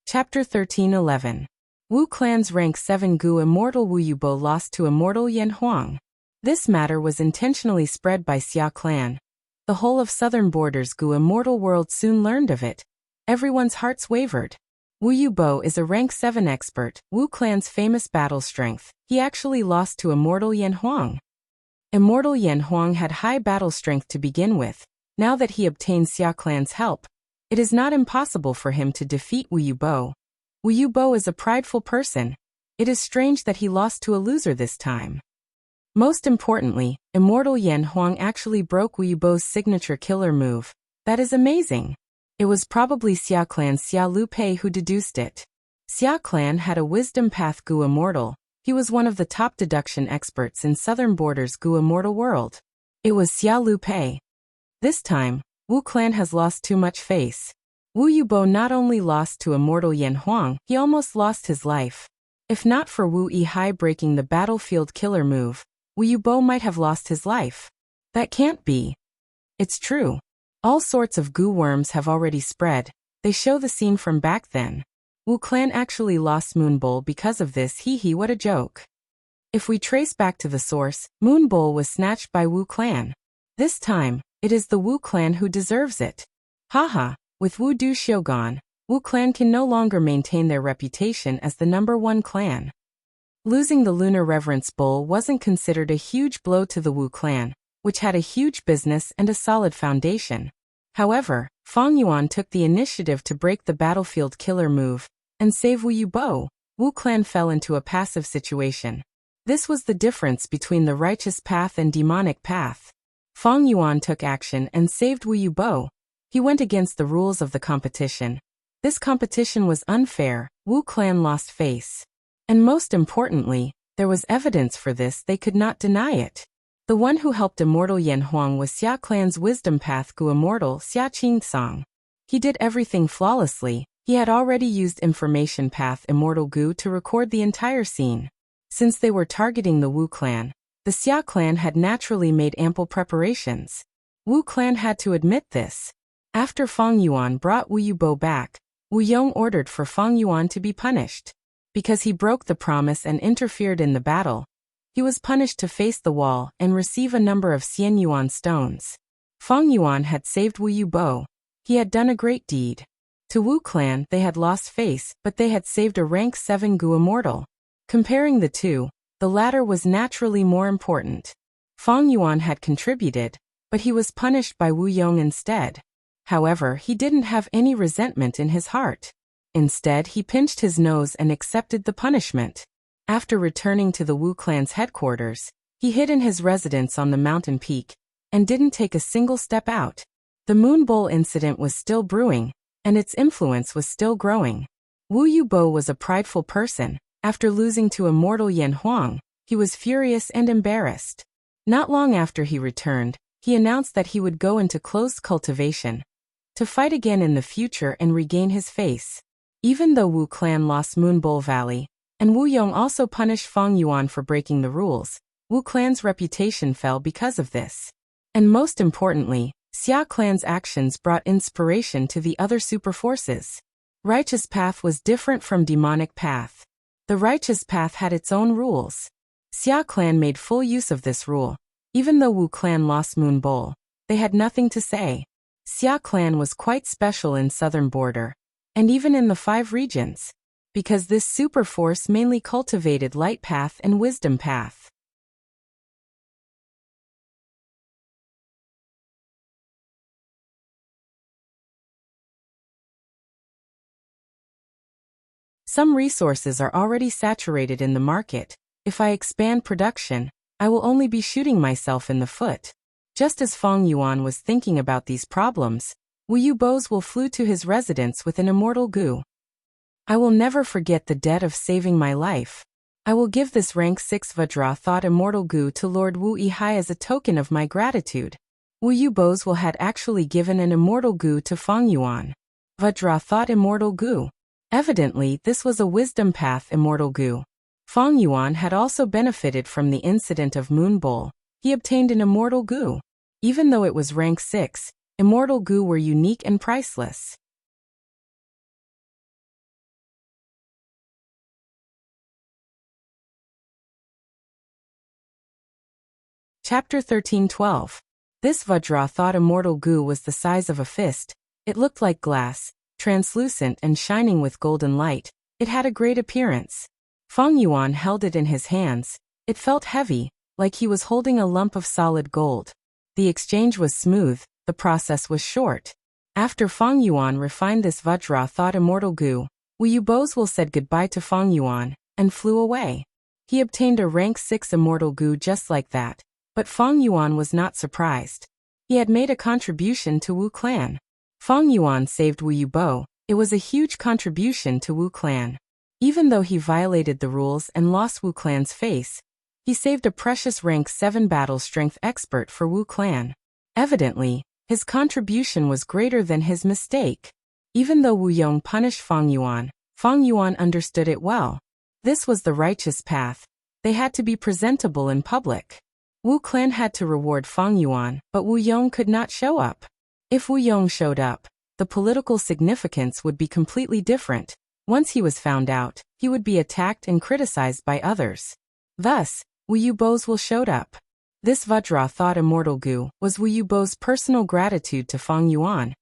Chapter 13:11. Wu clan's rank 7 Gu immortal Wu Yubo lost to immortal Yan Huang. This matter was intentionally spread by Xia clan. The whole of southern borders Gu immortal world soon learned of it. Everyone's hearts wavered. Wu Yubo is a rank 7 expert, Wu clan's famous battle strength. He actually lost to immortal Yan Huang. Immortal Yan Huang had high battle strength to begin with. Now that he obtained Xia clan's help, it is not impossible for him to defeat Wu Yubo. Wu Yubo is a prideful person. It is strange that he lost to a loser this time. Most importantly, immortal Yan Huang actually broke Wu Yubo's signature killer move. That is amazing. It was probably Xia clan's Xia Lu Pei who deduced it. Xia clan had a wisdom path Gu immortal. He was one of the top deduction experts in southern borders Gu immortal world. It was Xia Lu Pei. This time, Wu clan has lost too much face. Wu Yubo not only lost to immortal Yan Huang, he almost lost his life. If not for Wu Yihai breaking the battlefield killer move, Wu Yubo might have lost his life. That can't be. It's true. All sorts of Gu worms have already spread. They show the scene from back then. Wu clan actually lost Moon Bowl because of this. Hee what a joke. If we trace back to the source, Moon Bowl was snatched by Wu clan. This time, it is the Wu clan who deserves it. Haha, with Wu Du Xiu gone, Wu clan can no longer maintain their reputation as the #1 clan. Losing the Lunar Reverence Bowl wasn't considered a huge blow to the Wu clan, which had a huge business and a solid foundation. However, Fang Yuan took the initiative to break the battlefield killer move and save Wu Yubo. Wu clan fell into a passive situation. This was the difference between the righteous path and demonic path. Fang Yuan took action and saved Wu Yubo. He went against the rules of the competition. This competition was unfair. Wu clan lost face. And most importantly, there was evidence for this. They could not deny it. The one who helped immortal Yan Huang was Xia clan's wisdom path Gu immortal Xia Qingcang. He did everything flawlessly. He had already used information path immortal Gu to record the entire scene. Since they were targeting the Wu clan, the Xia clan had naturally made ample preparations. Wu clan had to admit this. After Fang Yuan brought Wu Yubo back, Wu Yong ordered for Fang Yuan to be punished. Because he broke the promise and interfered in the battle, he was punished to face the wall and receive a number of Xian Yuan stones. Fang Yuan had saved Wu Yubo. He had done a great deed. To Wu clan they had lost face, but they had saved a rank 7 Gu immortal. Comparing the two, the latter was naturally more important. Fang Yuan had contributed, but he was punished by Wu Yong instead. However, he didn't have any resentment in his heart. Instead, he pinched his nose and accepted the punishment. After returning to the Wu clan's headquarters, he hid in his residence on the mountain peak and didn't take a single step out. The Moon Bowl incident was still brewing, and its influence was still growing. Wu Yubo was a prideful person. After losing to immortal Yan Huang, he was furious and embarrassed. Not long after he returned, he announced that he would go into closed cultivation to fight again in the future and regain his face. Even though Wu clan lost Moon Bowl Valley, and Wu Yong also punished Fang Yuan for breaking the rules, Wu clan's reputation fell because of this. And most importantly, Xia clan's actions brought inspiration to the other super forces. Righteous path was different from demonic path. The righteous path had its own rules. Xia clan made full use of this rule. Even though Wu clan lost Moon Bowl, they had nothing to say. Xia clan was quite special in southern border, and even in the 5 regions, because this super force mainly cultivated light path and wisdom path. Some resources are already saturated in the market. If I expand production, I will only be shooting myself in the foot. Just as Feng Yuan was thinking about these problems, Wu Yubozwil flew to his residence with an immortal gu. I will never forget the debt of saving my life. I will give this rank 6 Vajra thought immortal gu to Lord Wu Yihai as a token of my gratitude. Wu Yubozwil had actually given an immortal gu to Feng Yuan. Vajra thought immortal gu. Evidently, this was a wisdom path immortal gu. Feng Yuan had also benefited from the incident of Moon Bowl. He obtained an immortal gu. Even though it was rank 6, immortal gu were unique and priceless. Chapter 13:12. This Vajra thought immortal gu was the size of a fist. It looked like glass, translucent and shining with golden light. It had a great appearance. Feng Yuan held it in his hands. It felt heavy, like he was holding a lump of solid gold. The exchange was smooth, the process was short. After Feng Yuan refined this Vajra thought immortal gu, Wu Yubozwil said goodbye to Feng Yuan, and flew away. He obtained a rank 6 immortal gu just like that, but Feng Yuan was not surprised. He had made a contribution to Wu clan. Feng Yuan saved Wu Yubo. It was a huge contribution to Wu clan. Even though he violated the rules and lost Wu clan's face, he saved a precious rank 7 battle strength expert for Wu clan. Evidently, his contribution was greater than his mistake. Even though Wu Yong punished Feng Yuan understood it well. This was the righteous path. They had to be presentable in public. Wu clan had to reward Feng Yuan, but Wu Yong could not show up. If Wu Yong showed up, the political significance would be completely different. Once he was found out, he would be attacked and criticized by others. Thus, Wu Yubozwil showed up. This Vajra thought immortal gu was Wu Yubo's personal gratitude to Feng Yuan.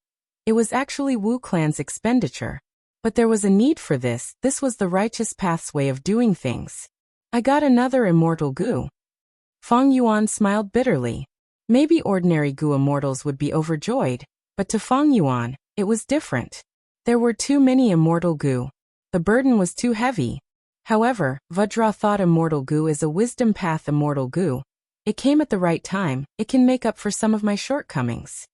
It was actually Wu clan's expenditure. But there was a need for this. This was the righteous path's way of doing things. I got another immortal gu. Feng Yuan smiled bitterly. Maybe ordinary gu immortals would be overjoyed, but to Feng Yuan, it was different. There were too many immortal gu. The burden was too heavy. However, Vajra thought immortal gu is a wisdom path immortal gu. It came at the right time. It can make up for some of my shortcomings.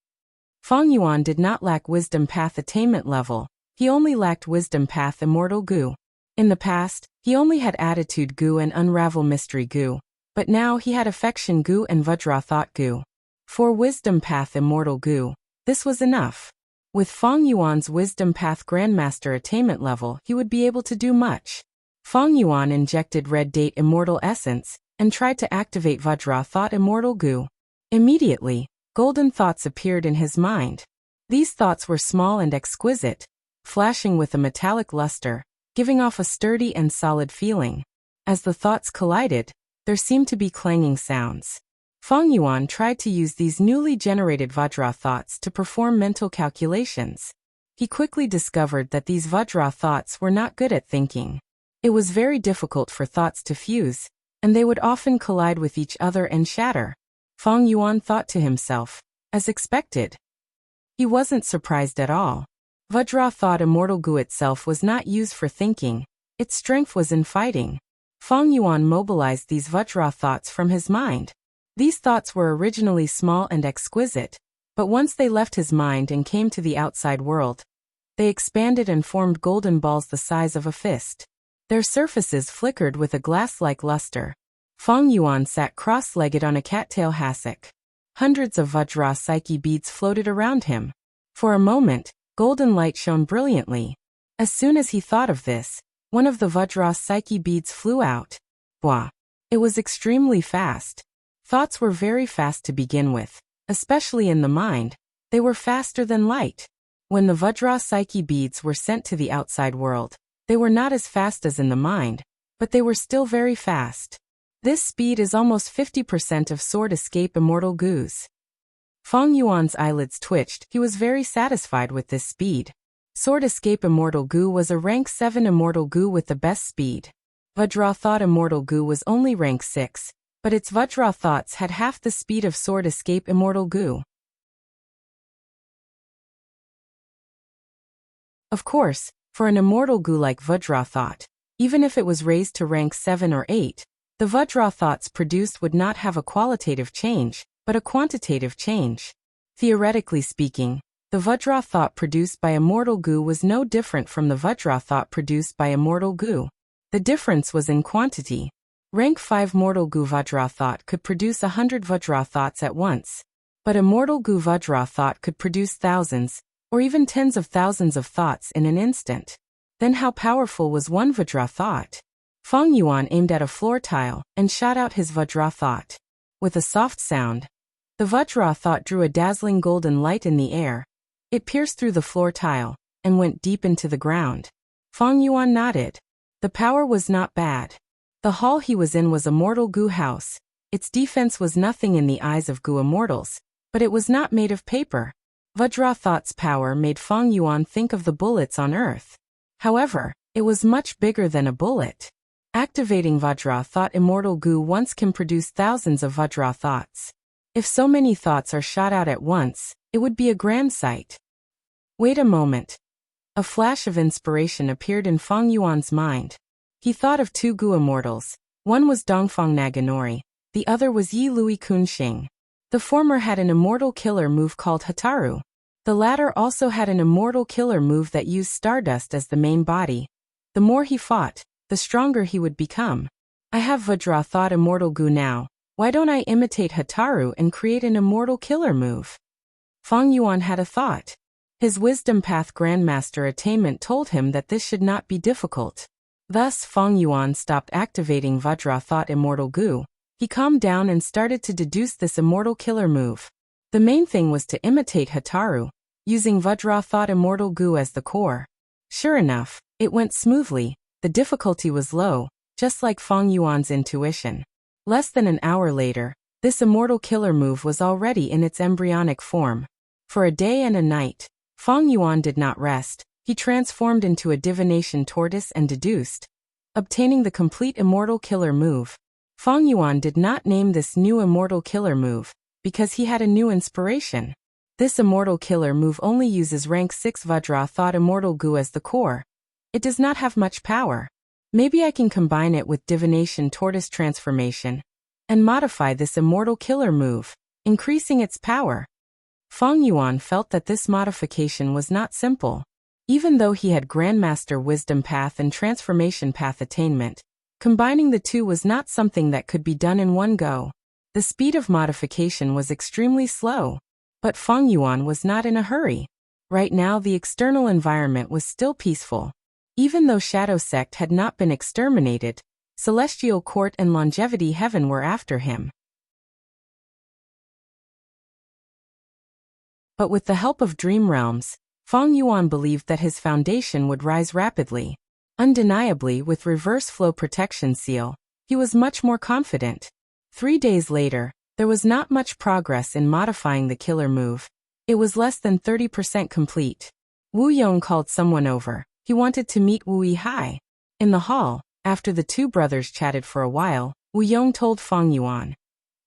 Feng Yuan did not lack wisdom path attainment level. He only lacked wisdom path immortal gu. In the past, he only had attitude gu and unravel mystery gu. But now he had affection gu and Vajra thought gu. For wisdom path immortal gu, this was enough. With Feng Yuan's wisdom path grandmaster attainment level, he would be able to do much. Feng Yuan injected red date immortal essence and tried to activate Vajra thought immortal gu. Immediately, golden thoughts appeared in his mind. These thoughts were small and exquisite, flashing with a metallic luster, giving off a sturdy and solid feeling. As the thoughts collided, there seemed to be clanging sounds. Feng Yuan tried to use these newly generated Vajra thoughts to perform mental calculations. He quickly discovered that these Vajra thoughts were not good at thinking. It was very difficult for thoughts to fuse, and they would often collide with each other and shatter. Feng Yuan thought to himself, as expected. He wasn't surprised at all. Vajra thought immortal gu itself was not used for thinking. Its strength was in fighting. Feng Yuan mobilized these Vajra thoughts from his mind. These thoughts were originally small and exquisite, but once they left his mind and came to the outside world, they expanded and formed golden balls the size of a fist. Their surfaces flickered with a glass-like luster. Feng Yuan sat cross-legged on a cattail hassock. Hundreds of Vajra psyche beads floated around him. For a moment, golden light shone brilliantly. As soon as he thought of this, one of the Vajra psyche beads flew out. Bwah! It was extremely fast. Thoughts were very fast to begin with, especially in the mind. They were faster than light. When the Vajra psyche beads were sent to the outside world, they were not as fast as in the mind, but they were still very fast. This speed is almost 50% of Sword Escape Immortal Gu's. Feng Yuan's eyelids twitched. He was very satisfied with this speed. Sword Escape Immortal Gu was a rank 7 Immortal Gu with the best speed. Vajra Thought Immortal Gu was only rank 6, but its Vajra Thoughts had half the speed of Sword Escape Immortal Gu. Of course, For an immortal Gu like Vajra thought, even if it was raised to rank 7 or 8, the Vajra thoughts produced would not have a qualitative change, but a quantitative change. Theoretically speaking, the Vajra thought produced by immortal Gu was no different from the Vajra thought produced by immortal Gu. The difference was in quantity. Rank 5 mortal Gu Vajra thought could produce 100 Vajra thoughts at once, but immortal Gu Vajra thought could produce thousands, or even tens of thousands of thoughts in an instant. Then how powerful was one Vajra thought? Feng Yuan aimed at a floor tile and shot out his Vajra thought. With a soft sound, the Vajra thought drew a dazzling golden light in the air. It pierced through the floor tile and went deep into the ground. Feng Yuan nodded. The power was not bad. The hall he was in was a mortal Gu house. Its defense was nothing in the eyes of Gu immortals, but it was not made of paper. Vajra thought's power made Feng Yuan think of the bullets on Earth. However, it was much bigger than a bullet. Activating Vajra thought immortal Gu once can produce thousands of Vajra thoughts. If so many thoughts are shot out at once, it would be a grand sight. Wait a moment. A flash of inspiration appeared in Feng Yuan's mind. He thought of 2 Gu immortals. One was Dongfang Naganori, the other was Yi Lui Kunxing. The former had an immortal killer move called Hataru. The latter also had an immortal killer move that used stardust as the main body. The more he fought, the stronger he would become. I have Vajra thought immortal Gu now. Why don't I imitate Hataru and create an immortal killer move? Feng Yuan had a thought. His wisdom path grandmaster attainment told him that this should not be difficult. Thus Feng Yuan stopped activating Vajra thought immortal Gu. He calmed down and started to deduce this immortal killer move. The main thing was to imitate Hataru, using Vajra thought immortal Gu as the core. Sure enough, it went smoothly. The difficulty was low, just like Feng Yuan's intuition. Less than an hour later, this immortal killer move was already in its embryonic form. For a day and a night, Feng Yuan did not rest. He transformed into a divination tortoise and deduced, obtaining the complete immortal killer move. Feng Yuan did not name this new immortal killer move, because he had a new inspiration. This immortal killer move only uses rank 6 Vajra thought immortal Gu as the core. It does not have much power. Maybe I can combine it with divination tortoise transformation and modify this immortal killer move, increasing its power. Feng Yuan felt that this modification was not simple. Even though he had Grandmaster Wisdom Path and Transformation Path attainment, combining the two was not something that could be done in one go. The speed of modification was extremely slow. But Feng Yuan was not in a hurry. Right now the external environment was still peaceful. Even though Shadow Sect had not been exterminated, Celestial Court and Longevity Heaven were after him. But with the help of Dream Realms, Feng Yuan believed that his foundation would rise rapidly. Undeniably, with Reverse Flow Protection Seal, he was much more confident. 3 days later, there was not much progress in modifying the killer move. It was less than 30% complete. Wu Yong called someone over. He wanted to meet Wu Yihai. In the hall, after the two brothers chatted for a while, Wu Yong told Feng Yuan,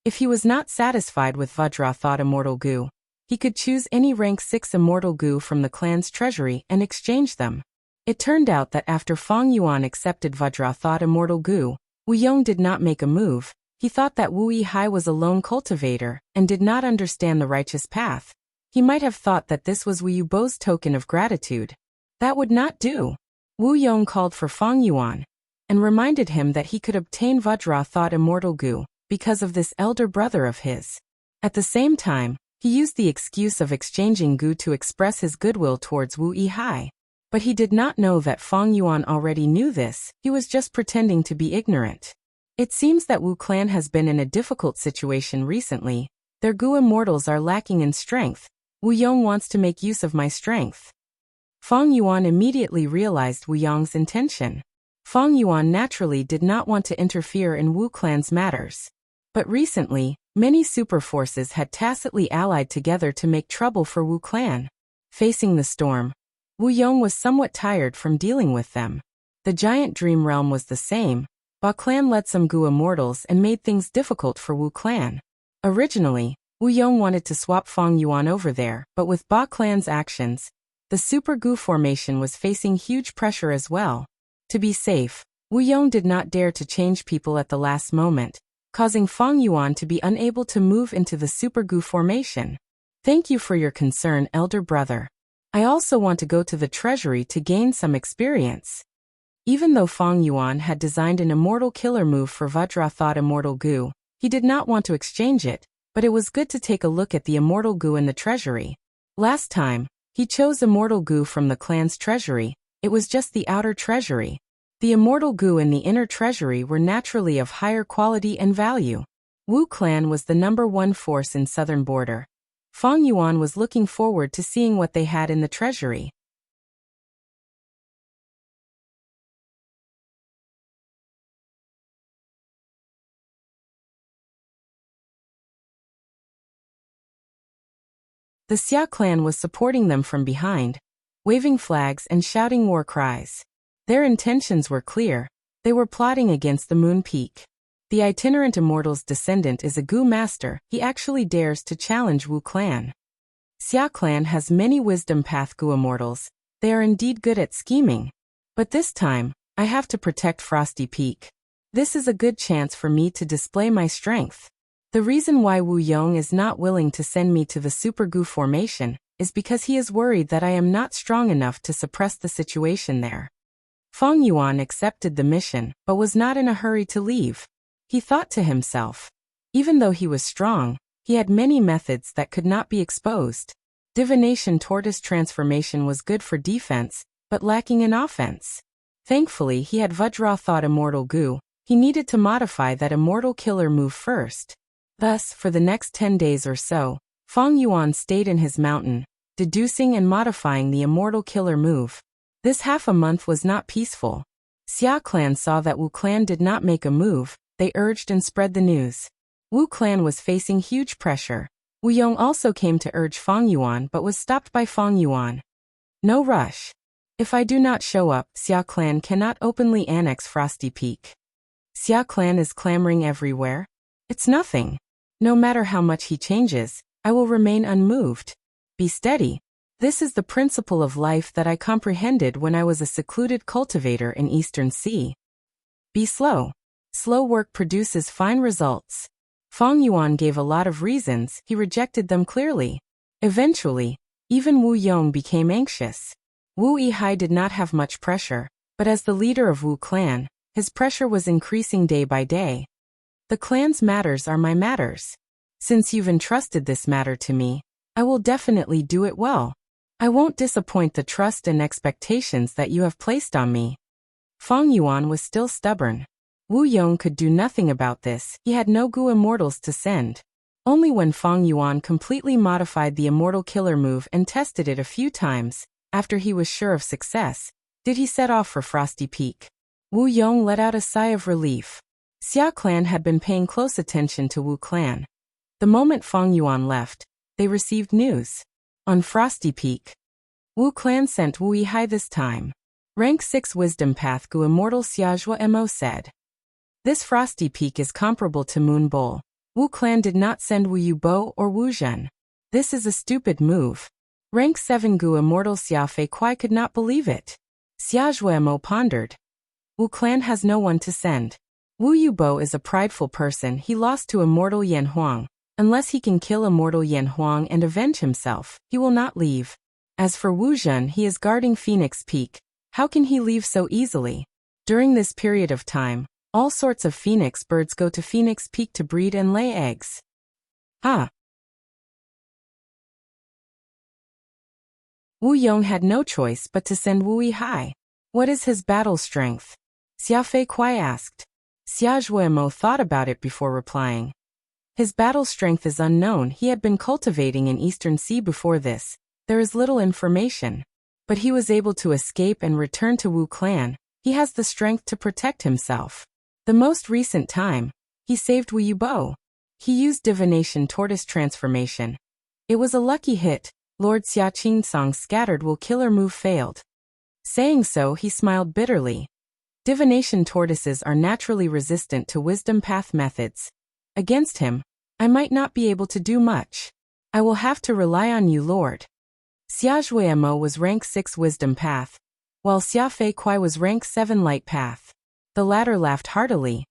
if he was not satisfied with Vajra thought immortal Gu, he could choose any rank 6 immortal Gu from the clan's treasury and exchange them. It turned out that after Feng Yuan accepted Vajra thought immortal Gu, Wu Yong did not make a move. He thought that Wu Yihai was a lone cultivator and did not understand the righteous path. He might have thought that this was Wu Yubo's token of gratitude. That would not do. Wu Yong called for Feng Yuan and reminded him that he could obtain Vajra thought immortal Gu because of this elder brother of his. At the same time, he used the excuse of exchanging Gu to express his goodwill towards Wu Yihai. But he did not know that Feng Yuan already knew this. He was just pretending to be ignorant. It seems that Wu clan has been in a difficult situation recently. Their Gu immortals are lacking in strength. Wu Yong wants to make use of my strength. Feng Yuan immediately realized Wu Yong's intention. Feng Yuan naturally did not want to interfere in Wu clan's matters. But recently, many super forces had tacitly allied together to make trouble for Wu clan. Facing the storm, Wu Yong was somewhat tired from dealing with them. The giant dream realm was the same. Ba clan led some Gu immortals and made things difficult for Wu clan. Originally, Wu Yong wanted to swap Feng Yuan over there, but with Ba clan's actions, The Super Gu formation was facing huge pressure as well. To be safe, Wu Yong did not dare to change people at the last moment, causing Fang Yuan to be unable to move into the Super Gu formation. Thank you for your concern, elder brother. I also want to go to the treasury to gain some experience. Even though Fang Yuan had designed an immortal killer move for Vajra Thought Immortal Gu, he did not want to exchange it, but it was good to take a look at the immortal Gu in the treasury. Last time, he chose immortal Gu from the clan's treasury. It was just the outer treasury. The immortal Gu in the inner treasury were naturally of higher quality and value. Wu clan was the #1 force in southern border. Fang Yuan was looking forward to seeing what they had in the treasury. The Xia clan was supporting them from behind, waving flags and shouting war cries. Their intentions were clear. They were plotting against the Moon Peak. The itinerant immortal's descendant is a Gu master. He actually dares to challenge Wu clan. Xia clan has many wisdom path Gu immortals. They are indeed good at scheming. But this time, I have to protect Frosty Peak. This is a good chance for me to display my strength. The reason why Wu Yong is not willing to send me to the Super Gu formation is because he is worried that I am not strong enough to suppress the situation there. Fang Yuan accepted the mission, but was not in a hurry to leave. He thought to himself. Even though he was strong, he had many methods that could not be exposed. Divination Tortoise Transformation was good for defense, but lacking in offense. Thankfully, he had Vajra Thought Immortal Gu. He needed to modify that immortal killer move first. Thus, for the next 10 days or so, Fang Yuan stayed in his mountain, deducing and modifying the immortal killer move. This half a month was not peaceful. Xia clan saw that Wu clan did not make a move. They urged and spread the news. Wu clan was facing huge pressure. Wu Yong also came to urge Fang Yuan but was stopped by Fang Yuan. No rush. If I do not show up, Xia clan cannot openly annex Frosty Peak. Xia clan is clamoring everywhere. It's nothing. No matter how much he changes, I will remain unmoved. Be steady. This is the principle of life that I comprehended when I was a secluded cultivator in Eastern Sea. Be slow. Slow work produces fine results. Fang Yuan gave a lot of reasons. He rejected them clearly. Eventually, even Wu Yong became anxious. Wu Yihai did not have much pressure, but as the leader of Wu clan, his pressure was increasing day by day. The clan's matters are my matters. Since you've entrusted this matter to me, I will definitely do it well. I won't disappoint the trust and expectations that you have placed on me. Fang Yuan was still stubborn. Wu Yong could do nothing about this. He had no Gu immortals to send. Only when Fang Yuan completely modified the immortal killer move and tested it a few times, after he was sure of success, did he set off for Frosty Peak. Wu Yong let out a sigh of relief. Xia clan had been paying close attention to Wu clan. The moment Fang Yuan left, they received news. On Frosty Peak, Wu clan sent Wu Yihai this time. Rank 6 Wisdom Path Gu Immortal Xiajua Mo said. This Frosty Peak is comparable to Moon Bowl. Wu clan did not send Wu Yubo or Wu Zhen. This is a stupid move. Rank 7 Gu Immortal Xia Fei Kuai could not believe it. Xiajua Mo pondered. Wu clan has no one to send. Wu Yubo is a prideful person. He lost to Immortal Yan Huang. Unless he can kill Immortal Yan Huang and avenge himself, he will not leave. As for Wu Zhen, he is guarding Phoenix Peak. How can he leave so easily? During this period of time, all sorts of phoenix birds go to Phoenix Peak to breed and lay eggs. Wu Yong had no choice but to send Wu Yihai. What is his battle strength? Xia Fei Kuai asked. Xia Zhuemo thought about it before replying. His battle strength is unknown. He had been cultivating in Eastern Sea before this. There is little information. But he was able to escape and return to Wu clan. He has the strength to protect himself. The most recent time, he saved Wu Yubo. He used Divination Tortoise Transformation. It was a lucky hit. Lord Xia Qingsong's scattered Wu killer move failed. Saying so, he smiled bitterly. Divination tortoises are naturally resistant to wisdom path methods. Against him, I might not be able to do much. I will have to rely on you, Lord. Xia Zhuemo was rank 6 Wisdom Path, while Xia Fei Kuai was rank 7 Light Path. The latter laughed heartily.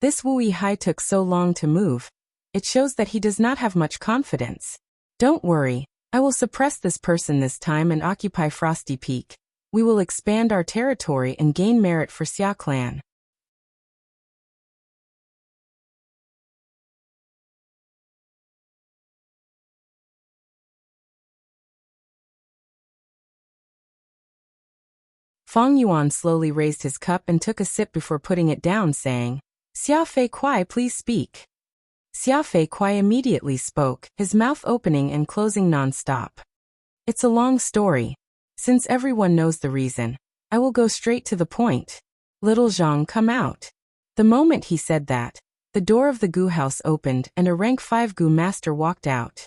This Wu Yihai took so long to move. It shows that he does not have much confidence. Don't worry, I will suppress this person this time and occupy Frosty Peak. We will expand our territory and gain merit for Xia clan. Fang Yuan slowly raised his cup and took a sip before putting it down, saying, Xia Fei Kuai, please speak. Xia Fei Kuai immediately spoke, his mouth opening and closing non-stop. It's a long story. Since everyone knows the reason, I will go straight to the point. Little Zhang, come out. The moment he said that, the door of the Gu house opened and a rank 5 Gu master walked out.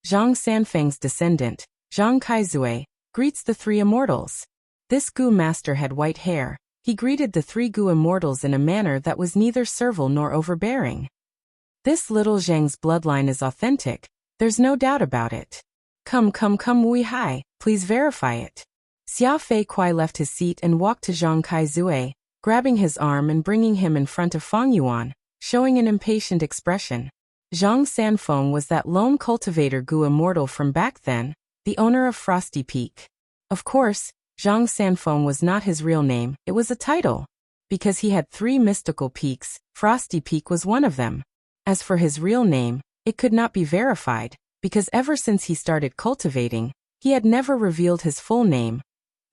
Zhang Sanfeng's descendant, Zhang Kaizue, greets the 3 immortals. This Gu master had white hair. He greeted the 3 Gu immortals in a manner that was neither servile nor overbearing. This little Zhang's bloodline is authentic, there's no doubt about it. Come Wu Yihai, please verify it. Xia Fei Kuai left his seat and walked to Zhang Kaizue, grabbing his arm and bringing him in front of Fang Yuan, showing an impatient expression. Zhang Sanfeng was that lone cultivator Gu immortal from back then, the owner of Frosty Peak. Of course, Zhang Sanfeng was not his real name, it was a title. Because he had 3 mystical peaks, Frosty Peak was one of them. As for his real name, it could not be verified, because ever since he started cultivating, he had never revealed his full name,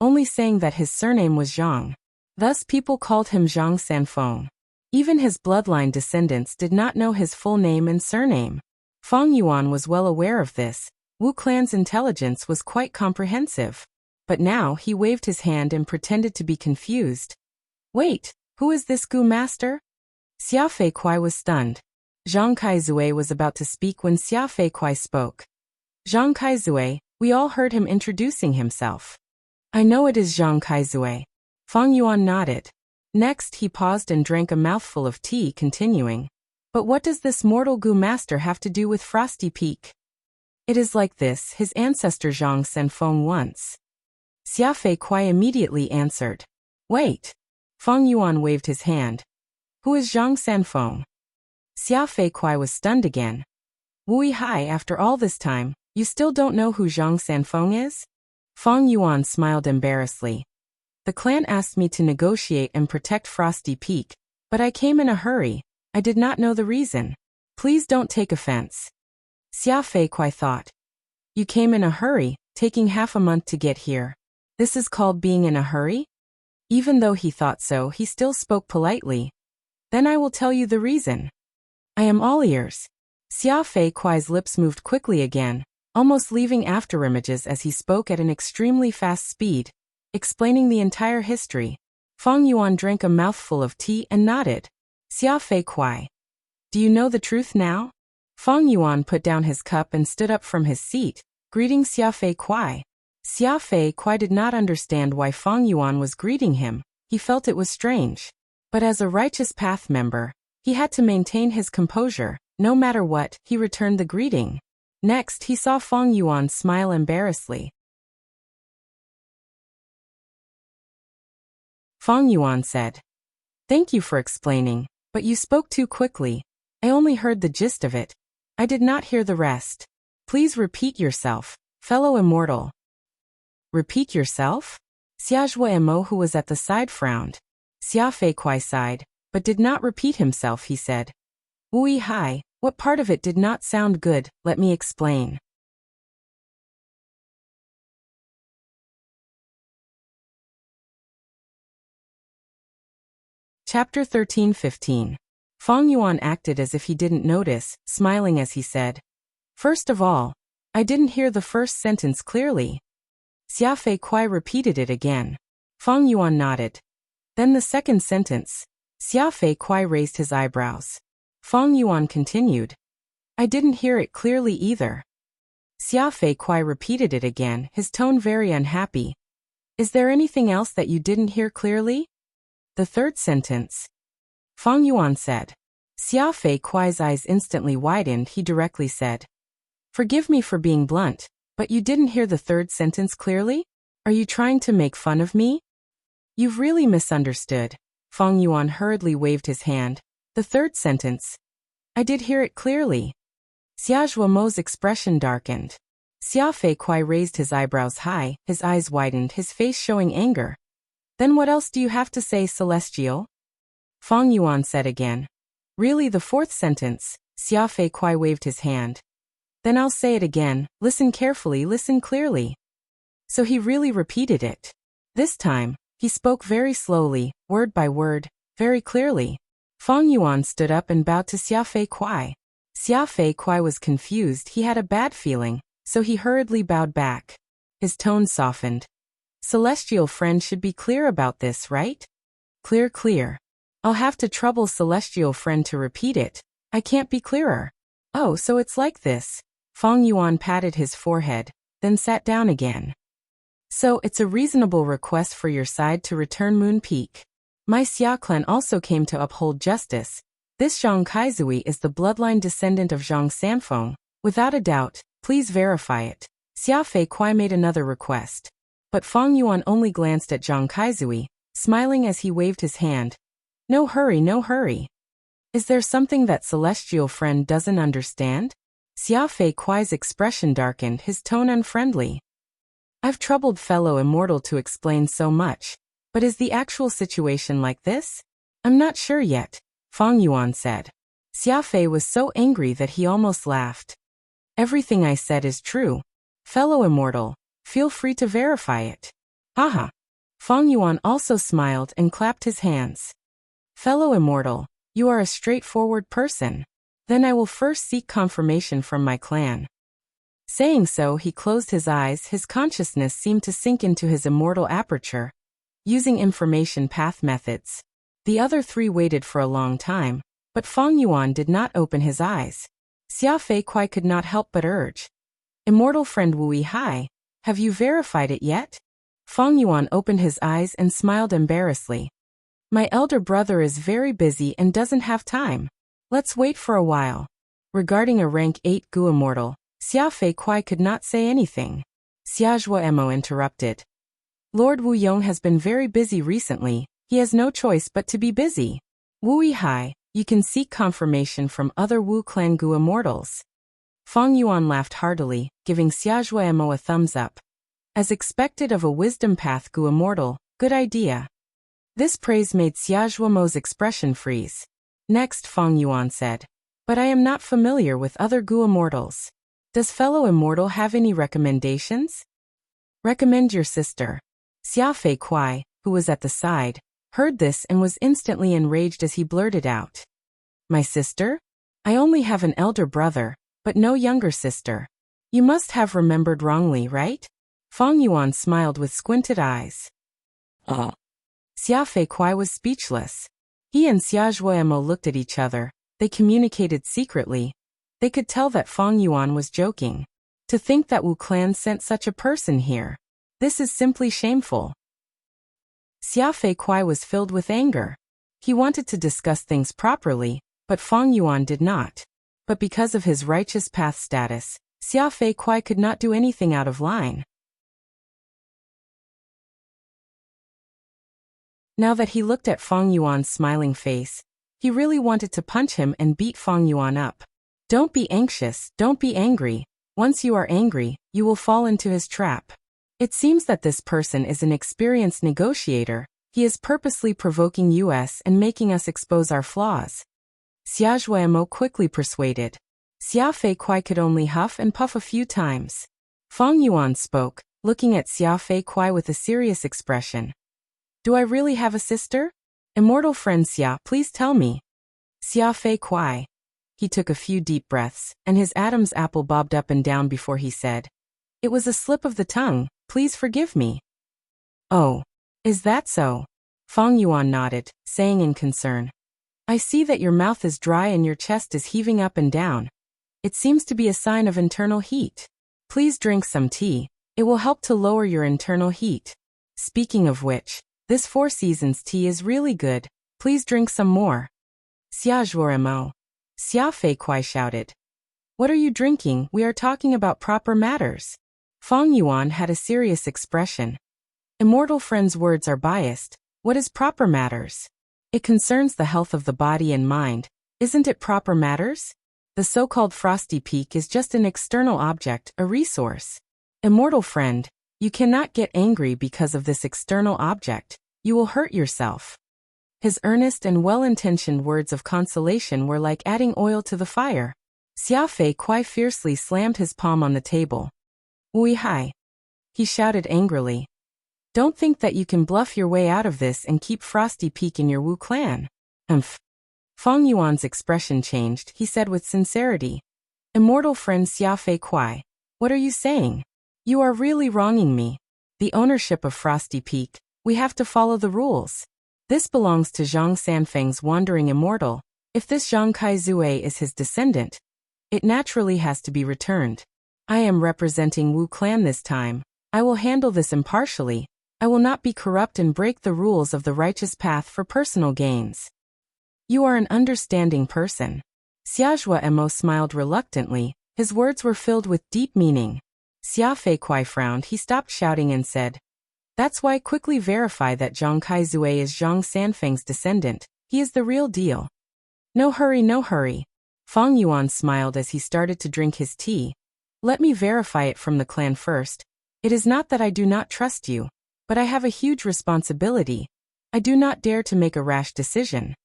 only saying that his surname was Zhang. Thus people called him Zhang Sanfeng. Even his bloodline descendants did not know his full name and surname. Fang Yuan was well aware of this. Wu clan's intelligence was quite comprehensive. But now he waved his hand and pretended to be confused. Wait, who is this Gu master? Xia Fei Kuai was stunned. Zhang Kaizue was about to speak when Xia Fei Kuai spoke. Zhang Kaizue, we all heard him introducing himself. I know it is Zhang Kaizue. Fang Yuan nodded. Next he paused and drank a mouthful of tea, continuing. But what does this mortal Gu master have to do with Frosty Peak? It is like this, his ancestor Zhang Sanfeng once. Xia Fei Kuai immediately answered. Wait. Fang Yuan waved his hand. Who is Zhang Sanfeng? Xia Fei Kuai was stunned again. Wu Yihai, after all this time, you still don't know who Zhang Sanfeng is? Fang Yuan smiled embarrassedly. The clan asked me to negotiate and protect Frosty Peak, but I came in a hurry. I did not know the reason. Please don't take offense. Xia Fei Kuai thought. You came in a hurry, taking half a month to get here. This is called being in a hurry? Even though he thought so, he still spoke politely. Then I will tell you the reason. I am all ears. Xia Fei Kuai's lips moved quickly again, almost leaving afterimages as he spoke at an extremely fast speed, explaining the entire history. Fang Yuan drank a mouthful of tea and nodded. Xia Fei Kuai. Do you know the truth now? Fang Yuan put down his cup and stood up from his seat, greeting Xia Fei Kuai. Xia Fei Kuai did not understand why Fang Yuan was greeting him. He felt it was strange. But as a Righteous Path member, he had to maintain his composure. No matter what, he returned the greeting. Next, he saw Fang Yuan smile embarrassedly. Fang Yuan said, Thank you for explaining, but you spoke too quickly. I only heard the gist of it. I did not hear the rest. Please repeat yourself, fellow immortal. Repeat yourself? Xia Zhuemo, who was at the side, frowned. Xia Fei Kuai sighed, but did not repeat himself. He said, Wu Yihai, what part of it did not sound good? Let me explain. Chapter 13-15. Fang Yuan acted as if he didn't notice, smiling as he said, First of all, I didn't hear the first sentence clearly. Xia Fei Kuai repeated it again. Fang Yuan nodded. Then the second sentence. Xia Fei Kuai raised his eyebrows. Fang Yuan continued. I didn't hear it clearly either. Xia Fei Kuai repeated it again, his tone very unhappy. Is there anything else that you didn't hear clearly? The third sentence. Fang Yuan said. Xia Fei Kuai's eyes instantly widened. He directly said, Forgive me for being blunt, But you didn't hear the third sentence clearly? Are you trying to make fun of me? You've really misunderstood. Feng Yuan hurriedly waved his hand. The third sentence. I did hear it clearly. Xia Zhuomo's expression darkened. Xia Fei Kuai raised his eyebrows high, his eyes widened, his face showing anger. Then what else do you have to say, Celestial? Feng Yuan said again. Really, the fourth sentence? Xia Fei Kuai waved his hand. Then I'll say it again. Listen carefully, listen clearly. So he really repeated it. This time, he spoke very slowly, word by word, very clearly. Feng Yuan stood up and bowed to Xia Fei Kuai. Xia Fei Kuai was confused. He had a bad feeling, so he hurriedly bowed back. His tone softened. Celestial friend should be clear about this, right? Clear, clear. I'll have to trouble Celestial friend to repeat it. I can't be clearer. Oh, so it's like this. Feng Yuan patted his forehead, then sat down again. So it's a reasonable request for your side to return Moon Peak. My Xia clan also came to uphold justice. This Zhang Kaizui is the bloodline descendant of Zhang Sanfeng. Without a doubt, please verify it. Xia Fei Kuai made another request. But Feng Yuan only glanced at Zhang Kaizui, smiling as he waved his hand. No hurry, no hurry. Is there something that Celestial friend doesn't understand? Xia Fei Kuai's expression darkened, his tone unfriendly. I've troubled fellow immortal to explain so much, but is the actual situation like this? I'm not sure yet, Feng Yuan said. Xia Fei was so angry that he almost laughed. Everything I said is true. Fellow immortal, feel free to verify it. Haha. Feng Yuan also smiled and clapped his hands. Fellow immortal, you are a straightforward person. Then I will first seek confirmation from my clan. Saying so, he closed his eyes. His consciousness seemed to sink into his immortal aperture. Using information path methods. The other three waited for a long time, but Feng Yuan did not open his eyes. Xia Fei Kuai could not help but urge. Immortal friend Wu Hai, have you verified it yet? Feng Yuan opened his eyes and smiled embarrassedly. My elder brother is very busy and doesn't have time. Let's wait for a while. Regarding a rank 8 Gu immortal, Xia Fei Kuai could not say anything. Xia Zhuomo interrupted. Lord Wu Yong has been very busy recently. He has no choice but to be busy. Wu Hai, you can seek confirmation from other Wu clan Gu immortals. Feng Yuan laughed heartily, giving Xia Zhuomo a thumbs up. As expected of a wisdom path Gu immortal, good idea. This praise made Xia Zhuomo's expression freeze. Next, Feng Yuan said. But I am not familiar with other Gu immortals. Does fellow immortal have any recommendations? Recommend your sister. Xia Fei Kuai, who was at the side, heard this and was instantly enraged as he blurted out. My sister? I only have an elder brother, but no younger sister. You must have remembered wrongly, right? Feng Yuan smiled with squinted eyes. Xia Fei Kuai was speechless. He and Xia Zhuomo looked at each other. They communicated secretly. They could tell that Feng Yuan was joking. To think that Wu clan sent such a person here. This is simply shameful. Xia Fei Kuai was filled with anger. He wanted to discuss things properly, but Feng Yuan did not. But because of his righteous path status, Xia Fei Kuai could not do anything out of line. Now that he looked at Feng Yuan's smiling face, he really wanted to punch him and beat Feng Yuan up. Don't be anxious, don't be angry. Once you are angry, you will fall into his trap. It seems that this person is an experienced negotiator. He is purposely provoking us and making us expose our flaws. Xia Zhuomo quickly persuaded. Xia Fei Kuai could only huff and puff a few times. Feng Yuan spoke, looking at Xia Fei Kuai with a serious expression. Do I really have a sister? Immortal friend Xia, please tell me. Xia Fei Kuai. He took a few deep breaths, and his Adam's apple bobbed up and down before he said. It was a slip of the tongue, please forgive me. Oh, is that so? Feng Yuan nodded, saying in concern. I see that your mouth is dry and your chest is heaving up and down. It seems to be a sign of internal heat. Please drink some tea, it will help to lower your internal heat. Speaking of which, this Four Seasons tea is really good, please drink some more. Xia Zhuomo. Xia Fei Kuai shouted. What are you drinking? We are talking about proper matters. Fang Yuan had a serious expression. Immortal friend's words are biased. What is proper matters? It concerns the health of the body and mind. Isn't it proper matters? The so-called frosty peak is just an external object, a resource. Immortal friend, you cannot get angry because of this external object. You will hurt yourself. His earnest and well-intentioned words of consolation were like adding oil to the fire. Xia Fei Kuai fiercely slammed his palm on the table. Wui hai! He shouted angrily. Don't think that you can bluff your way out of this and keep Frosty Peak in your Wu clan. Fang Yuan's expression changed, he said with sincerity. Immortal friend Xia Fei Kuai, what are you saying? You are really wronging me. The ownership of Frosty Peak, we have to follow the rules. This belongs to Zhang Sanfeng's wandering immortal. If this Zhang Kaizue is his descendant, it naturally has to be returned. I am representing Wu clan this time. I will handle this impartially. I will not be corrupt and break the rules of the righteous path for personal gains. You are an understanding person. Xiazhua Emo smiled reluctantly. His words were filled with deep meaning. Xia Fei Kuai frowned. He stopped shouting and said, That's why quickly verify that Zhang Kaizue is Zhang Sanfeng's descendant. He is the real deal. No hurry, no hurry. Fang Yuan smiled as he started to drink his tea. Let me verify it from the clan first. It is not that I do not trust you, but I have a huge responsibility. I do not dare to make a rash decision.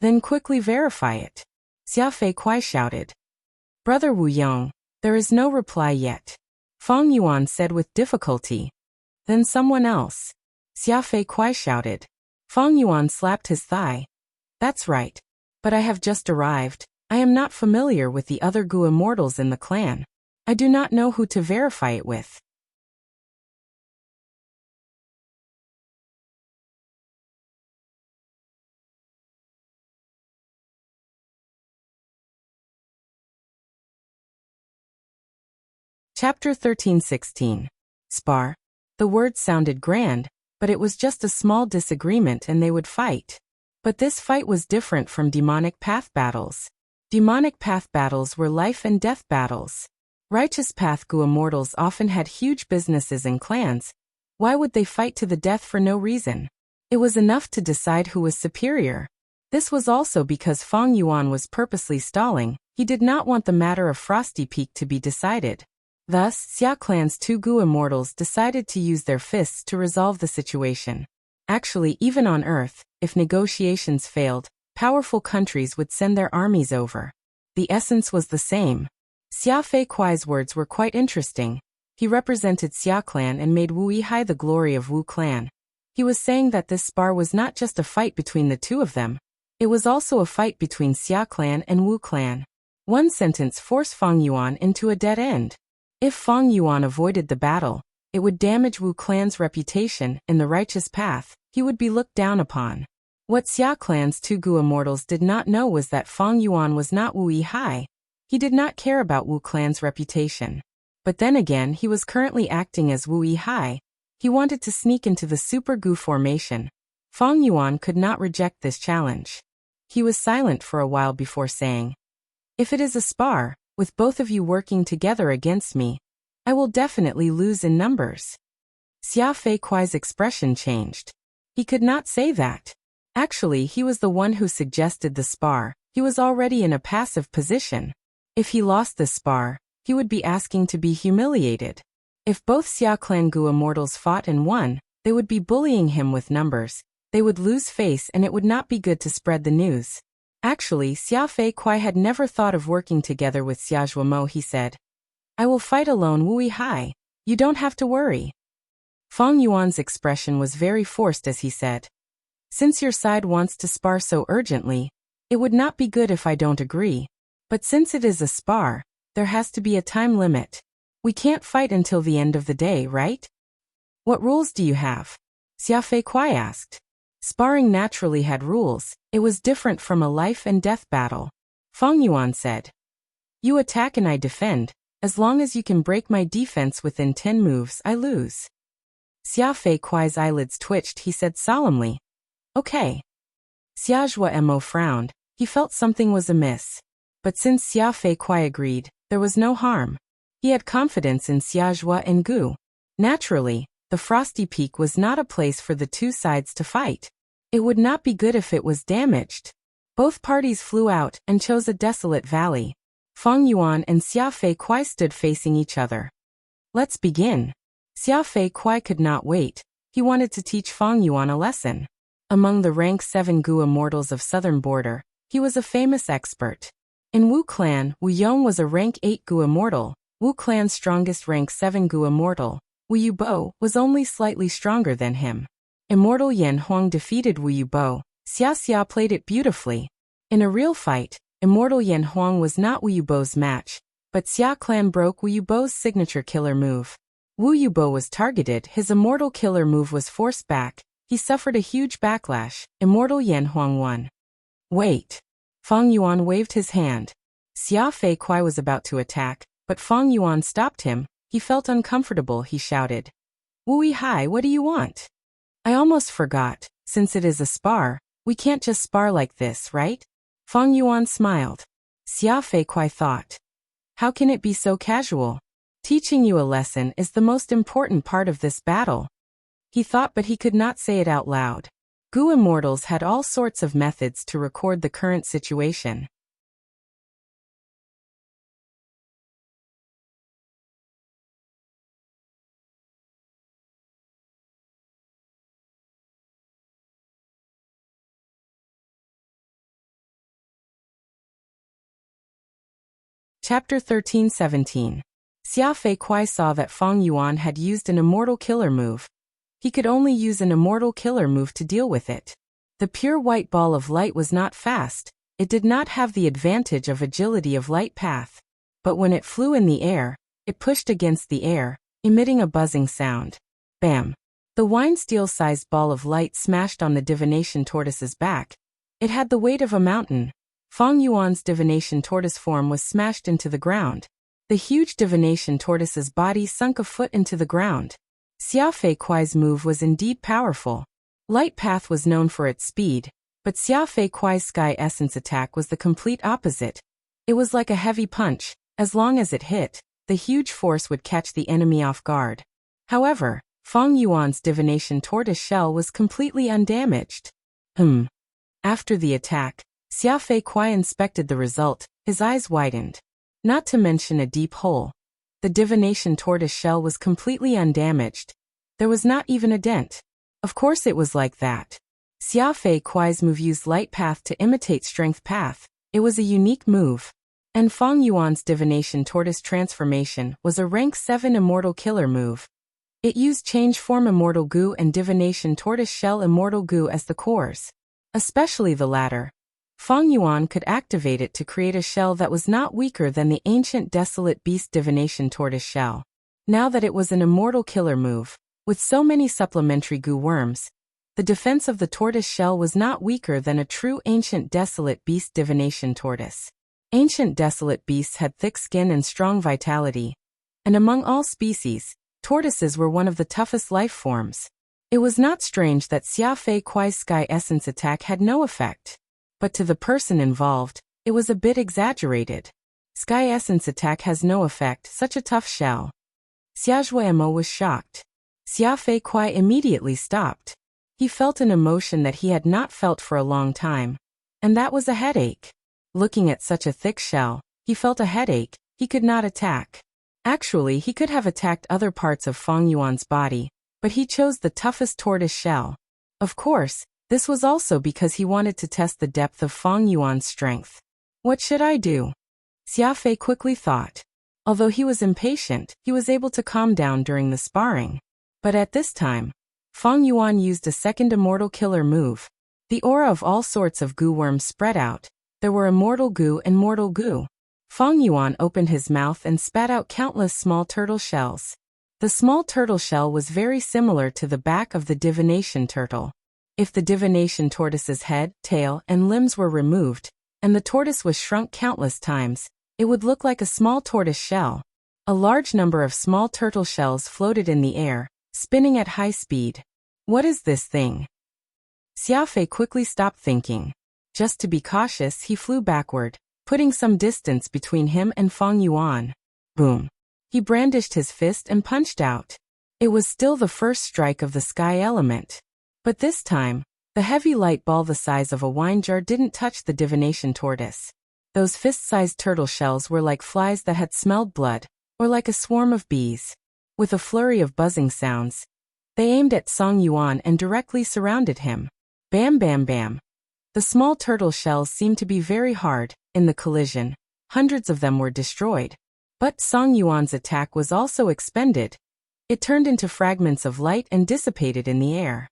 Then quickly verify it. Xia Fei Kuai shouted. Brother Wu Yong, there is no reply yet. Fang Yuan said with difficulty. Then someone else. Xia Fei Kuai shouted. Fang Yuan slapped his thigh. That's right. But I have just arrived. I am not familiar with the other Gu immortals in the clan. I do not know who to verify it with. Chapter 13-16. Spar. The words sounded grand, but it was just a small disagreement and they would fight. But this fight was different from demonic path battles. Demonic path battles were life and death battles. Righteous path Gu immortals often had huge businesses and clans. Why would they fight to the death for no reason? It was enough to decide who was superior. This was also because Fang Yuan was purposely stalling. He did not want the matter of Frosty Peak to be decided. Thus, Xia Clan's two Gu immortals decided to use their fists to resolve the situation. Actually, even on Earth, if negotiations failed, powerful countries would send their armies over. The essence was the same. Xia Fei Kuai's words were quite interesting. He represented Xia Clan and made Wu Yihai the glory of Wu Clan. He was saying that this spar was not just a fight between the two of them. It was also a fight between Xia Clan and Wu Clan. One sentence forced Fang Yuan into a dead end. If Fang Yuan avoided the battle, it would damage Wu Clan's reputation in the righteous path. He would be looked down upon. What Xia Clan's two Gu immortals did not know was that Fang Yuan was not Wu Yihai. He did not care about Wu Clan's reputation. But then again, he was currently acting as Wu Yihai. He wanted to sneak into the Super Gu formation. Fang Yuan could not reject this challenge. He was silent for a while before saying, If it is a spar, with both of you working together against me, I will definitely lose in numbers. Xia Fei Kuai's expression changed. He could not say that. Actually, he was the one who suggested the spar. He was already in a passive position. If he lost the spar, he would be asking to be humiliated. If both Xia Clan Gu immortals fought and won, they would be bullying him with numbers. They would lose face and it would not be good to spread the news. Actually, Xia Fei Kuai had never thought of working together with Xiazhua Mo. He said, I will fight alone Wu Yihai. You don't have to worry. Fang Yuan's expression was very forced as he said, Since your side wants to spar so urgently, it would not be good if I don't agree. But since it is a spar, there has to be a time limit. We can't fight until the end of the day, right? What rules do you have? Xia Fei Kuai asked. Sparring naturally had rules. It was different from a life and death battle. Fang Yuan said, You attack and I defend. As long as you can break my defense within 10 moves, I lose. Xia Fei Kuai's eyelids twitched. He said solemnly, Okay. Xiazhua Mo frowned. He felt something was amiss. But since Xia Fei Kuai agreed, there was no harm. He had confidence in Xiaozhua and Gu. Naturally, the Frosty Peak was not a place for the two sides to fight. It would not be good if it was damaged. Both parties flew out and chose a desolate valley. Feng Yuan and Xia Fei Kuai stood facing each other. Let's begin. Xia Fei Kuai could not wait. He wanted to teach Feng Yuan a lesson. Among the rank 7 Gu immortals of southern border, he was a famous expert. In Wu clan, Wu Yong was a rank 8 Gu immortal. Wu clan's strongest rank 7 Gu immortal, Wu Yubo, was only slightly stronger than him. Immortal Yan Huang defeated Wu Yubo. Xia Xia played it beautifully. In a real fight, Immortal Yan Huang was not Wu Yubo's match, but Xia clan broke Wu Yubo's signature killer move. Wu Yubo was targeted, his immortal killer move was forced back, he suffered a huge backlash, Immortal Yan Huang won. Wait. Feng Yuan waved his hand. Xia Fei Kuai was about to attack, but Feng Yuan stopped him. He felt uncomfortable, he shouted. Wu Hai, what do you want? I almost forgot, since it is a spar, we can't just spar like this, right? Feng Yuan smiled. Xia Fei Kuai thought. How can it be so casual? Teaching you a lesson is the most important part of this battle. He thought, but he could not say it out loud. Gu immortals had all sorts of methods to record the current situation. Chapter 13-17. Xia Fei Kuai saw that Feng Yuan had used an immortal killer move. He could only use an immortal killer move to deal with it. The pure white ball of light was not fast, it did not have the advantage of agility of light path. But when it flew in the air, it pushed against the air, emitting a buzzing sound. Bam! The wine steel-sized ball of light smashed on the divination tortoise's back. It had the weight of a mountain. Feng Yuan's divination tortoise form was smashed into the ground. The huge divination tortoise's body sunk a foot into the ground. Xia Fei Kuai's move was indeed powerful. Light Path was known for its speed, but Xia Fei Kuai's Sky Essence attack was the complete opposite. It was like a heavy punch. As long as it hit, the huge force would catch the enemy off guard. However, Feng Yuan's divination tortoise shell was completely undamaged. After the attack, Xia Fei Kuai inspected the result, his eyes widened. Not to mention a deep hole. The divination tortoise shell was completely undamaged. There was not even a dent. Of course it was like that. Xia Fei Kuai's move used Light Path to imitate Strength Path. It was a unique move. And Feng Yuan's divination tortoise transformation was a rank 7 immortal killer move. It used Change Form Immortal Gu and Divination Tortoise Shell Immortal Gu as the cores. Especially the latter. Feng Yuan could activate it to create a shell that was not weaker than the ancient Desolate Beast Divination Tortoise Shell. Now that it was an immortal killer move, with so many supplementary Gu worms, the defense of the tortoise shell was not weaker than a true ancient Desolate Beast Divination Tortoise. Ancient Desolate Beasts had thick skin and strong vitality. And among all species, tortoises were one of the toughest life forms. It was not strange that Xia Fei Kuai's Sky Essence attack had no effect. But to the person involved, it was a bit exaggerated. Sky Essence attack has no effect, such a tough shell. Xiaozhuemo was shocked. Xia Fei Kuai immediately stopped. He felt an emotion that he had not felt for a long time. And that was a headache. Looking at such a thick shell, he felt a headache. He could not attack. Actually, he could have attacked other parts of Feng Yuan's body, but he chose the toughest tortoise shell. Of course, this was also because he wanted to test the depth of Feng Yuan's strength. What should I do? Xia Fei quickly thought. Although he was impatient, he was able to calm down during the sparring. But at this time, Feng Yuan used a second immortal killer move. The aura of all sorts of Gu worms spread out. There were immortal Gu and mortal Gu. Feng Yuan opened his mouth and spat out countless small turtle shells. The small turtle shell was very similar to the back of the divination turtle. If the divination tortoise's head, tail, and limbs were removed, and the tortoise was shrunk countless times, it would look like a small tortoise shell. A large number of small turtle shells floated in the air, spinning at high speed. What is this thing? Xia Fei quickly stopped thinking. Just to be cautious, he flew backward, putting some distance between him and Feng Yuan. Boom. He brandished his fist and punched out. It was still the first strike of the sky element. But this time, the heavy light ball the size of a wine jar didn't touch the divination tortoise. Those fist-sized turtle shells were like flies that had smelled blood, or like a swarm of bees. With a flurry of buzzing sounds, they aimed at Song Yuan and directly surrounded him. Bam bam bam. The small turtle shells seemed to be very hard. In the collision, hundreds of them were destroyed. But Song Yuan's attack was also expended. It turned into fragments of light and dissipated in the air.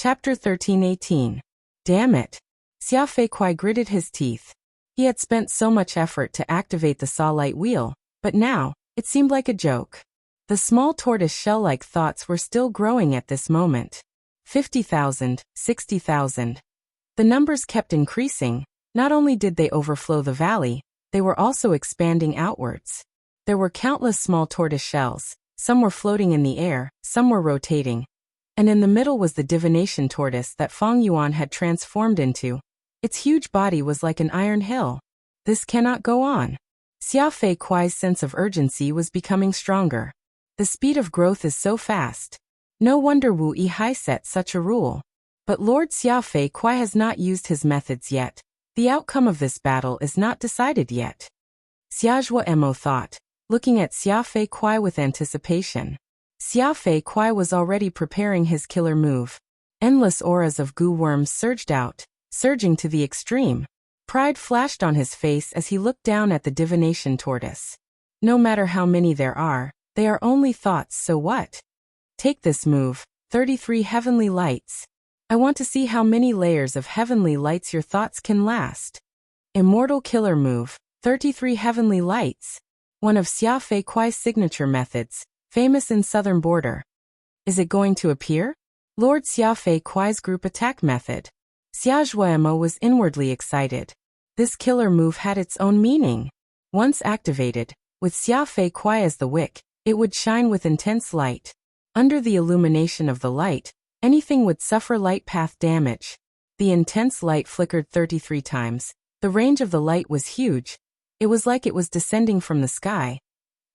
Chapter 13:18. Damn it. Xia Fei Kuai gritted his teeth. He had spent so much effort to activate the saw-light wheel, but now, it seemed like a joke. The small tortoise shell-like thoughts were still growing at this moment. 50,000, 60,000. The numbers kept increasing. Not only did they overflow the valley, they were also expanding outwards. There were countless small tortoise shells. Some were floating in the air, some were rotating. And in the middle was the divination tortoise that Fong Yuan had transformed into. Its huge body was like an iron hill. This cannot go on. Xia Fei Kuai's sense of urgency was becoming stronger. The speed of growth is so fast. No wonder Wu Yihai set such a rule. But Lord Xia Fei Kuai has not used his methods yet. The outcome of this battle is not decided yet. Xia Zhuo thought, looking at Xia Fei Kuai with anticipation. Xia Fei Kuai was already preparing his killer move. Endless auras of goo worms surged out, surging to the extreme. Pride flashed on his face as he looked down at the divination tortoise. No matter how many there are, they are only thoughts, so what? Take this move, 33 heavenly lights. I want to see how many layers of heavenly lights your thoughts can last. Immortal killer move, 33 heavenly lights. One of Xia Fei Kuai's signature methods, famous in southern border. Is it going to appear? Lord Xia Fei Kuai's group attack method. Xia Zhuo was inwardly excited. This killer move had its own meaning. Once activated, with Xia Fei Kuai as the wick, it would shine with intense light. Under the illumination of the light, anything would suffer light path damage. The intense light flickered 33 times. The range of the light was huge. It was like it was descending from the sky.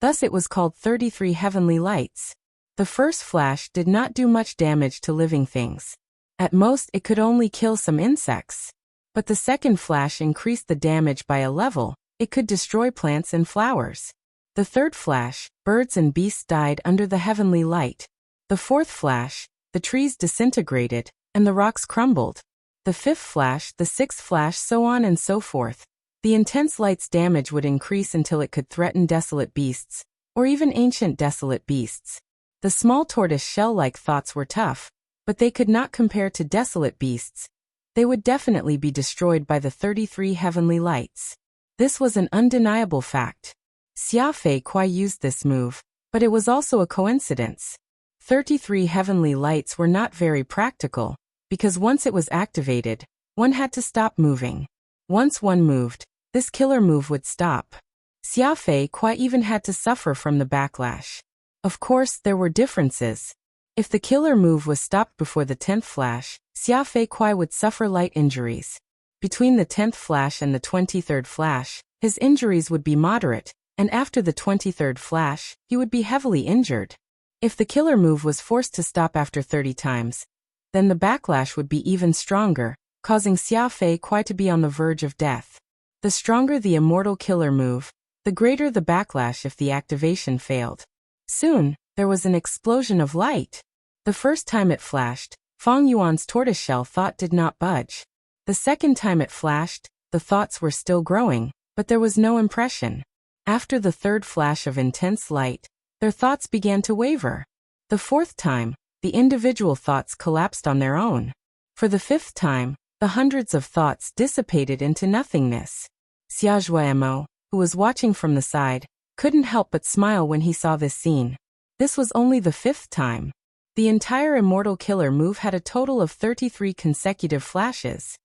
Thus it was called 33 heavenly lights. The first flash did not do much damage to living things. At most it could only kill some insects. But the second flash increased the damage by a level. It could destroy plants and flowers. The third flash, birds and beasts died under the heavenly light. The fourth flash, the trees disintegrated, and the rocks crumbled. The fifth flash, the sixth flash, so on and so forth. The intense light's damage would increase until it could threaten desolate beasts, or even ancient desolate beasts. The small tortoise shell-like thoughts were tough, but they could not compare to desolate beasts. They would definitely be destroyed by the 33 heavenly lights. This was an undeniable fact. Xia Fei Kuai used this move, but it was also a coincidence. 33 heavenly lights were not very practical, because once it was activated, one had to stop moving. Once one moved, this killer move would stop. Xia Fei Kuai even had to suffer from the backlash. Of course, there were differences. If the killer move was stopped before the 10th flash, Xia Fei Kuai would suffer light injuries. Between the 10th flash and the 23rd flash, his injuries would be moderate, and after the 23rd flash, he would be heavily injured. If the killer move was forced to stop after 30 times, then the backlash would be even stronger, causing Xia Fei Kuai to be on the verge of death. The stronger the immortal killer move, the greater the backlash if the activation failed. Soon, there was an explosion of light. The first time it flashed, Fong Yuan's tortoiseshell thought did not budge. The second time it flashed, the thoughts were still growing, but there was no impression. After the third flash of intense light, their thoughts began to waver. The fourth time, the individual thoughts collapsed on their own. For the fifth time, the hundreds of thoughts dissipated into nothingness. Xia Zhuo, who was watching from the side, couldn't help but smile when he saw this scene. This was only the fifth time. The entire immortal killer move had a total of 33 consecutive flashes.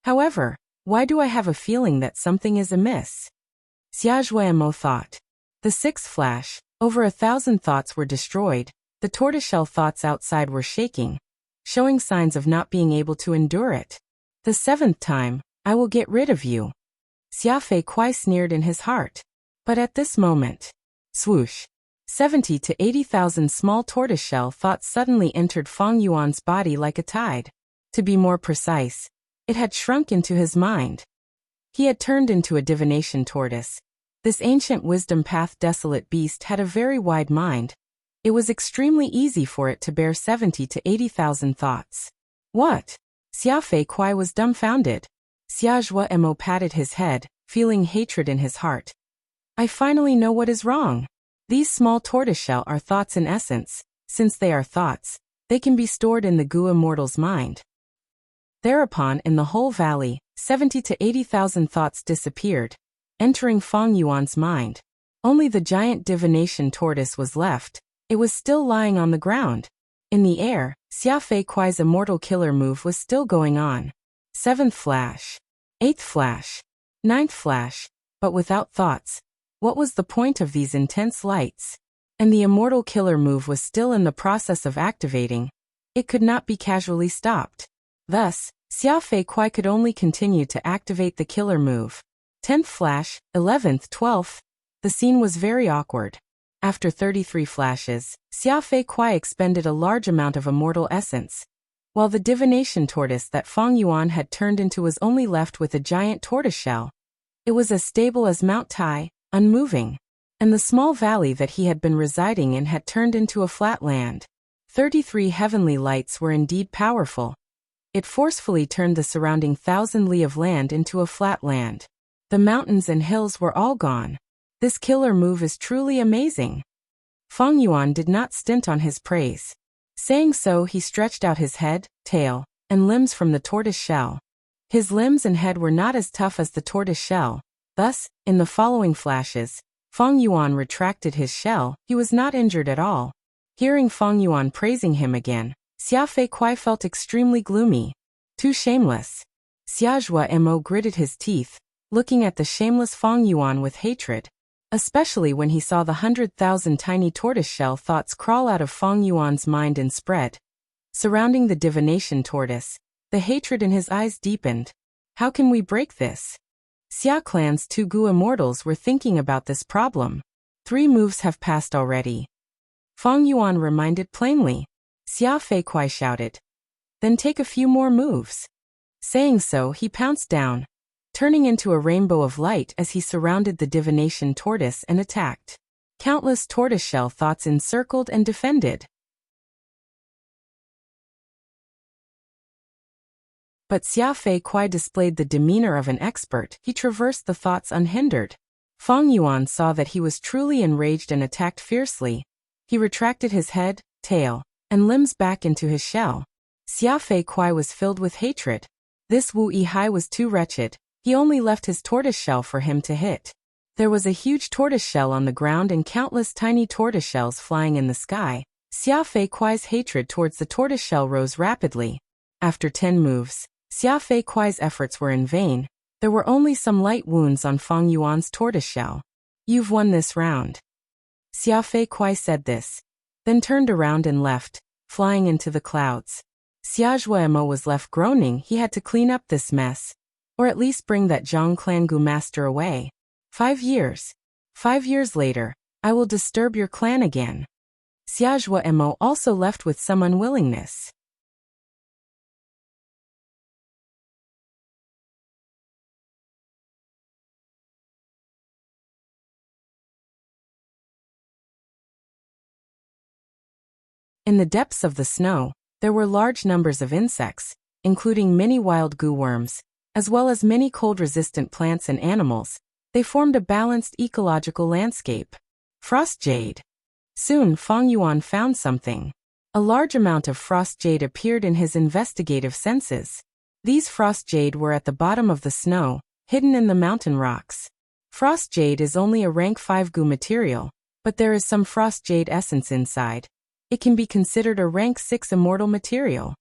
However, why do I have a feeling that something is amiss? Xiaozhuemo thought. The sixth flash, over 1,000 thoughts were destroyed. The tortoiseshell thoughts outside were shaking, showing signs of not being able to endure it. The seventh time, I will get rid of you. Xia Fei Kuai sneered in his heart. But at this moment, swoosh, 70 to 80,000 small tortoiseshell thoughts suddenly entered Fang Yuan's body like a tide. To be more precise, it had shrunk into his mind. He had turned into a divination tortoise. This ancient wisdom path desolate beast had a very wide mind. It was extremely easy for it to bear 70 to 80,000 thoughts. What? Xia Fei Kuai was dumbfounded. Xiaozhuemo patted his head, feeling hatred in his heart. I finally know what is wrong. These small tortoiseshell are thoughts in essence. Since they are thoughts, they can be stored in the Gu immortal's mind. Thereupon, in the whole valley, 70 to 80,000 thoughts disappeared, entering Fang Yuan's mind. Only the giant divination tortoise was left. It was still lying on the ground. In the air, Xia Fei Kuai's immortal killer move was still going on. Seventh flash. Eighth flash. Ninth flash. But without thoughts. What was the point of these intense lights? And the immortal killer move was still in the process of activating. It could not be casually stopped. Thus, Xia Fei Kuai could only continue to activate the killer move. 10th flash, 11th, 12th. The scene was very awkward. After 33 flashes, Xia Fei Kuai expended a large amount of immortal essence, while the divination tortoise that Fang Yuan had turned into was only left with a giant tortoiseshell. It was as stable as Mount Tai, unmoving, and the small valley that he had been residing in had turned into a flat land. 33 heavenly lights were indeed powerful. It forcefully turned the surrounding 1,000 li of land into a flat land. The mountains and hills were all gone. This killer move is truly amazing. Fang Yuan did not stint on his praise. Saying so, he stretched out his head, tail, and limbs from the tortoise shell. His limbs and head were not as tough as the tortoise shell. Thus, in the following flashes, Fang Yuan retracted his shell. He was not injured at all. Hearing Fang Yuan praising him again, Xia Fei Kuai felt extremely gloomy. Too shameless. Xiaozhuemo gritted his teeth, looking at the shameless Fang Yuan with hatred, especially when he saw the 100,000 tiny tortoiseshell thoughts crawl out of Fang Yuan's mind and spread. Surrounding the divination tortoise, the hatred in his eyes deepened. How can we break this? Xia Clan's 2 Gu immortals were thinking about this problem. 3 moves have passed already. Fang Yuan reminded plainly. Xia Fei Kuai shouted. Then take a few more moves. Saying so, he pounced down, turning into a rainbow of light as he surrounded the divination tortoise and attacked. Countless tortoiseshell thoughts encircled and defended. But Xia Fei Kuai displayed the demeanor of an expert. He traversed the thoughts unhindered. Fang Yuan saw that he was truly enraged and attacked fiercely. He retracted his head, tail, and limbs back into his shell. Xia Fei Kuai was filled with hatred. This Wu Yihai was too wretched. He only left his tortoiseshell for him to hit. There was a huge tortoiseshell on the ground and countless tiny tortoiseshells flying in the sky. Xia Fei Kuai's hatred towards the tortoiseshell rose rapidly. After 10 moves, Xia Fei Kuai's efforts were in vain. There were only some light wounds on Fang Yuan's tortoiseshell. You've won this round. Xia Fei Kuai said this, then turned around and left, flying into the clouds. Xiaozhuemo was left groaning. He had to clean up this mess, or at least bring that Zhang Clan Gu master away. 5 years. 5 years later, I will disturb your clan again. Xiaozhuemo also left with some unwillingness. In the depths of the snow, there were large numbers of insects, including many wild goo worms, as well as many cold-resistant plants and animals. They formed a balanced ecological landscape. Frost jade. Soon Fang Yuan found something. A large amount of frost jade appeared in his investigative senses. These frost jade were at the bottom of the snow, hidden in the mountain rocks. Frost jade is only a rank 5 goo material, but there is some frost jade essence inside. It can be considered a rank 6 immortal material.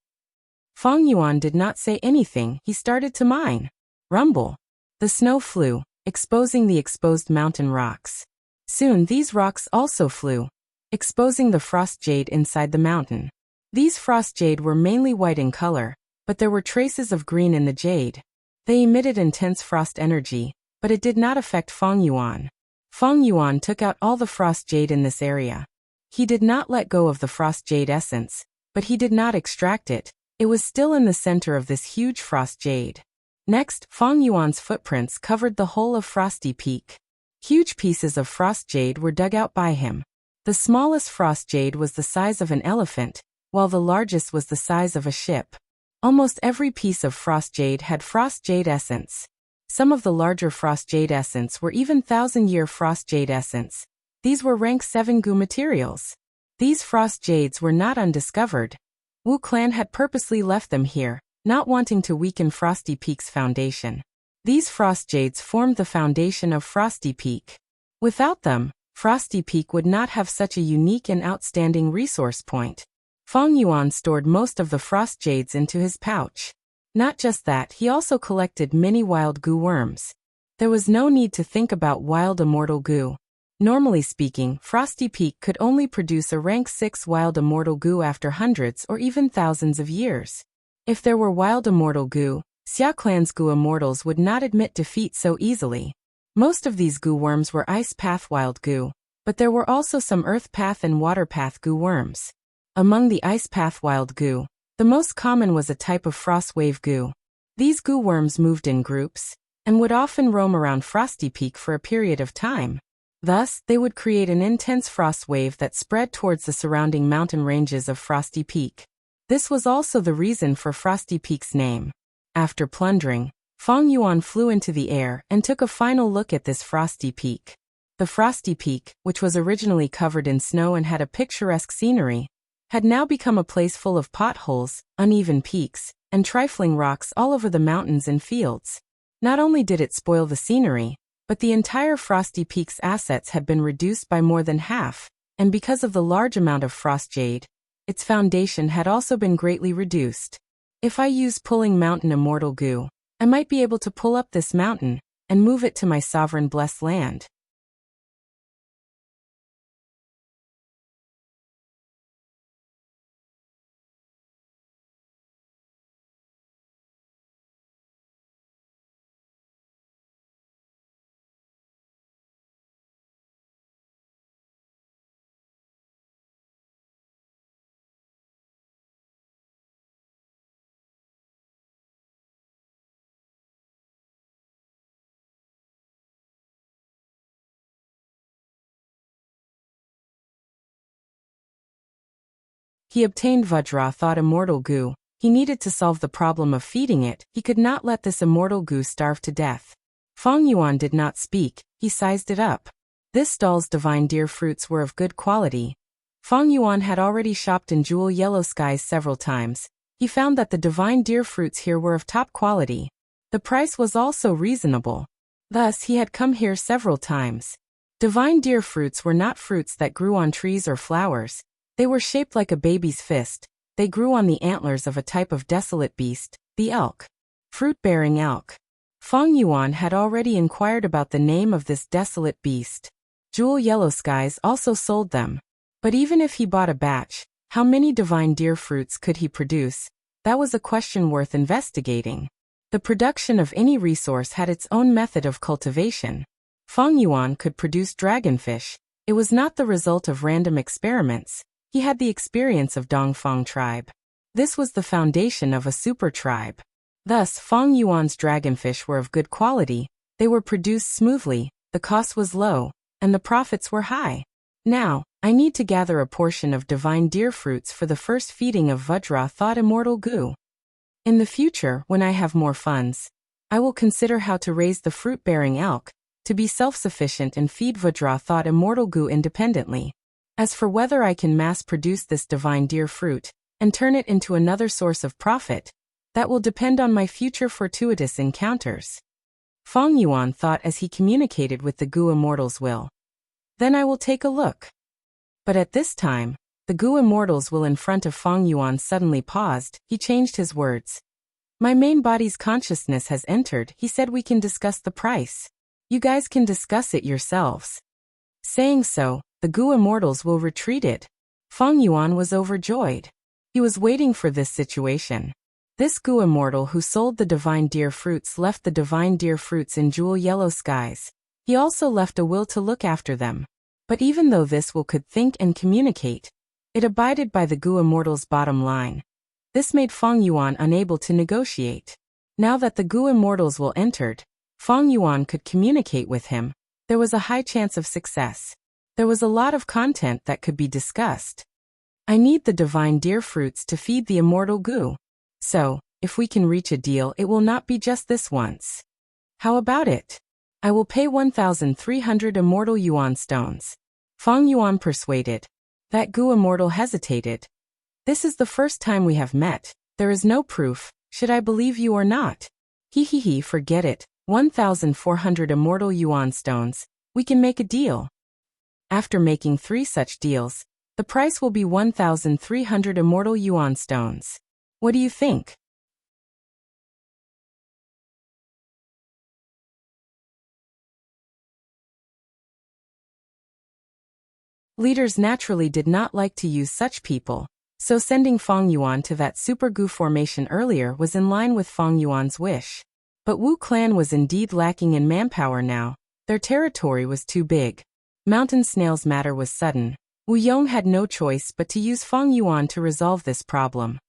Feng Yuan did not say anything, he started to mine. Rumble. The snow flew, exposing the exposed mountain rocks. Soon these rocks also flew, exposing the frost jade inside the mountain. These frost jade were mainly white in color, but there were traces of green in the jade. They emitted intense frost energy, but it did not affect Feng Yuan. Feng Yuan took out all the frost jade in this area. He did not let go of the frost jade essence, but he did not extract it. It was still in the center of this huge frost jade. Next, Feng Yuan's footprints covered the whole of Frosty Peak. Huge pieces of frost jade were dug out by him. The smallest frost jade was the size of an elephant, while the largest was the size of a ship. Almost every piece of frost jade had frost jade essence. Some of the larger frost jade essence were even 1,000-year frost jade essence. These were rank 7 goo materials. These frost jades were not undiscovered. Wu Clan had purposely left them here, not wanting to weaken Frosty Peak's foundation. These frost jades formed the foundation of Frosty Peak. Without them, Frosty Peak would not have such a unique and outstanding resource point. Feng Yuan stored most of the frost jades into his pouch. Not just that, he also collected many wild goo worms. There was no need to think about wild immortal goo. Normally speaking, Frosty Peak could only produce a rank 6 wild immortal goo after hundreds or even thousands of years. If there were wild immortal goo, Xia Clan's goo immortals would not admit defeat so easily. Most of these goo worms were ice path wild goo, but there were also some earth path and water path goo worms. Among the ice path wild goo, the most common was a type of frost wave goo. These goo worms moved in groups, and would often roam around Frosty Peak for a period of time. Thus, they would create an intense frost wave that spread towards the surrounding mountain ranges of Frosty Peak. This was also the reason for Frosty Peak's name. After plundering, Feng Yuan flew into the air and took a final look at this Frosty Peak. The Frosty Peak, which was originally covered in snow and had a picturesque scenery, had now become a place full of potholes, uneven peaks, and trifling rocks all over the mountains and fields. Not only did it spoil the scenery, but the entire Frosty Peak's assets had been reduced by more than half, and because of the large amount of frost jade, its foundation had also been greatly reduced. If I use pulling mountain immortal goo, I might be able to pull up this mountain and move it to my sovereign blessed land. He obtained Vajra thought immortal goo. He needed to solve the problem of feeding it. He could not let this immortal goo starve to death. Feng Yuan did not speak, he sized it up. This stall's divine deer fruits were of good quality. Feng Yuan had already shopped in Jewel Yellow Skies several times. He found that the divine deer fruits here were of top quality. The price was also reasonable. Thus, he had come here several times. Divine deer fruits were not fruits that grew on trees or flowers. They were shaped like a baby's fist. They grew on the antlers of a type of desolate beast, the elk. Fruit-bearing elk. Feng Yuan had already inquired about the name of this desolate beast. Jewel Yellow Skies also sold them. But even if he bought a batch, how many divine deer fruits could he produce? That was a question worth investigating. The production of any resource had its own method of cultivation. Feng Yuan could produce dragonfish. It was not the result of random experiments. He had the experience of Dongfang tribe. This was the foundation of a super tribe. Thus, Feng Yuan's dragonfish were of good quality, they were produced smoothly, the cost was low, and the profits were high. Now, I need to gather a portion of divine deer fruits for the first feeding of Vajra thought immortal goo. In the future, when I have more funds, I will consider how to raise the fruit-bearing elk, to be self-sufficient and feed Vajra thought immortal goo independently. As for whether I can mass-produce this divine deer fruit, and turn it into another source of profit, that will depend on my future fortuitous encounters. Feng Yuan thought as he communicated with the goo immortal's will. Then I will take a look. But at this time, The Gu immortals will in front of Feng Yuan suddenly paused, he changed his words. My main body's consciousness has entered, he said we can discuss the price. You guys can discuss it yourselves. Saying so, the Gu immortals will retreated. Feng Yuan was overjoyed. He was waiting for this situation. This Gu immortal who sold the divine deer fruits left the divine deer fruits in jewel yellow skies. He also left a will to look after them. But even though this will could think and communicate, it abided by the Gu immortal's bottom line. This made Feng Yuan unable to negotiate. Now that the Gu immortals will entered, Feng Yuan could communicate with him. There was a high chance of success. There was a lot of content that could be discussed. I need the divine deer fruits to feed the immortal Gu. So, if we can reach a deal, it will not be just this once. How about it? I will pay 1,300 immortal yuan stones. Feng Yuan persuaded. That Gu immortal hesitated. This is the first time we have met. There is no proof. Should I believe you or not? Forget it. 1,400 immortal yuan stones. We can make a deal. After making 3 such deals, the price will be 1,300 immortal yuan stones. What do you think? Leaders naturally did not like to use such people, so sending Feng Yuan to that Super Gu formation earlier was in line with Feng Yuan's wish. But Wu clan was indeed lacking in manpower now. Their territory was too big. Mountain Snail's matter was sudden. Wu Yong had no choice but to use Feng Yuan to resolve this problem.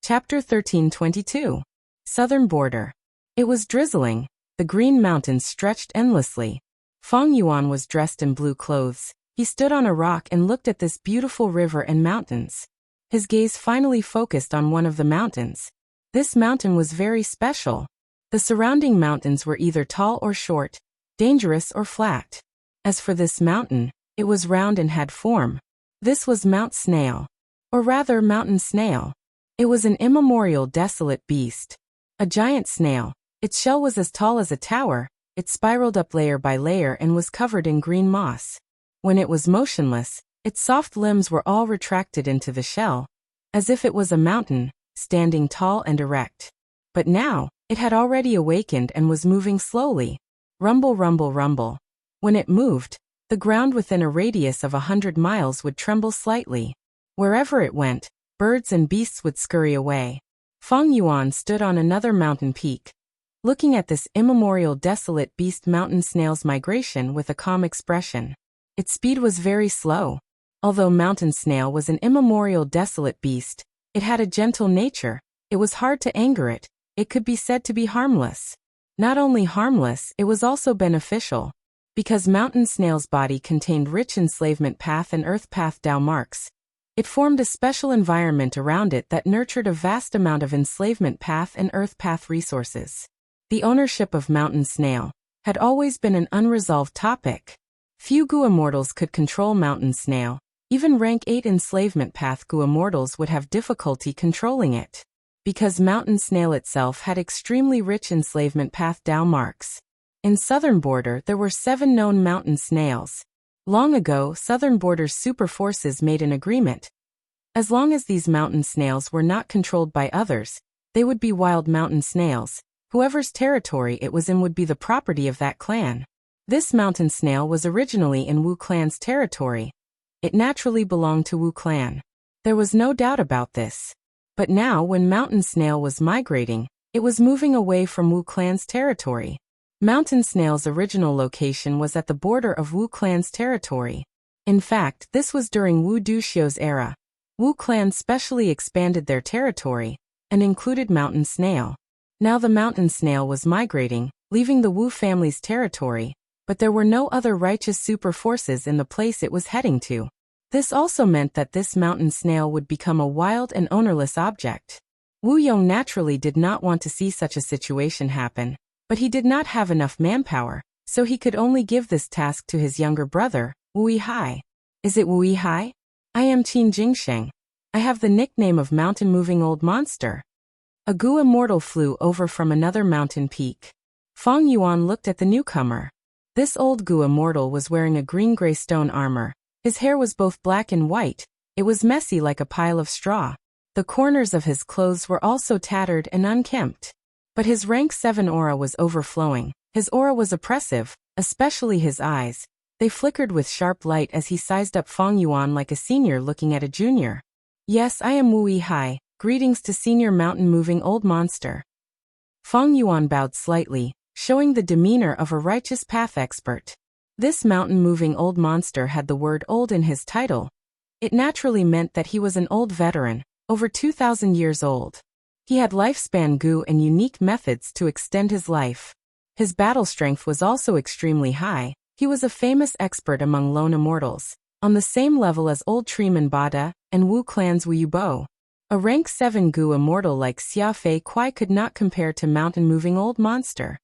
Chapter 1322. Southern Border. It was drizzling. The Green Mountains stretched endlessly. Feng Yuan was dressed in blue clothes. He stood on a rock and looked at this beautiful river and mountains. His gaze finally focused on one of the mountains. This mountain was very special. The surrounding mountains were either tall or short, dangerous or flat. As for this mountain, it was round and had form. This was Mount Snail. Or rather, Mountain Snail. It was an immemorial desolate beast. A giant snail. Its shell was as tall as a tower. It spiraled up layer by layer and was covered in green moss. When it was motionless, its soft limbs were all retracted into the shell, as if it was a mountain, standing tall and erect. But now, it had already awakened and was moving slowly. Rumble, rumble, rumble. When it moved, the ground within a radius of 100 miles would tremble slightly. Wherever it went, birds and beasts would scurry away. Feng Yuan stood on another mountain peak, looking at this immemorial desolate beast Mountain Snail's migration with a calm expression. Its speed was very slow. Although Mountain Snail was an immemorial desolate beast, it had a gentle nature. It was hard to anger it. It could be said to be harmless. Not only harmless, it was also beneficial. Because Mountain Snail's body contained rich enslavement path and earth path Dao marks, it formed a special environment around it that nurtured a vast amount of enslavement path and earth path resources. The ownership of Mountain Snail had always been an unresolved topic. Few Gu immortals could control Mountain Snail. Even rank 8 enslavement path Gu immortals would have difficulty controlling it. Because Mountain Snail itself had extremely rich enslavement path Dao marks. In Southern Border there were 7 known mountain snails. Long ago, Southern Border's super forces made an agreement. As long as these mountain snails were not controlled by others, they would be wild mountain snails. Whoever's territory it was in would be the property of that clan. This mountain snail was originally in Wu clan's territory. It naturally belonged to Wu clan. There was no doubt about this. But now when Mountain Snail was migrating, it was moving away from Wu clan's territory. Mountain Snail's original location was at the border of Wu clan's territory. In fact, this was during Wu Duxiu's era. Wu clan specially expanded their territory and included Mountain Snail. Now the Mountain Snail was migrating, leaving the Wu family's territory, but there were no other righteous super forces in the place it was heading to. This also meant that this Mountain Snail would become a wild and ownerless object. Wu Yong naturally did not want to see such a situation happen, but he did not have enough manpower, so he could only give this task to his younger brother, Wu Yihai. Is it Wu Yihai? I am Qin Jingsheng. I have the nickname of Mountain Moving Old Monster. A Gu immortal flew over from another mountain peak. Fang Yuan looked at the newcomer. This old Gu immortal was wearing a green-gray stone armor. His hair was both black and white. It was messy like a pile of straw. The corners of his clothes were also tattered and unkempt. But his rank 7 aura was overflowing. His aura was oppressive, especially his eyes. They flickered with sharp light as he sized up Fang Yuan like a senior looking at a junior. Yes, I am Wu Yihai. Greetings to senior mountain-moving old monster. Fang Yuan bowed slightly, showing the demeanor of a righteous path expert. This mountain-moving old monster had the word old in his title. It naturally meant that he was an old veteran, over 2,000 years old. He had lifespan Gu and unique methods to extend his life. His battle strength was also extremely high. He was a famous expert among lone immortals, on the same level as old Treeman Bada and Wu clan's Wu Yubo. A rank 7 Gu immortal like Xia Fei Kuai could not compare to mountain-moving old monster.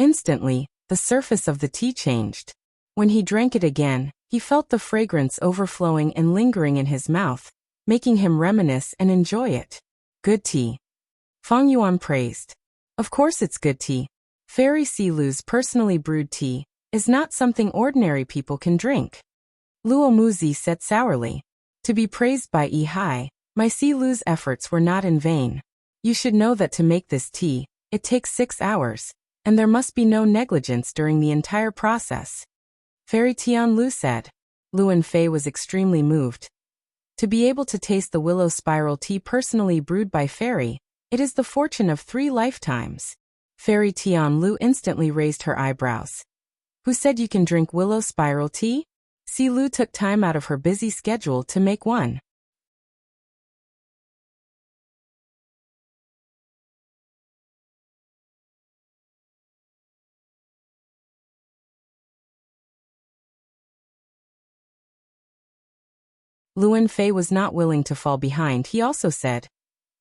Instantly, the surface of the tea changed. When he drank it again, he felt the fragrance overflowing and lingering in his mouth, making him reminisce and enjoy it. Good tea. Fang Yuan praised. Of course it's good tea. Fairy Silu's personally brewed tea is not something ordinary people can drink. Luo Muzi said sourly. To be praised by Yihai, my Silu's efforts were not in vain. You should know that to make this tea, it takes 6 hours. And there must be no negligence during the entire process. Fairy Tianlu said. Luan Fei was extremely moved. To be able to taste the willow spiral tea personally brewed by Fairy, it is the fortune of 3 lifetimes. Fairy Tianlu instantly raised her eyebrows. Who said you can drink willow spiral tea? Si Lu took time out of her busy schedule to make one. Luan Fei was not willing to fall behind. He also said,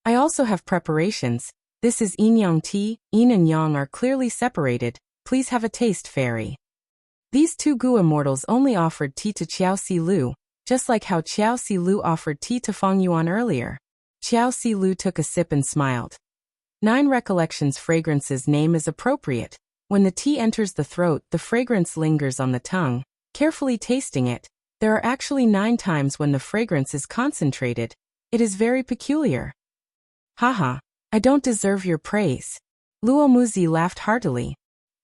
I also have preparations. This is yin yang tea. Yin and yang are clearly separated. Please have a taste, Fairy. These 2 Gu immortals only offered tea to Qiao Si Lu, just like how Qiao Si Lu offered tea to Fang Yuan earlier. Qiao Si Lu took a sip and smiled. 9 Recollections fragrance's name is appropriate. When the tea enters the throat, the fragrance lingers on the tongue. Carefully tasting it, there are actually 9 times when the fragrance is concentrated. It is very peculiar. Haha, I don't deserve your praise. Luo Muzi laughed heartily.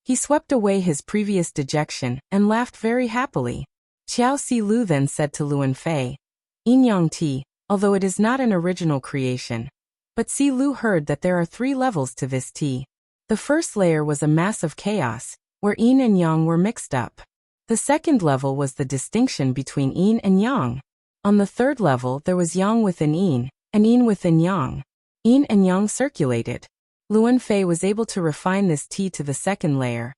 He swept away his previous dejection and laughed very happily. Qiao Si Lu then said to Luan Fei, Yin Yang tea, although it is not an original creation. But Si Lu heard that there are 3 levels to this tea. The first layer was a mass of chaos, where yin and yang were mixed up. The second level was the distinction between yin and yang. On the third level there was yang within yin, and yin within yang. Yin and yang circulated. Luan Fei was able to refine this tea to the second layer.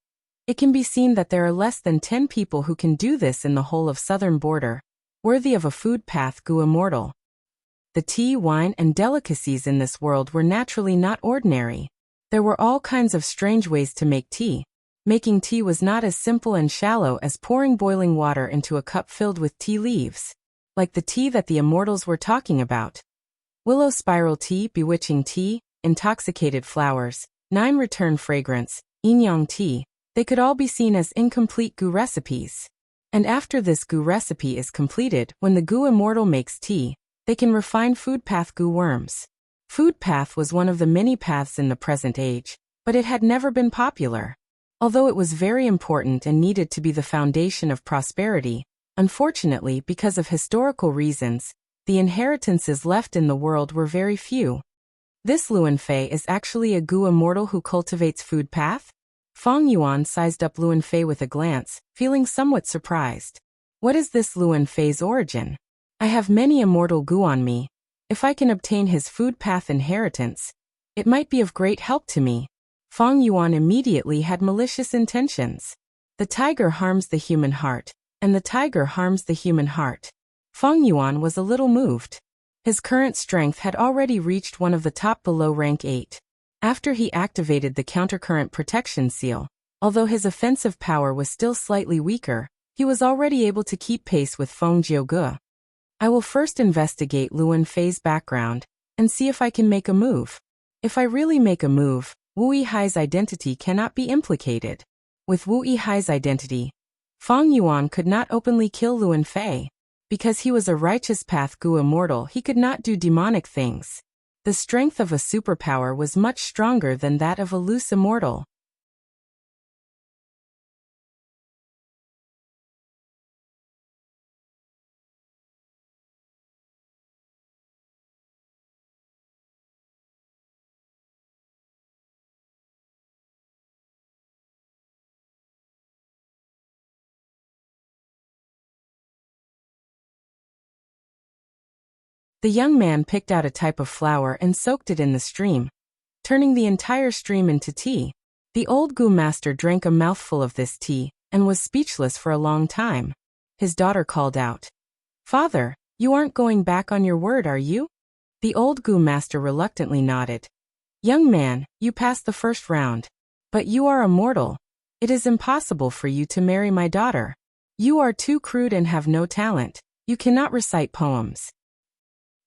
It can be seen that there are less than 10 people who can do this in the whole of southern border, worthy of a food path Gu immortal. The tea, wine, and delicacies in this world were naturally not ordinary. There were all kinds of strange ways to make tea. Making tea was not as simple and shallow as pouring boiling water into a cup filled with tea leaves. Like the tea that the immortals were talking about. Willow spiral tea, bewitching tea, intoxicated flowers, 9 return fragrance, yin-yang tea, they could all be seen as incomplete Gu recipes. And after this Gu recipe is completed, when the Gu immortal makes tea, they can refine food path Gu worms. Food path was one of the many paths in the present age, but it had never been popular. Although it was very important and needed to be the foundation of prosperity, unfortunately because of historical reasons, the inheritances left in the world were very few. This Luan Fei is actually a Gu immortal who cultivates food path? Fang Yuan sized up Luan Fei with a glance, feeling somewhat surprised. What is this Luan Fei's origin? I have many immortal gu on me. If I can obtain his food path inheritance, it might be of great help to me. Feng Yuan immediately had malicious intentions. The tiger harms the human heart, and the tiger harms the human heart. Feng Yuan was a little moved. His current strength had already reached one of the top below rank 8. After he activated the countercurrent protection seal, although his offensive power was still slightly weaker, he was already able to keep pace with Feng Jiuge. I will first investigate Luan Fei's background and see if I can make a move. If I really make a move, Wu Yihai's identity cannot be implicated. With Wu Yihai's identity, Feng Yuan could not openly kill Luan Fei. Because he was a righteous path gu immortal, he could not do demonic things. The strength of a superpower was much stronger than that of a loose immortal. The young man picked out a type of flower and soaked it in the stream, turning the entire stream into tea. The old gu master drank a mouthful of this tea and was speechless for a long time. His daughter called out, "Father, you aren't going back on your word, are you?" The old gu master reluctantly nodded. "Young man, you passed the first round. But you are a mortal. It is impossible for you to marry my daughter. You are too crude and have no talent. You cannot recite poems."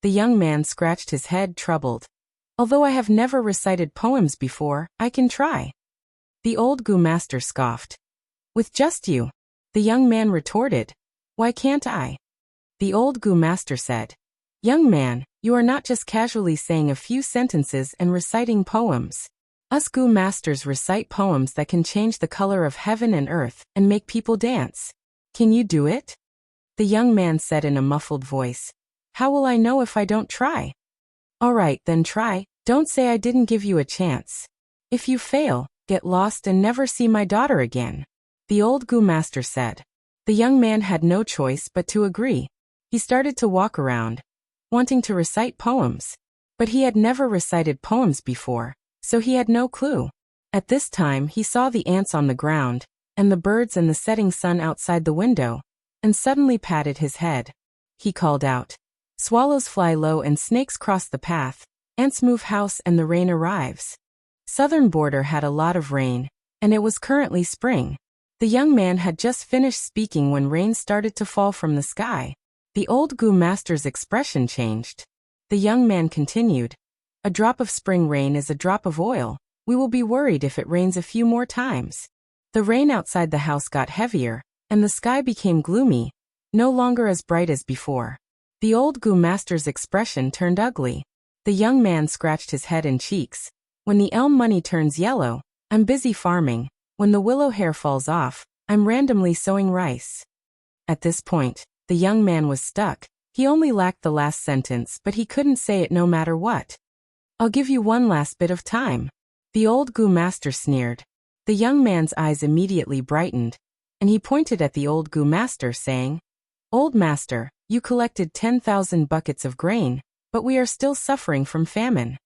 The young man scratched his head, troubled. "Although I have never recited poems before, I can try." The old gu master scoffed. "With just you?" The young man retorted. "Why can't I?" The old gu master said, "Young man, you are not just casually saying a few sentences and reciting poems. Us gu masters recite poems that can change the color of heaven and earth and make people dance. Can you do it?" The young man said in a muffled voice. "How will I know if I don't try?" "All right, then try. Don't say I didn't give you a chance. If you fail, get lost and never see my daughter again," the old gu master said. The young man had no choice but to agree. He started to walk around, wanting to recite poems. But he had never recited poems before, so he had no clue. At this time he saw the ants on the ground, and the birds and the setting sun outside the window, and suddenly patted his head. He called out, "Swallows fly low and snakes cross the path, ants move house and the rain arrives." Southern border had a lot of rain, and it was currently spring. The young man had just finished speaking when rain started to fall from the sky. The old gu master's expression changed. The young man continued, "A drop of spring rain is a drop of oil. We will be worried if it rains a few more times." The rain outside the house got heavier, and the sky became gloomy, no longer as bright as before. The old gu master's expression turned ugly. The young man scratched his head and cheeks. "When the elm money turns yellow, I'm busy farming. When the willow hair falls off, I'm randomly sowing rice." At this point, the young man was stuck. He only lacked the last sentence, but he couldn't say it no matter what. "I'll give you one last bit of time," the old gu master sneered. The young man's eyes immediately brightened, and he pointed at the old gu master, saying, "Old master, you collected 10,000 buckets of grain, but we are still suffering from famine."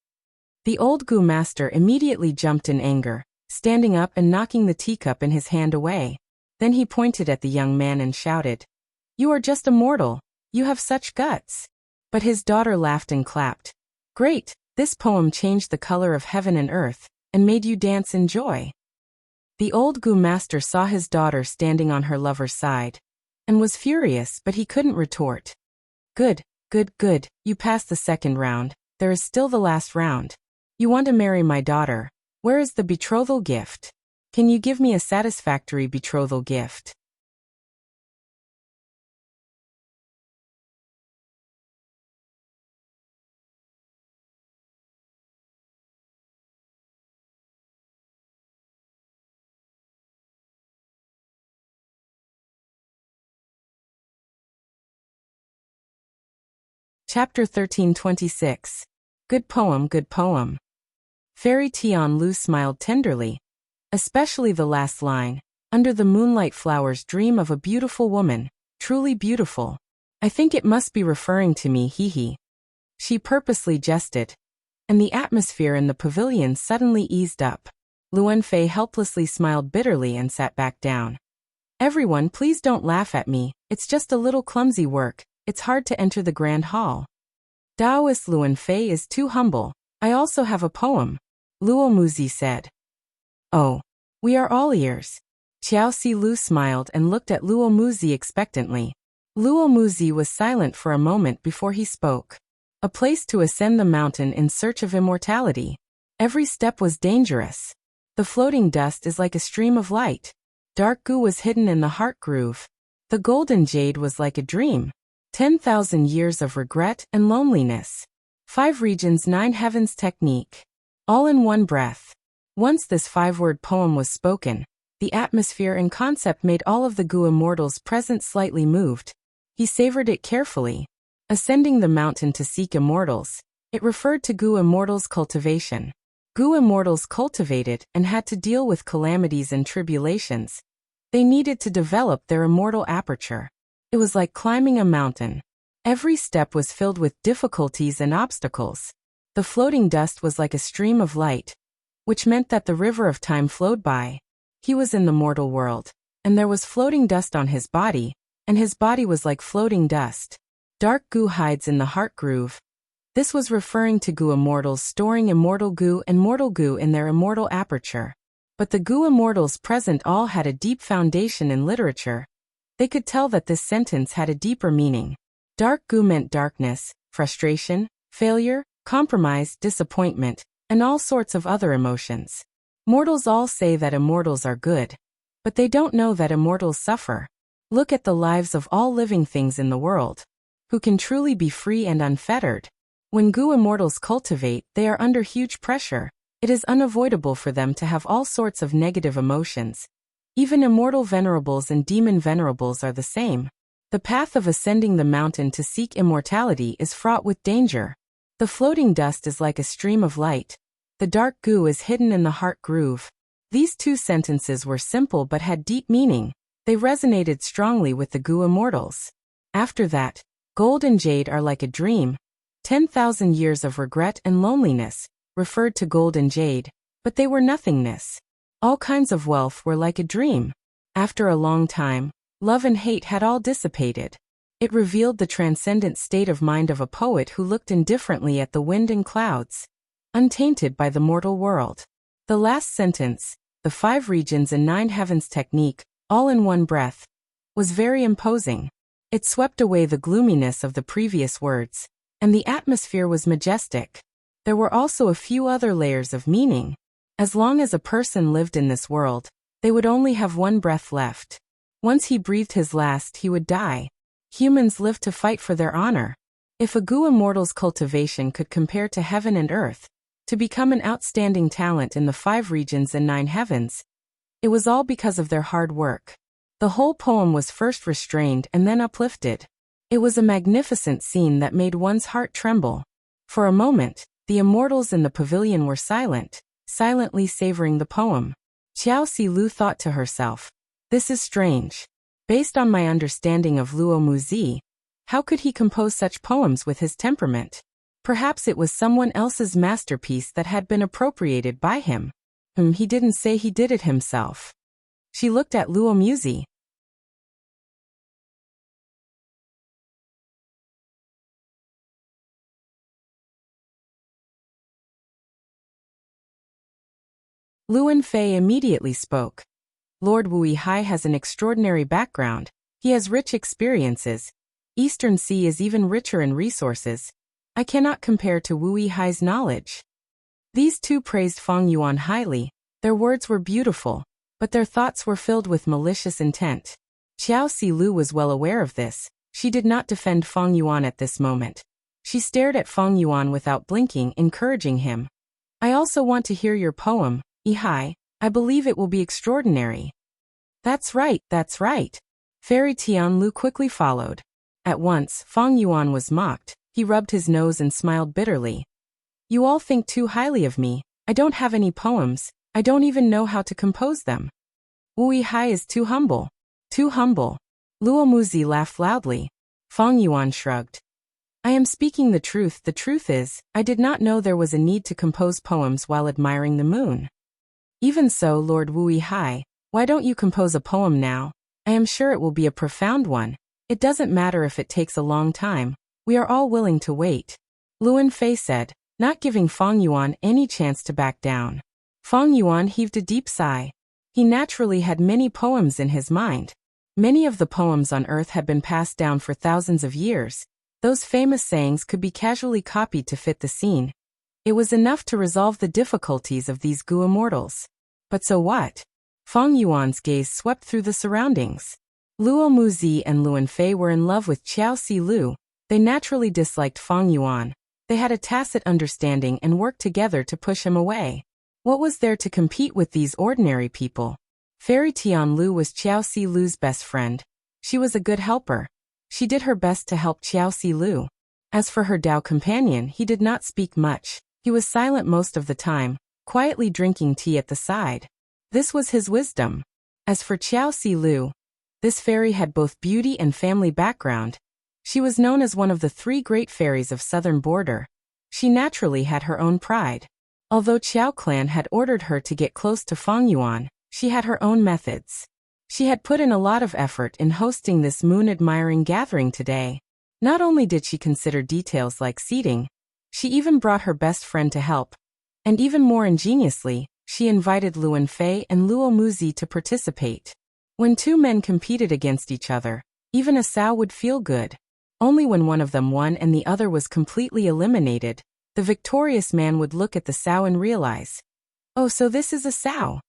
The old gu master immediately jumped in anger, standing up and knocking the teacup in his hand away. Then he pointed at the young man and shouted, "You are just a mortal. You have such guts." But his daughter laughed and clapped. "Great, this poem changed the color of heaven and earth, and made you dance in joy." The old gu master saw his daughter standing on her lover's side, and was furious, but he couldn't retort. "Good, good, good, you passed the second round. There is still the last round. You want to marry my daughter. Where is the betrothal gift? Can you give me a satisfactory betrothal gift?" Chapter 1326. Good poem, good poem. Fairy Tian Lu smiled tenderly, especially the last line. "Under the moonlight flowers dream of a beautiful woman, truly beautiful. I think it must be referring to me, hee. She purposely jested. And the atmosphere in the pavilion suddenly eased up. Luan Fei helplessly smiled bitterly and sat back down. Everyone, please don't laugh at me, it's just a little clumsy work, it's hard to enter the grand hall. Taoist Luan Fei is too humble. I also have a poem, Luo Muzi said. Oh. We are all ears. Xiaoxi Lu smiled and looked at Luo Muzi expectantly. Luo Muzi was silent for a moment before he spoke. A place to ascend the mountain in search of immortality. Every step was dangerous. The floating dust is like a stream of light. Dark goo was hidden in the heart groove. The golden jade was like a dream. 10,000 years of regret and loneliness. 5 regions, 9 heavens technique. All in one breath. Once this 5-word poem was spoken, the atmosphere and concept made all of the goo immortals present slightly moved. He savored it carefully. Ascending the mountain to seek immortals. It referred to goo immortals' cultivation. Goo immortals cultivated and had to deal with calamities and tribulations. They needed to develop their immortal aperture. It was like climbing a mountain. Every step was filled with difficulties and obstacles. The floating dust was like a stream of light, which meant that the river of time flowed by. He was in the mortal world, and there was floating dust on his body, and his body was like floating dust. Dark goo hides in the heart groove. This was referring to goo immortals storing immortal goo and mortal goo in their immortal aperture. But the goo immortals present all had a deep foundation in literature. They could tell that this sentence had a deeper meaning. Dark goo meant darkness, frustration, failure, compromise, disappointment, and all sorts of other emotions. Mortals all say that immortals are good, but they don't know that immortals suffer. Look at the lives of all living things in the world, who can truly be free and unfettered. When goo immortals cultivate, they are under huge pressure. It is unavoidable for them to have all sorts of negative emotions. Even immortal venerables and demon venerables are the same. The path of ascending the mountain to seek immortality is fraught with danger. The floating dust is like a stream of light. The dark goo is hidden in the heart groove. These 2 sentences were simple but had deep meaning. They resonated strongly with the goo immortals. After that, gold and jade are like a dream. 10,000 years of regret and loneliness referred to gold and jade, but they were nothingness. All kinds of wealth were like a dream. After a long time, love and hate had all dissipated. It revealed the transcendent state of mind of a poet who looked indifferently at the wind and clouds, untainted by the mortal world. The last sentence, the 5 regions and 9 heavens technique, all in one breath, was very imposing. It swept away the gloominess of the previous words, and the atmosphere was majestic. There were also a few other layers of meaning. As long as a person lived in this world, they would only have one breath left. Once he breathed his last, he would die. Humans live to fight for their honor. If a goo immortal's cultivation could compare to heaven and earth, to become an outstanding talent in the 5 regions and 9 heavens, it was all because of their hard work. The whole poem was first restrained and then uplifted. It was a magnificent scene that made one's heart tremble. For a moment, the immortals in the pavilion were silent, silently savoring the poem. Xiaoxi Lu thought to herself, this is strange. Based on my understanding of Luo Muzi, how could he compose such poems with his temperament? Perhaps it was someone else's masterpiece that had been appropriated by him. He didn't say he did it himself. She looked at Luo Muzi. Luan Fei immediately spoke. Lord Wu Hai has an extraordinary background. He has rich experiences. Eastern Sea is even richer in resources. I cannot compare to Wu Hai's knowledge. These 2 praised Feng Yuan highly. Their words were beautiful, but their thoughts were filled with malicious intent. Xiaoxi Lu was well aware of this. She did not defend Feng Yuan at this moment. She stared at Feng Yuan without blinking, encouraging him. I also want to hear your poem, Ihai. I believe it will be extraordinary. That's right, that's right. Fairy Tian Lu quickly followed. At once, Feng Yuan was mocked. He rubbed his nose and smiled bitterly. You all think too highly of me. I don't have any poems. I don't even know how to compose them. Wu Hai is too humble. Too humble. Luo Muzi laughed loudly. Fang Yuan shrugged. I am speaking the truth. The truth is, I did not know there was a need to compose poems while admiring the moon. Even so, Lord Wui Hai, why don't you compose a poem now? I am sure it will be a profound one. It doesn't matter if it takes a long time. We are all willing to wait. Luan Fei said, not giving Fang Yuan any chance to back down. Fang Yuan heaved a deep sigh. He naturally had many poems in his mind. Many of the poems on Earth had been passed down for thousands of years. Those famous sayings could be casually copied to fit the scene. It was enough to resolve the difficulties of these Gu immortals. But so what? Fang Yuan's gaze swept through the surroundings. Luo Muzi and Luan Fei were in love with Qiao Si Lu. They naturally disliked Fang Yuan. They had a tacit understanding and worked together to push him away. What was there to compete with these ordinary people? Fairy Tian Lu was Qiao Si Lu's best friend. She was a good helper. She did her best to help Qiao Si Lu. As for her Dao companion, he did not speak much. He was silent most of the time, quietly drinking tea at the side. This was his wisdom. As for Qiao Si Lu, this fairy had both beauty and family background. She was known as one of the 3 great fairies of southern border. She naturally had her own pride. Although Qiao clan had ordered her to get close to Fang Yuan, she had her own methods. She had put in a lot of effort in hosting this moon-admiring gathering today. Not only did she consider details like seating, she even brought her best friend to help. And even more ingeniously, she invited Luan Fei and Luo Muzi to participate. When 2 men competed against each other, even a sow would feel good. Only when one of them won and the other was completely eliminated, the victorious man would look at the sow and realize, oh, so this is a sow.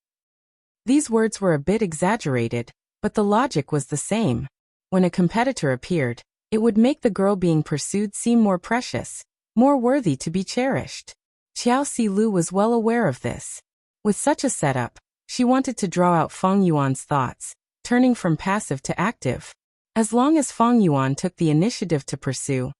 These words were a bit exaggerated, but the logic was the same. When a competitor appeared, it would make the girl being pursued seem more precious, more worthy to be cherished. Qiao Si Lu was well aware of this. With such a setup, she wanted to draw out Fang Yuan's thoughts, turning from passive to active. As long as Fang Yuan took the initiative to pursue,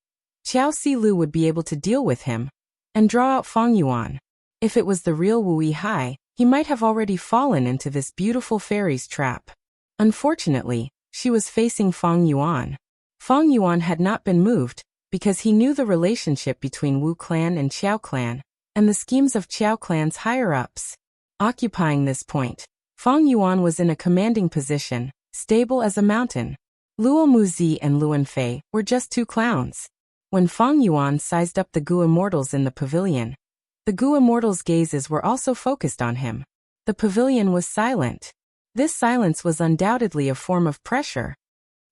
Qiao Si Lu would be able to deal with him and draw out Fang Yuan. If it was the real Wui Hai, he might have already fallen into this beautiful fairy's trap. Unfortunately, she was facing Fang Yuan. Fang Yuan had not been moved, because he knew the relationship between Wu clan and Qiao clan, and the schemes of Qiao clan's higher-ups. Occupying this point, Fang Yuan was in a commanding position, stable as a mountain. Luo Muzi and Luan Fei were just 2 clowns. When Fang Yuan sized up the Gu immortals in the pavilion, the Gu immortals' gazes were also focused on him. The pavilion was silent. This silence was undoubtedly a form of pressure.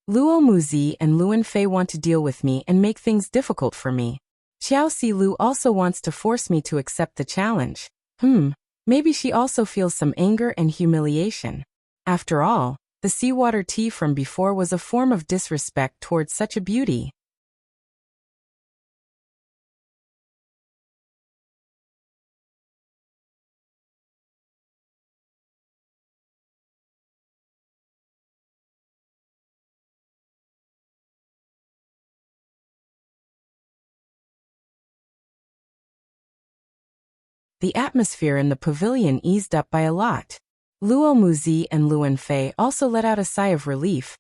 Luo Muzi and Luan Fei want to deal with me and make things difficult for me. Qiao Si Lu also wants to force me to accept the challenge. Maybe she also feels some anger and humiliation. After all, the seawater tea from before was a form of disrespect towards such a beauty. The atmosphere in the pavilion eased up by a lot. Luo Muzi and Luan Fei also let out a sigh of relief.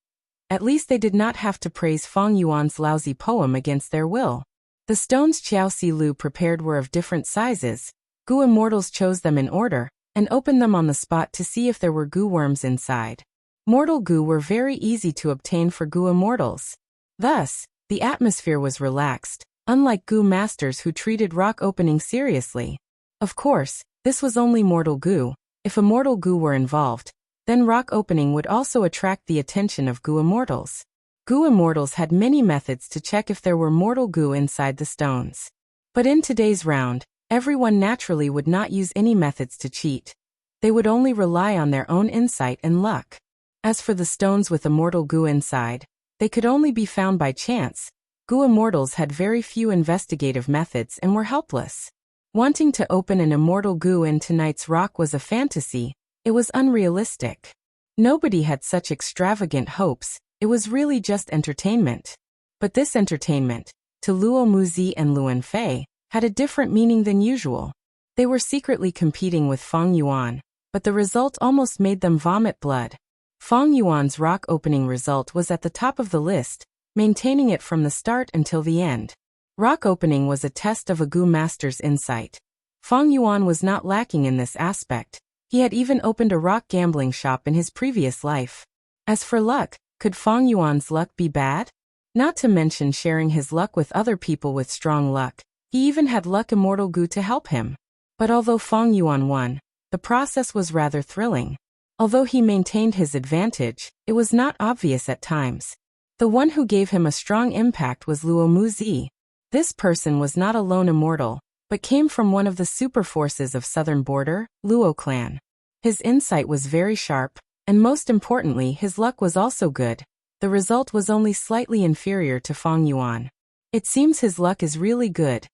At least they did not have to praise Fang Yuan's lousy poem against their will. The stones Qiao Si Lu prepared were of different sizes. Gu immortals chose them in order, and opened them on the spot to see if there were Gu worms inside. Mortal Gu were very easy to obtain for Gu immortals. Thus, the atmosphere was relaxed, unlike Gu masters who treated rock opening seriously. Of course, this was only mortal Gu. If a mortal Gu were involved, then rock opening would also attract the attention of Gu immortals. Gu immortals had many methods to check if there were mortal Gu inside the stones. But in today's round, everyone naturally would not use any methods to cheat. They would only rely on their own insight and luck. As for the stones with immortal Gu inside, they could only be found by chance. Gu immortals had very few investigative methods and were helpless. Wanting to open an immortal Gu in tonight's rock was a fantasy. It was unrealistic. Nobody had such extravagant hopes. It was really just entertainment. But this entertainment, to Luo Muzi and Luan Fei, had a different meaning than usual. They were secretly competing with Fang Yuan, but the result almost made them vomit blood. Fong Yuan's rock opening result was at the top of the list, maintaining it from the start until the end. Rock opening was a test of a Gu master's insight. Fong Yuan was not lacking in this aspect. He had even opened a rock gambling shop in his previous life. As for luck, could Fong Yuan's luck be bad? Not to mention sharing his luck with other people with strong luck. He even had luck immortal Gu to help him. But although Fong Yuan won, the process was rather thrilling. Although he maintained his advantage, it was not obvious at times. The one who gave him a strong impact was Luo Muzi. This person was not a lone immortal, but came from one of the super forces of southern border, Luo clan. His insight was very sharp, and most importantly his luck was also good. The result was only slightly inferior to Fong Yuan. It seems his luck is really good.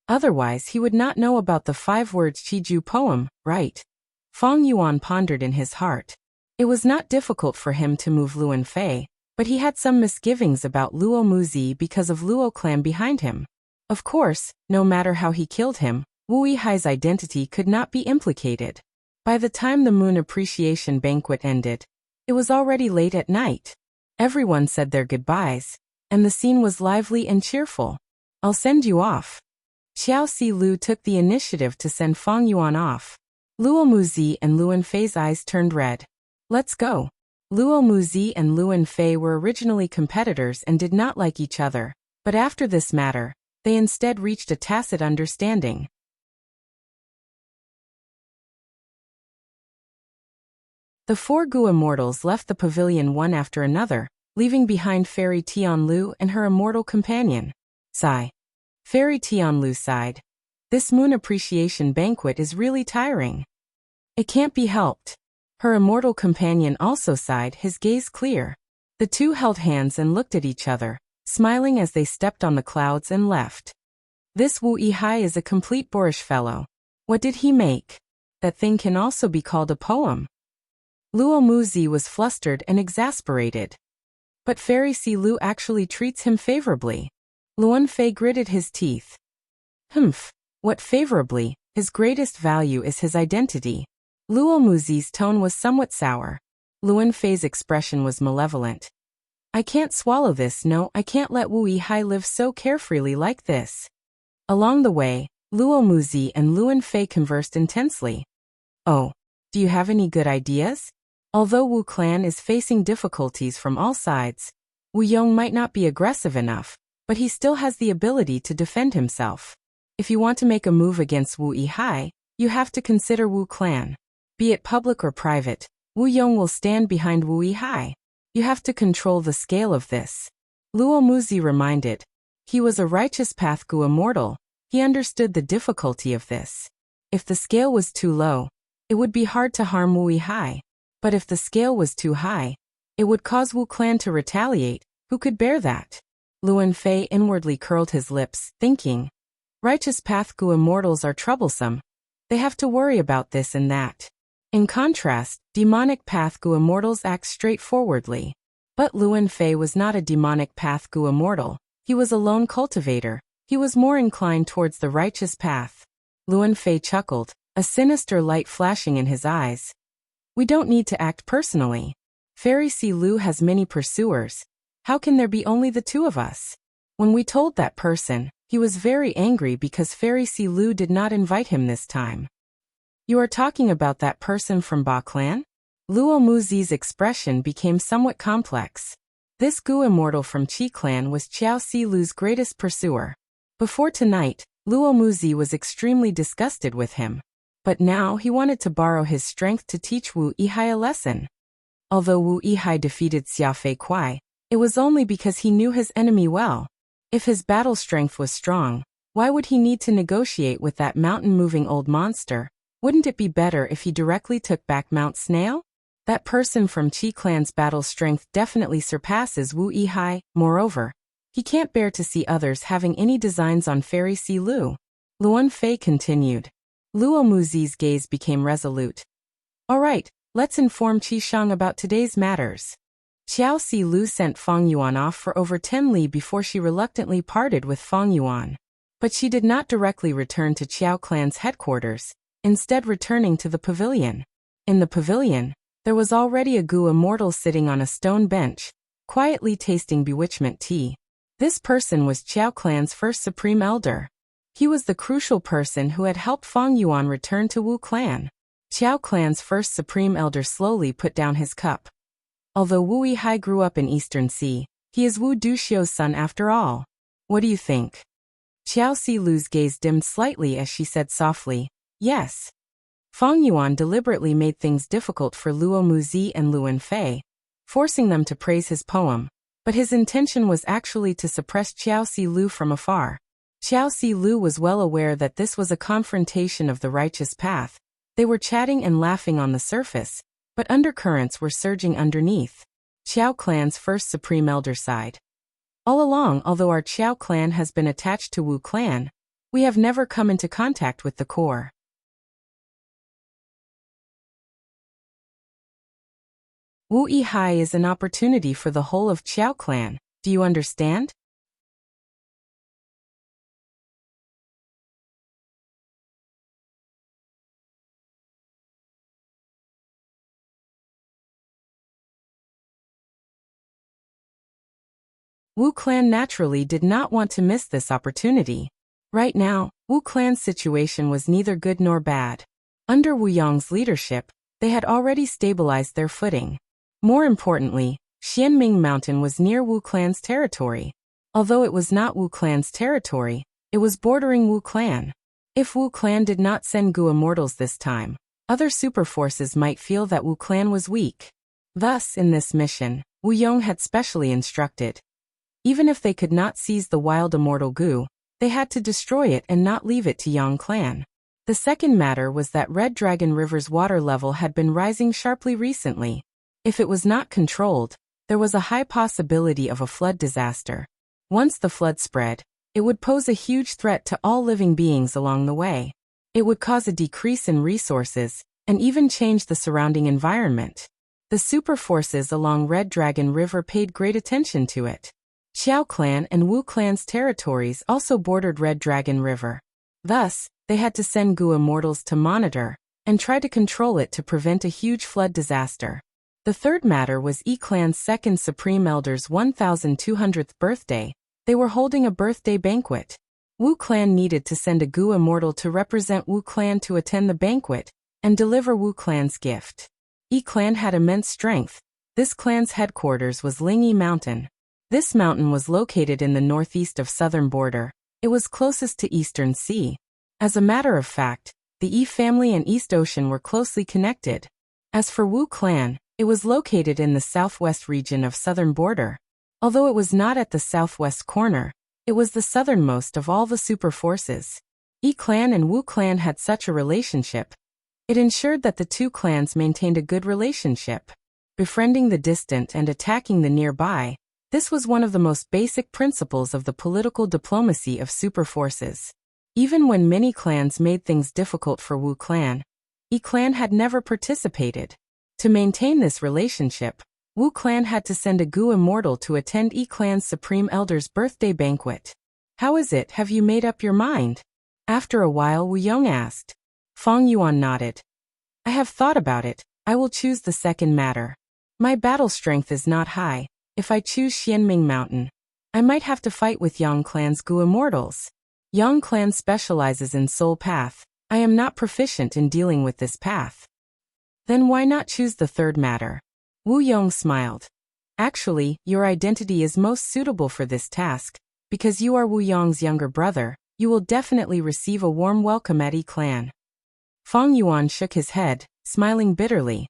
Otherwise he would not know about the 5 words Qiju poem, right? Fong Yuan pondered in his heart. It was not difficult for him to move Luan Fei, but he had some misgivings about Luo Muzi because of Luo clan behind him. Of course, no matter how he killed him, Wu Yihai's identity could not be implicated. By the time the moon appreciation banquet ended, it was already late at night. Everyone said their goodbyes, and the scene was lively and cheerful. I'll send you off. Xiao Si Lu took the initiative to send Fong Yuan off. Luo Muzi and Luan Fei's eyes turned red. Let's go. Luo Muzi and Luan Fei were originally competitors and did not like each other, but after this matter, they instead reached a tacit understanding. The 4 Gu immortals left the pavilion one after another, leaving behind Fairy Tianlu and her immortal companion. Sigh. Fairy Tianlu sighed. This moon appreciation banquet is really tiring. It can't be helped. Her immortal companion also sighed, his gaze clear. The two held hands and looked at each other, smiling as they stepped on the clouds and left. This Wu Yihai is a complete boorish fellow. What did he make? That thing can also be called a poem. Luo Muzi was flustered and exasperated. But Fairy Si Lu actually treats him favorably. Luan Fei gritted his teeth. Humph. What favorably? His greatest value is his identity. Luo Muzi's tone was somewhat sour. Luan Fei's expression was malevolent. I can't swallow this. No, I can't let Wu Yihai live so carefreely like this. Along the way, Luo Muzi and Luan Fei conversed intensely. Oh, do you have any good ideas? Although Wu clan is facing difficulties from all sides, Wu Yong might not be aggressive enough, but he still has the ability to defend himself. If you want to make a move against Wu Yihai, you have to consider Wu clan. Be it public or private, Wu Yong will stand behind Wu Yihai. You have to control the scale of this. Luo Muzi reminded. He was a righteous path Gu immortal. He understood the difficulty of this. If the scale was too low, it would be hard to harm Wu Yihai. But if the scale was too high, it would cause Wu clan to retaliate. Who could bear that? Luan Fei inwardly curled his lips, thinking. Righteous path Gu immortals are troublesome. They have to worry about this and that. In contrast, demonic path Gu immortals act straightforwardly. But Luan Fei was not a demonic path Gu immortal. He was a lone cultivator. He was more inclined towards the righteous path. Luan Fei chuckled, a sinister light flashing in his eyes. We don't need to act personally. Fairy Si Lu has many pursuers. How can there be only the 2 of us? When we told that person, he was very angry because Fairy Si Lu did not invite him this time. You are talking about that person from Ba clan? Luo Muzi's expression became somewhat complex. This Gu immortal from Qi clan was Xiao Si Lu's greatest pursuer. Before tonight, Luo Muzi was extremely disgusted with him. But now he wanted to borrow his strength to teach Wu Yihai a lesson. Although Wu Yihai defeated Xia Fei Kuai, it was only because he knew his enemy well. If his battle strength was strong, why would he need to negotiate with that mountain-moving old monster? Wouldn't it be better if he directly took back Mount Snail? That person from Qi clan's battle strength definitely surpasses Wu Yihai. Moreover, he can't bear to see others having any designs on Fairy Si Lu. Luan Fei continued. Luo Muzi's gaze became resolute. All right, let's inform Qi Shang about today's matters. Xiao Si Lu sent Fong Yuan off for over 10 li before she reluctantly parted with Fong Yuan. But she did not directly return to Qiao clan's headquarters, instead returning to the pavilion. In the pavilion, There was already a Gu immortal sitting on a stone bench, quietly tasting bewitchment tea. This person was Qiao clan's first supreme elder. He was the crucial person who had helped Fang Yuan return to Wu clan. Qiao clan's first supreme elder slowly put down his cup. Although Wu Yihai grew up in Eastern Sea, he is Wu Duxiu's son after all. What do you think? Qiao Silu's gaze dimmed slightly as she said softly, yes. Fang Yuan deliberately made things difficult for Luo Muzi and Luan Fei, forcing them to praise his poem, but his intention was actually to suppress Qiao Silu from afar. Qiao Silu was well aware that this was a confrontation of the righteous path. They were chatting and laughing on the surface, but undercurrents were surging underneath. Qiao clan's first supreme elder sighed. All along, although our Qiao clan has been attached to Wu clan, we have never come into contact with the core. Wu Yihai is an opportunity for the whole of Qiao clan, do you understand? Wu clan naturally did not want to miss this opportunity. Right now, Wu clan's situation was neither good nor bad. Under Wu Yong's leadership, they had already stabilized their footing. More importantly, Xianming Mountain was near Wu clan's territory. Although it was not Wu clan's territory, it was bordering Wu clan. If Wu clan did not send Gu immortals this time, other superforces might feel that Wu clan was weak. Thus, in this mission, Wu Yong had specially instructed. Even if they could not seize the wild immortal Gu, they had to destroy it and not leave it to Yang clan. The second matter was that Red Dragon River's water level had been rising sharply recently. If it was not controlled, there was a high possibility of a flood disaster. Once the flood spread, it would pose a huge threat to all living beings along the way. It would cause a decrease in resources, and even change the surrounding environment. The super forces along Red Dragon River paid great attention to it. Qiao clan and Wu clan's territories also bordered Red Dragon River. Thus, they had to send Gu immortals to monitor, and try to control it to prevent a huge flood disaster. The third matter was Yi clan's second supreme elder's 1200th birthday. They were holding a birthday banquet. Wu clan needed to send a Gu immortal to represent Wu clan to attend the banquet, and deliver Wu clan's gift. Yi clan had immense strength. This clan's headquarters was Lingyi Mountain. This mountain was located in the northeast of southern border. It was closest to Eastern Sea. As a matter of fact, the Yi family and East Ocean were closely connected. As for Wu clan, it was located in the southwest region of southern border. Although it was not at the southwest corner, it was the southernmost of all the super forces. Yi clan and Wu clan had such a relationship. It ensured that the two clans maintained a good relationship. Befriending the distant and attacking the nearby, this was one of the most basic principles of the political diplomacy of super forces. Even when many clans made things difficult for Wu clan, Yi clan had never participated. To maintain this relationship, Wu clan had to send a Gu immortal to attend Yi clan's supreme elder's birthday banquet. How is it, have you made up your mind? After a while Wu Yong asked. Fang Yuan nodded. I have thought about it. I will choose the second matter. My battle strength is not high. If I choose Xianming Mountain, I might have to fight with Yang clan's Gu immortals. Yang clan specializes in soul path. I am not proficient in dealing with this path. Then why not choose the third matter? Wu Yong smiled. Actually, your identity is most suitable for this task. Because you are Wu Yong's younger brother, you will definitely receive a warm welcome at Yi clan. Fang Yuan shook his head, smiling bitterly.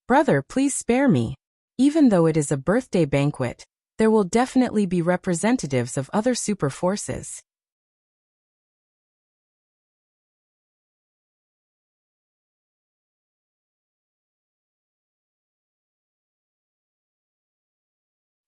Brother, please spare me. Even though it is a birthday banquet, there will definitely be representatives of other super forces.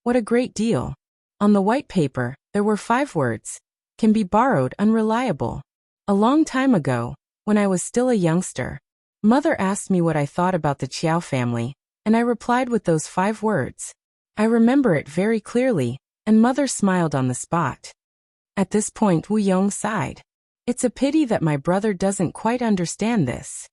What a great deal. On the white paper, there were 5 words. Can be borrowed, unreliable. A long time ago, when I was still a youngster, Mother asked me what I thought about the Qiao family, and I replied with those 5 words. I remember it very clearly, and Mother smiled on the spot. At this point Wu Yong sighed. It's a pity that my brother doesn't quite understand this.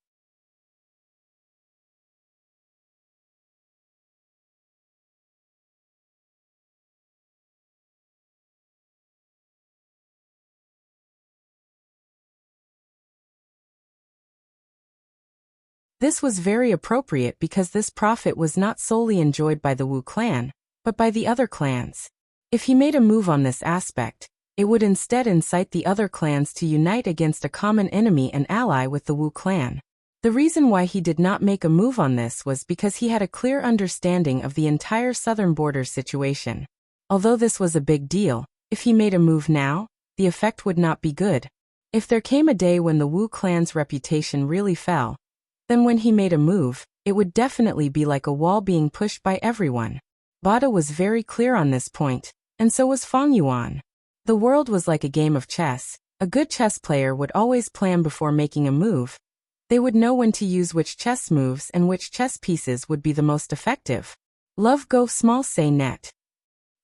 This was very appropriate because this profit was not solely enjoyed by the Wu clan, but by the other clans. If he made a move on this aspect, it would instead incite the other clans to unite against a common enemy and ally with the Wu clan. The reason why he did not make a move on this was because he had a clear understanding of the entire southern border situation. Although this was a big deal, if he made a move now, the effect would not be good. If there came a day when the Wu clan's reputation really fell, then when he made a move, it would definitely be like a wall being pushed by everyone. Bada was very clear on this point, and so was Feng Yuan. The world was like a game of chess. A good chess player would always plan before making a move. They would know when to use which chess moves and which chess pieces would be the most effective. Love go small say net.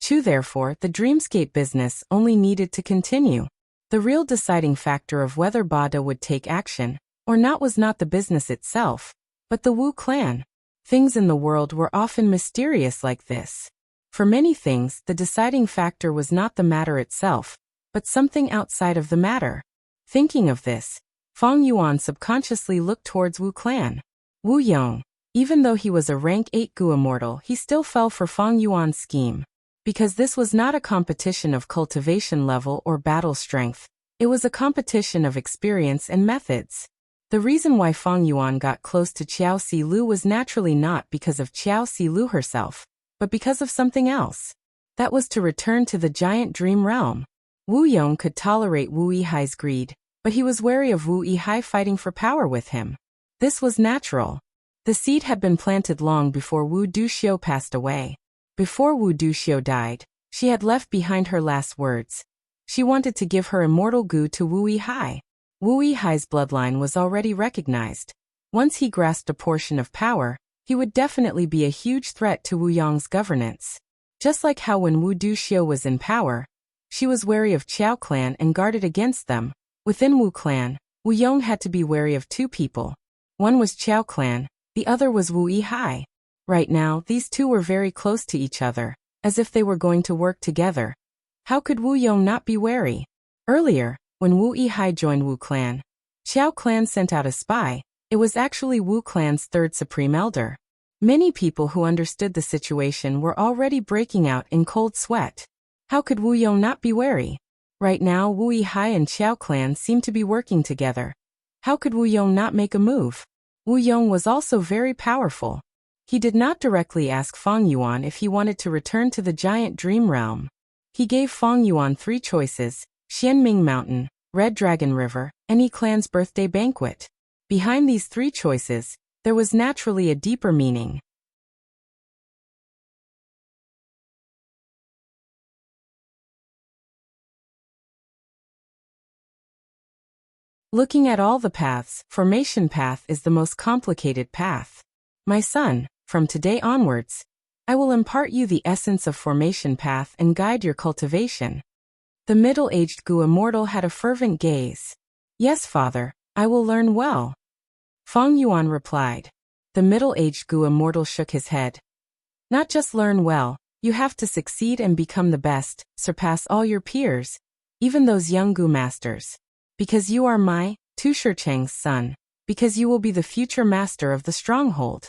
Therefore, the dreamscape business only needed to continue. The real deciding factor of whether Bada would take action or not was not the business itself, but the Wu clan. Things in the world were often mysterious like this. For many things, the deciding factor was not the matter itself, but something outside of the matter. Thinking of this, Feng Yuan subconsciously looked towards Wu clan. Wu Yong, even though he was a rank 8 Gu immortal, he still fell for Feng Yuan's scheme. Because this was not a competition of cultivation level or battle strength, it was a competition of experience and methods. The reason why Feng Yuan got close to Qiao Si Lu was naturally not because of Qiao Si Lu herself, but because of something else. That was to return to the giant dream realm. Wu Yong could tolerate Wu Yihai's greed, but he was wary of Wu Yihai fighting for power with him. This was natural. The seed had been planted long before Wu Duxiu passed away. Before Wu Duxiu died, she had left behind her last words. She wanted to give her immortal Gu to Wu Yihai. Wu Yihai's bloodline was already recognized. Once he grasped a portion of power, he would definitely be a huge threat to Wu Yong's governance. Just like how when Wu Duxiu was in power, she was wary of Qiao clan and guarded against them. Within Wu clan, Wu Yong had to be wary of two people. One was Qiao clan, the other was Wu Yihai. Right now, these two were very close to each other, as if they were going to work together. How could Wu Yong not be wary? Earlier, when Wu Yihai joined Wu clan, Qiao clan sent out a spy. It was actually Wu clan's third supreme elder. Many people who understood the situation were already breaking out in cold sweat. How could Wu Yong not be wary? Right now, Wu Yihai and Qiao clan seemed to be working together. How could Wu Yong not make a move? Wu Yong was also very powerful. He did not directly ask Feng Yuan if he wanted to return to the giant dream realm. He gave Feng Yuan 3 choices: Xianming Mountain, Red Dragon River, and Yi Clan's birthday banquet. Behind these 3 choices, there was naturally a deeper meaning. Looking at all the paths, formation path is the most complicated path. My son, from today onwards, I will impart you the essence of formation path and guide your cultivation. The middle-aged Gu immortal had a fervent gaze. Yes, father, I will learn well. Feng Yuan replied. The middle-aged Gu immortal shook his head. Not just learn well, you have to succeed and become the best, surpass all your peers, even those young Gu masters. Because you are my, Tu Shicheng's son, because you will be the future master of the stronghold.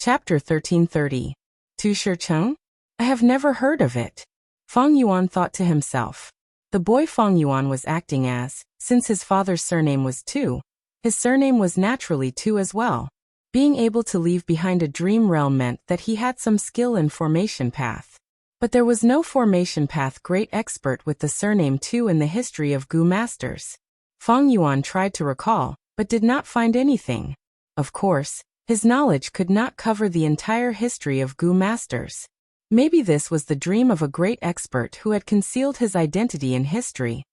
Chapter 1330. Tu Shicheng? I have never heard of it. Feng Yuan thought to himself. The boy Feng Yuan was acting as, since his father's surname was Tu, his surname was naturally Tu as well. Being able to leave behind a dream realm meant that he had some skill in formation path. But there was no formation path great expert with the surname Tu in the history of Gu masters. Feng Yuan tried to recall, but did not find anything. Of course, his knowledge could not cover the entire history of Gu masters. Maybe this was the dream of a great expert who had concealed his identity in history.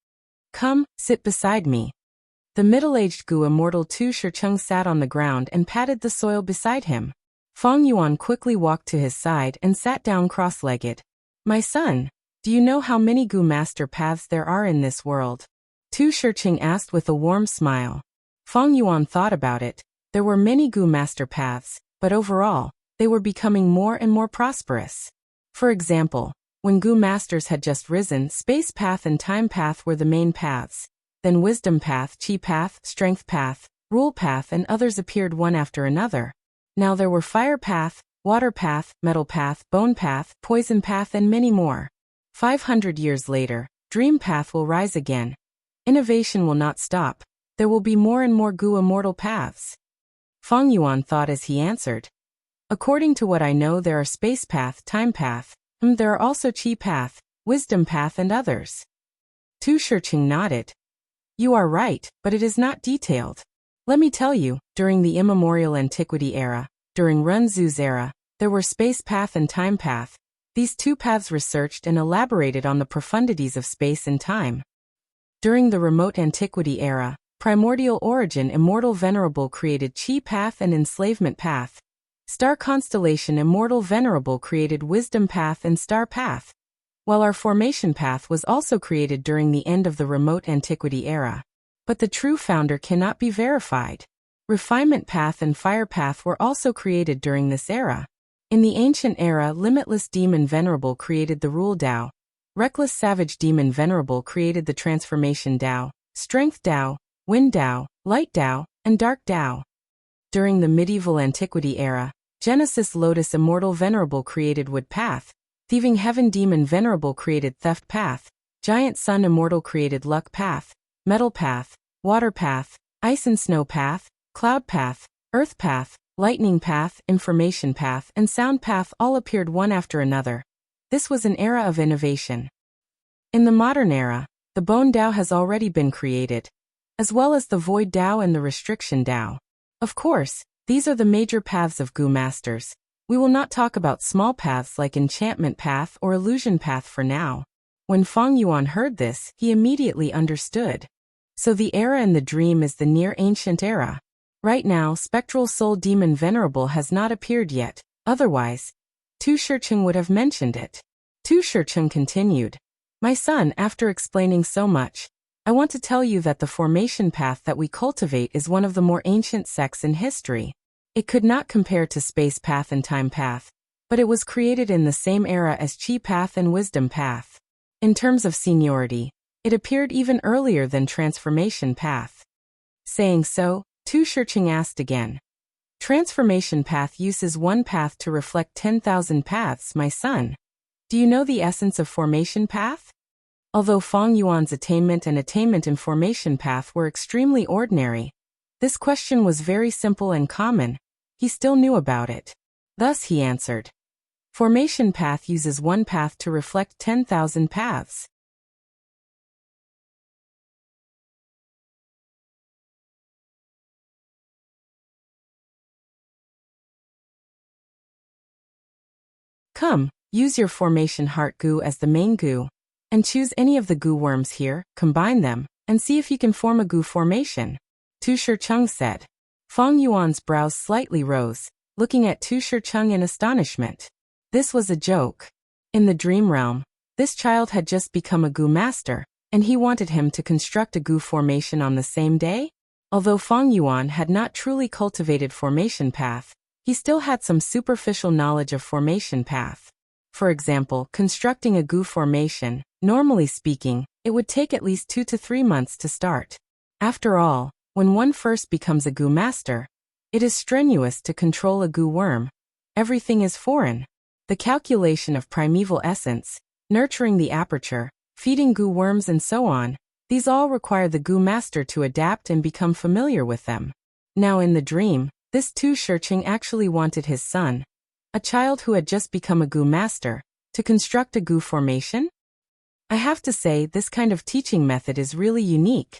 Come, sit beside me. The middle-aged Gu immortal Tu Shicheng sat on the ground and patted the soil beside him. Feng Yuan quickly walked to his side and sat down cross-legged. My son, do you know how many Gu master paths there are in this world? Tu Shicheng asked with a warm smile. Feng Yuan thought about it. There were many Gu master paths, but overall, they were becoming more and more prosperous. For example, when Gu masters had just risen, space path and time path were the main paths. Then wisdom path, chi path, strength path, rule path and others appeared one after another. Now there were fire path, water path, metal path, bone path, poison path and many more. 500 years later, dream path will rise again. Innovation will not stop. There will be more and more Gu immortal paths. Feng Yuan thought as he answered. According to what I know, there are space path, time path, there are also chi path, wisdom path and others. Tu Shiqing nodded. You are right, but it is not detailed. Let me tell you, during the immemorial antiquity era, during Runzu's era, there were space path and time path. These two paths researched and elaborated on the profundities of space and time. During the remote antiquity era, primordial origin immortal venerable created chi path and enslavement path. Star constellation immortal venerable created wisdom path and star path. While our formation path was also created during the end of the remote antiquity era. But the true founder cannot be verified. Refinement path and fire path were also created during this era. In the ancient era, limitless demon venerable created the rule Dao. Reckless savage demon venerable created the transformation Dao, strength Dao, wind Dao, light Dao, and dark Dao. During the medieval antiquity era, Genesis Lotus immortal venerable created wood path. Thieving heaven demon venerable created theft path. Giant sun immortal created luck path. Metal path, water path, ice and snow path, cloud path, earth path, lightning path, information path, and sound path all appeared one after another. This was an era of innovation. In the modern era, the bone Dao has already been created, as well as the void Dao and the restriction Dao. Of course, these are the major paths of Gu masters. We will not talk about small paths like enchantment path or illusion path for now. When Feng Yuan heard this, he immediately understood. So the era in the dream is the near-ancient era. Right now, spectral soul demon venerable has not appeared yet, otherwise, Tu Shiqing would have mentioned it. Tu Shiqing continued. My son, after explaining so much, I want to tell you that the formation path that we cultivate is one of the more ancient sects in history. It could not compare to space path and time path, but it was created in the same era as chi path and wisdom path. In terms of seniority, it appeared even earlier than transformation path. Saying so, Tu Shiqing asked again. Transformation path uses one path to reflect 10,000 paths, my son. Do you know the essence of formation path? Although Feng Yuan's attainment in formation path were extremely ordinary, this question was very simple and common. He still knew about it. Thus he answered. Formation path uses one path to reflect 10,000 paths. Come, use your formation heart Gu as the main Gu, and choose any of the Gu worms here, combine them, and see if you can form a Gu formation. Tu Shiqing said. Feng Yuan's brows slightly rose, looking at Tu Shiqing in astonishment. This was a joke. In the dream realm, this child had just become a Gu master, and he wanted him to construct a Gu formation on the same day? Although Feng Yuan had not truly cultivated formation path, he still had some superficial knowledge of formation path. For example, constructing a Gu formation, normally speaking, it would take at least 2 to 3 months to start. After all, when one first becomes a Gu master, it is strenuous to control a Gu worm. Everything is foreign. The calculation of primeval essence, nurturing the aperture, feeding Gu worms and so on, these all require the Gu master to adapt and become familiar with them. Now in the dream, this Tu Shiqing actually wanted his son, a child who had just become a Gu master, to construct a Gu formation? I have to say, this kind of teaching method is really unique.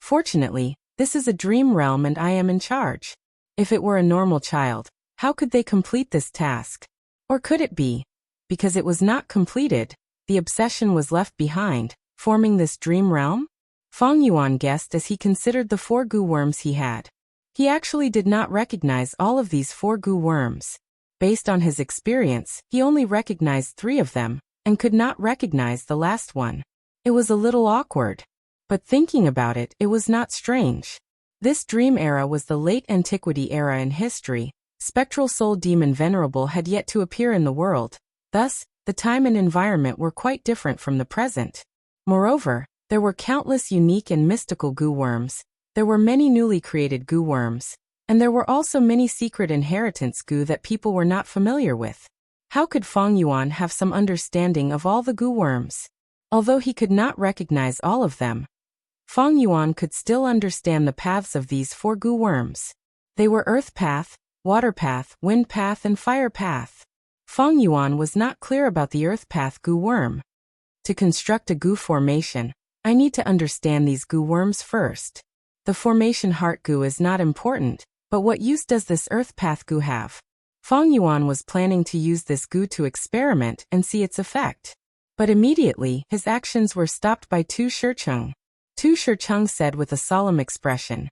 Fortunately, this is a dream realm and I am in charge. If it were a normal child, how could they complete this task? Or could it be, because it was not completed, the obsession was left behind, forming this dream realm? Feng Yuan guessed as he considered the 4 Gu worms he had. He actually did not recognize all of these 4 Gu worms. Based on his experience, he only recognized 3 of them, and could not recognize the last one. It was a little awkward. But thinking about it, it was not strange. This dream era was the late antiquity era in history. Spectral soul demon venerable had yet to appear in the world. Thus, The time and environment were quite different from the present. Moreover, there were countless unique and mystical goo worms. There were many newly created goo worms. And there were also many secret inheritance goo that people were not familiar with. How could Feng Yuan have some understanding of all the goo worms? Although he could not recognize all of them, Feng Yuan could still understand the paths of these 4 goo worms. They were Earth Path, Water Path, Wind Path, and Fire Path. Feng Yuan was not clear about the Earth Path goo worm. To construct a goo formation, I need to understand these goo worms first. The formation heart goo is not important, but what use does this Earth Path goo have? Feng Yuan was planning to use this goo to experiment and see its effect. But immediately, his actions were stopped by Tu Shicheng. Tu Shicheng said with a solemn expression,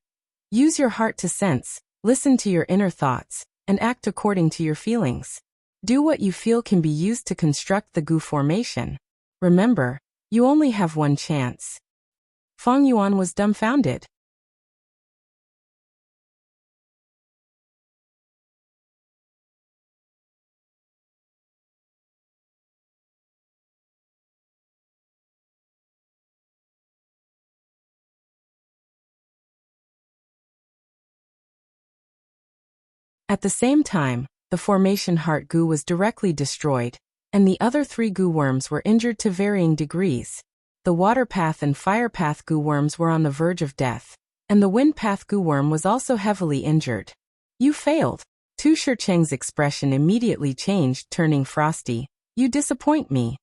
"Use your heart to sense, listen to your inner thoughts, and act according to your feelings. Do what you feel can be used to construct the goo formation. Remember, you only have one chance." Feng Yuan was dumbfounded. At the same time, the formation heart goo was directly destroyed, and the other 3 goo worms were injured to varying degrees. The Water Path and Fire Path goo worms were on the verge of death, and the Wind Path goo worm was also heavily injured. "You failed." Tu Shicheng's expression immediately changed, turning frosty. "You disappoint me."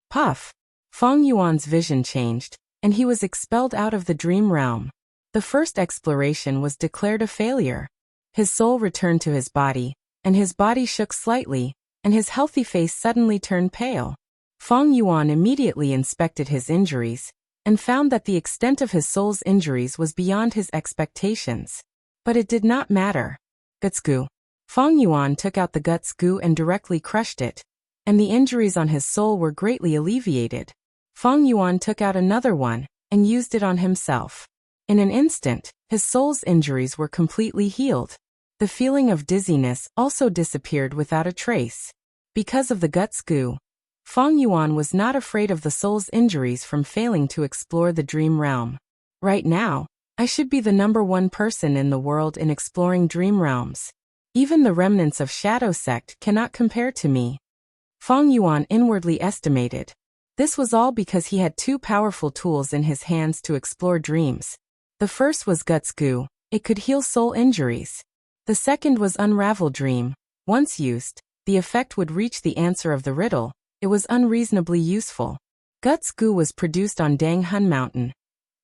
Puff! Feng Yuan's vision changed, and he was expelled out of the dream realm. The first exploration was declared a failure. His soul returned to his body, and his body shook slightly, and his healthy face suddenly turned pale. Feng Yuan immediately inspected his injuries, and found that the extent of his soul's injuries was beyond his expectations. But it did not matter. Guts goo. Feng Yuan took out the guts goo and directly crushed it, and the injuries on his soul were greatly alleviated. Feng Yuan took out another one, and used it on himself. In an instant, his soul's injuries were completely healed. The feeling of dizziness also disappeared without a trace. Because of the guts goo, Feng Yuan was not afraid of the soul's injuries from failing to explore the dream realm. Right now, I should be the #1 person in the world in exploring dream realms. Even the remnants of Shadow Sect cannot compare to me. Feng Yuan inwardly estimated. This was all because he had 2 powerful tools in his hands to explore dreams. The first was guts goo. It could heal soul injuries. The second was Unravel Dream. Once used, the effect would reach the answer of the riddle. It was unreasonably useful. Guts goo was produced on Dang Hun Mountain,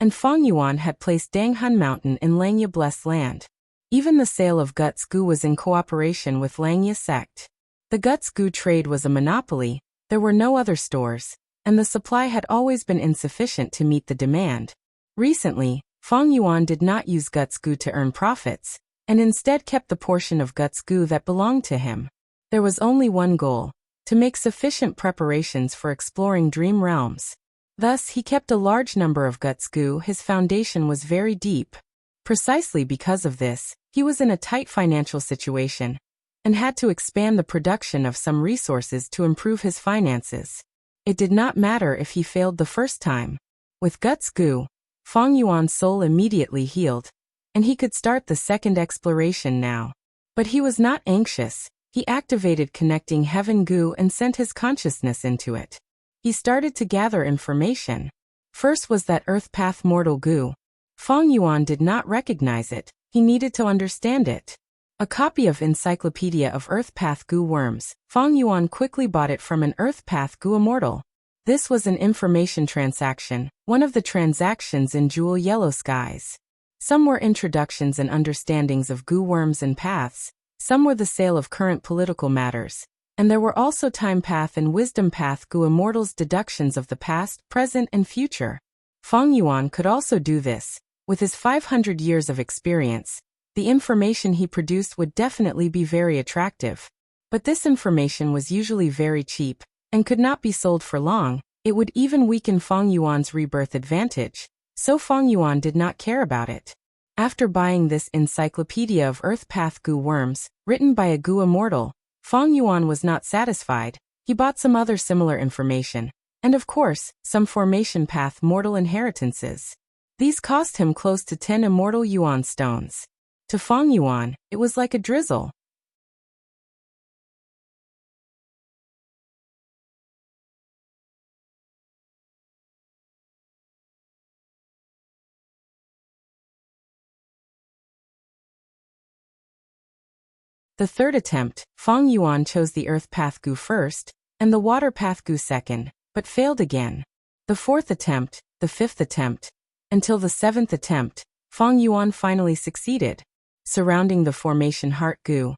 and Feng Yuan had placed Dang Hun Mountain in Langya Blessed Land. Even the sale of guts goo was in cooperation with Langya Sect. The guts goo trade was a monopoly, there were no other stores, and the supply had always been insufficient to meet the demand. Recently, Feng Yuan did not use guts goo to earn profits, and instead kept the portion of guts goo that belonged to him. There was only one goal: to make sufficient preparations for exploring dream realms. Thus, he kept a large number of guts goo. His foundation was very deep. Precisely because of this, he was in a tight financial situation, and had to expand the production of some resources to improve his finances. It did not matter if he failed the first time. With guts goo, Feng Yuan's soul immediately healed, and he could start the second exploration now. But he was not anxious. He activated connecting heaven goo and sent his consciousness into it. He started to gather information. First was that Earth Path mortal goo. Feng Yuan did not recognize it. He needed to understand it. A copy of Encyclopedia of Earth Path goo worms. Feng Yuan quickly bought it from an Earth Path goo immortal. This was an information transaction, one of the transactions in Jewel Yellow Skies. Some were introductions and understandings of goo worms and paths, some were the sale of current political matters, and there were also Time Path and Wisdom Path goo immortals' deductions of the past, present, and future. Feng Yuan could also do this. With his 500 years of experience, the information he produced would definitely be very attractive. But this information was usually very cheap, and could not be sold for long. It would even weaken Feng Yuan's rebirth advantage. So Feng Yuan did not care about it. After buying this Encyclopedia of Earth Path goo worms, written by a goo immortal, Feng Yuan was not satisfied. He bought some other similar information, and of course, some formation path mortal inheritances. These cost him close to 10 immortal yuan stones. To Feng Yuan, it was like a drizzle. The third attempt, Feng Yuan chose the earth path Gu first, and the water path Gu second, but failed again. The fourth attempt, the fifth attempt, until the seventh attempt, Feng Yuan finally succeeded. Surrounding the formation heart Gu,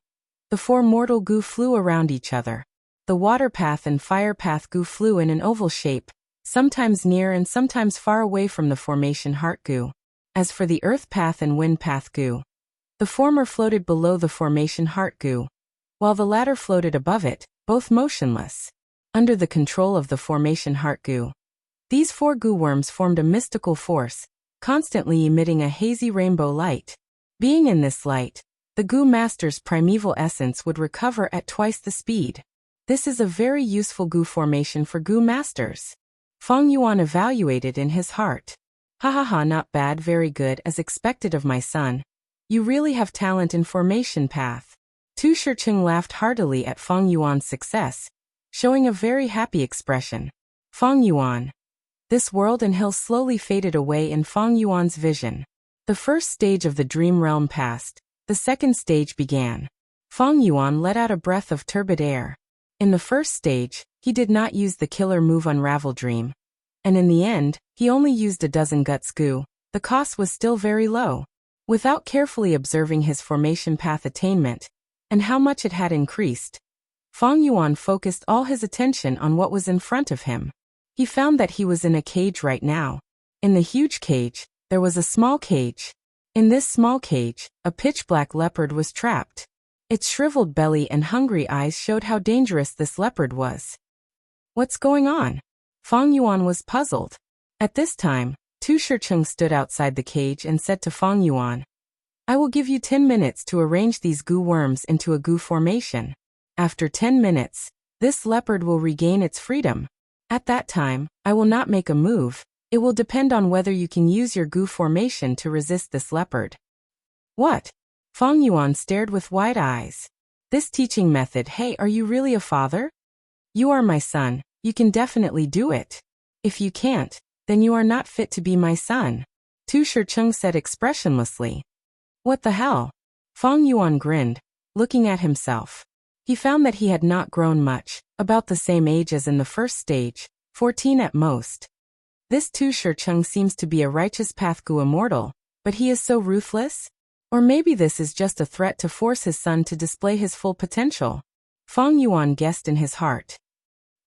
the four mortal Gu flew around each other. The water path and fire path Gu flew in an oval shape, sometimes near and sometimes far away from the formation heart Gu. As for the earth path and wind path Gu, the former floated below the formation heart Gu, while the latter floated above it, both motionless. Under the control of the formation heart Gu, these four Gu worms formed a mystical force, constantly emitting a hazy rainbow light. Being in this light, the Gu master's primeval essence would recover at twice the speed. This is a very useful Gu formation for Gu masters. Feng Yuan evaluated in his heart. Ha ha ha, not bad, very good, as expected of my son. You really have talent in formation path. Tu Shicheng laughed heartily at Feng Yuan's success, showing a very happy expression. Feng Yuan. This world and hill slowly faded away in Feng Yuan's vision. The first stage of the dream realm passed. The second stage began. Feng Yuan let out a breath of turbid air. In the first stage, he did not use the killer move Unravel Dream. And in the end, he only used a dozen Guts Gu. The cost was still very low. Without carefully observing his formation path attainment, and how much it had increased, Feng Yuan focused all his attention on what was in front of him. He found that he was in a cage right now. In the huge cage, there was a small cage. In this small cage, a pitch-black leopard was trapped. Its shriveled belly and hungry eyes showed how dangerous this leopard was. What's going on? Feng Yuan was puzzled. At this time, Tu Shicheng stood outside the cage and said to Feng Yuan, I will give you 10 minutes to arrange these Gu worms into a Gu formation. After 10 minutes, this leopard will regain its freedom. At that time, I will not make a move. It will depend on whether you can use your Gu formation to resist this leopard. What? Feng Yuan stared with wide eyes. This teaching method, hey, are you really a father? You are my son, you can definitely do it. If you can't, then you are not fit to be my son. Tu Shicheng said expressionlessly. What the hell? Feng Yuan grinned, looking at himself. He found that he had not grown much, about the same age as in the first stage, 14 at most. This Tu Shicheng seems to be a righteous path Gu immortal, but he is so ruthless? Or maybe this is just a threat to force his son to display his full potential. Feng Yuan guessed in his heart.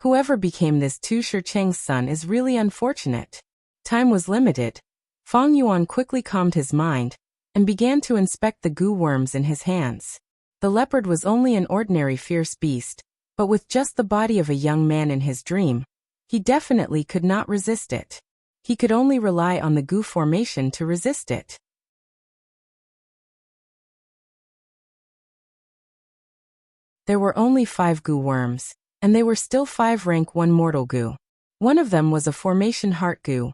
Whoever became this Tu Shicheng's son is really unfortunate. Time was limited. Feng Yuan quickly calmed his mind, and began to inspect the Gu worms in his hands. The leopard was only an ordinary fierce beast, but with just the body of a young man in his dream, he definitely could not resist it. He could only rely on the Gu formation to resist it. There were only 5 Gu worms, and they were still 5 rank 1 mortal Gu. One of them was a formation heart Gu,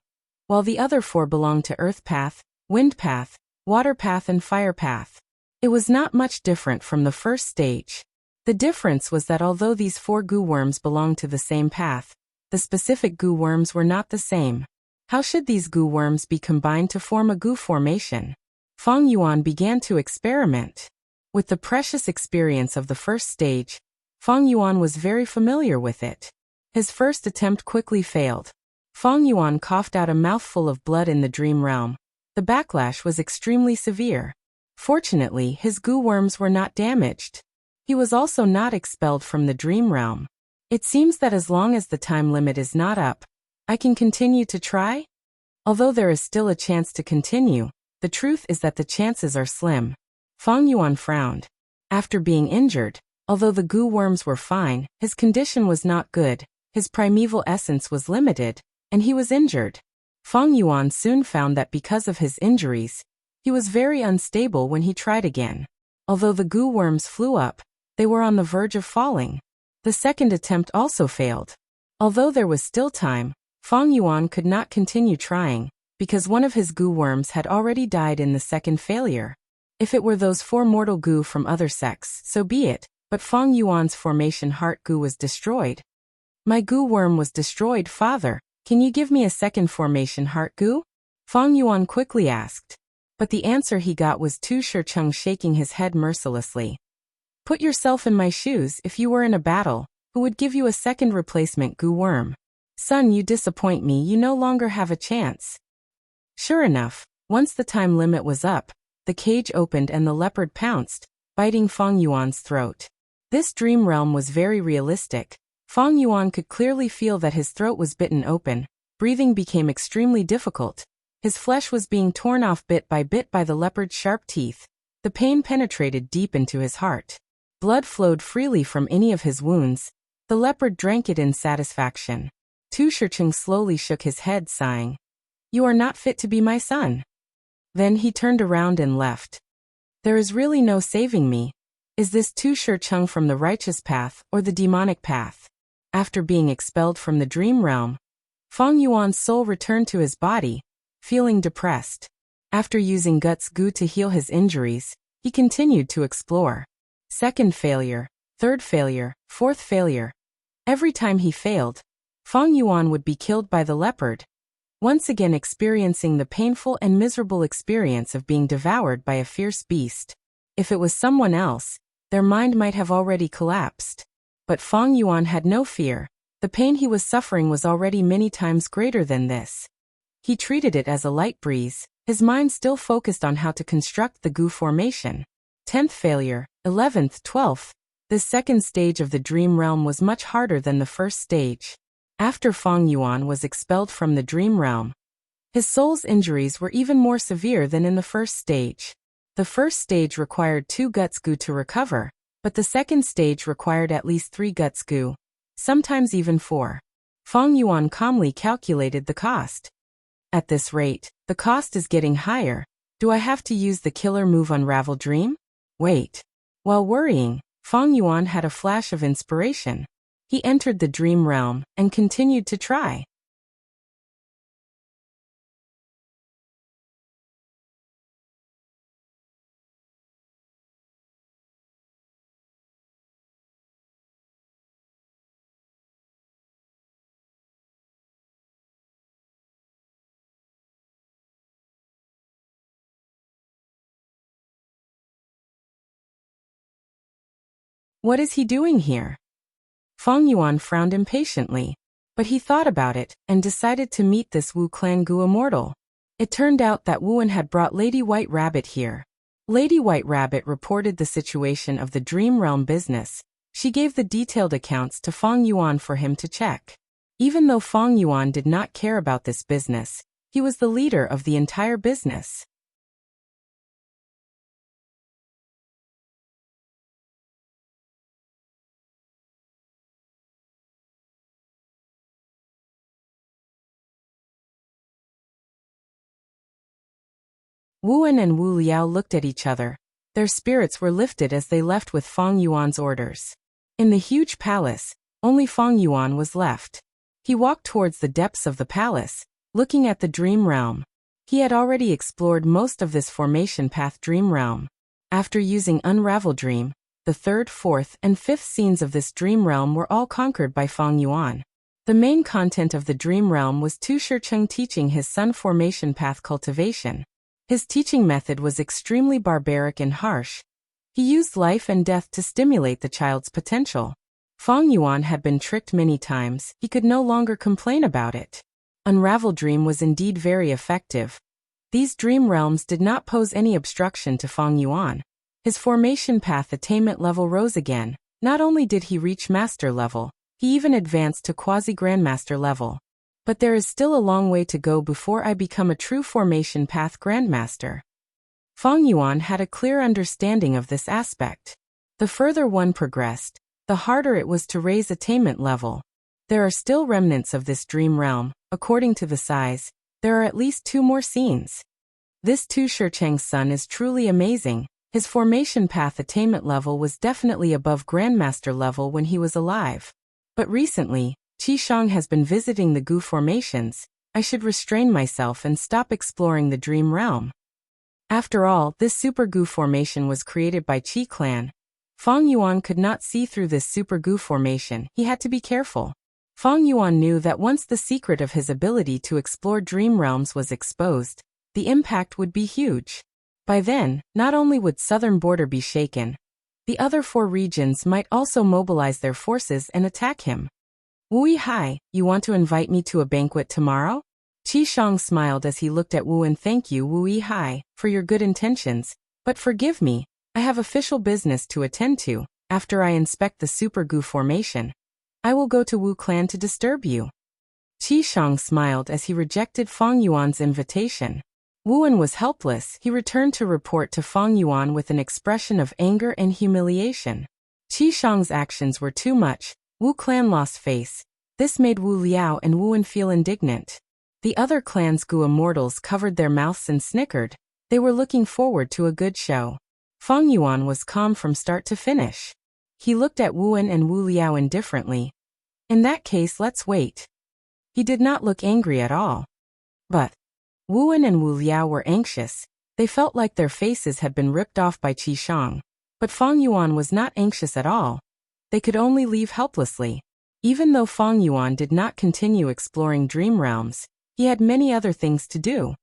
while the other 4 belonged to earth path, wind path, water path and fire path. It was not much different from the first stage. The difference was that although these 4 Gu worms belonged to the same path, the specific Gu worms were not the same. How should these Gu worms be combined to form a Gu formation? Feng Yuan began to experiment. With the precious experience of the first stage, Feng Yuan was very familiar with it. His first attempt quickly failed. Feng Yuan coughed out a mouthful of blood in the dream realm. The backlash was extremely severe. Fortunately, his Gu worms were not damaged. He was also not expelled from the dream realm. It seems that as long as the time limit is not up, I can continue to try? Although there is still a chance to continue, the truth is that the chances are slim. Feng Yuan frowned. After being injured, although the Gu worms were fine, his condition was not good, his primeval essence was limited, and he was injured. Feng Yuan soon found that because of his injuries, he was very unstable when he tried again. Although the Gu worms flew up, they were on the verge of falling. The second attempt also failed. Although there was still time, Fang Yuan could not continue trying, because one of his goo worms had already died in the second failure. If it were those 4 mortal goo from other sects, so be it, but Fang Yuan's formation heart goo was destroyed. My goo worm was destroyed, father. Can you give me a second formation heart goo? Fang Yuan quickly asked. But the answer he got was Tu Shicheng shaking his head mercilessly. Put yourself in my shoes. If you were in a battle, who would give you a second replacement goo worm? Son, you disappoint me. You no longer have a chance. Sure enough, once the time limit was up, the cage opened and the leopard pounced, biting Fang Yuan's throat. This dream realm was very realistic. Fang Yuan could clearly feel that his throat was bitten open. Breathing became extremely difficult. His flesh was being torn off bit by the leopard's sharp teeth. The pain penetrated deep into his heart. Blood flowed freely from any of his wounds. The leopard drank it in satisfaction. Tu Shicheng slowly shook his head, sighing. You are not fit to be my son. Then he turned around and left. There is really no saving me. Is this Tu Shicheng from the righteous path or the demonic path? After being expelled from the dream realm, Fang Yuan's soul returned to his body, feeling depressed. After using Guts Goo to heal his injuries, he continued to explore. Second failure, third failure, fourth failure. Every time he failed, Fang Yuan would be killed by the leopard, once again experiencing the painful and miserable experience of being devoured by a fierce beast. If it was someone else, their mind might have already collapsed. But Fang Yuan had no fear. The pain he was suffering was already many times greater than this. He treated it as a light breeze, his mind still focused on how to construct the goo formation. 10th failure, 11th, 12th. This second stage of the dream realm was much harder than the first stage. After Fang Yuan was expelled from the dream realm, his soul's injuries were even more severe than in the first stage. The first stage required 2 Guts Goo to recover, but the second stage required at least 3 Guts Goo, sometimes even 4. Fang Yuan calmly calculated the cost. At this rate, the cost is getting higher. Do I have to use the killer move Unravel Dream? Wait. While worrying, Fang Yuan had a flash of inspiration. He entered the dream realm and continued to try. What is he doing here? Fang Yuan frowned impatiently, but he thought about it and decided to meet this Wu Clan Gu immortal. It turned out that Wuan had brought Lady White Rabbit here. Lady White Rabbit reported the situation of the Dream Realm business. She gave the detailed accounts to Fang Yuan for him to check. Even though Fang Yuan did not care about this business, he was the leader of the entire business. Wuan and Wu Liao looked at each other. Their spirits were lifted as they left with Fang Yuan's orders. In the huge palace, only Fang Yuan was left. He walked towards the depths of the palace, looking at the dream realm. He had already explored most of this formation path dream realm. After using Unravel Dream, the 3rd, 4th, and 5th scenes of this dream realm were all conquered by Fang Yuan. The main content of the dream realm was Tu Shicheng teaching his son formation path cultivation. His teaching method was extremely barbaric and harsh. He used life and death to stimulate the child's potential. Fang Yuan had been tricked many times. He could no longer complain about it. Unravel Dream was indeed very effective. These dream realms did not pose any obstruction to Fang Yuan. His formation path attainment level rose again. Not only did he reach master level, he even advanced to quasi-grandmaster level. But there is still a long way to go before I become a true formation path grandmaster. Fang Yuan had a clear understanding of this aspect. The further one progressed, the harder it was to raise attainment level. There are still remnants of this dream realm. According to the size, there are at least 2 more scenes. This Tu Shicheng's son is truly amazing. His formation path attainment level was definitely above Grandmaster level when he was alive. But recently, Qi Shang has been visiting the Gu formations. I should restrain myself and stop exploring the dream realm. After all, this Super Gu formation was created by Qi clan. Feng Yuan could not see through this Super Gu formation. He had to be careful. Feng Yuan knew that once the secret of his ability to explore dream realms was exposed, the impact would be huge. By then, not only would southern border be shaken, the other 4 regions might also mobilize their forces and attack him. Wu Yihai, you want to invite me to a banquet tomorrow? Qi Shang smiled as he looked at Wu and thank you Wu Yihai, for your good intentions, but forgive me, I have official business to attend to. After I inspect the Super Gu formation, I will go to Wu clan to disturb you. Qi Shang smiled as he rejected Feng Yuan's invitation. Wuan was helpless. He returned to report to Feng Yuan with an expression of anger and humiliation. Qi Shang's actions were too much. Wu clan lost face. This made Wu Liao and Wuan feel indignant. The other clan's Gu immortals covered their mouths and snickered. They were looking forward to a good show. Feng Yuan was calm from start to finish. He looked at Wuan and Wu Liao indifferently. In that case, let's wait. He did not look angry at all. But Wuan and Wu Liao were anxious. They felt like their faces had been ripped off by Qi Shang. But Feng Yuan was not anxious at all. They could only leave helplessly. Even though Feng Yuan did not continue exploring dream realms, he had many other things to do.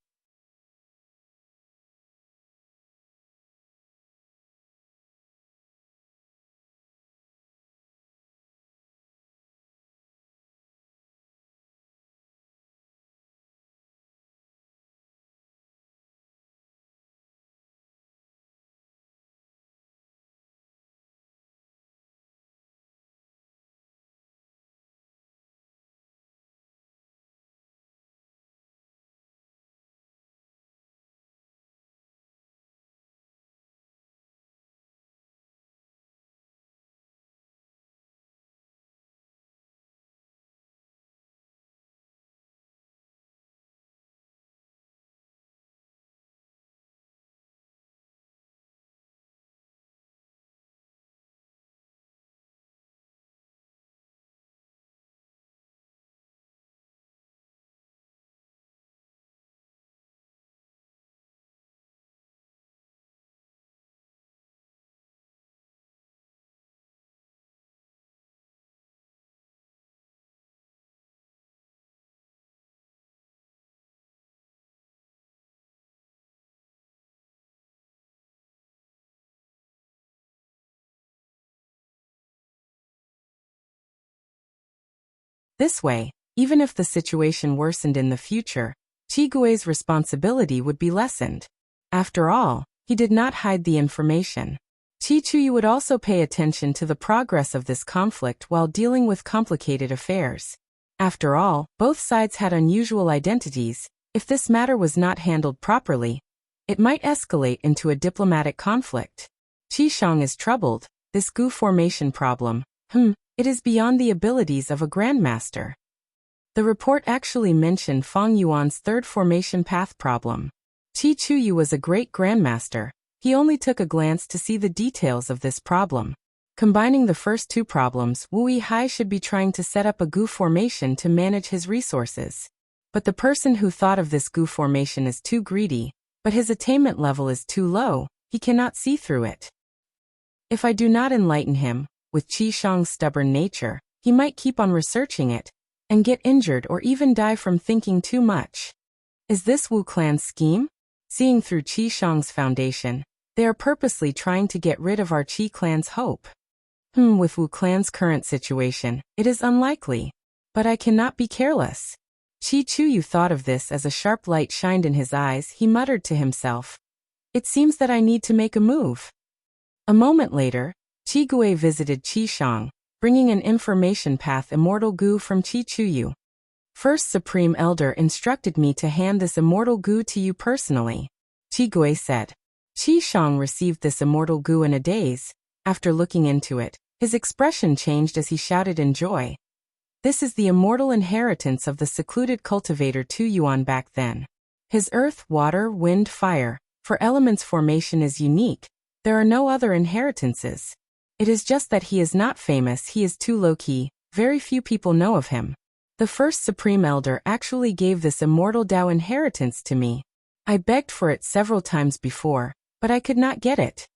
This way, even if the situation worsened in the future, Qi Gui's responsibility would be lessened. After all, he did not hide the information. Qi Chuyu would also pay attention to the progress of this conflict while dealing with complicated affairs. After all, both sides had unusual identities. If this matter was not handled properly, it might escalate into a diplomatic conflict. Qi Shang is troubled. This Gu formation problem, it is beyond the abilities of a grandmaster. The report actually mentioned Feng Yuan's 3rd formation path problem. Qi Chuyu was a great grandmaster. He only took a glance to see the details of this problem. Combining the first 2 problems, Wu Yihai should be trying to set up a Gu formation to manage his resources. But the person who thought of this Gu formation is too greedy, but his attainment level is too low, he cannot see through it. If I do not enlighten him, with Qi Shang's stubborn nature, he might keep on researching it, and get injured or even die from thinking too much. Is this Wu clan's scheme? Seeing through Qi Shang's foundation, they are purposely trying to get rid of our Qi clan's hope. With Wu clan's current situation, it is unlikely. But I cannot be careless. Qi Chuyu thought of this as a sharp light shined in his eyes. He muttered to himself, "It seems that I need to make a move." A moment later, Qi Gui visited Qi Shang, bringing an information path immortal Gu from Qi Chuyu. "First Supreme Elder instructed me to hand this immortal Gu to you personally," Qi Gui said. Qi Shang received this immortal Gu in a daze. After looking into it, his expression changed as he shouted in joy. This is the immortal inheritance of the secluded cultivator Tu Yuan back then. His earth, water, wind, fire, for elements formation is unique. There are no other inheritances. It is just that he is not famous, he is too low-key, very few people know of him. The first Supreme Elder actually gave this immortal Tao inheritance to me. I begged for it several times before, but I could not get it.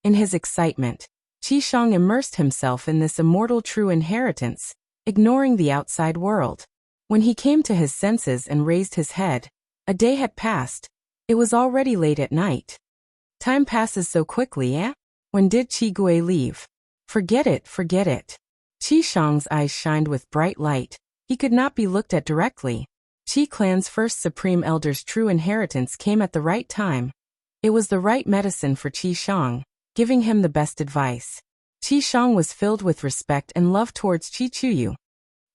In his excitement, Qi Shang immersed himself in this immortal true inheritance, ignoring the outside world. When he came to his senses and raised his head, a day had passed. It was already late at night. Time passes so quickly, eh? When did Qi Gui leave? Forget it, forget it. Qi Shang's eyes shined with bright light. He could not be looked at directly. Qi Clan's first Supreme Elder's true inheritance came at the right time. It was the right medicine for Qi Shang, giving him the best advice. Qi Shang was filled with respect and love towards Qi Chuyu.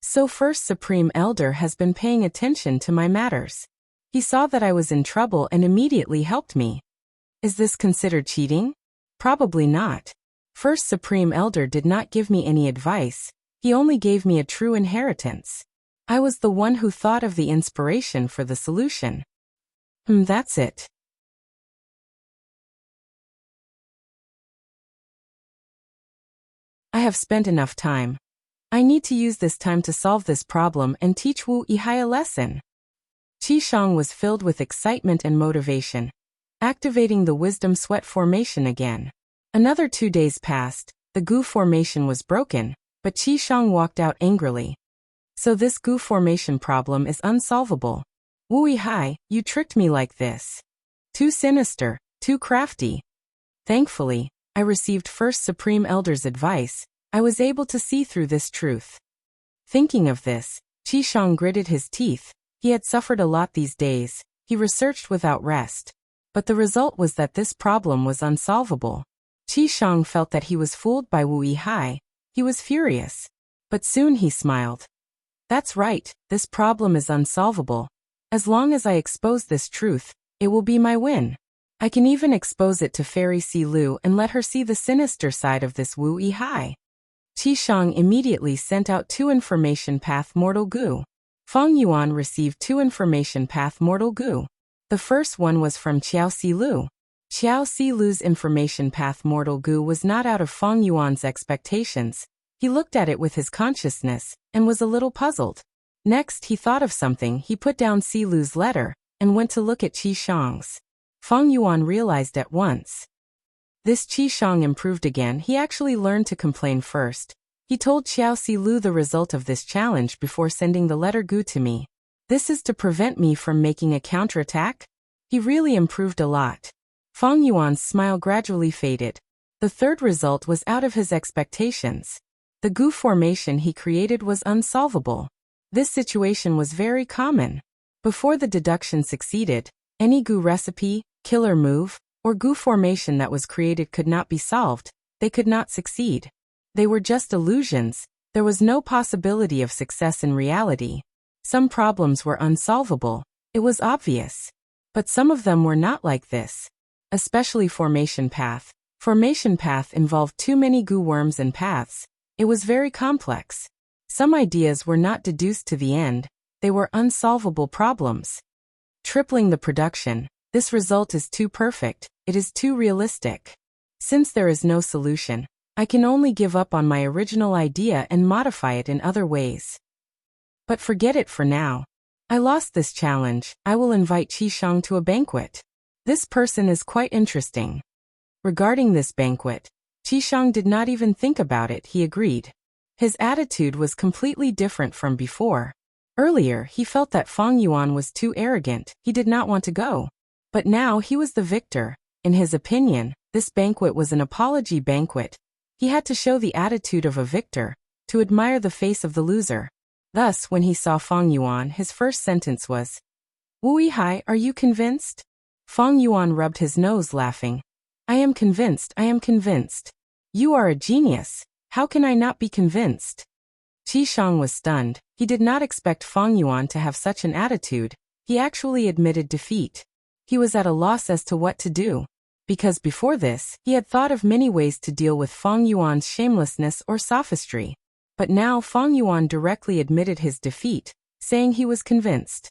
So First Supreme Elder has been paying attention to my matters. He saw that I was in trouble and immediately helped me. Is this considered cheating? Probably not. First Supreme Elder did not give me any advice, he only gave me a true inheritance. I was the one who thought of the inspiration for the solution. That's it. I have spent enough time. I need to use this time to solve this problem and teach Wu Yihai a lesson. Qi Shang was filled with excitement and motivation, activating the wisdom sweat formation again. Another 2 days passed, the Gu formation was broken, but Qi Shang walked out angrily. So this Gu formation problem is unsolvable. Wu Yihai, you tricked me like this. Too sinister, too crafty. Thankfully, I received First Supreme Elder's advice. I was able to see through this truth. Thinking of this, Qi Shang gritted his teeth. He had suffered a lot these days. He researched without rest. But the result was that this problem was unsolvable. Qi Shang felt that he was fooled by Wu Yihai. He was furious. But soon he smiled. That's right, this problem is unsolvable. As long as I expose this truth, it will be my win. I can even expose it to Fairy Si Lu and let her see the sinister side of this Wu Yihai. Qi Shang immediately sent out 2 information path mortal Gu. Feng Yuan received 2 information path mortal Gu. The first one was from Qiao Si Lu. Qiao Si Lu's information path mortal Gu was not out of Feng Yuan's expectations. He looked at it with his consciousness, and was a little puzzled. Next he thought of something, he put down Si Lu's letter, and went to look at Qi Shang's. Feng Yuan realized at once. This Qi Shang improved again, he actually learned to complain first. He told Qiao Si Lu the result of this challenge before sending the letter Gu to me. This is to prevent me from making a counterattack? He really improved a lot. Feng Yuan's smile gradually faded. The third result was out of his expectations. The Gu formation he created was unsolvable. This situation was very common. Before the deduction succeeded, any Gu recipe, killer move, or Gu formation that was created could not be solved. They could not succeed. They were just illusions. There was no possibility of success in reality. Some problems were unsolvable. It was obvious. But some of them were not like this. Especially formation path. Formation path involved too many Gu worms and paths. It was very complex. Some ideas were not deduced to the end. They were unsolvable problems. Tripling the production. This result is too perfect. It is too realistic. Since there is no solution, I can only give up on my original idea and modify it in other ways. But forget it for now. I lost this challenge. I will invite Qi Shang to a banquet. This person is quite interesting. Regarding this banquet, Qi Shang did not even think about it, he agreed. His attitude was completely different from before. Earlier, he felt that Feng Yuan was too arrogant, he did not want to go. But now he was the victor. In his opinion, this banquet was an apology banquet. He had to show the attitude of a victor, to admire the face of the loser. Thus, when he saw Feng Yuan, his first sentence was, "Wu Yihai, are you convinced?" Feng Yuan rubbed his nose, laughing. I am convinced, I am convinced. You are a genius. How can I not be convinced? Qi Shang was stunned. He did not expect Feng Yuan to have such an attitude. He actually admitted defeat. He was at a loss as to what to do. Because before this, he had thought of many ways to deal with Feng Yuan's shamelessness or sophistry. But now Feng Yuan directly admitted his defeat, saying he was convinced.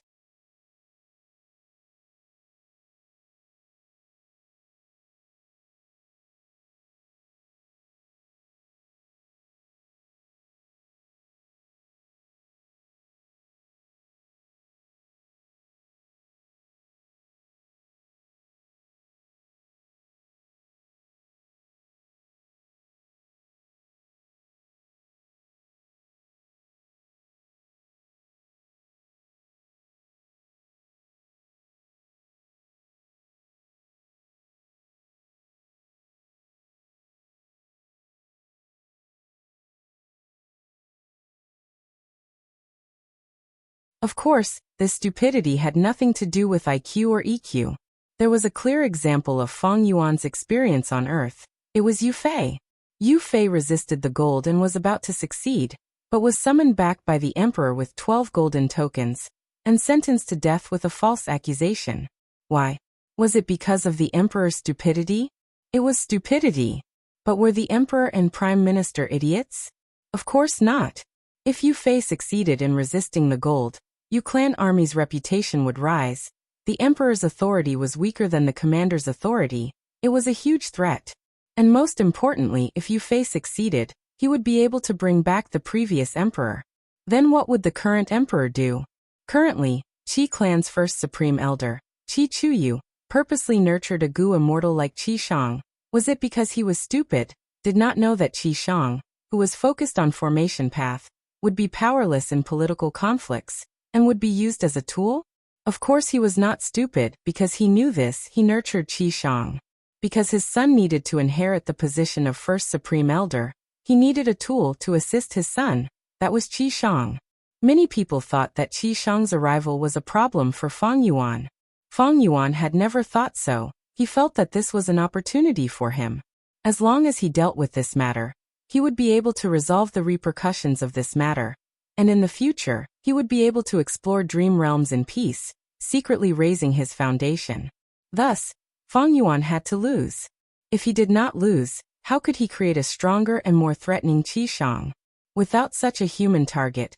Of course, this stupidity had nothing to do with IQ or EQ. There was a clear example of Feng Yuan's experience on Earth. It was Yu Fei. Yu Fei resisted the gold and was about to succeed, but was summoned back by the emperor with 12 golden tokens, and sentenced to death with a false accusation. Why? Was it because of the emperor's stupidity? It was stupidity. But were the emperor and prime minister idiots? Of course not. If Yu Fei succeeded in resisting the gold, Yu clan army's reputation would rise. The emperor's authority was weaker than the commander's authority. It was a huge threat. And most importantly, if Yu Fei succeeded, he would be able to bring back the previous emperor. Then what would the current emperor do? Currently, Qi clan's first supreme elder, Qi Chuyu, purposely nurtured a Gu immortal like Qi Shang. Was it because he was stupid, did not know that Qi Shang, who was focused on formation path, would be powerless in political conflicts, and would be used as a tool? Of course he was not stupid, because he knew this, he nurtured Qi Shang. Because his son needed to inherit the position of first supreme elder, he needed a tool to assist his son, that was Qi Shang. Many people thought that Qi Shang's arrival was a problem for Feng Yuan. Feng Yuan had never thought so, he felt that this was an opportunity for him. As long as he dealt with this matter, he would be able to resolve the repercussions of this matter, and in the future, he would be able to explore dream realms in peace, secretly raising his foundation. Thus, Feng Yuan had to lose. If he did not lose, how could he create a stronger and more threatening Qi Shang? Without such a human target,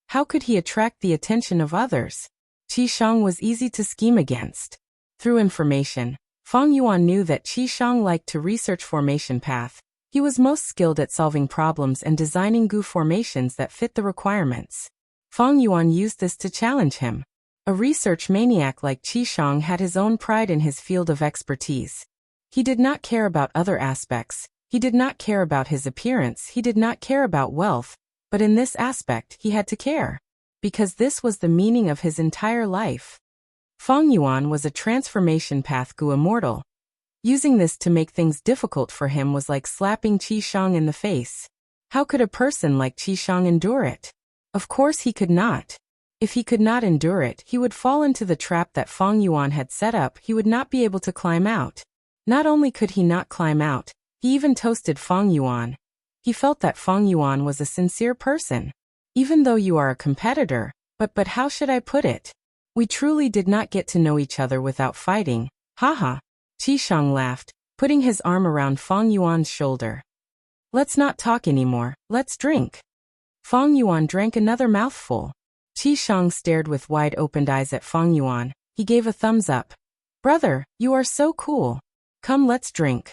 how could he attract the attention of others? Qi Shang was easy to scheme against. Through information, Feng Yuan knew that Qi Shang liked to research formation path. He was most skilled at solving problems and designing Gu formations that fit the requirements. Feng Yuan used this to challenge him. A research maniac like Qi Shang had his own pride in his field of expertise. He did not care about other aspects. He did not care about his appearance. He did not care about wealth. But in this aspect, he had to care. Because this was the meaning of his entire life. Feng Yuan was a transformation path Gu immortal. Using this to make things difficult for him was like slapping Qi Shang in the face. How could a person like Qi Shang endure it? Of course he could not. If he could not endure it, he would fall into the trap that Feng Yuan had set up. He would not be able to climb out. Not only could he not climb out, he even toasted Feng Yuan. He felt that Feng Yuan was a sincere person. Even though you are a competitor, but how should I put it? We truly did not get to know each other without fighting. Haha. Qi Shang laughed, putting his arm around Feng Yuan's shoulder. Let's not talk anymore, let's drink. Feng Yuan drank another mouthful. Qi Shang stared with wide-opened eyes at Feng Yuan. He gave a thumbs up. Brother, you are so cool. Come, let's drink.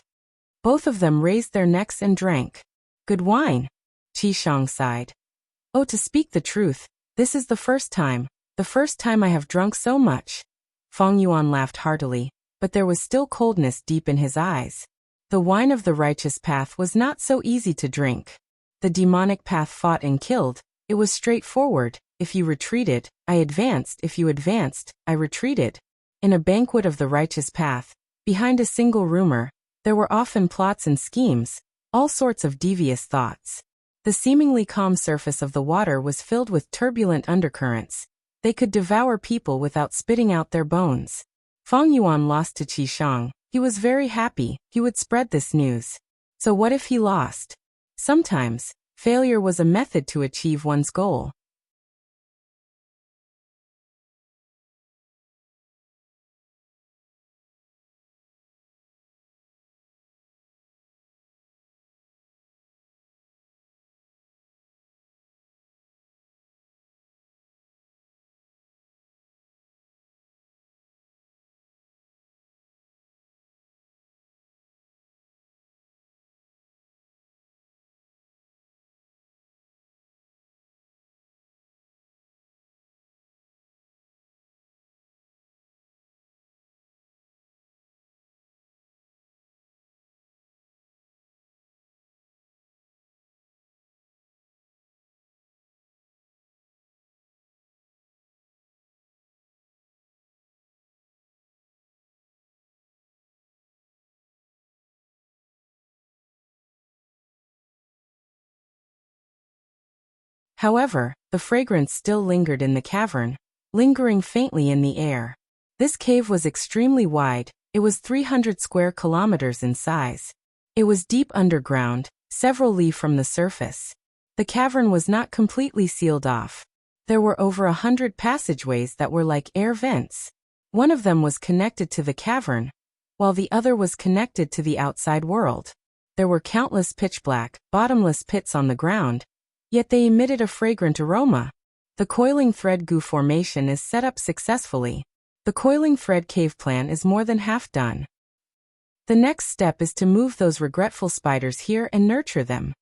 Both of them raised their necks and drank. Good wine. Qi Shang sighed. Oh, to speak the truth, this is the first time I have drunk so much. Feng Yuan laughed heartily, but there was still coldness deep in his eyes. The wine of the righteous path was not so easy to drink. The demonic path fought and killed. It was straightforward. If you retreated, I advanced. If you advanced, I retreated. In a banquet of the righteous path, behind a single rumor, there were often plots and schemes, all sorts of devious thoughts. The seemingly calm surface of the water was filled with turbulent undercurrents. They could devour people without spitting out their bones. Feng Yuan lost to Qi Shang. He was very happy. He would spread this news. So what if he lost? Sometimes, failure was a method to achieve one's goal. However, the fragrance still lingered in the cavern. lingering faintly in the air. This cave was extremely wide. It was 300 square kilometers in size. It was deep underground, several li from the surface. The cavern was not completely sealed off. There were over 100 passageways that were like air vents. One of them was connected to the cavern, while the other was connected to the outside world. There were countless pitch-black, bottomless pits on the ground, yet they emitted a fragrant aroma. The coiling thread goo formation is set up successfully. The coiling thread cave plan is more than half done. The next step is to move those regretful spiders here and nurture them.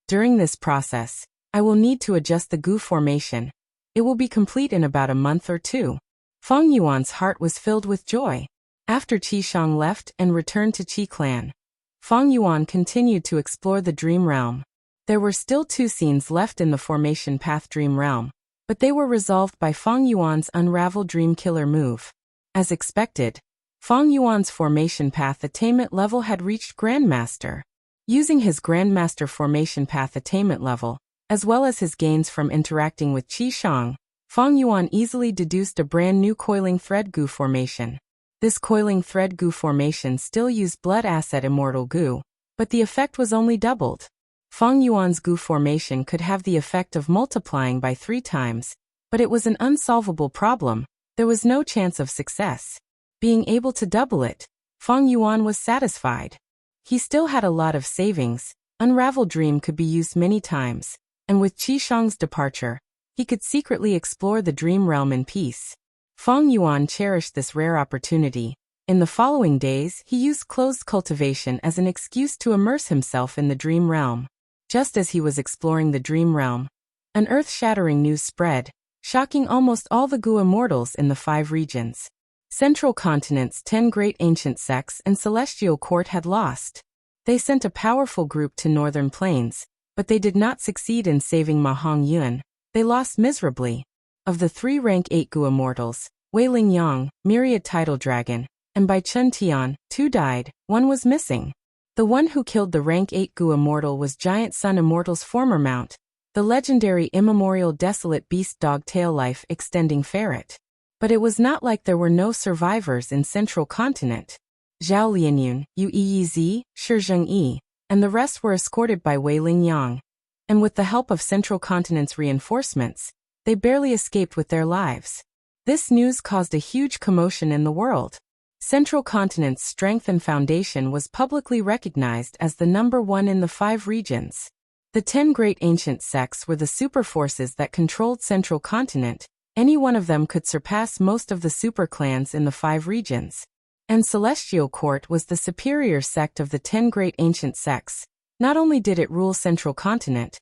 During this process, I will need to adjust the goo formation. It will be complete in about a month or two. Feng Yuan's heart was filled with joy. After Qi Shang left and returned to Qi clan, Feng Yuan continued to explore the dream realm. There were still 2 scenes left in the formation path dream realm, but they were resolved by Feng Yuan's unravel dream killer move. As expected, Feng Yuan's formation path attainment level had reached Grandmaster. Using his Grandmaster formation path attainment level, as well as his gains from interacting with Qi Shang, Feng Yuan easily deduced a brand new coiling thread goo formation. This coiling thread goo formation still used blood asset immortal goo, but the effect was only doubled. Feng Yuan's goo formation could have the effect of multiplying by 3 times, but it was an unsolvable problem. There was no chance of success. Being able to double it, Feng Yuan was satisfied. He still had a lot of savings. Unravel Dream could be used many times, and with Qi Shang's departure, he could secretly explore the dream realm in peace. Feng Yuan cherished this rare opportunity. In the following days, he used closed cultivation as an excuse to immerse himself in the dream realm. Just as he was exploring the dream realm, an earth-shattering news spread, shocking almost all the Gu immortals in the 5 regions. Central Continent's 10 great ancient sects and Celestial Court had lost. They sent a powerful group to Northern Plains, but they did not succeed in saving Ma Hongyun. They lost miserably. Of the 3 rank 8 Gu immortals, Wei Lingyang, Myriad Tidal Dragon, and Bai Chun Tian, 2 died, 1 was missing. The one who killed the rank 8 Gu immortal was Giant Sun Immortal's former mount, the legendary immemorial desolate beast dog tail life extending ferret. But it was not like there were no survivors in Central Continent. Zhao Lianyun, Yu Yizi, Shi Zhengyi, and the rest were escorted by Wei Lingyang. And with the help of Central Continent's reinforcements, they barely escaped with their lives. This news caused a huge commotion in the world. Central Continent's strength and foundation was publicly recognized as the #1 in the 5 regions. The 10 great ancient sects were the superforces that controlled Central Continent. Any one of them could surpass most of the super clans in the 5 regions. And Celestial Court was the superior sect of the 10 great ancient sects. Not only did it rule Central Continent,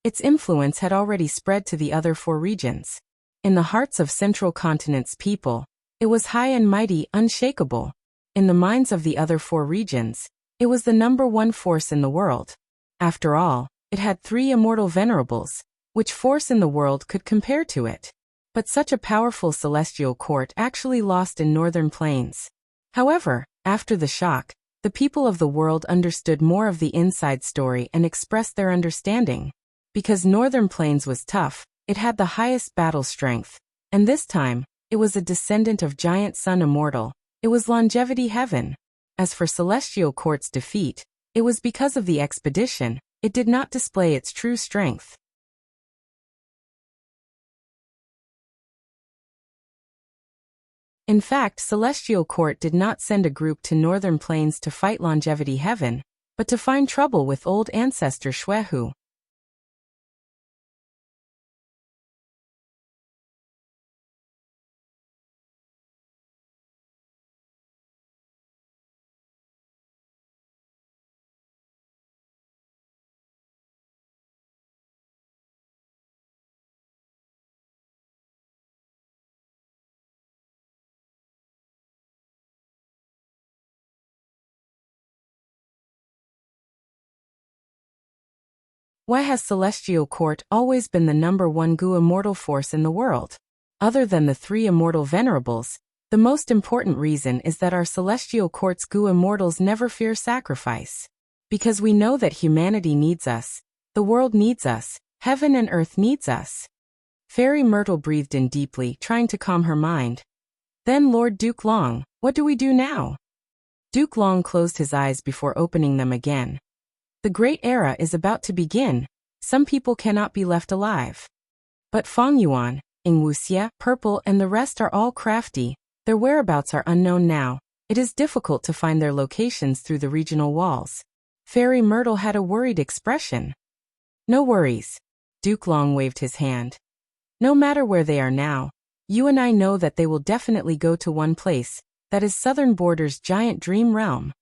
its influence had already spread to the other 4 regions. In the hearts of Central Continent's people, it was high and mighty, unshakable. In the minds of the other 4 regions, it was the #1 force in the world. After all, it had 3 immortal venerables. Which force in the world could compare to it? But such a powerful Celestial Court actually lost in Northern Plains. However, after the shock, the people of the world understood more of the inside story and expressed their understanding. Because Northern Plains was tough, it had the highest battle strength. And this time, it was a descendant of Giant Sun Immortal. It was Longevity Heaven. As for Celestial Court's defeat, it was because of the expedition. It did not display its true strength. In fact, Celestial Court did not send a group to Northern Plains to fight Longevity Heaven, but to find trouble with old ancestor Xuehu. Why has Celestial Court always been the #1 Gu immortal force in the world? Other than the 3 immortal venerables, the most important reason is that our Celestial Court's Gu immortals never fear sacrifice. Because we know that humanity needs us, the world needs us, heaven and earth needs us. Fairy Myrtle breathed in deeply, trying to calm her mind. Then Lord Duke Long, what do we do now? Duke Long closed his eyes before opening them again. The Great Era is about to begin. Some people cannot be left alive. But Feng Yuan, Ing Wuxia, Purple and the rest are all crafty. Their whereabouts are unknown now. It is difficult to find their locations through the regional walls. Fairy Myrtle had a worried expression. No worries. Duke Long waved his hand. No matter where they are now, you and I know that they will definitely go to one place, that is Southern Border's giant dream realm.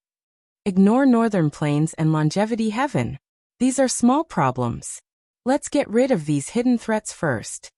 Ignore Northern Plains and Longevity Heaven. These are small problems. Let's get rid of these hidden threats first.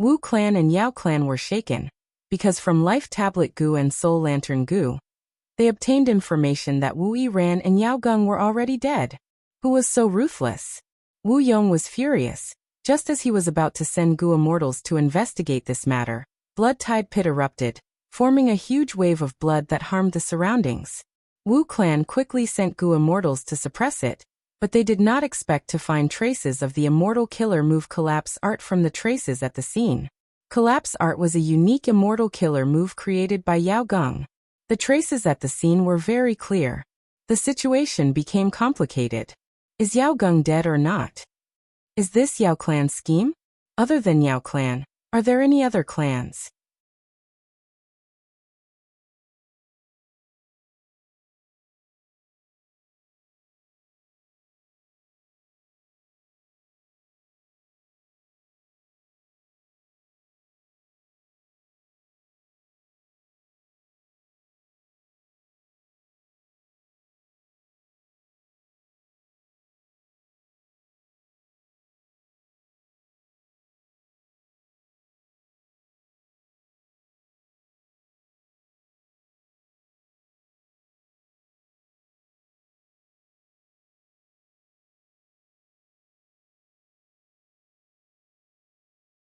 Wu clan and Yao clan were shaken, because from Life Tablet Gu and Soul Lantern Gu, they obtained information that Wu Yiran and Yao Geng were already dead. Who was so ruthless? Wu Yong was furious. Just as he was about to send Gu Immortals to investigate this matter, Blood Tide Pit erupted, forming a huge wave of blood that harmed the surroundings. Wu clan quickly sent Gu Immortals to suppress it, but they did not expect to find traces of the Immortal Killer move Collapse Art from the traces at the scene. Collapse Art was a unique Immortal Killer move created by Yao Geng. The traces at the scene were very clear. The situation became complicated. Is Yao Geng dead or not? Is this Yao clan's scheme? Other than Yao clan, are there any other clans?